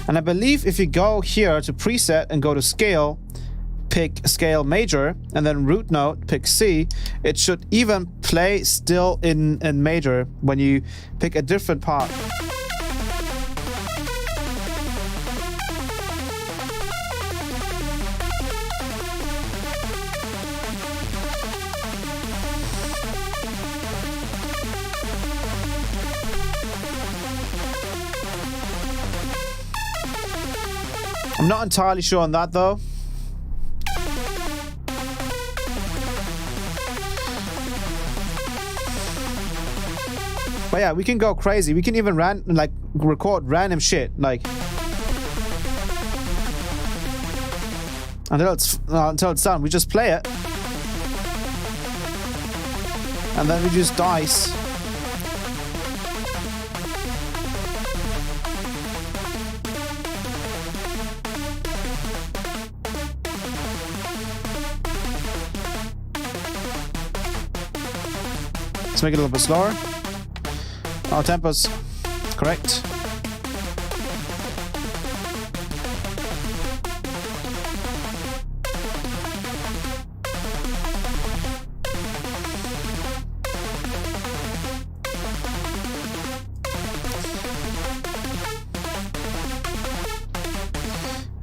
And I believe if you go here to preset and go to scale, pick scale major, and then root note, pick C, it should even play still in major when you pick a different part. I'm not entirely sure on that though. But yeah, we can go crazy. We can even record random shit until it's done. We just play it, and then we just dice. Let's make it a little bit slower. Our tempo's correct.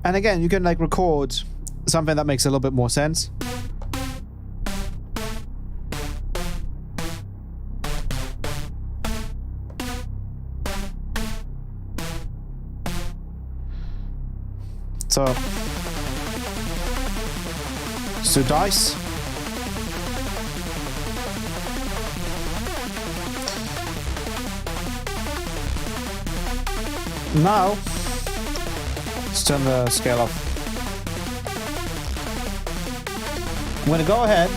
And again, you can record something that makes a little bit more sense. So, let's do dice. Now, let's turn the scale off. I'm going to go ahead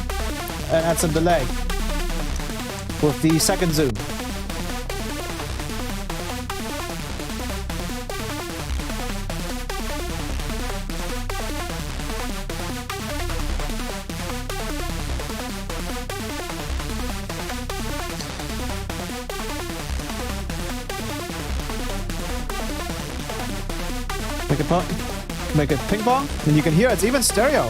and add some delay with the second zoom. Make it ping pong, and you can hear it's even stereo.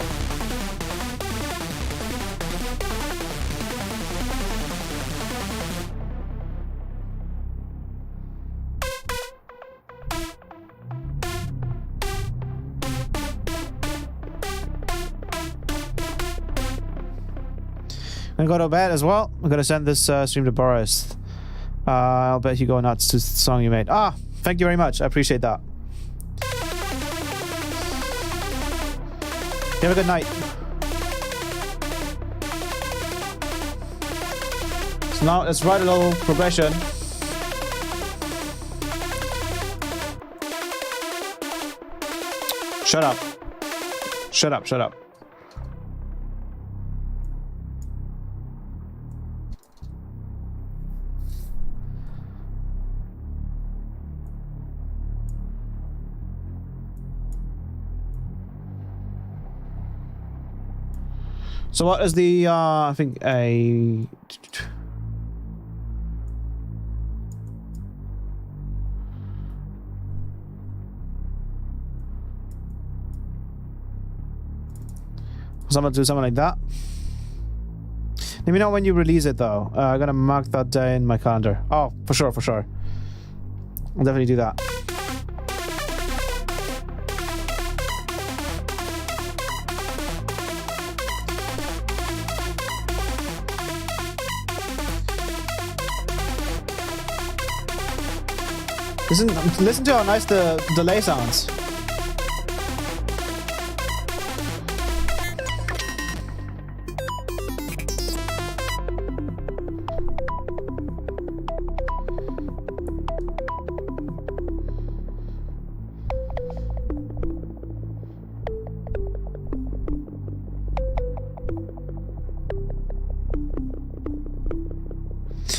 I'm gonna go to bed as well. I'm gonna send this stream to Boris. I'll bet you go nuts to the song you made. Ah, thank you very much. I appreciate that. Have a good night. So now let's write a little progression. Shut up. Shut up, shut up. So what is the, I think a... Someone do something like that. Let me know when you release it though. I'm gonna mark that day in my calendar. Oh, for sure, for sure. I'll definitely do that. Listen to how nice the delay sounds.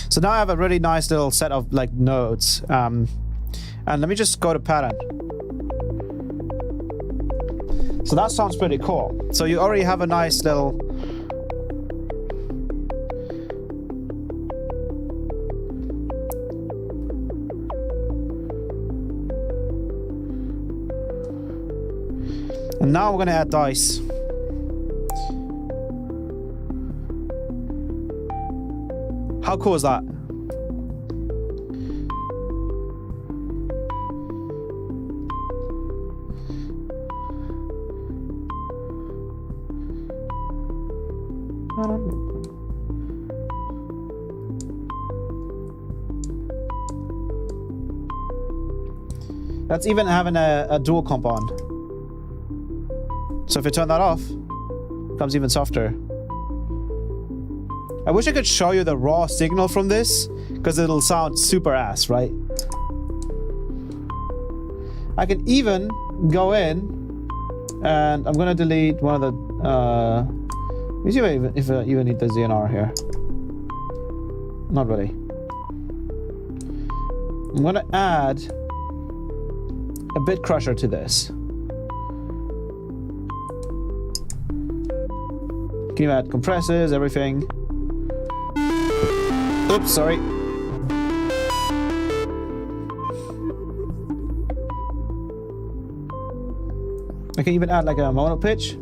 So now I have a really nice little set of like nodes. And let me just go to pattern. So that sounds pretty cool. So you already have a nice little... And now we're going to add dice. How cool is that? That's even having a dual compound. So if you turn that off, it becomes even softer. I wish I could show you the raw signal from this, because it'll sound super ass, right? I can even go in, and I'm gonna delete one of the... let me see if I even need the ZNR here. Not really. I'm gonna add a bit crusher to this. Can you add compressors, everything? Oops, sorry. I can even add like a mono pitch.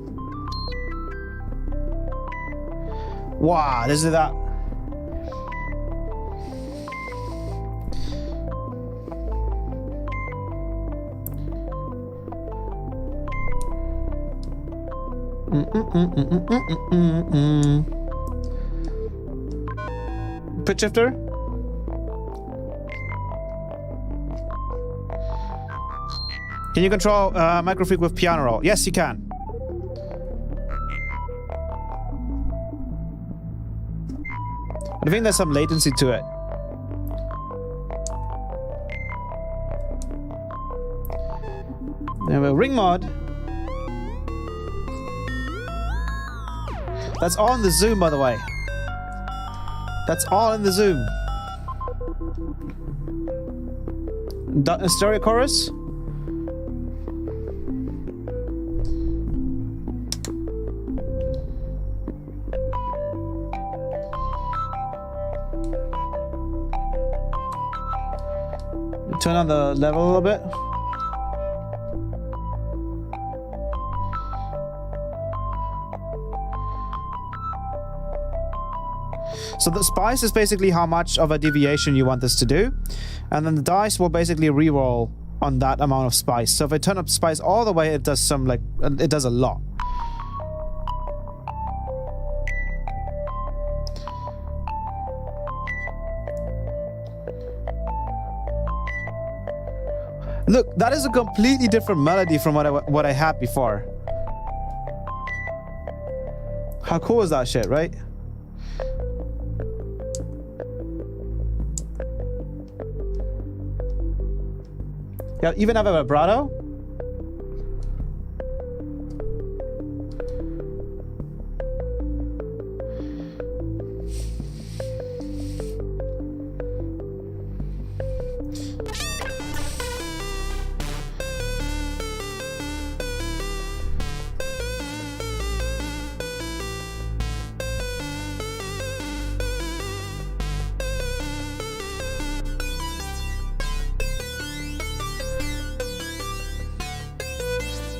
Wow, this is that. Pitch shifter. Can you control Microfreak with piano roll? Yes, you can. I think there's some latency to it. Then we have a ring mod. That's all in the zoom, by the way. That's all in the zoom. Stereo chorus. Turn on the level a little bit. So the spice is basically how much of a deviation you want this to do. And then the dice will basically re-roll on that amount of spice. So if I turn up spice all the way, it does some like, it does a lot. Look, that is a completely different melody from what I had before. How cool is that shit, right? Yeah, even have a vibrato.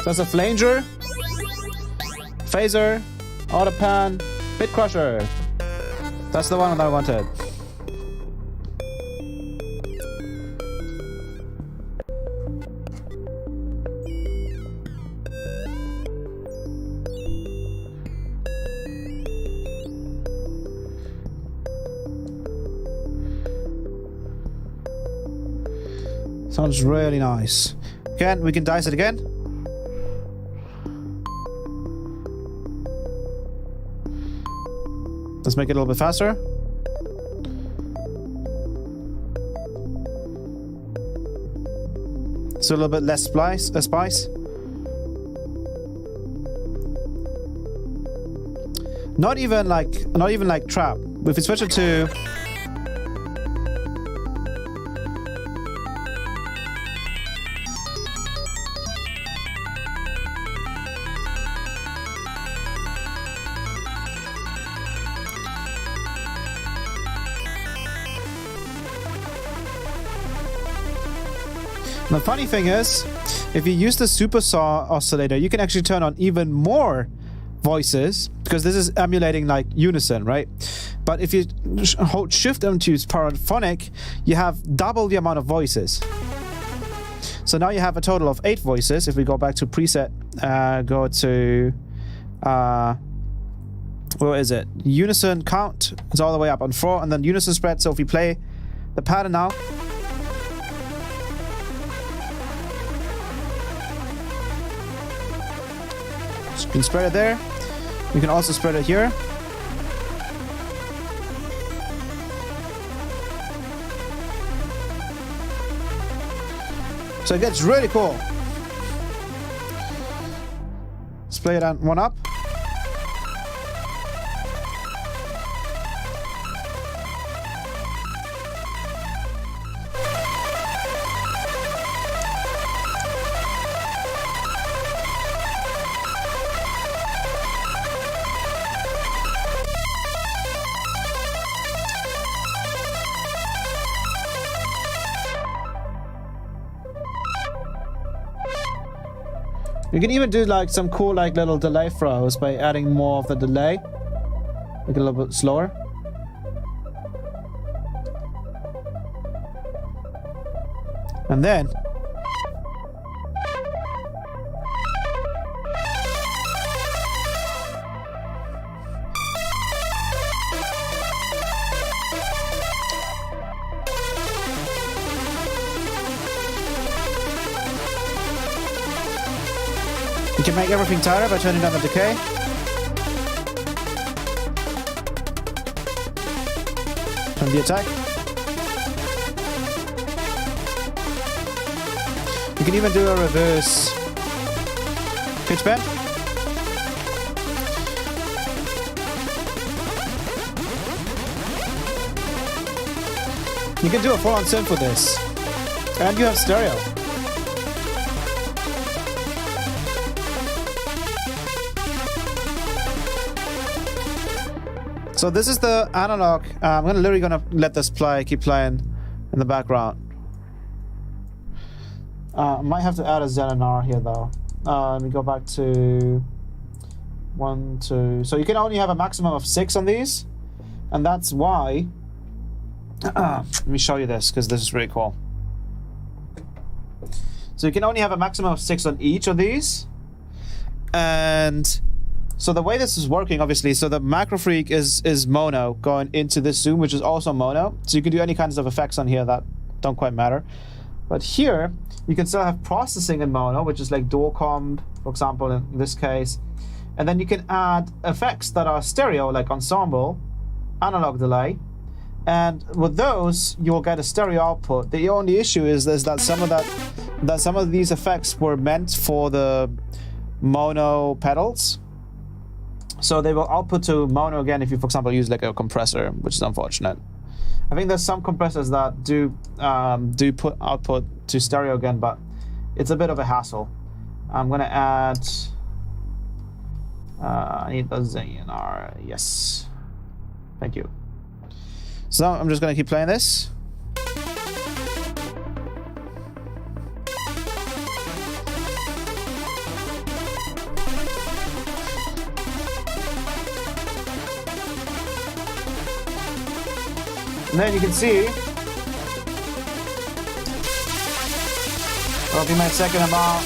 That's a flanger, phaser, autopan, pit crusher. That's the one that I wanted. Sounds really nice. Again, we can dice it again. Let's make it a little bit faster. So a little bit less spice. Not even like trap. If we switch it to the funny thing is, if you use the supersaw oscillator, you can actually turn on even more voices, because this is emulating like unison, right? But if you hold shift and choose paraphonic, you have double the amount of voices. So now you have a total of 8 voices. If we go back to preset, go to where is it? Unison count. It's all the way up on 4, and then unison spread. So if we play the pattern now. You can spread it there. You can also spread it here. So it gets really cool. Let's play it on one up. You can even do like some cool like little delay throws by adding more of the delay. Make it a little bit slower. And then you can make everything tighter by turning down the decay. Turn the attack. You can even do a reverse pitch bend. You can do a full-on synth with this. And you have stereo. So this is the analog. I'm literally gonna let this play, keep playing in the background. Might have to add a ZNR here though. Let me go back to 1, 2. So you can only have a maximum of 6 on these, and that's why. Let me show you this because this is really cool. So you can only have a maximum of 6 on each of these, and so the way this is working, obviously, so the Microfreak is mono going into this zoom, which is also mono. So you can do any kinds of effects on here that don't quite matter. But here, you can still have processing in mono, which is like dual comp, for example, in this case. And then you can add effects that are stereo, like ensemble, analog delay. And with those, you will get a stereo output. The only issue is that some of these effects were meant for the mono pedals. So they will output to mono again if you, for example, use like a compressor, which is unfortunate. I think there's some compressors that do put output to stereo again, but it's a bit of a hassle. I'm gonna add. I need the ZNR. Yes, thank you. So I'm just gonna keep playing this. And then you can see that'll be my second amount.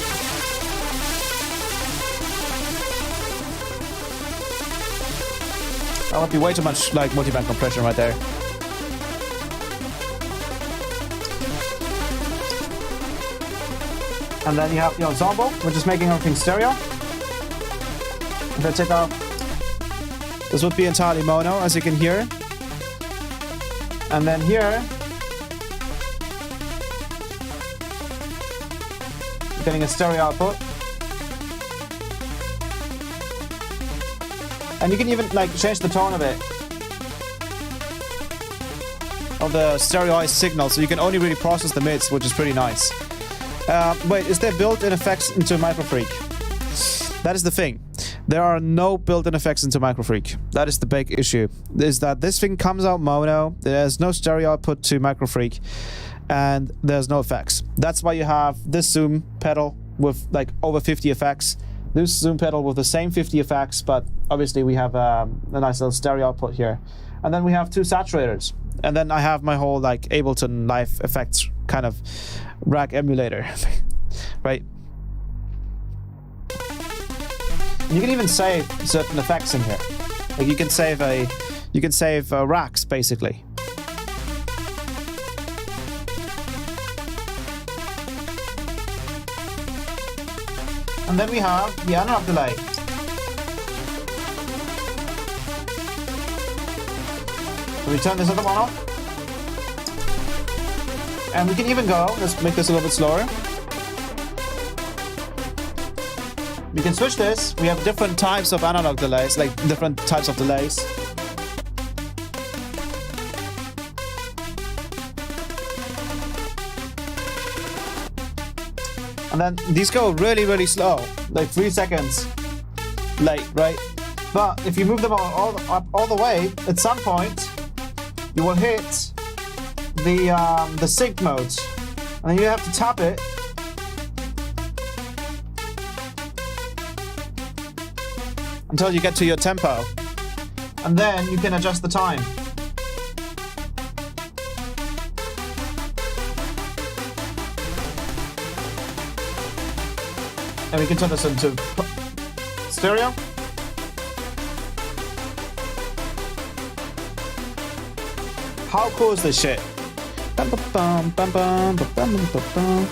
That would be way too much like multiband compression right there. And then you have the ensemble, which is making everything stereo. If I take out, this would be entirely mono, as you can hear. And then here, you're getting a stereo output. And you can even like change the tone of it, of the stereoized signal, so you can only really process the mids, which is pretty nice. Wait, is there built-in effects into Microfreak? That is the thing. There are no built-in effects into Microfreak. That is the big issue. Is that this thing comes out mono, there's no stereo output to Microfreak, and there's no effects. That's why you have this zoom pedal with like over 50 effects, this zoom pedal with the same 50 effects, but obviously we have a nice little stereo output here. And then we have 2 saturators. And then I have my whole like Ableton Live Effects kind of rack emulator, right? You can even save certain effects in here. Like you can save racks basically. And then we have the analog delay. So we turn this other one off. And we can even go, let's make this a little bit slower. We can switch this. We have different types of analog delays, like different types of delays. And then these go really, really slow, like 3 seconds late, right? But if you move them all the way, at some point, you will hit the sync mode, and then you have to tap it. Until you get to your tempo. And then you can adjust the time. And we can turn this into stereo. How cool is this shit? Bum, bum, bum, bum, bum, bum, bum, bum.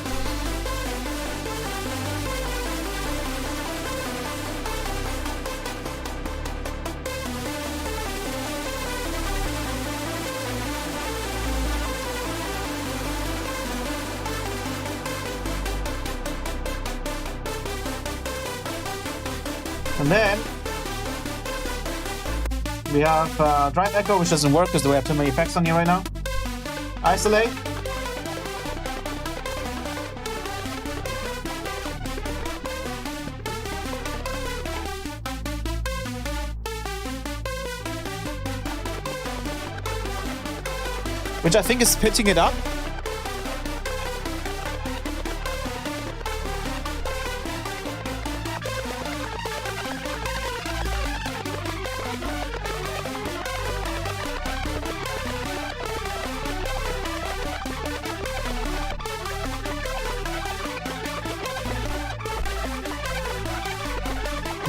And then we have drive echo, which doesn't work because we have too many effects on here right now. Isolate. Which I think is pitching it up.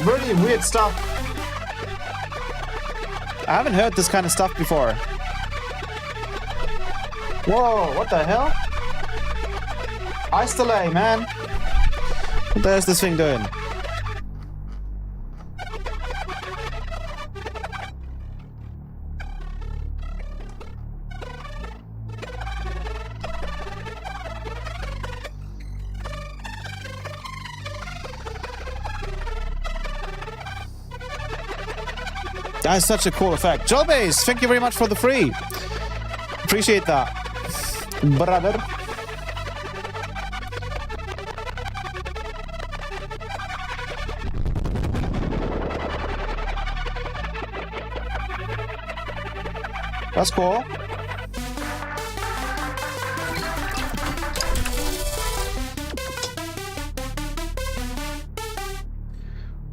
Really weird stuff. I haven't heard this kind of stuff before. Whoa, what the hell? Ice delay, man. What the hell is this thing doing? That is such a cool effect. Jobase, thank you very much for the free. Appreciate that, brother. That's cool.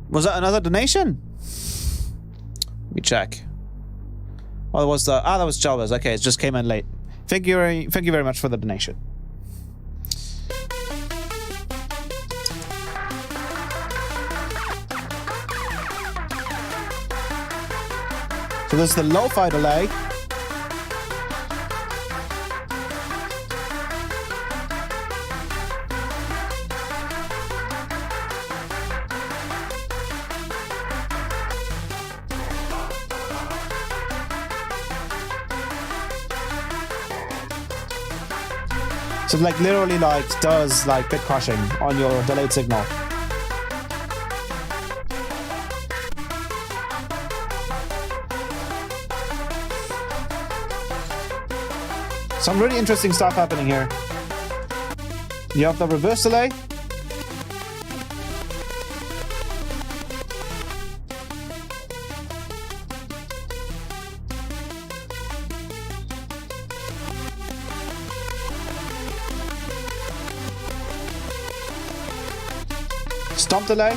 Was that another donation? Let me check. Oh, that was that was Jalbers. Okay, it just came in late. Thank you very much for the donation. So this is the lo-fi delay. So it like literally like does like bit crushing on your delayed signal. Some really interesting stuff happening here. You have the reverse delay. Stomp delay.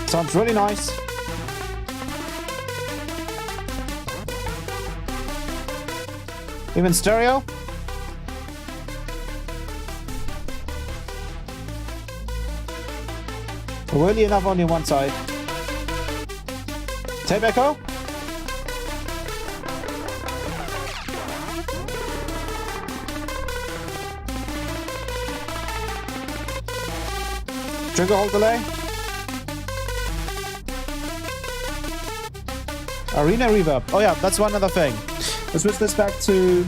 Sounds really nice. Even stereo. Really enough only one side. Tape echo. Trigger hold delay. Arena reverb. Oh yeah, that's one other thing. Let's switch this back to.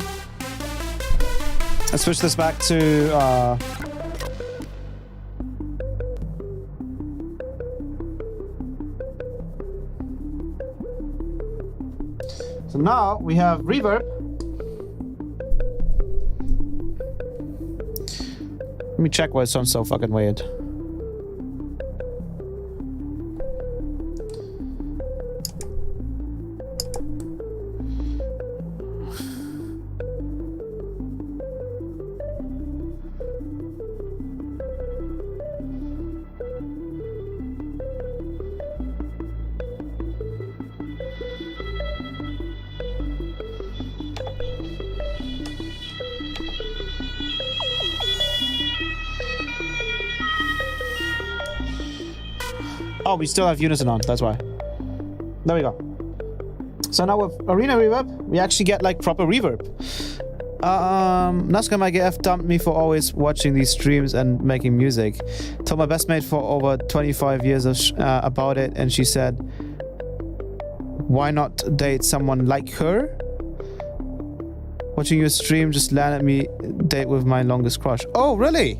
So now we have reverb. Let me check why it sounds so fucking weird. Oh, we still have unison on, that's why. There we go. So now with Arena Reverb, we actually get like proper reverb. Nazca my GF dumped me for always watching these streams and making music. Told my best mate for over 25 years about it, and she said, why not date someone like her? Watching your stream just landed me date with my longest crush. Oh, really?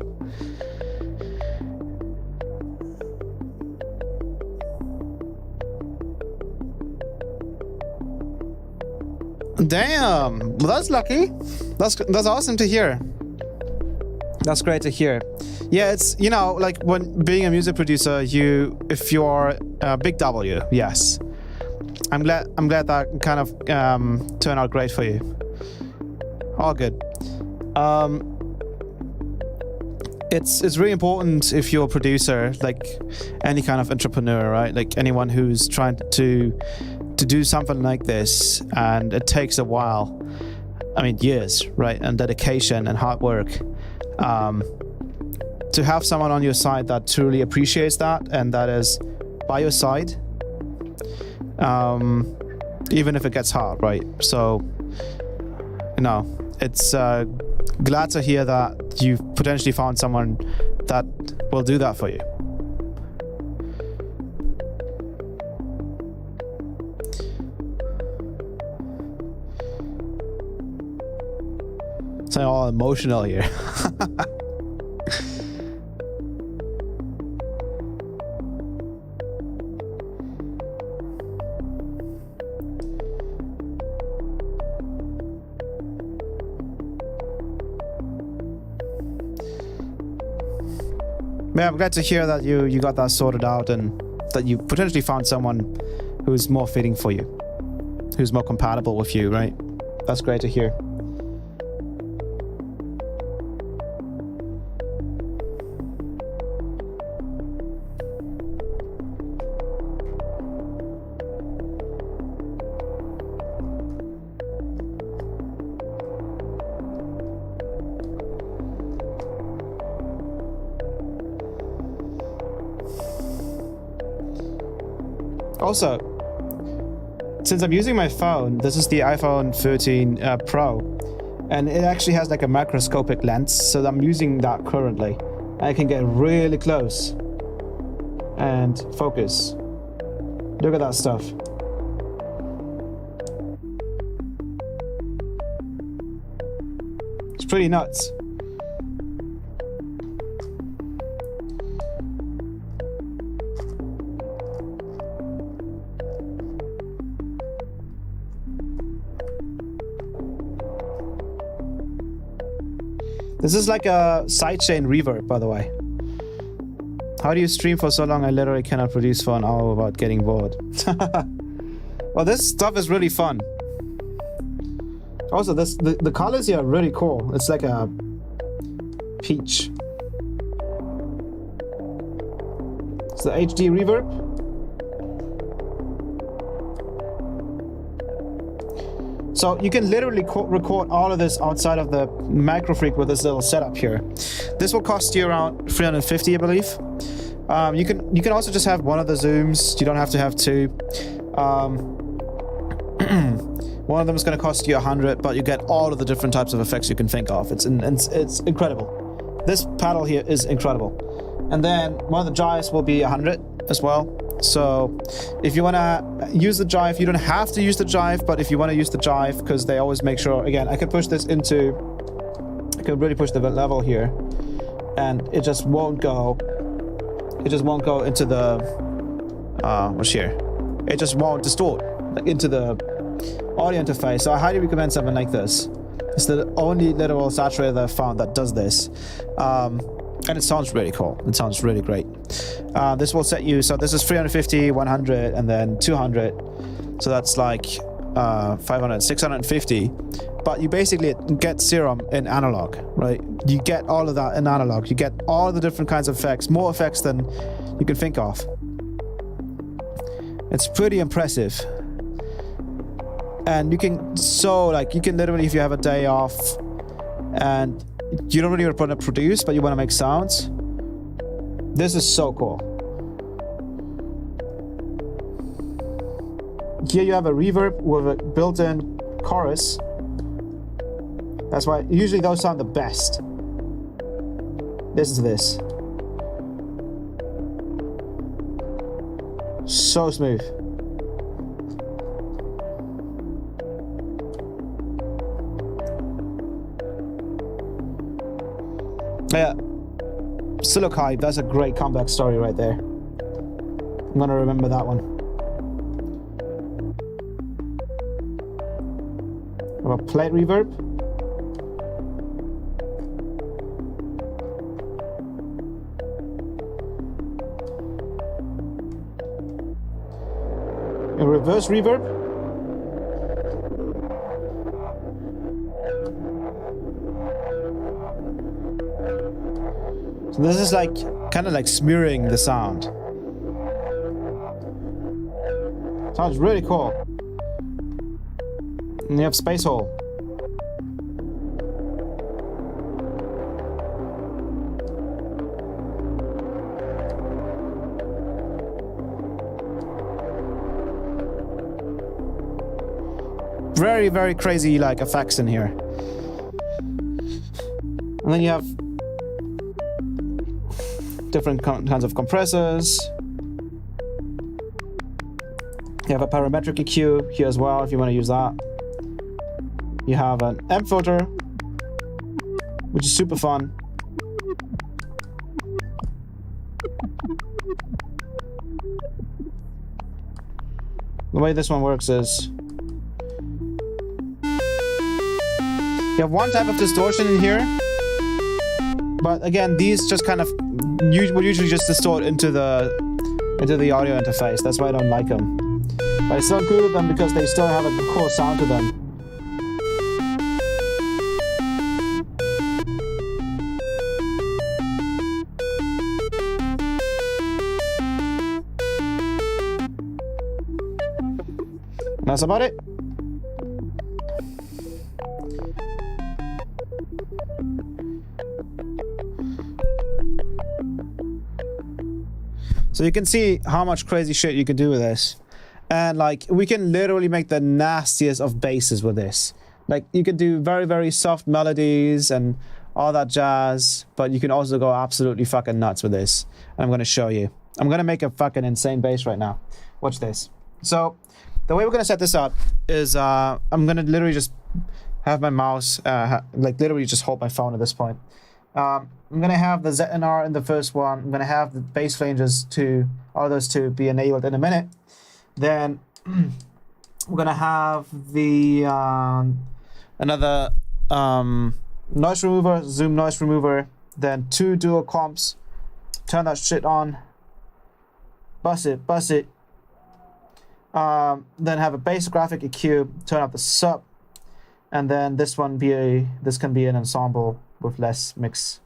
Damn, well, that's lucky. That's awesome to hear. That's great to hear. Yeah, it's, you know, like when being a music producer, if you're a big W, yes. I'm glad that kind of turned out great for you. All good. It's really important if you're a producer, like any kind of entrepreneur, right? Like anyone who's trying to do something like this, and it takes a while. I mean, years, right? And dedication and hard work. To have someone on your side that truly appreciates that and that is by your side, even if it gets hard, right? So, you know, it's glad to hear that you've potentially found someone that will do that for you. It's all emotional here. Yeah, I'm glad to hear that you got that sorted out and that you potentially found someone who's more fitting for you. who's more compatible with you, right? That's great to hear. Also, since I'm using my phone, this is the iPhone 13 Pro, and it actually has like a macroscopic lens, so I'm using that currently. I can get really close and focus. Look at that stuff. It's pretty nuts. This is like a sidechain reverb, by the way. How do you stream for so long? I literally cannot produce for an hour without getting bored. Well, this stuff is really fun. Also, the colors here are really cool. It's like a peach. It's the HD reverb. So you can literally record all of this outside of the Microfreak with this little setup here. This will cost you around 350, I believe. You can also just have one of the zooms. You don't have to have two. One of them is going to cost you 100, but you get all of the different types of effects you can think of. It's incredible. This pedal here is incredible. And then one of the drives will be 100 as well. So if you want to use the jive, you don't have to use the jive, but if you want to use the jive, because they always make sure, again, I could push this into, I could really push the level here, and it just won't go, into the, what's here? It just won't distort into the audio interface. So I highly recommend something like this. It's the only literal saturator that I've found that does this. And it sounds really cool. It sounds really great. This will set you, so this is 350, 100, and then 200. So that's like 500, 650. But you basically get Serum in analog, right? You get all of that in analog. You get all the different kinds of effects, more effects than you can think of. It's pretty impressive. And you can, you can literally, if you have a day off and you don't really want to produce, but you want to make sounds, this is so cool. Here you have a reverb with a built-in chorus. That's why usually those sound the best. Listen to this. So smooth. Yeah, Silikai, that's a great comeback story right there. I'm gonna remember that one. Have a plate reverb. A reverse reverb. So this is like kind of like smearing the sound. Sounds really cool. And you have Space Hole. Very, very crazy like effects in here. And then you have different kinds of compressors. You have a parametric EQ here as well if you want to use that. You have an amp filter, which is super fun. The way this one works is you have one type of distortion in here, but again, these just kind of would usually just distort into the audio interface. That's why I don't like them. But I still included them because they still have a cool sound to them. That's about it. So you can see how much crazy shit you can do with this. And like, we can literally make the nastiest of basses with this. Like, you can do very, very soft melodies and all that jazz, but you can also go absolutely fucking nuts with this. And I'm gonna show you. I'm gonna make a fucking insane bass right now. Watch this. So, the way we're gonna set this up is I'm gonna literally just have my mouse, like literally just hold my phone at this point. I'm gonna have the ZNR in the first one. I'm gonna have the bass flanges all those two be enabled in a minute. Then we're gonna have the another noise remover, zoom noise remover. Then 2 dual comps. Turn that shit on. Bust it. Then have a bass graphic EQ. Turn up the sub, and then this can be an ensemble with less mix,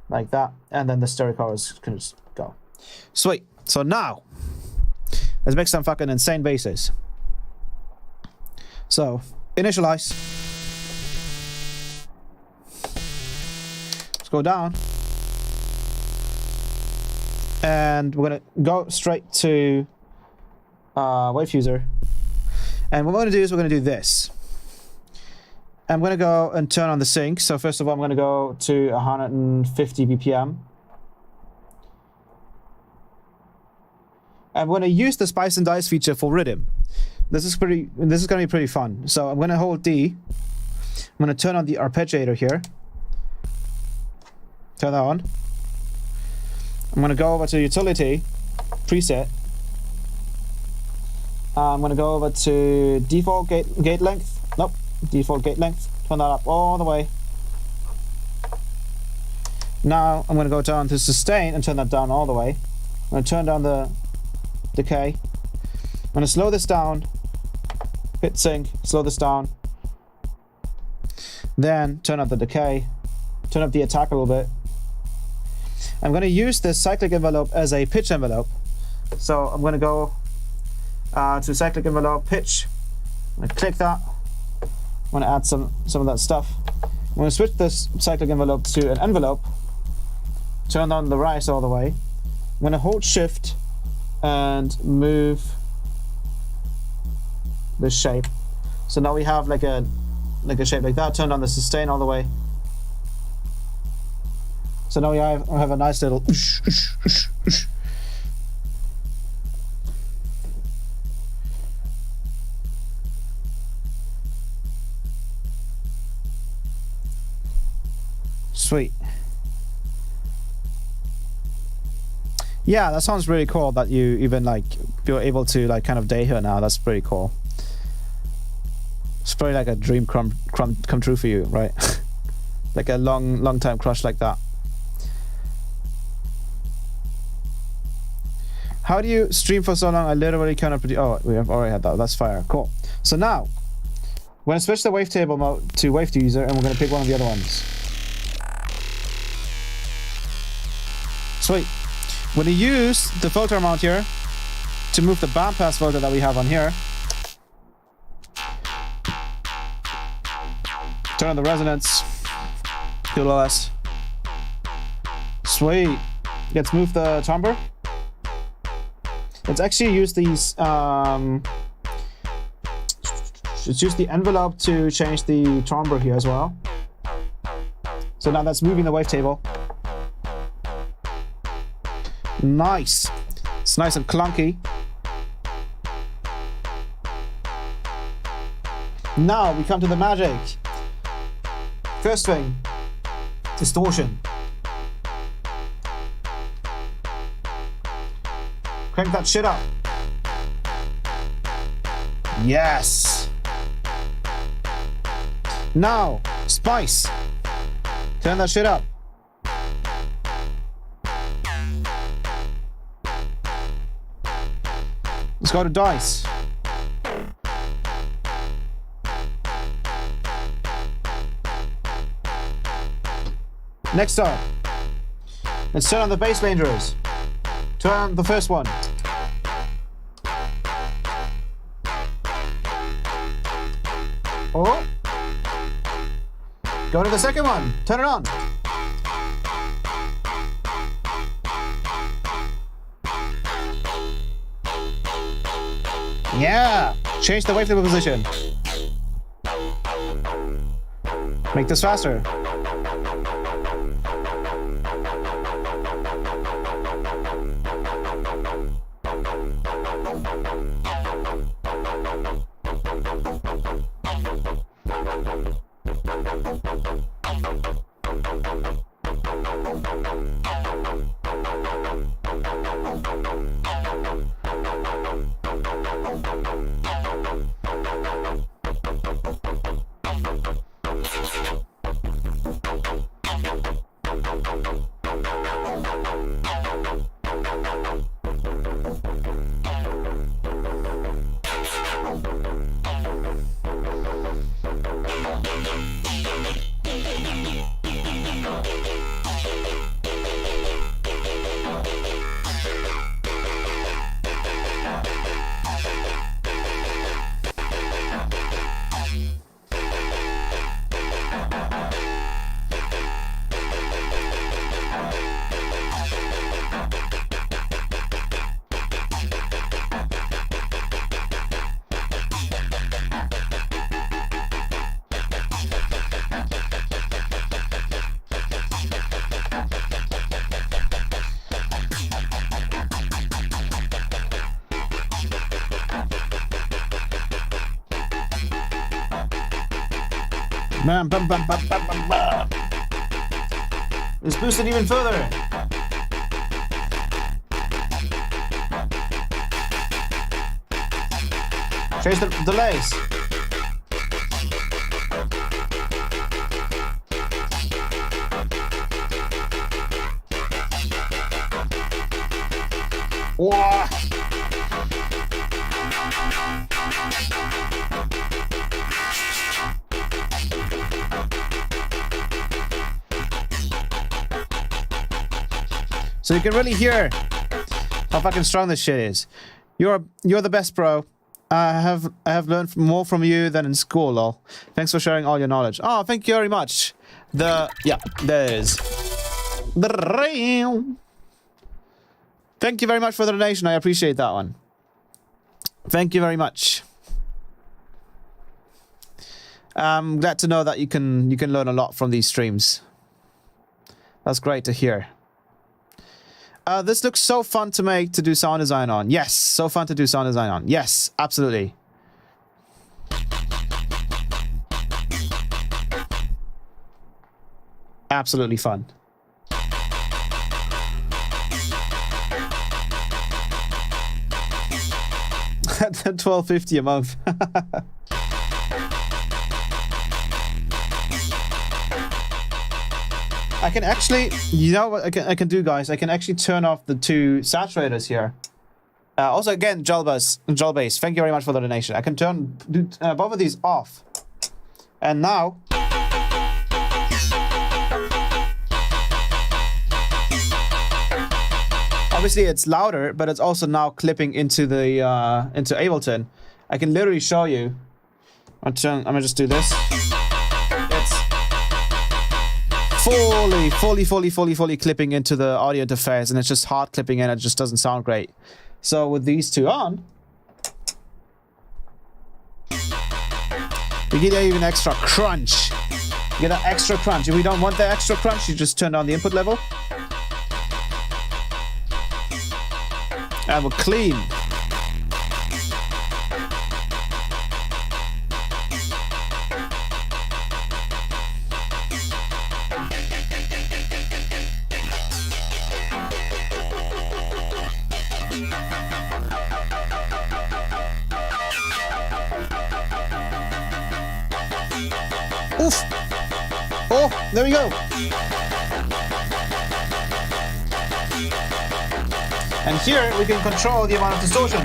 like that. And then the stereo chorus can just go. Sweet. So now, let's make some fucking insane basses. So, initialize. Let's go down. And we're gonna go straight to wave user. And what we're gonna do is we're gonna do this. I'm going to go and turn on the sync. So first of all, I'm going to go to 150 BPM. I'm going to use the Spice and Dice feature for rhythm. This is going to be pretty fun. So I'm going to hold D. I'm going to turn on the arpeggiator here. Turn that on. I'm going to go over to utility, preset. I'm going to go over to default gate length. Nope. Default gate length, turn that up all the way. Now I'm going to go down to sustain and turn that down all the way. I'm going to turn down the decay. I'm going to slow this down, hit sync, slow this down. Then turn up the decay, turn up the attack a little bit. I'm going to use this cyclic envelope as a pitch envelope. So I'm going to go to cyclic envelope, pitch. I'm going to click that. I'm going to add some of that stuff. I'm going to switch this cyclic envelope to an envelope. Turn on the rise all the way. I'm going to hold shift and move this shape. So now we have like a shape like that. Turn on the sustain all the way. So now we have a nice little sweet. Yeah, that sounds really cool that you even like you're able to like kind of day here now. That's pretty cool. It's probably like a dream come true for you, right? Like a long time crush like that. How do you stream for so long? I literally cannot produce. Oh, we have already had that. That's fire. Cool. So now we're gonna switch the wavetable mode to wave user, and we're gonna pick one of the other ones. Sweet. We're going to use the filter amount here to move the bandpass filter that we have on here. Turn on the resonance. Do less. Sweet. Let's move the timbre. Let's actually use these. Let's use the envelope to change the timbre here as well. So now that's moving the wavetable. Nice. It's nice and clunky. Now we come to the magic. First thing, distortion. Crank that shit up. Yes. Now, spice. Turn that shit up. Let's go to dice. Next time. Let's turn on the bass rangers. Turn on the first one. Oh. Go to the second one. Turn it on. Yeah. Change the wavelet position. Make this faster. Bam, bam, bam, bam, bam, bam, bam. Let's boost it even further. Change the delays. Whoa. So you can really hear how fucking strong this shit is. You're the best, bro. I have learned more from you than in school, lol. Thanks for sharing all your knowledge. Oh, thank you very much. There it is. Thank you very much for the donation. I appreciate that one. Thank you very much. I'm glad to know that you can learn a lot from these streams. That's great to hear. This looks so fun to make, to do sound design on. Yes, so fun to do sound design on. Yes, absolutely. Absolutely fun. At $12.50 a month. I can actually, you know what I can do, guys? I can actually turn off the two saturators here. Also, again, Gelbase, thank you very much for the donation. I can turn both of these off. And now... Obviously, it's louder, but it's also now clipping into the into Ableton. I can literally show you. I'm gonna just do this. Fully clipping into the audio interface, and it's just hard clipping in. It just doesn't sound great. So with these two on, you get even extra crunch. You get that extra crunch. If we don't want that extra crunch, you just turn down the input level. And we're clean. Oof. Oh, there we go. And here we can control the amount of distortion.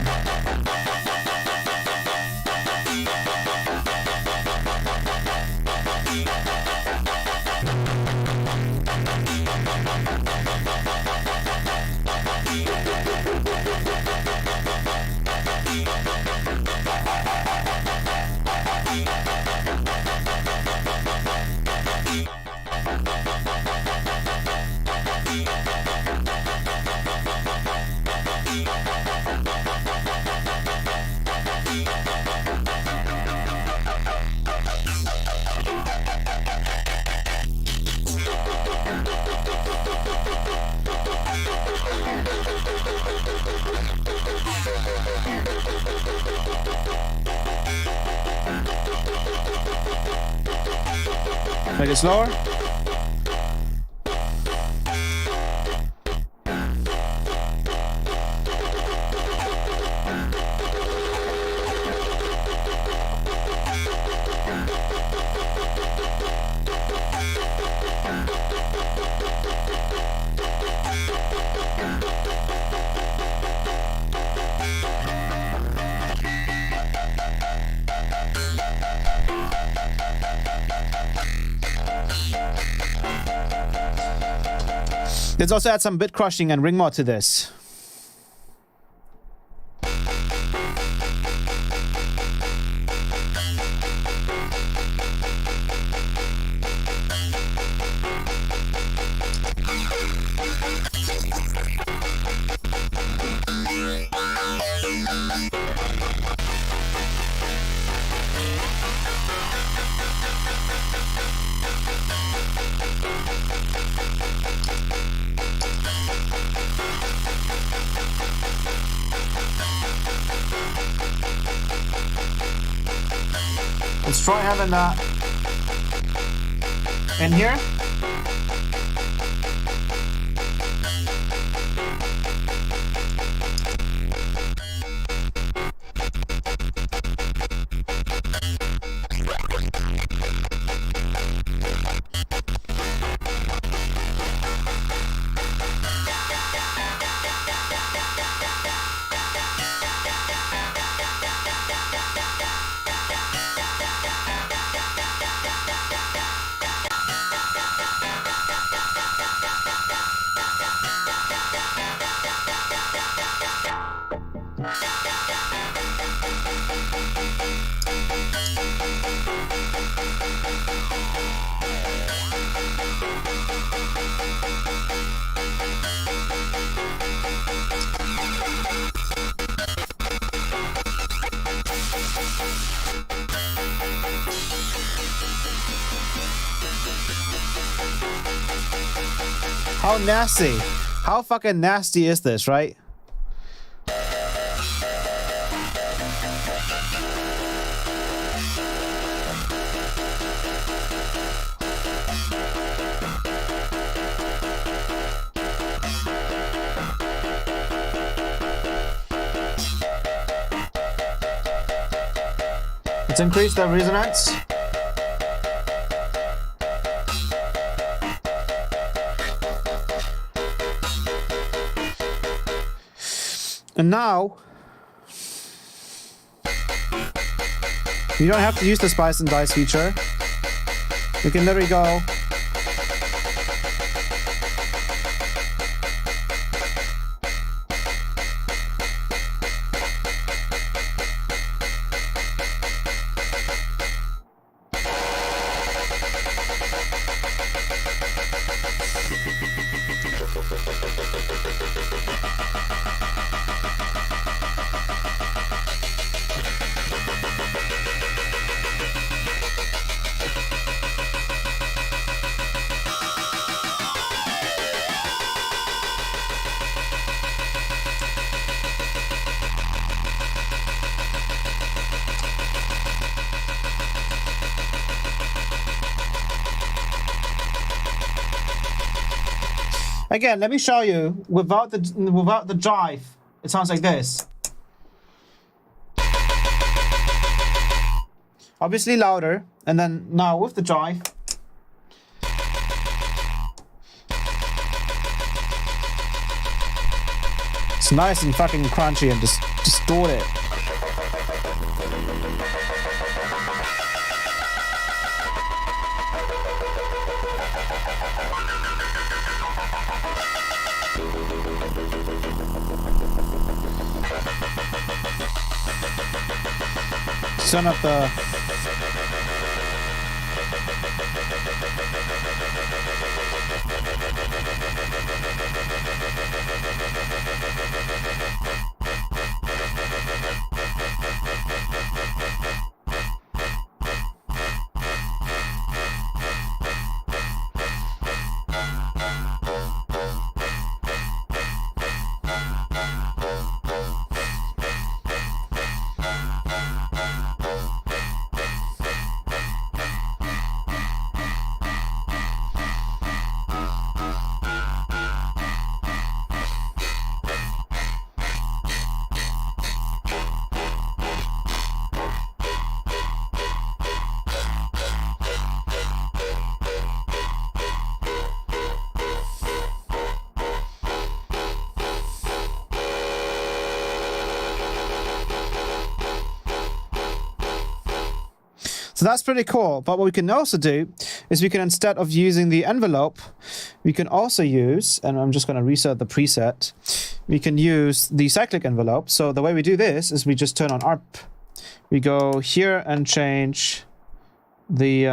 Make it slower. Let's also add some bit crushing and ring mod to this. Let's try having that in here. How nasty? How fucking nasty is this, right? Let's increase the resonance. And now, you don't have to use the Spice and Dice feature. You can literally go again, let me show you without the drive. It sounds like this. Obviously louder, and then now with the drive. It's nice and fucking crunchy and just distorted. Turn up the So that's pretty cool. But what we can also do is we can, instead of using the envelope, we can also use, and I'm just going to reset the preset, we can use the cyclic envelope. So the way we do this is we just turn on ARP. We go here and change the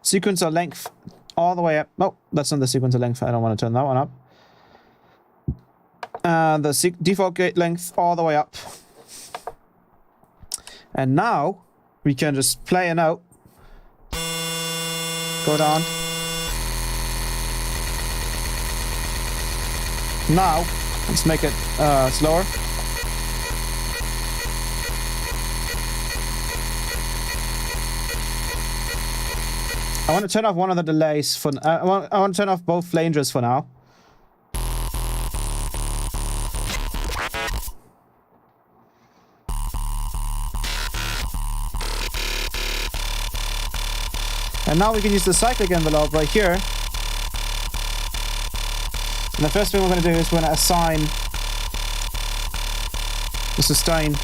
sequencer length all the way up. Oh, that's not the sequencer length. I don't want to turn that one up. The default gate length all the way up. And now we can just play a note. Go down. Now, let's make it slower. I want to turn off one of the delays for. I want to turn off both flangers for now. And now we can use the cyclic envelope right here. And the first thing we're going to do is we're going to assign the sustain.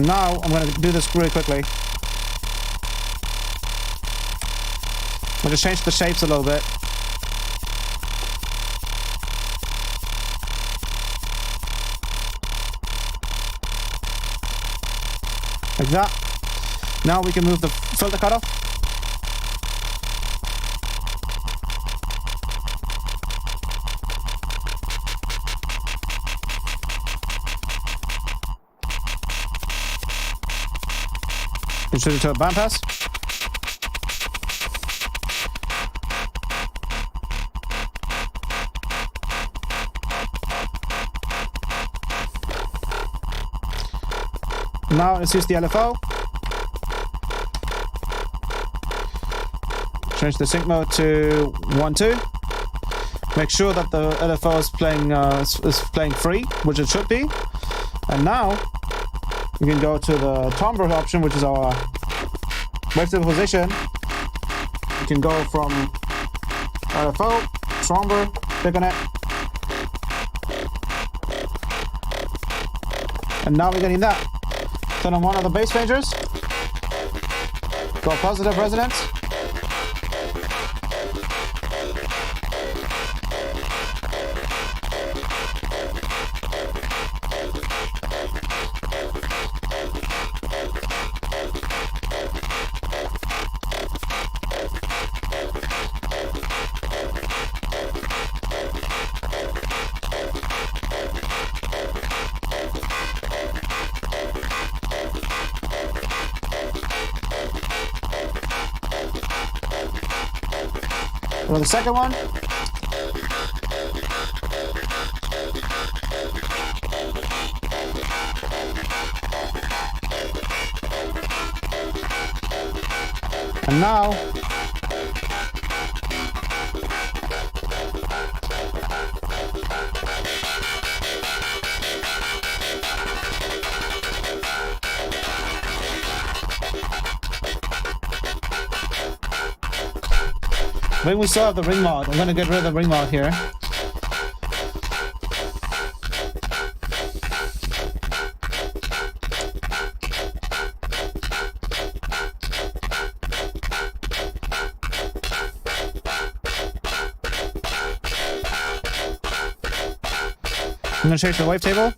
Now I'm going to do this really quickly. We'll just change the shapes a little bit. Like that. Now we can move the filter cutoff. And shoot it to a bandpass. Now let's use the LFO. Change the sync mode to 1-2. Make sure that the LFO is playing free, which it should be. And now we can go to the timbre option, which is our wavetable position. We can go from LFO, timbre, click on it. And now we're getting that. Turn on one of the bass rangers. Go positive resonance. For the second one. And now when we still have the ring mod, I'm going to get rid of the ring mod here. I'm going to change the wavetable.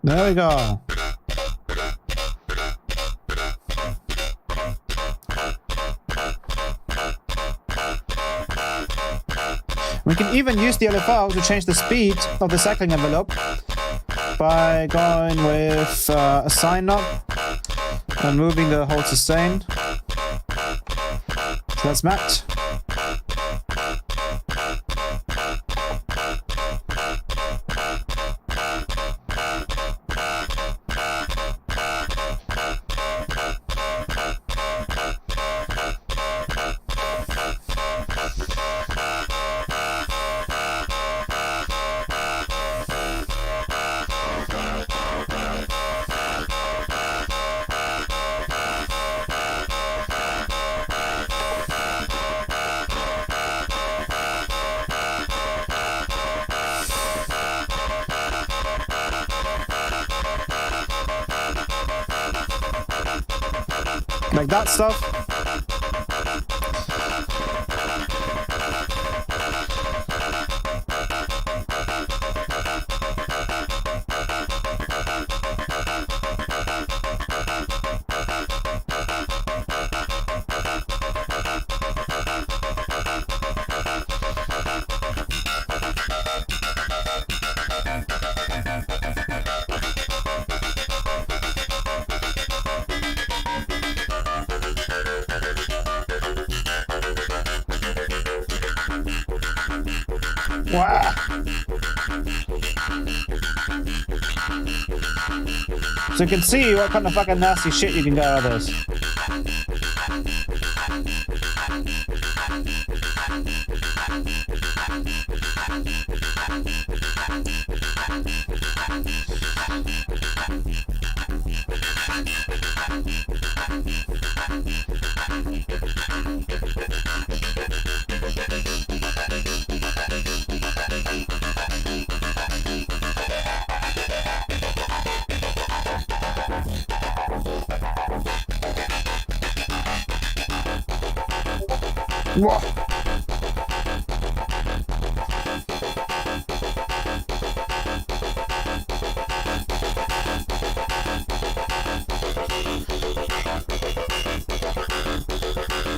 There we go. We can even use the LFO to change the speed of the cycling envelope by going with a sine knob and moving the whole sustain. So that's mapped. Like that stuff. Wow. So you can see what kind of fucking nasty shit you can get out of this. Whoa.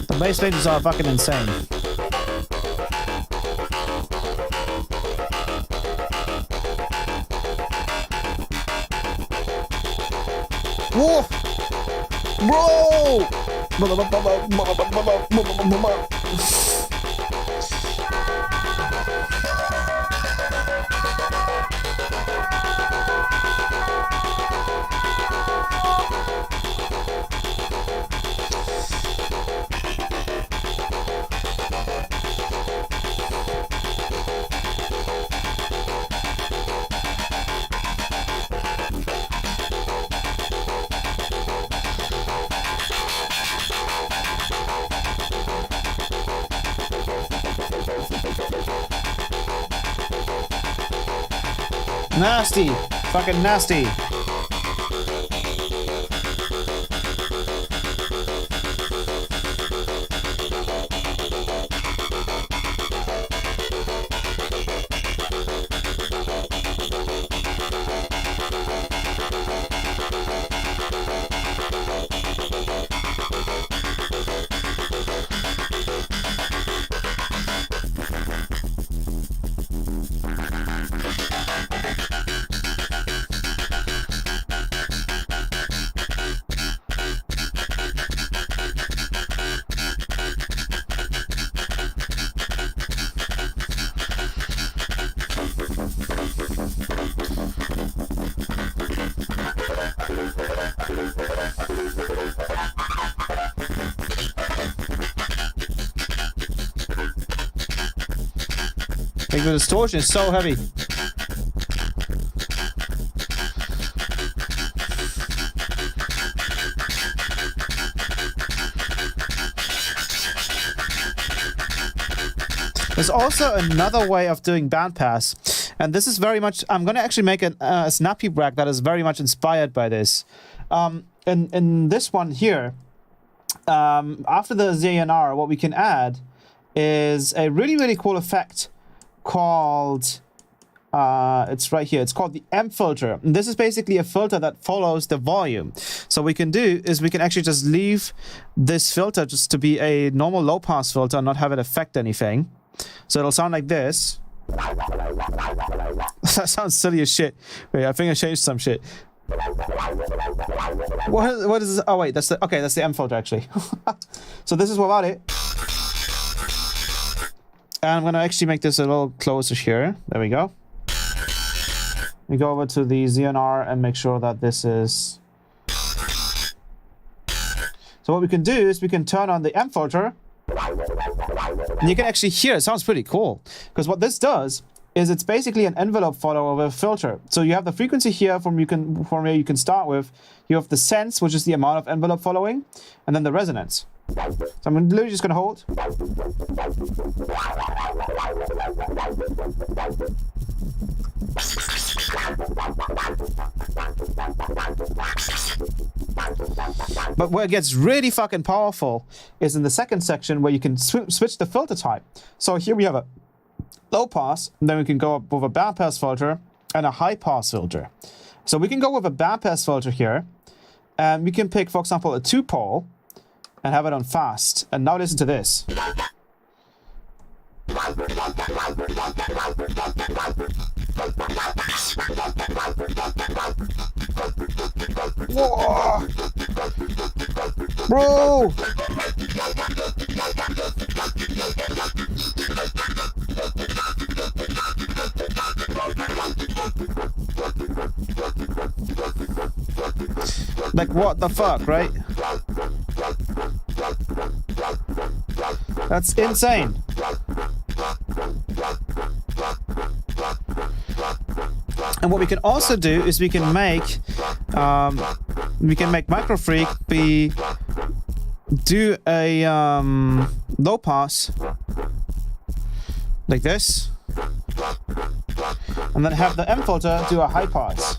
The bass stages are fucking insane. Whoa! Bro! Nasty! Fucking nasty! Like the distortion is so heavy. There's also another way of doing bandpass, and this is very much, I'm going to actually make a snappy rack that is very much inspired by this. In this one here, after the ZNR, what we can add is a really cool effect called, it's right here, it's called the M filter. And this is basically a filter that follows the volume. So what we can do is we can actually just leave this filter just to be a normal low pass filter and not have it affect anything. So it'll sound like this. That sounds silly as shit. Wait, I think I changed some shit. What is this? Oh wait, that's the, okay, that's the M filter actually. So this is without it. And I'm gonna actually make this a little closer here. There we go. We go over to the ZNR and make sure that this is. So what we can do is we can turn on the M filter. And you can actually hear it sounds pretty cool. Because what this does is it's basically an envelope follower with a filter. So you have the frequency here from where you can start with. You have the sense, which is the amount of envelope following, and then the resonance. So I'm literally just gonna hold. But where it gets really fucking powerful is in the second section where you can switch the filter type. So here we have a low pass, and then we can go up with a band pass filter and a high pass filter. So we can go with a band pass filter here, and we can pick, for example, a 2-pole and have it on fast. And now listen to this. Whoa! Bro! Like, what the fuck, right? That's insane. And what we can also do is we can make Microfreak do a low pass like this, and then have the M filter do a high pass.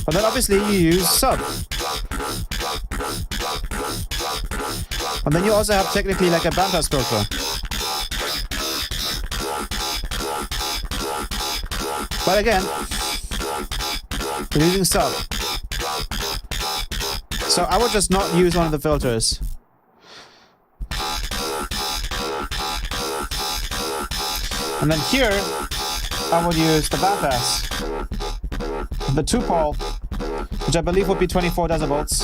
But then obviously you use sub. And then you also have technically like a bandpass filter. But again, we're using sub. So I would just not use one of the filters. And then here, I would use the bandpass. The 2-pole, which I believe would be 24 decibels.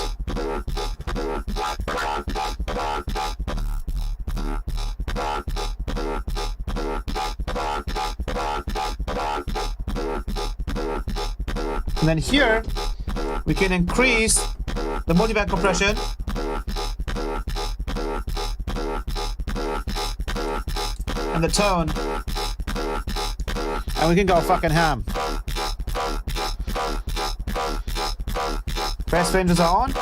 And then here, we can increase the multiband compression. And the tone. And we can go fucking ham. Bass ranges are on.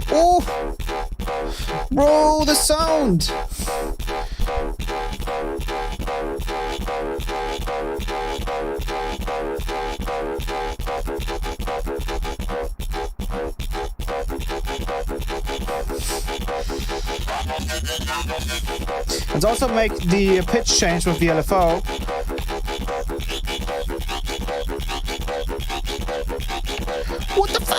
Oh! Bro, the sound! Let's also make the pitch change with the LFO. What the fuck?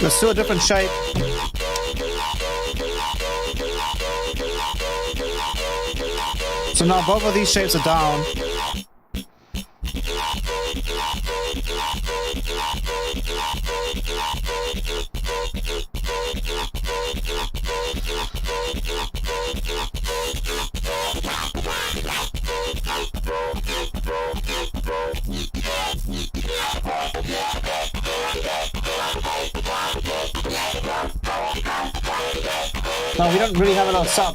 Let's do a different shape. So now both of these shapes are down. No, we don't really have a lot of sub.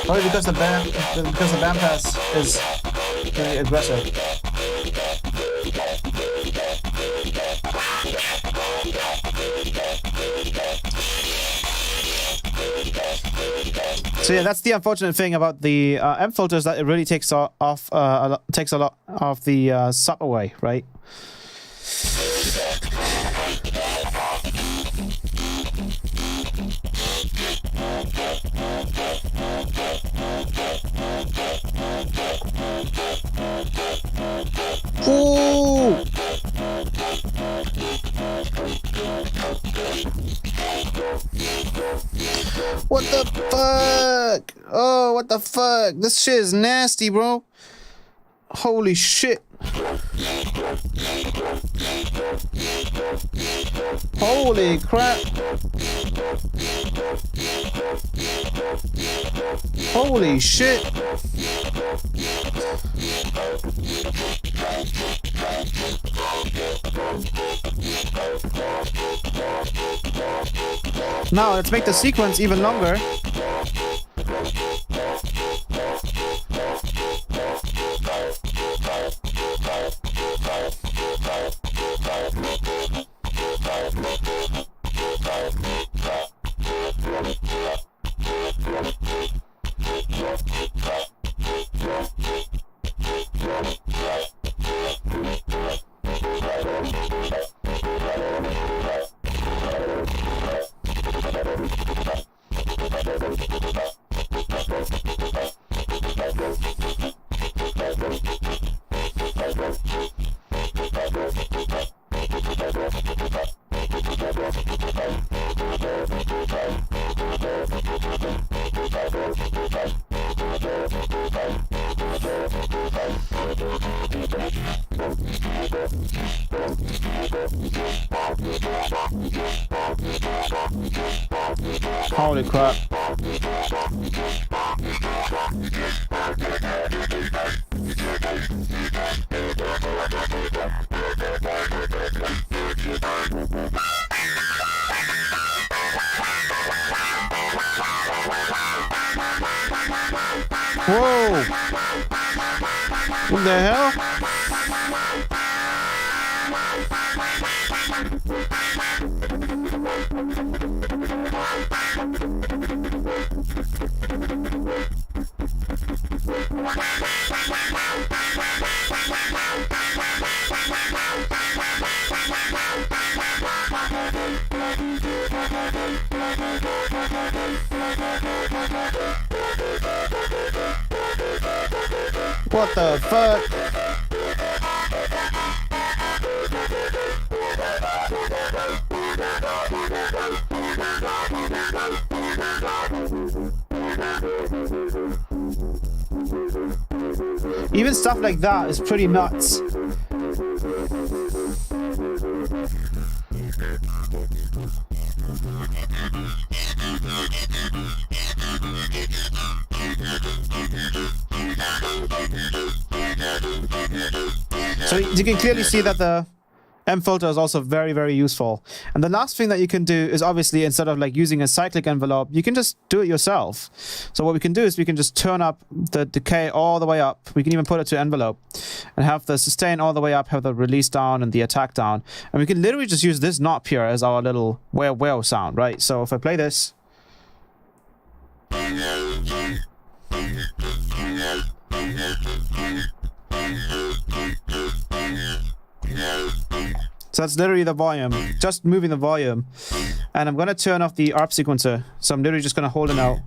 Probably because the band pass is very aggressive. So yeah, that's the unfortunate thing about the M filters, that it really takes a lot of the sub away, right? Ooh! what the fuck? Oh, what the fuck? This shit is nasty, bro. Holy shit. Holy crap. Holy shit. Now let's make the sequence even longer. Holy crap. Whoa! What the hell? What the fuck? Even stuff like that is pretty nuts. So you can clearly see that the M filter is also very, very useful. And the last thing that you can do is obviously, instead of like using a cyclic envelope, you can just do it yourself. So what we can do is we can just turn up the decay all the way up. We can even put it to envelope and have the sustain all the way up, have the release down and the attack down. And we can literally just use this knop here as our little wow sound, right? So if I play this. So that's literally the volume, just moving the volume. And I'm gonna turn off the ARP sequencer. So I'm literally just gonna hold it out.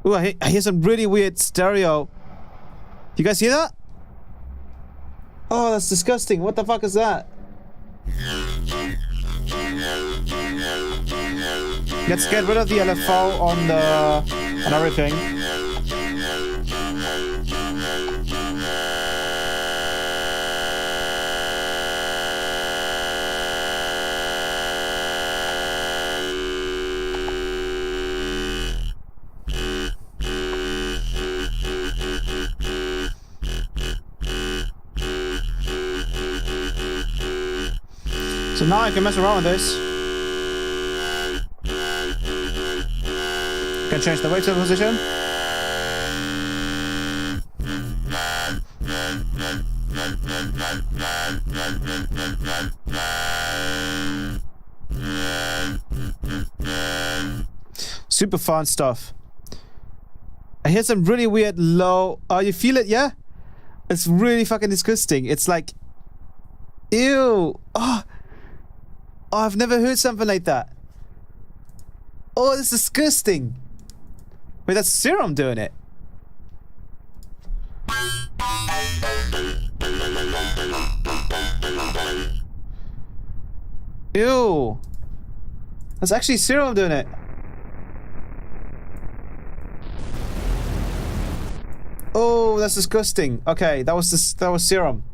Ooh, I hear some really weird stereo. You guys hear that? Oh, that's disgusting. What the fuck is that? Let's get rid of the LFO on everything. So now I can mess around with this. Can change the wavetable position. Super fun stuff. I hear some really weird low. Oh, you feel it? Yeah? It's really fucking disgusting. It's like, ew. Oh, I've never heard something like that. Oh, it's disgusting. Wait, that's Serum doing it. Ew. That's actually Serum doing it. Oh, that's disgusting. Okay, that was Serum.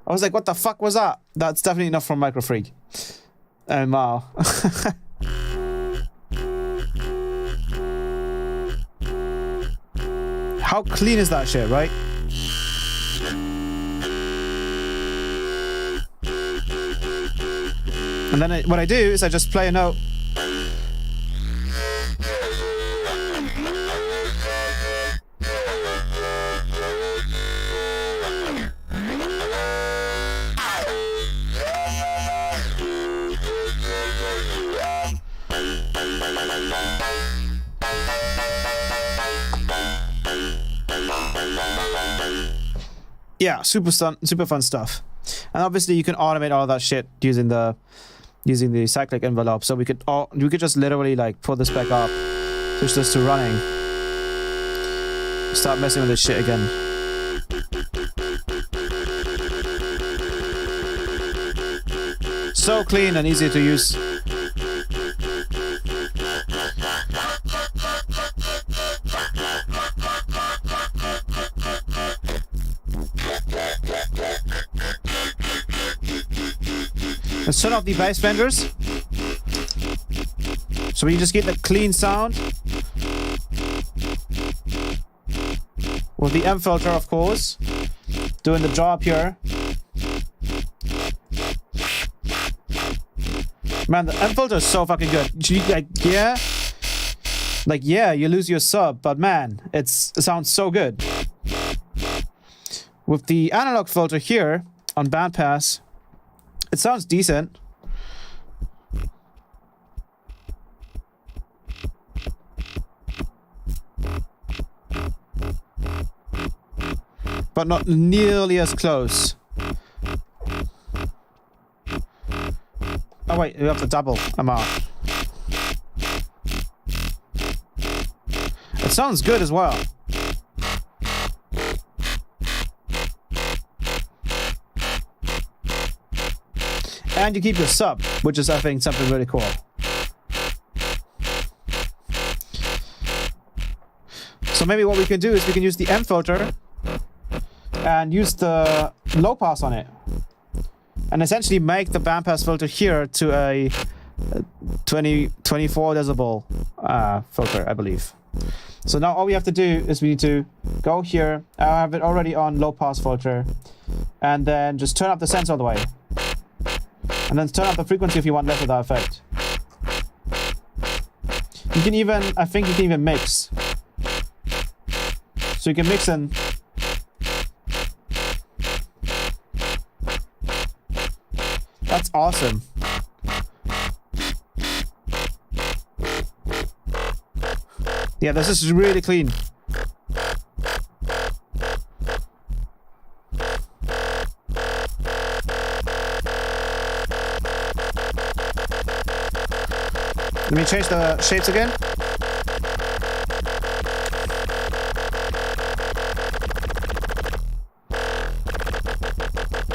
I was like, what the fuck was that? That's definitely not from Microfreak. And wow. How clean is that shit, right? And then what I do is I just play a note. Yeah, super fun stuff. And obviously you can automate all that shit using the cyclic envelope. So we could just literally like pull this back up, switch this to running, start messing with this shit again. So clean and easy to use. Let's turn off the bass benders. So we just get the clean sound. With the M filter, of course. Doing the job here. Man, the M filter is so fucking good. Yeah, you lose your sub, but man, it sounds so good. With the analog filter here on bandpass, it sounds decent. But not nearly as close. Oh wait, we have to double amount. It sounds good as well. And you keep your sub, which is, I think, something really cool. So maybe what we can do is we can use the M filter and use the low pass on it. And essentially make the bandpass filter here to a 24 decibel filter, I believe. So now all we have to do is we need to go here. I have it already on low pass filter. And then just turn up the sense all the way. And then turn up the frequency if you want less of that effect. You can even, I think you can even mix. So you can mix in. That's awesome. Yeah, this is really clean. Let me change the shapes again.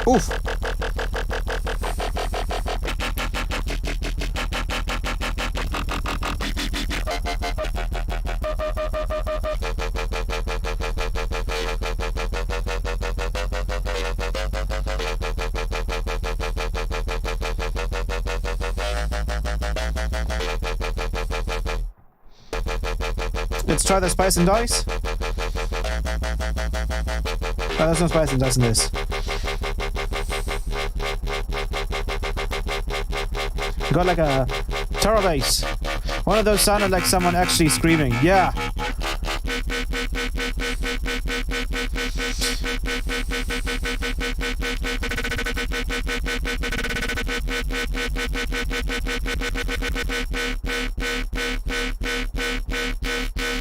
Oof. Let's try the spice and dice. Oh, there's no spice and dice in this. Got like a terror bass. One of those sounded like someone actually screaming. Yeah.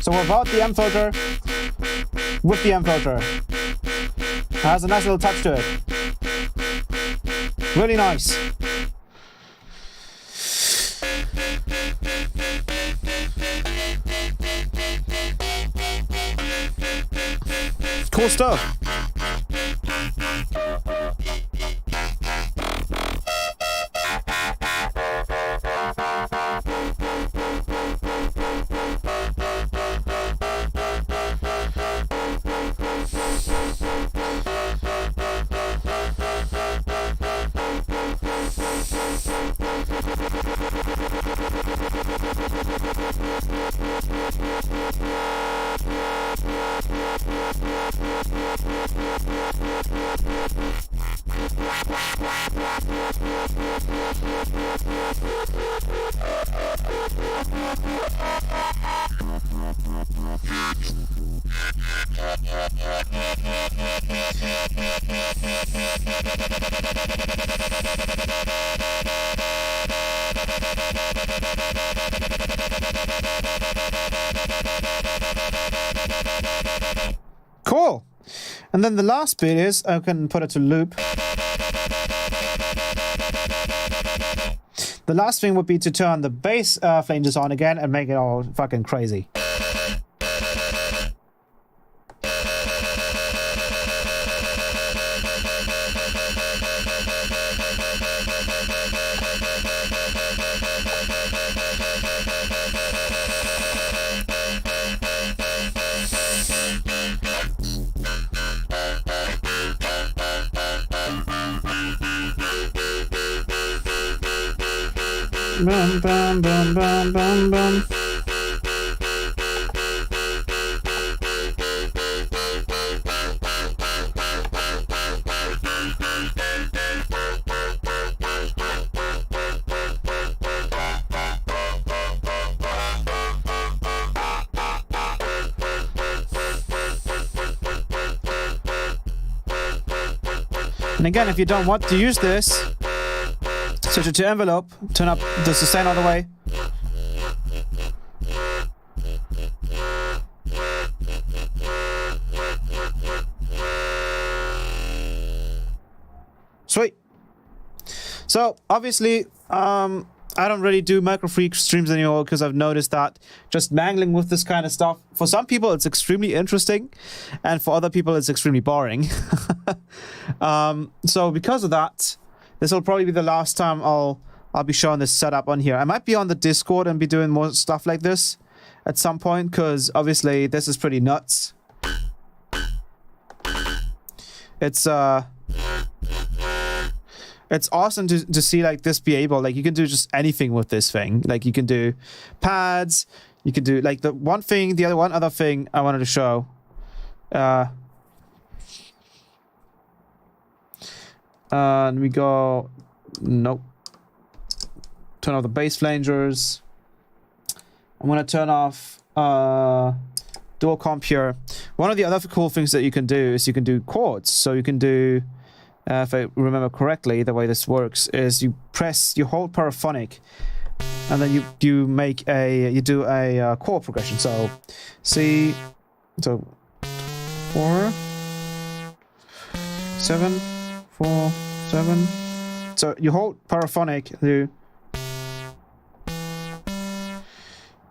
So without the M filter, with the M filter. It has a nice little touch to it. Really nice. Cool stuff. Cool. And then the last bit is I can put it to loop. The last thing would be to turn the bass flanges on again and make it all fucking crazy. Bum, bum, bum, bum, bum, bum. And again, if you don't want to use this, switch it to envelope, turn up the sustain all the way. Sweet. So obviously, I don't really do Microfreak streams anymore because I've noticed that just mangling with this kind of stuff, for some people it's extremely interesting, and for other people it's extremely boring. So because of that, this will probably be the last time I'll be showing this setup on here. I might be on the Discord and be doing more stuff like this at some point, because obviously this is pretty nuts. It's awesome to see like this be able, like you can do just anything with this thing. Like you can do pads, you can do like the one other thing I wanted to show. Let me go, nope. Turn off the bass flangers. I'm gonna turn off dual comp here. One of the other cool things that you can do is you can do chords. So you can do, if I remember correctly, the way this works is you hold paraphonic, and then you do a chord progression. So C, so 4, 7, 4, 7. So you hold paraphonic,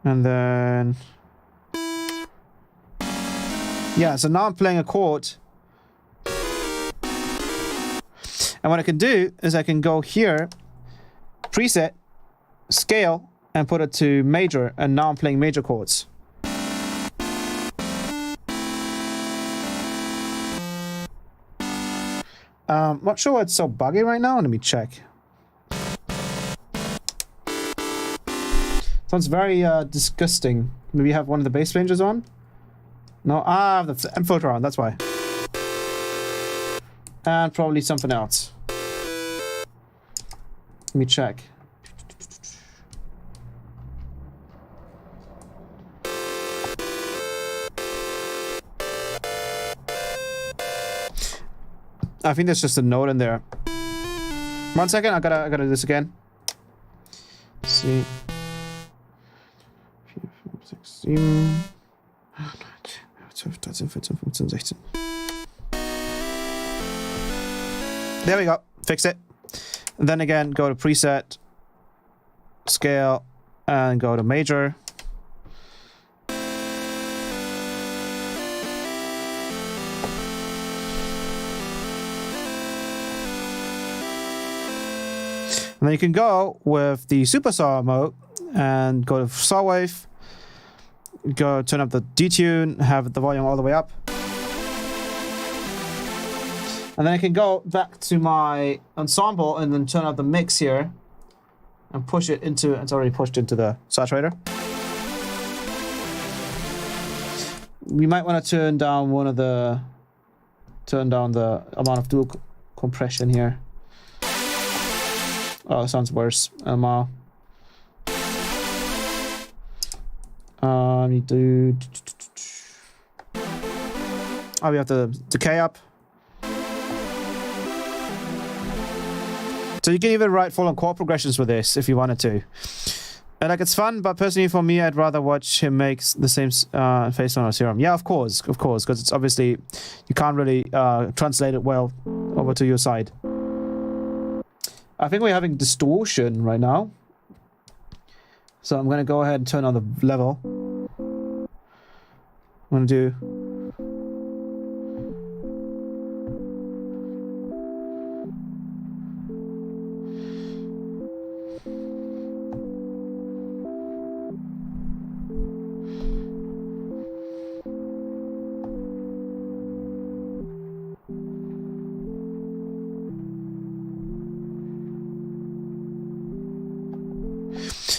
and then yeah. So now I'm playing a chord. And what I can do is I can go here, preset, scale, and put it to major, and now I'm playing major chords. Not sure why it's so buggy right now. Let me check. Sounds very disgusting. Maybe you have one of the bass flanges on? No, I have the amp filter on, that's why. And probably something else. Let me check. I think there's just a note in there. 1 second, I gotta do this again. Let's see. 4, 5, 6, 7, 12, 13, 14, 15, 16. There we go. Fix it. And then again, go to preset, scale, and go to major. And then you can go with the super saw mode and go to saw wave. Go turn up the detune, have the volume all the way up. And then I can go back to my ensemble and then turn up the mix here and push it into, it's already pushed into the saturator. We might want to turn down the amount of dual compression here. Oh, it sounds worse. You do. Oh, we have the decay up. So you can even write full-on chord progressions with this if you wanted to. And like, it's fun, but personally for me, I'd rather watch him make the same face tone or serum. Yeah, of course, because it's obviously, you can't really translate it well over to your side. I think we're having distortion right now. So I'm going to go ahead and turn on the level. I'm going to do...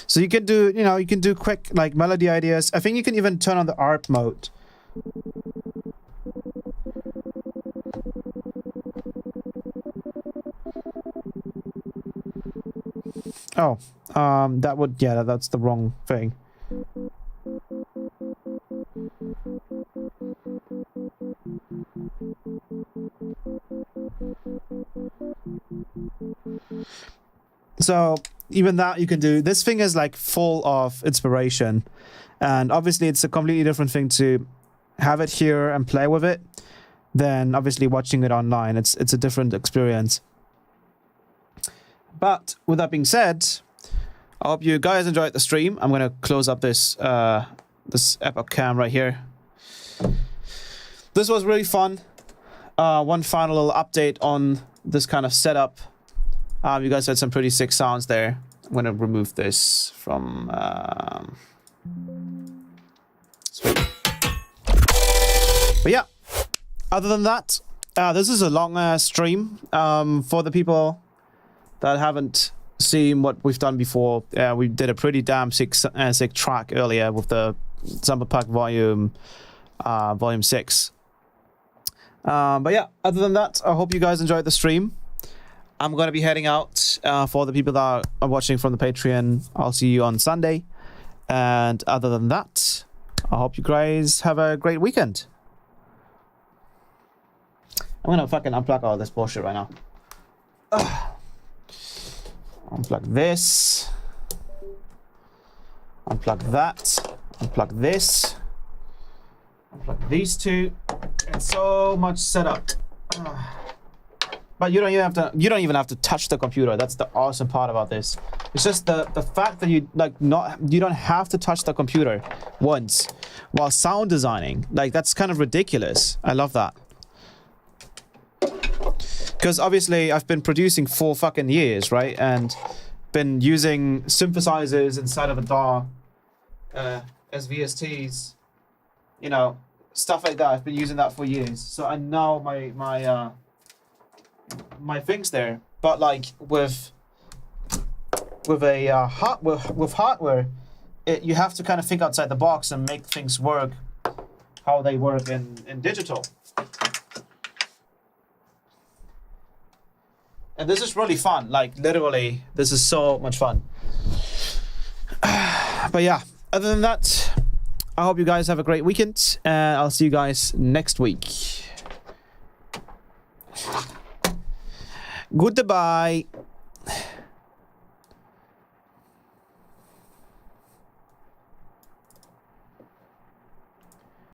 So you can do, you know, you can do quick like melody ideas. I think you can even turn on the art mode. Oh, that would, yeah, that's the wrong thing. So even that you can do. This thing is like full of inspiration, and obviously it's a completely different thing to have it here and play with it than obviously watching it online. It's a different experience. But with that being said, I hope you guys enjoyed the stream. I'm gonna close up this this Epoch cam right here. This was really fun. One final little update on this kind of setup. You guys had some pretty sick sounds there. I'm gonna remove this from sweet. But yeah, other than that, this is a long stream. For the people that haven't seen what we've done before, we did a pretty damn sick track earlier with the Sample Pack Volume 6. But yeah, other than that, I hope you guys enjoyed the stream. I'm going to be heading out. For the people that are watching from the Patreon, I'll see you on Sunday. And other than that, I hope you guys have a great weekend. I'm going to fucking unplug all this bullshit right now. Unplug this. Unplug that. Unplug this. Unplug these two. It's so much setup. But you don't even have to touch the computer. That's the awesome part about this. It's just the fact that you don't have to touch the computer once while sound designing. Like, that's kind of ridiculous. I love that. Because obviously I've been producing for fucking years, right? And been using synthesizers inside of a DAW, as VSTs, you know, stuff like that. I've been using that for years, so I know my things there. But like with hardware, you have to kind of think outside the box and make things work how they work in digital. And this is really fun. Like, literally, this is so much fun. But yeah, other than that, I hope you guys have a great weekend, and I'll see you guys next week. Goodbye.